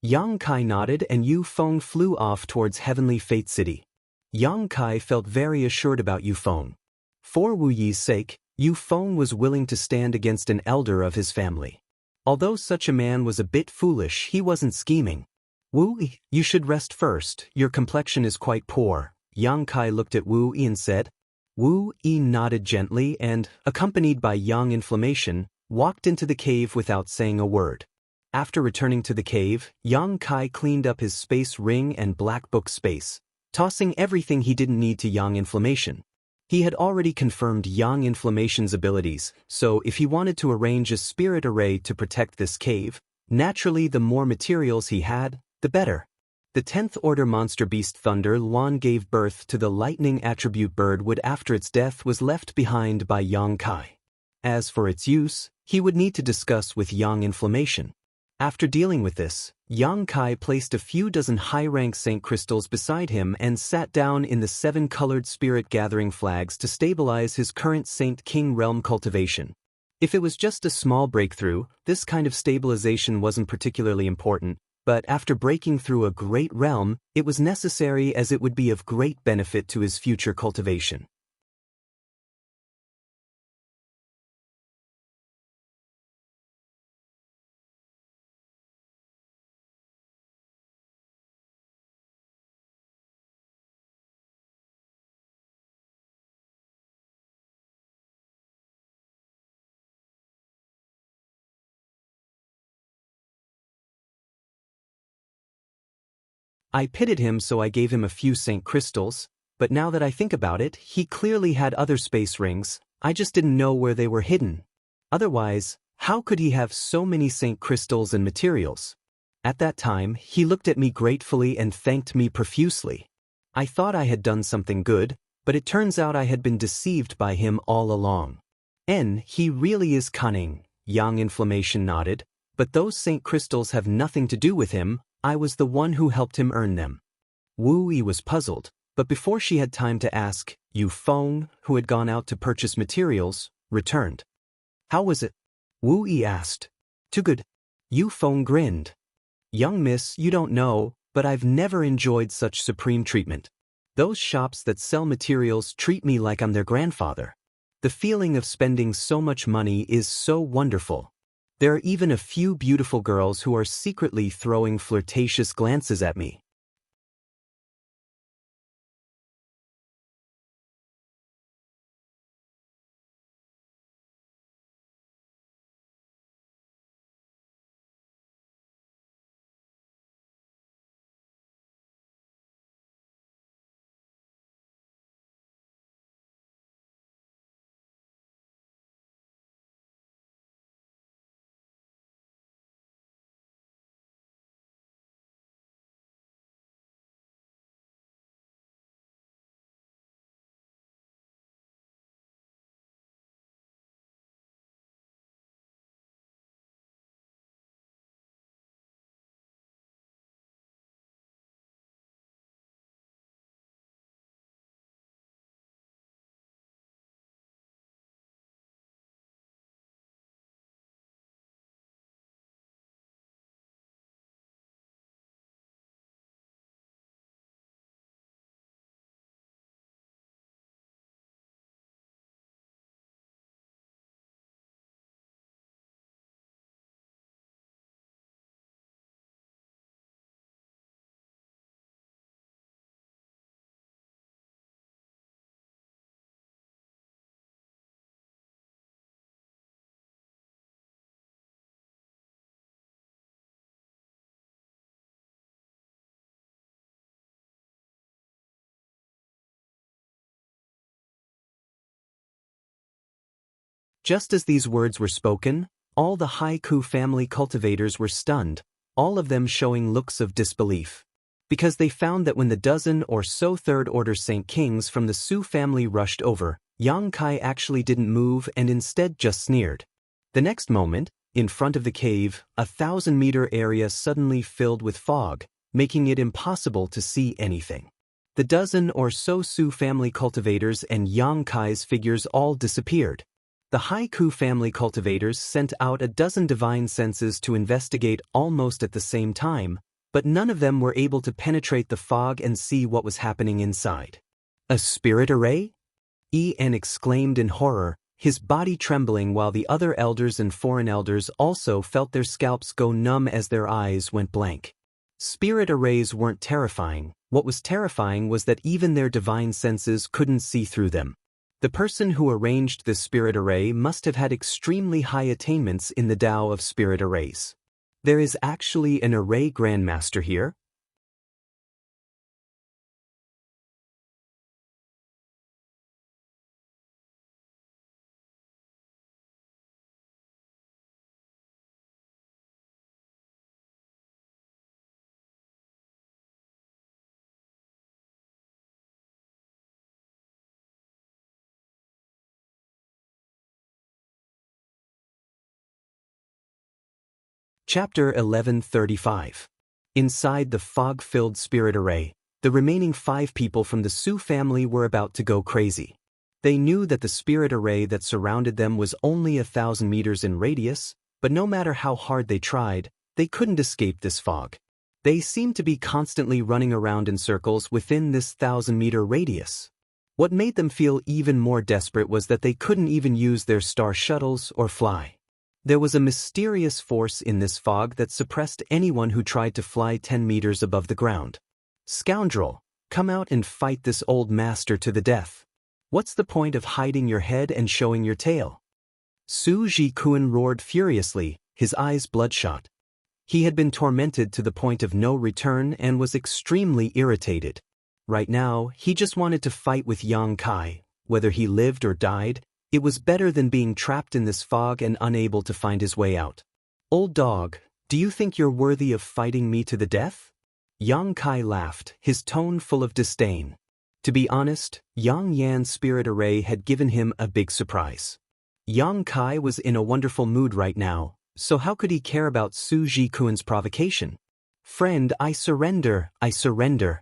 Yang Kai nodded and Yu Feng flew off towards Heavenly Fate City. Yang Kai felt very assured about Yu Feng. For Wu Yi's sake, Yu Feng was willing to stand against an elder of his family. Although such a man was a bit foolish, he wasn't scheming. Wu Yi, you should rest first, your complexion is quite poor. Yang Kai looked at Wu Yi and said. Wu Yi nodded gently and, accompanied by Yang Inflammation, walked into the cave without saying a word. After returning to the cave, Yang Kai cleaned up his space ring and black book space, tossing everything he didn't need to Yang Inflammation. He had already confirmed Yang Inflammation's abilities, so if he wanted to arrange a spirit array to protect this cave, naturally the more materials he had, the better. The 10th order monster beast Thunder Luan gave birth to the lightning attribute Birdwood after its death was left behind by Yang Kai. As for its use, he would need to discuss with Yang Inflammation. After dealing with this, Yang Kai placed a few dozen high-rank Saint Crystals beside him and sat down in the 7-colored spirit gathering flags to stabilize his current Saint King realm cultivation. If it was just a small breakthrough, this kind of stabilization wasn't particularly important, but after breaking through a great realm, it was necessary as it would be of great benefit to his future cultivation. I pitied him, so I gave him a few Saint Crystals, but now that I think about it, he clearly had other space rings, I just didn't know where they were hidden. Otherwise, how could he have so many Saint Crystals and materials? At that time, he looked at me gratefully and thanked me profusely. I thought I had done something good, but it turns out I had been deceived by him all along. He really is cunning, Yang Inflammation nodded, but those Saint Crystals have nothing to do with him. I was the one who helped him earn them. Wu Yi was puzzled, but before she had time to ask, Yu Feng, who had gone out to purchase materials, returned. How was it? Wu Yi asked. Too good. Yu Feng grinned. Young miss, you don't know, but I've never enjoyed such supreme treatment. Those shops that sell materials treat me like I'm their grandfather. The feeling of spending so much money is so wonderful. There are even a few beautiful girls who are secretly throwing flirtatious glances at me. Just as these words were spoken, all the Haiku family cultivators were stunned, all of them showing looks of disbelief. Because they found that when the dozen or so third-order Saint Kings from the Su family rushed over, Yang Kai actually didn't move and instead just sneered. The next moment, in front of the cave, a 1,000-meter area suddenly filled with fog, making it impossible to see anything. The dozen or so Su family cultivators and Yang Kai's figures all disappeared. The Haiku family cultivators sent out a dozen divine senses to investigate almost at the same time, but none of them were able to penetrate the fog and see what was happening inside. A spirit array? En exclaimed in horror, his body trembling while the other elders and foreign elders also felt their scalps go numb as their eyes went blank. Spirit arrays weren't terrifying. What was terrifying was that even their divine senses couldn't see through them. The person who arranged this spirit array must have had extremely high attainments in the Tao of spirit arrays. There is actually an array grandmaster here? Chapter 1135. Inside the fog-filled spirit array, the remaining 5 people from the Su family were about to go crazy. They knew that the spirit array that surrounded them was only 1,000 meters in radius, but no matter how hard they tried, they couldn't escape this fog. They seemed to be constantly running around in circles within this 1,000-meter radius. What made them feel even more desperate was that they couldn't even use their star shuttles or fly. There was a mysterious force in this fog that suppressed anyone who tried to fly 10 meters above the ground. Scoundrel, come out and fight this old master to the death. What's the point of hiding your head and showing your tail? Su Jikuan roared furiously, his eyes bloodshot. He had been tormented to the point of no return and was extremely irritated. Right now, he just wanted to fight with Yang Kai. Whether he lived or died, it was better than being trapped in this fog and unable to find his way out. Old dog, do you think you're worthy of fighting me to the death? Yang Kai laughed, his tone full of disdain. To be honest, Yang Yan's spirit array had given him a big surprise. Yang Kai was in a wonderful mood right now, so how could he care about Su Jikuan's provocation? Friend, I surrender, I surrender.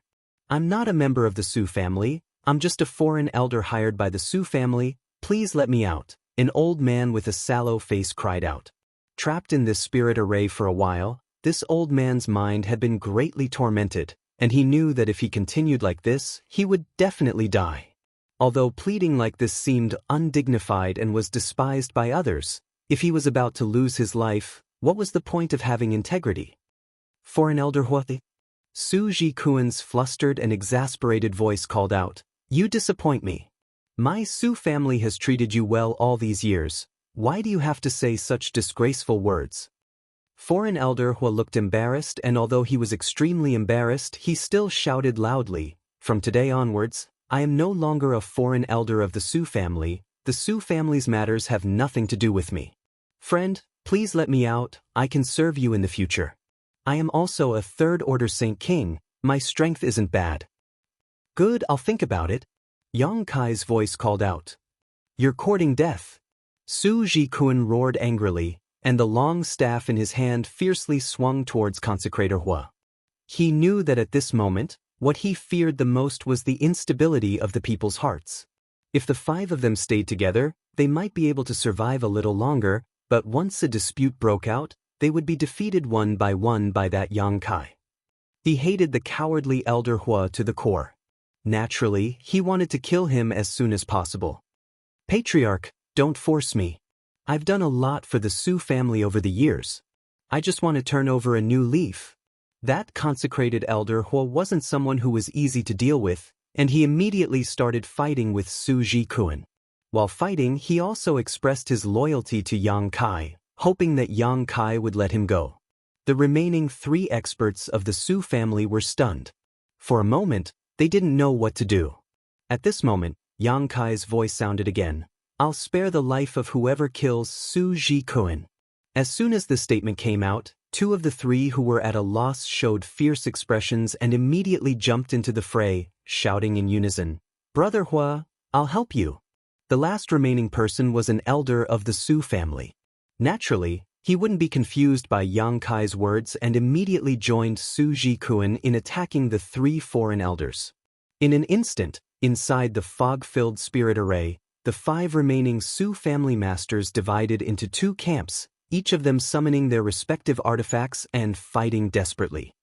I'm not a member of the Su family, I'm just a foreign elder hired by the Su family. Please let me out, an old man with a sallow face cried out. Trapped in this spirit array for a while, this old man's mind had been greatly tormented, and he knew that if he continued like this, he would definitely die. Although pleading like this seemed undignified and was despised by others, if he was about to lose his life, what was the point of having integrity? Foreign elder Huati? Su Jikuan's flustered and exasperated voice called out, "You disappoint me. My Su family has treated you well all these years. Why do you have to say such disgraceful words?" Foreign elder Hua looked embarrassed, and although he was extremely embarrassed, he still shouted loudly, "From today onwards, I am no longer a foreign elder of the Su family. The Su family's matters have nothing to do with me. Friend, please let me out, I can serve you in the future. I am also a third-order Saint King, my strength isn't bad." "Good, I'll think about it." Yang Kai's voice called out. "You're courting death." Su Jikuan roared angrily, and the long staff in his hand fiercely swung towards Consecrator Hua. He knew that at this moment, what he feared the most was the instability of the people's hearts. If the 5 of them stayed together, they might be able to survive a little longer, but once a dispute broke out, they would be defeated one by that Yang Kai. He hated the cowardly elder Hua to the core. Naturally, he wanted to kill him as soon as possible. "Patriarch, don't force me. I've done a lot for the Su family over the years. I just want to turn over a new leaf." That consecrated elder Hua wasn't someone who was easy to deal with, and he immediately started fighting with Su Jikuan. While fighting, he also expressed his loyalty to Yang Kai, hoping that Yang Kai would let him go. The remaining 3 experts of the Su family were stunned. For a moment, they didn't know what to do. At this moment, Yang Kai's voice sounded again. "I'll spare the life of whoever kills Su Jikuan." As soon as the statement came out, 2 of the 3 who were at a loss showed fierce expressions and immediately jumped into the fray, shouting in unison, "Brother Hua, I'll help you." The last remaining person was an elder of the Su family. Naturally, he wouldn't be confused by Yang Kai's words and immediately joined Su Jikuan in attacking the 3 foreign elders. In an instant, inside the fog-filled spirit array, the 5 remaining Su family masters divided into 2 camps, each of them summoning their respective artifacts and fighting desperately.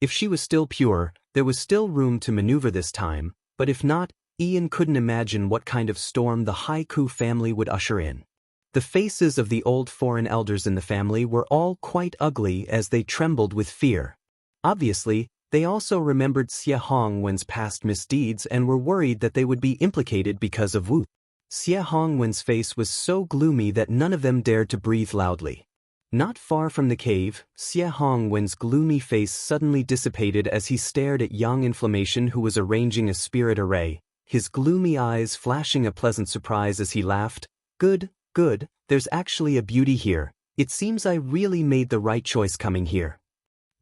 If she was still pure, there was still room to maneuver this time, but if not, Ian couldn't imagine what kind of storm the Haiku family would usher in. The faces of the old foreign elders in the family were all quite ugly as they trembled with fear. Obviously, they also remembered Xie Hongwen's past misdeeds and were worried that they would be implicated because of Wu. Xie Hongwen's face was so gloomy that none of them dared to breathe loudly. Not far from the cave, Xie Hongwen's gloomy face suddenly dissipated as he stared at young Inflammation, who was arranging a spirit array, his gloomy eyes flashing a pleasant surprise as he laughed. Good, there's actually a beauty here. It seems I really made the right choice coming here.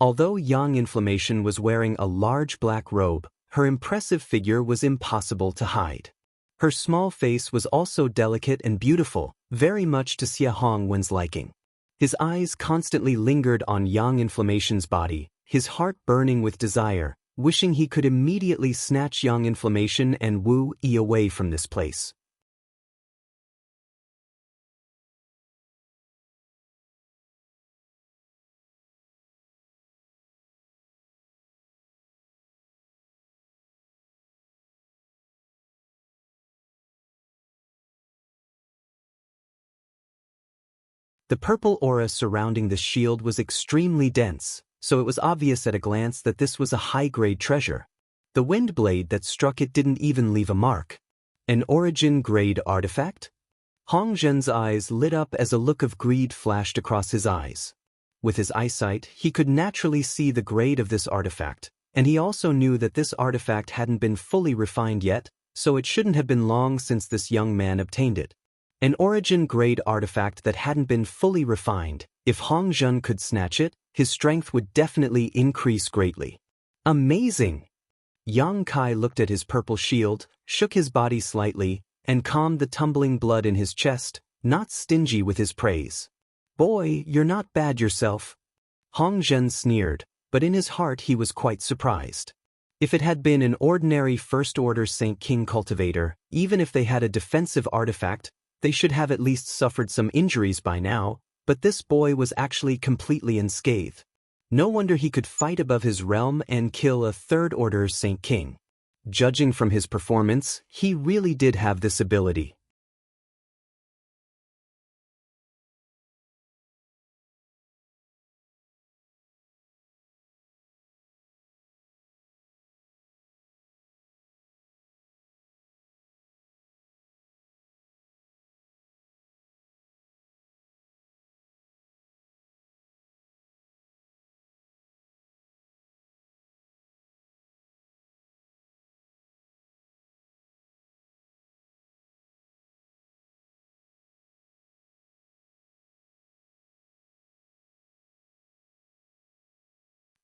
Although young Inflammation was wearing a large black robe, her impressive figure was impossible to hide. Her small face was also delicate and beautiful, very much to Xie Hongwen's liking. His eyes constantly lingered on young Inflammation's body, his heart burning with desire, wishing he could immediately snatch young Inflammation and Wu Yi away from this place. The purple aura surrounding the shield was extremely dense, so it was obvious at a glance that this was a high-grade treasure. The wind blade that struck it didn't even leave a mark. An origin-grade artifact? Hong Zhen's eyes lit up as a look of greed flashed across his eyes. With his eyesight, he could naturally see the grade of this artifact, and he also knew that this artifact hadn't been fully refined yet, so it shouldn't have been long since this young man obtained it. An origin-grade artifact that hadn't been fully refined. If Hong Zhen could snatch it, his strength would definitely increase greatly. Amazing! Yang Kai looked at his purple shield, shook his body slightly, and calmed the tumbling blood in his chest, not stingy with his praise. Boy, you're not bad yourself. Hong Zhen sneered, but in his heart he was quite surprised. If it had been an ordinary First-Order Saint King cultivator, even if they had a defensive artifact, they should have at least suffered some injuries by now, but this boy was actually completely unscathed. No wonder he could fight above his realm and kill a Third-Order Saint King. Judging from his performance, he really did have this ability.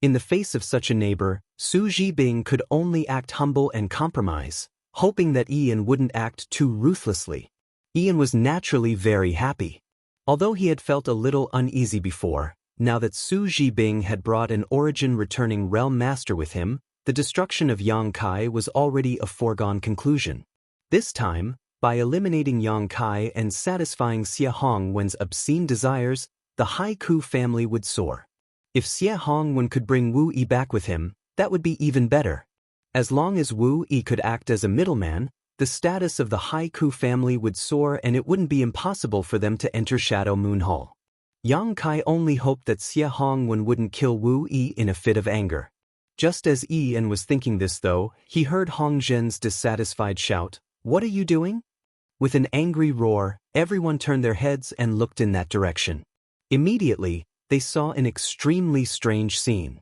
In the face of such a neighbor, Su Zhibing could only act humble and compromise, hoping that Ian wouldn't act too ruthlessly. Ian was naturally very happy. Although he had felt a little uneasy before, now that Su Zhibing had brought an origin-returning realm master with him, the destruction of Yang Kai was already a foregone conclusion. This time, by eliminating Yang Kai and satisfying Xie Hongwen's obscene desires, the Haiku family would soar. If Xie Hongwen could bring Wu Yi back with him, that would be even better. As long as Wu Yi could act as a middleman, the status of the Haiku family would soar and it wouldn't be impossible for them to enter Shadow Moon Hall. Yang Kai only hoped that Xie Hongwen wouldn't kill Wu Yi in a fit of anger. Just as Ian was thinking this though, he heard Hong Zhen's dissatisfied shout, "What are you doing?" With an angry roar, everyone turned their heads and looked in that direction. Immediately, they saw an extremely strange scene.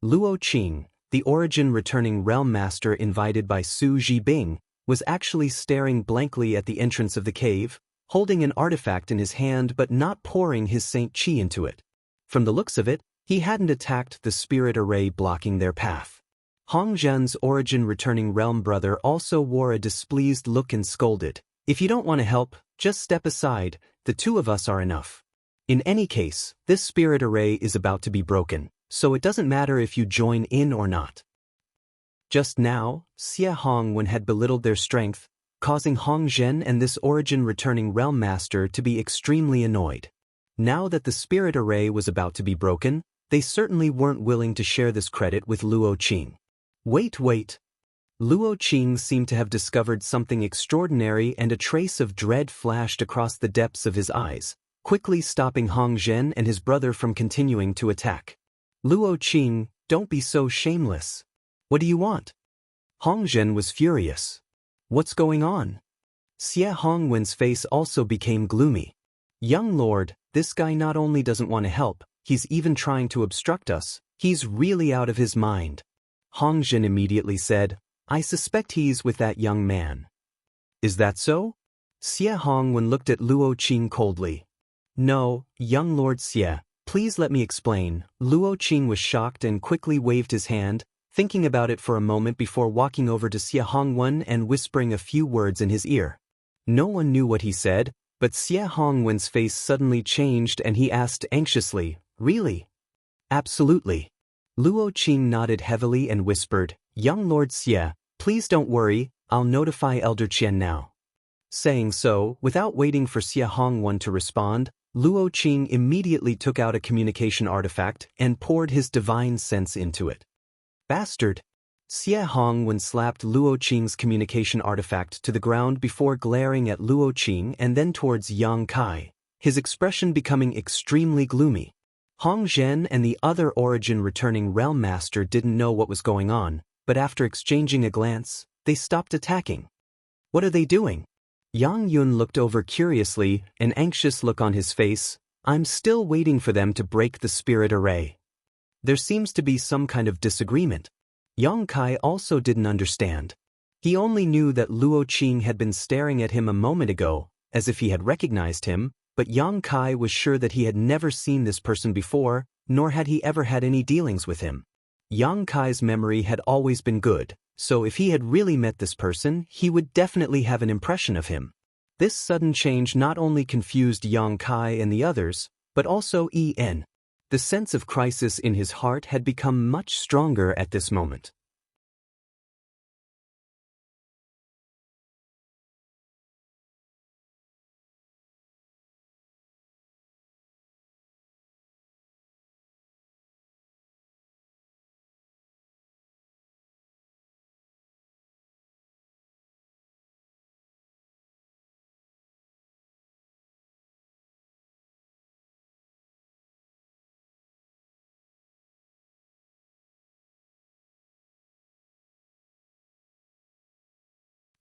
Luo Qing, the origin-returning realm master invited by Su Zhibing, was actually staring blankly at the entrance of the cave, holding an artifact in his hand but not pouring his Saint Qi into it. From the looks of it, he hadn't attacked the spirit array blocking their path. Hong Zhen's origin-returning realm brother also wore a displeased look and scolded, "If you don't want to help, just step aside, the two of us are enough." In any case, this spirit array is about to be broken, so it doesn't matter if you join in or not. Just now, Xie Hongwen had belittled their strength, causing Hong Zhen and this origin-returning realm master to be extremely annoyed. Now that the spirit array was about to be broken, they certainly weren't willing to share this credit with Luo Qing. Wait. Luo Qing seemed to have discovered something extraordinary, and a trace of dread flashed across the depths of his eyes, quickly stopping Hong Zhen and his brother from continuing to attack. Luo Qing, don't be so shameless. What do you want? Hong Zhen was furious. What's going on? Xie Hongwen's face also became gloomy. Young lord, this guy not only doesn't want to help, he's even trying to obstruct us. He's really out of his mind. Hong Zhen immediately said, I suspect he's with that young man. Is that so? Xie Hongwen looked at Luo Qing coldly. No, young Lord Xie, please let me explain. Luo Qing was shocked and quickly waved his hand, thinking about it for a moment before walking over to Xie Hongwen and whispering a few words in his ear. No one knew what he said, but Xie Hongwen's face suddenly changed and he asked anxiously, Really? Absolutely. Luo Qing nodded heavily and whispered, Young Lord Xie, please don't worry, I'll notify Elder Qian now. Saying so, without waiting for Xie Hongwen to respond, Luo Qing immediately took out a communication artifact and poured his divine sense into it. Bastard! Xie Hongwen slapped Luo Qing's communication artifact to the ground before glaring at Luo Qing and then towards Yang Kai, his expression becoming extremely gloomy. Hong Zhen and the other origin-returning realm master didn't know what was going on, but after exchanging a glance, they stopped attacking. What are they doing? Yang Yun looked over curiously, an anxious look on his face. I'm still waiting for them to break the spirit array. There seems to be some kind of disagreement. Yang Kai also didn't understand. He only knew that Luo Qing had been staring at him a moment ago, as if he had recognized him, but Yang Kai was sure that he had never seen this person before, nor had he ever had any dealings with him. Yang Kai's memory had always been good, so if he had really met this person, he would definitely have an impression of him. This sudden change not only confused Yang Kai and the others, but also En. The sense of crisis in his heart had become much stronger at this moment.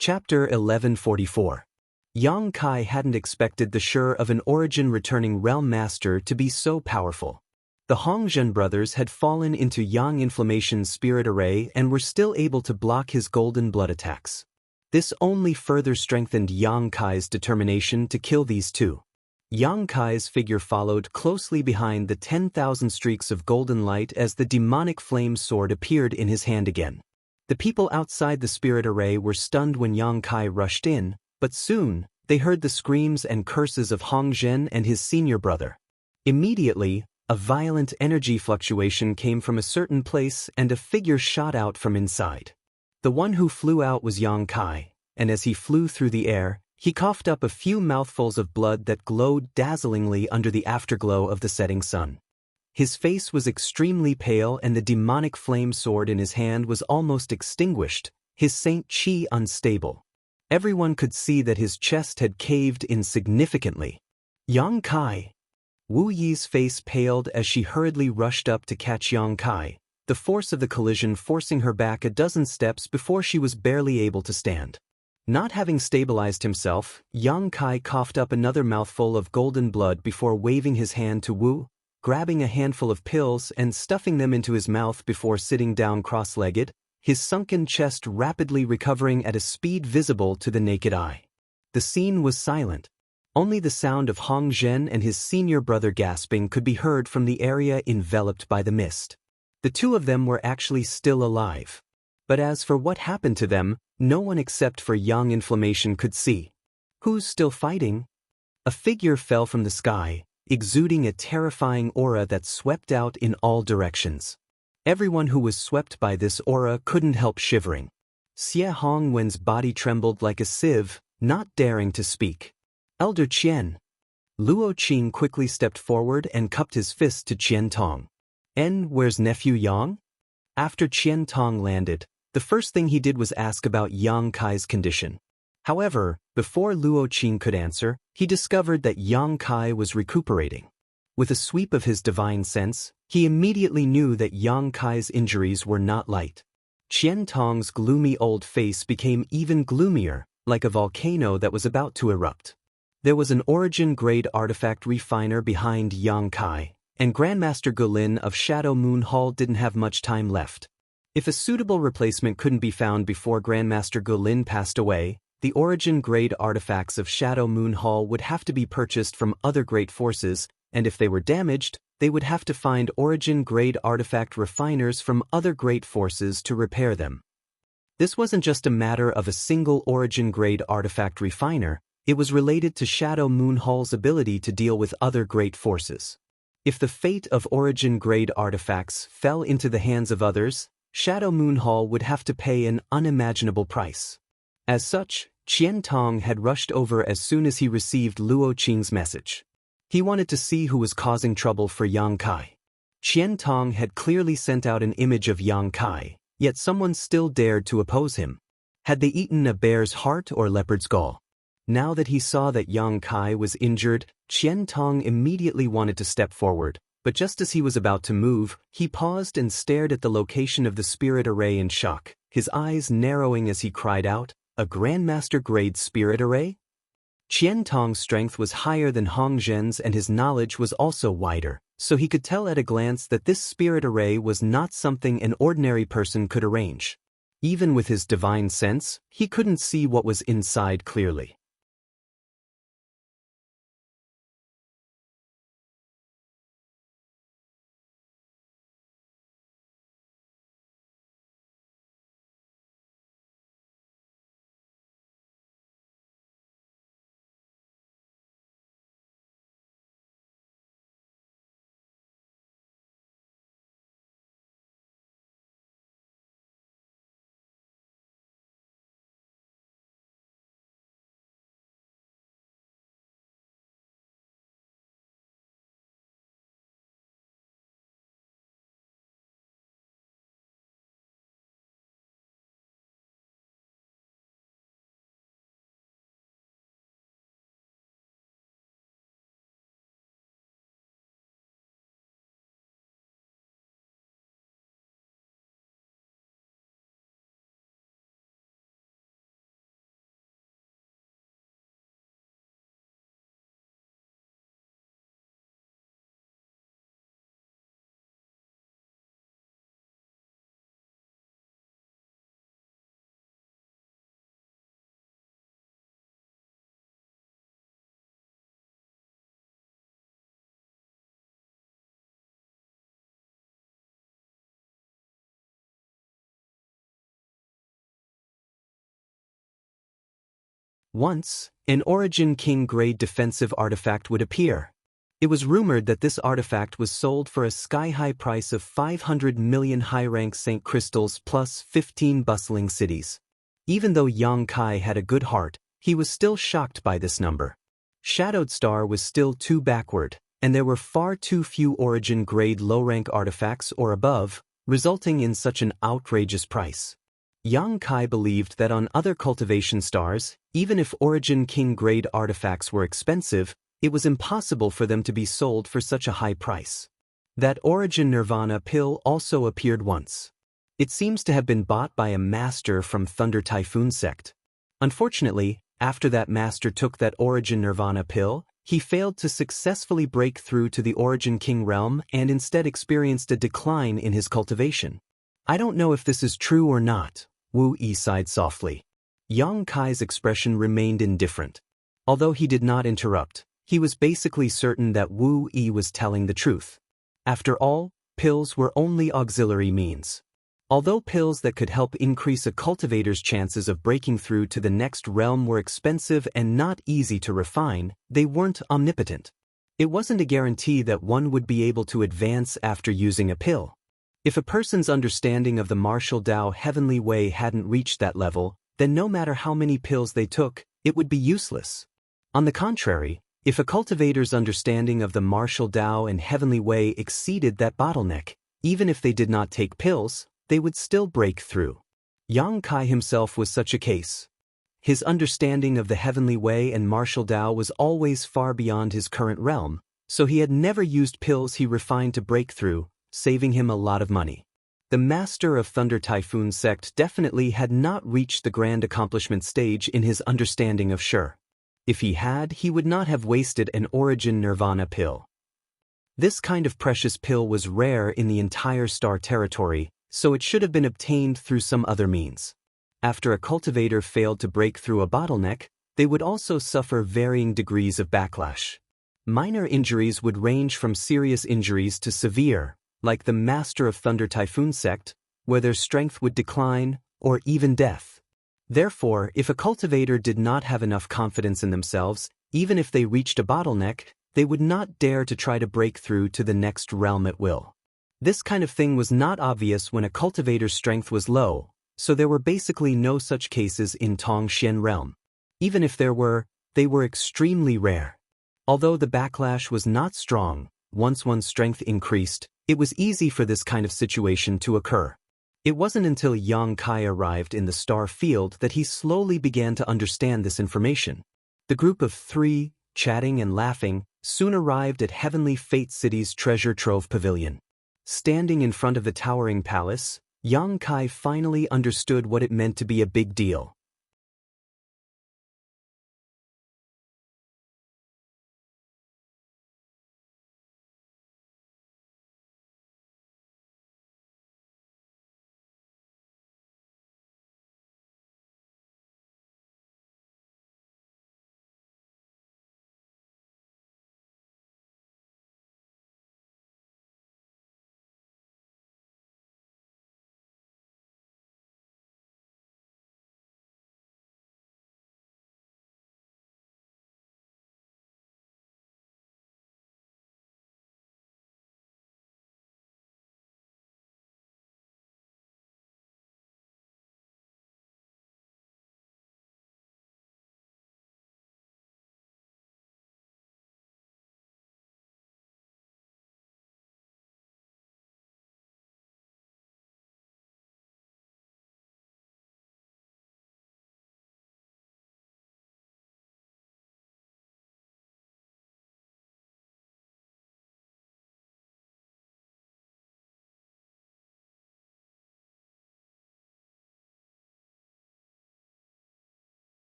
Chapter 1144. Yang Kai hadn't expected the Sure of an origin-returning realm master to be so powerful. The Hongzhen brothers had fallen into Yang Inflammation's spirit array and were still able to block his golden blood attacks. This only further strengthened Yang Kai's determination to kill these two. Yang Kai's figure followed closely behind the 10,000 streaks of golden light as the demonic flame sword appeared in his hand again. The people outside the spirit array were stunned when Yang Kai rushed in, but soon, they heard the screams and curses of Hong Zhen and his senior brother. Immediately, a violent energy fluctuation came from a certain place and a figure shot out from inside. The one who flew out was Yang Kai, and as he flew through the air, he coughed up a few mouthfuls of blood that glowed dazzlingly under the afterglow of the setting sun. His face was extremely pale and the demonic flame sword in his hand was almost extinguished, his Saint Qi unstable. Everyone could see that his chest had caved in significantly. Yang Kai. Wu Yi's face paled as she hurriedly rushed up to catch Yang Kai, the force of the collision forcing her back a dozen steps before she was barely able to stand. Not having stabilized himself, Yang Kai coughed up another mouthful of golden blood before waving his hand to Wu, grabbing a handful of pills and stuffing them into his mouth before sitting down cross-legged, his sunken chest rapidly recovering at a speed visible to the naked eye. The scene was silent. Only the sound of Hong Zhen and his senior brother gasping could be heard from the area enveloped by the mist. The two of them were actually still alive. But as for what happened to them, no one except for Yang Inflammation could see. Who's still fighting? A figure fell from the sky, exuding a terrifying aura that swept out in all directions. Everyone who was swept by this aura couldn't help shivering. Xie Hongwen's body trembled like a sieve, not daring to speak. Elder Qian. Luo Qing quickly stepped forward and cupped his fist to Qian Tong. Where's nephew Yang? After Qian Tong landed, the first thing he did was ask about Yang Kai's condition. However, before Luo Qing could answer, he discovered that Yang Kai was recuperating. With a sweep of his divine sense, he immediately knew that Yang Kai's injuries were not light. Qian Tong's gloomy old face became even gloomier, like a volcano that was about to erupt. There was an origin-grade artifact refiner behind Yang Kai, and Grandmaster Gulin of Shadow Moon Hall didn't have much time left. If a suitable replacement couldn't be found before Grandmaster Gulin passed away, the origin-grade artifacts of Shadow Moon Hall would have to be purchased from other great forces, and if they were damaged, they would have to find origin-grade artifact refiners from other great forces to repair them. This wasn't just a matter of a single origin-grade artifact refiner, it was related to Shadow Moon Hall's ability to deal with other great forces. If the fate of origin-grade artifacts fell into the hands of others, Shadow Moon Hall would have to pay an unimaginable price. As such, Qian Tong had rushed over as soon as he received Luo Qing's message. He wanted to see who was causing trouble for Yang Kai. Qian Tong had clearly sent out an image of Yang Kai, yet someone still dared to oppose him. Had they eaten a bear's heart or leopard's gall? Now that he saw that Yang Kai was injured, Qian Tong immediately wanted to step forward, but just as he was about to move, he paused and stared at the location of the spirit array in shock, his eyes narrowing as he cried out, "A Grandmaster-grade spirit array?" Qian Tong's strength was higher than Hong Zhen's and his knowledge was also wider, so he could tell at a glance that this spirit array was not something an ordinary person could arrange. Even with his divine sense, he couldn't see what was inside clearly. Once, an Origin King-grade defensive artifact would appear. It was rumored that this artifact was sold for a sky-high price of 500 million high-rank St. Crystals plus 15 bustling cities. Even though Yang Kai had a good heart, he was still shocked by this number. Shadowed Star was still too backward, and there were far too few Origin-grade low-rank artifacts or above, resulting in such an outrageous price. Yang Kai believed that on other cultivation stars, even if Origin King-grade artifacts were expensive, it was impossible for them to be sold for such a high price. That Origin Nirvana pill also appeared once. It seems to have been bought by a master from Thunder Typhoon sect. Unfortunately, after that master took that Origin Nirvana pill, he failed to successfully break through to the Origin King realm and instead experienced a decline in his cultivation. I don't know if this is true or not, Wu Yi sighed softly. Yang Kai's expression remained indifferent. Although he did not interrupt, he was basically certain that Wu Yi was telling the truth. After all, pills were only auxiliary means. Although pills that could help increase a cultivator's chances of breaking through to the next realm were expensive and not easy to refine, they weren't omnipotent. It wasn't a guarantee that one would be able to advance after using a pill. If a person's understanding of the martial Tao heavenly way hadn't reached that level, then no matter how many pills they took, it would be useless. On the contrary, if a cultivator's understanding of the martial Tao and heavenly way exceeded that bottleneck, Even if they did not take pills, they would still break through. Yang Kai himself was such a case. His understanding of the heavenly way and martial Tao was always far beyond his current realm, so he had never used pills he refined to break through, saving him a lot of money. The master of Thunder Typhoon sect definitely had not reached the grand accomplishment stage in his understanding of Shi. If he had, he would not have wasted an origin nirvana pill. This kind of precious pill was rare in the entire star territory, so it should have been obtained through some other means. After a cultivator failed to break through a bottleneck, they would also suffer varying degrees of backlash. Minor injuries would range from serious injuries to severe, like the Master of Thunder Typhoon sect, where their strength would decline, or even death. Therefore, if a cultivator did not have enough confidence in themselves, even if they reached a bottleneck, they would not dare to try to break through to the next realm at will. This kind of thing was not obvious when a cultivator's strength was low, so there were basically no such cases in Tongxian realm. Even if there were, they were extremely rare. Although the backlash was not strong, once one's strength increased, it was easy for this kind of situation to occur. It wasn't until Yang Kai arrived in the star field that he slowly began to understand this information. The group of three, chatting and laughing, soon arrived at Heavenly Fate City's treasure trove pavilion. Standing in front of the towering palace, Yang Kai finally understood what it meant to be a big deal.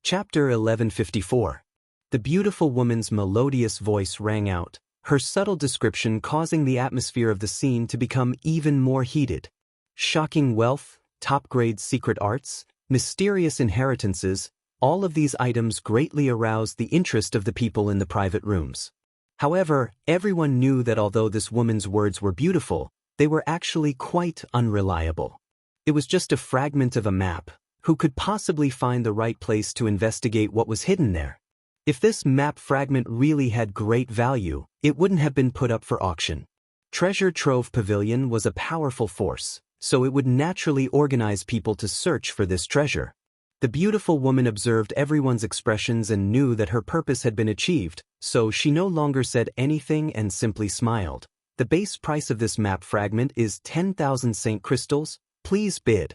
Chapter 1154. The beautiful woman's melodious voice rang out, her subtle description causing the atmosphere of the scene to become even more heated. Shocking wealth, top-grade secret arts, mysterious inheritances, all of these items greatly aroused the interest of the people in the private rooms. However, everyone knew that although this woman's words were beautiful, they were actually quite unreliable. It was just a fragment of a map. Who could possibly find the right place to investigate what was hidden there? If this map fragment really had great value, it wouldn't have been put up for auction. Treasure Trove Pavilion was a powerful force, so it would naturally organize people to search for this treasure. The beautiful woman observed everyone's expressions and knew that her purpose had been achieved, so she no longer said anything and simply smiled. The base price of this map fragment is 10,000 Saint Crystals, please bid.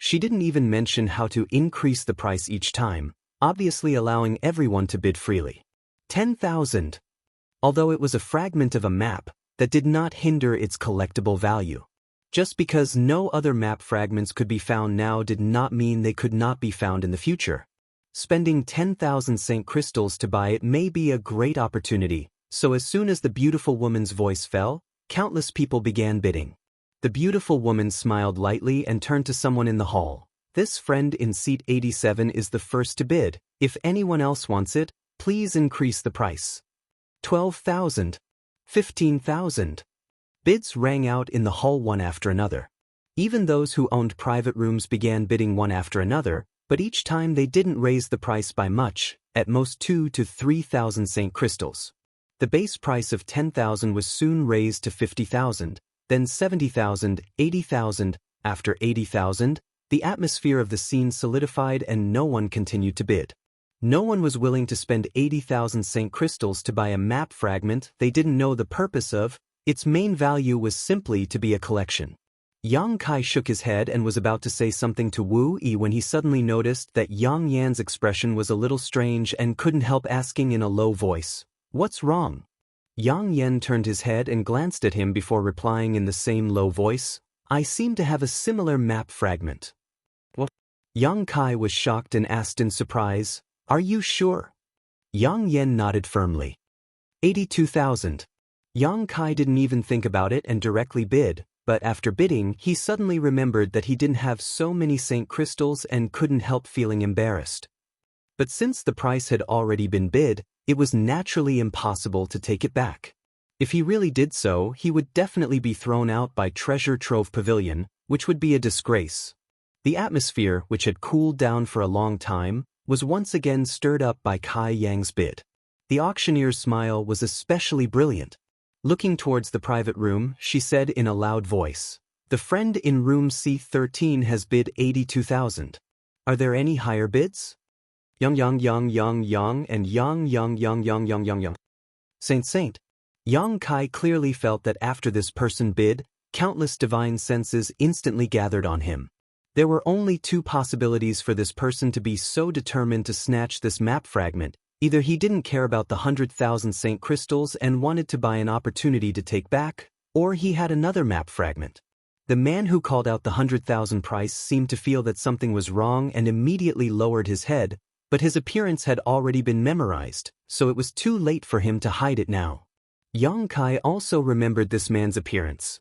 She didn't even mention how to increase the price each time, obviously allowing everyone to bid freely. 10,000. Although it was a fragment of a map, that did not hinder its collectible value. Just because no other map fragments could be found now did not mean they could not be found in the future. Spending 10,000 St. crystals to buy it may be a great opportunity, so as soon as the beautiful woman's voice fell, countless people began bidding. The beautiful woman smiled lightly and turned to someone in the hall. This friend in seat 87 is the first to bid. If anyone else wants it, please increase the price. 12,000. 15,000. Bids rang out in the hall one after another. Even those who owned private rooms began bidding one after another, but each time they didn't raise the price by much, at most 2,000 to 3,000 St. crystals. The base price of 10,000 was soon raised to 50,000, then 70,000, 80,000. After 80,000, the atmosphere of the scene solidified and no one continued to bid. No one was willing to spend 80,000 St. crystals to buy a map fragment they didn't know the purpose of. Its main value was simply to be a collection. Yang Kai shook his head and was about to say something to Wu Yi when he suddenly noticed that Yang Yan's expression was a little strange and couldn't help asking in a low voice, "What's wrong?" Yang Yan turned his head and glanced at him before replying in the same low voice, "I seem to have a similar map fragment." What? Yang Kai was shocked and asked in surprise, "Are you sure?" Yang Yan nodded firmly. 82,000. Yang Kai didn't even think about it and directly bid, but after bidding he suddenly remembered that he didn't have so many St. crystals and couldn't help feeling embarrassed. But since the price had already been bid, it was naturally impossible to take it back. If he really did so, he would definitely be thrown out by Treasure Trove Pavilion, which would be a disgrace. The atmosphere, which had cooled down for a long time, was once again stirred up by Kai Yang's bid. The auctioneer's smile was especially brilliant. Looking towards the private room, she said in a loud voice, "The friend in room C13 has bid 82,000. Are there any higher bids?" Yang and Yang. Saint. Yang Kai clearly felt that after this person bid, countless divine senses instantly gathered on him. There were only two possibilities for this person to be so determined to snatch this map fragment. Either he didn't care about the 100,000 St. crystals and wanted to buy an opportunity to take back, or he had another map fragment. The man who called out the 100,000 price seemed to feel that something was wrong and immediately lowered his head, but his appearance had already been memorized, so it was too late for him to hide it now. Yang Kai also remembered this man's appearance.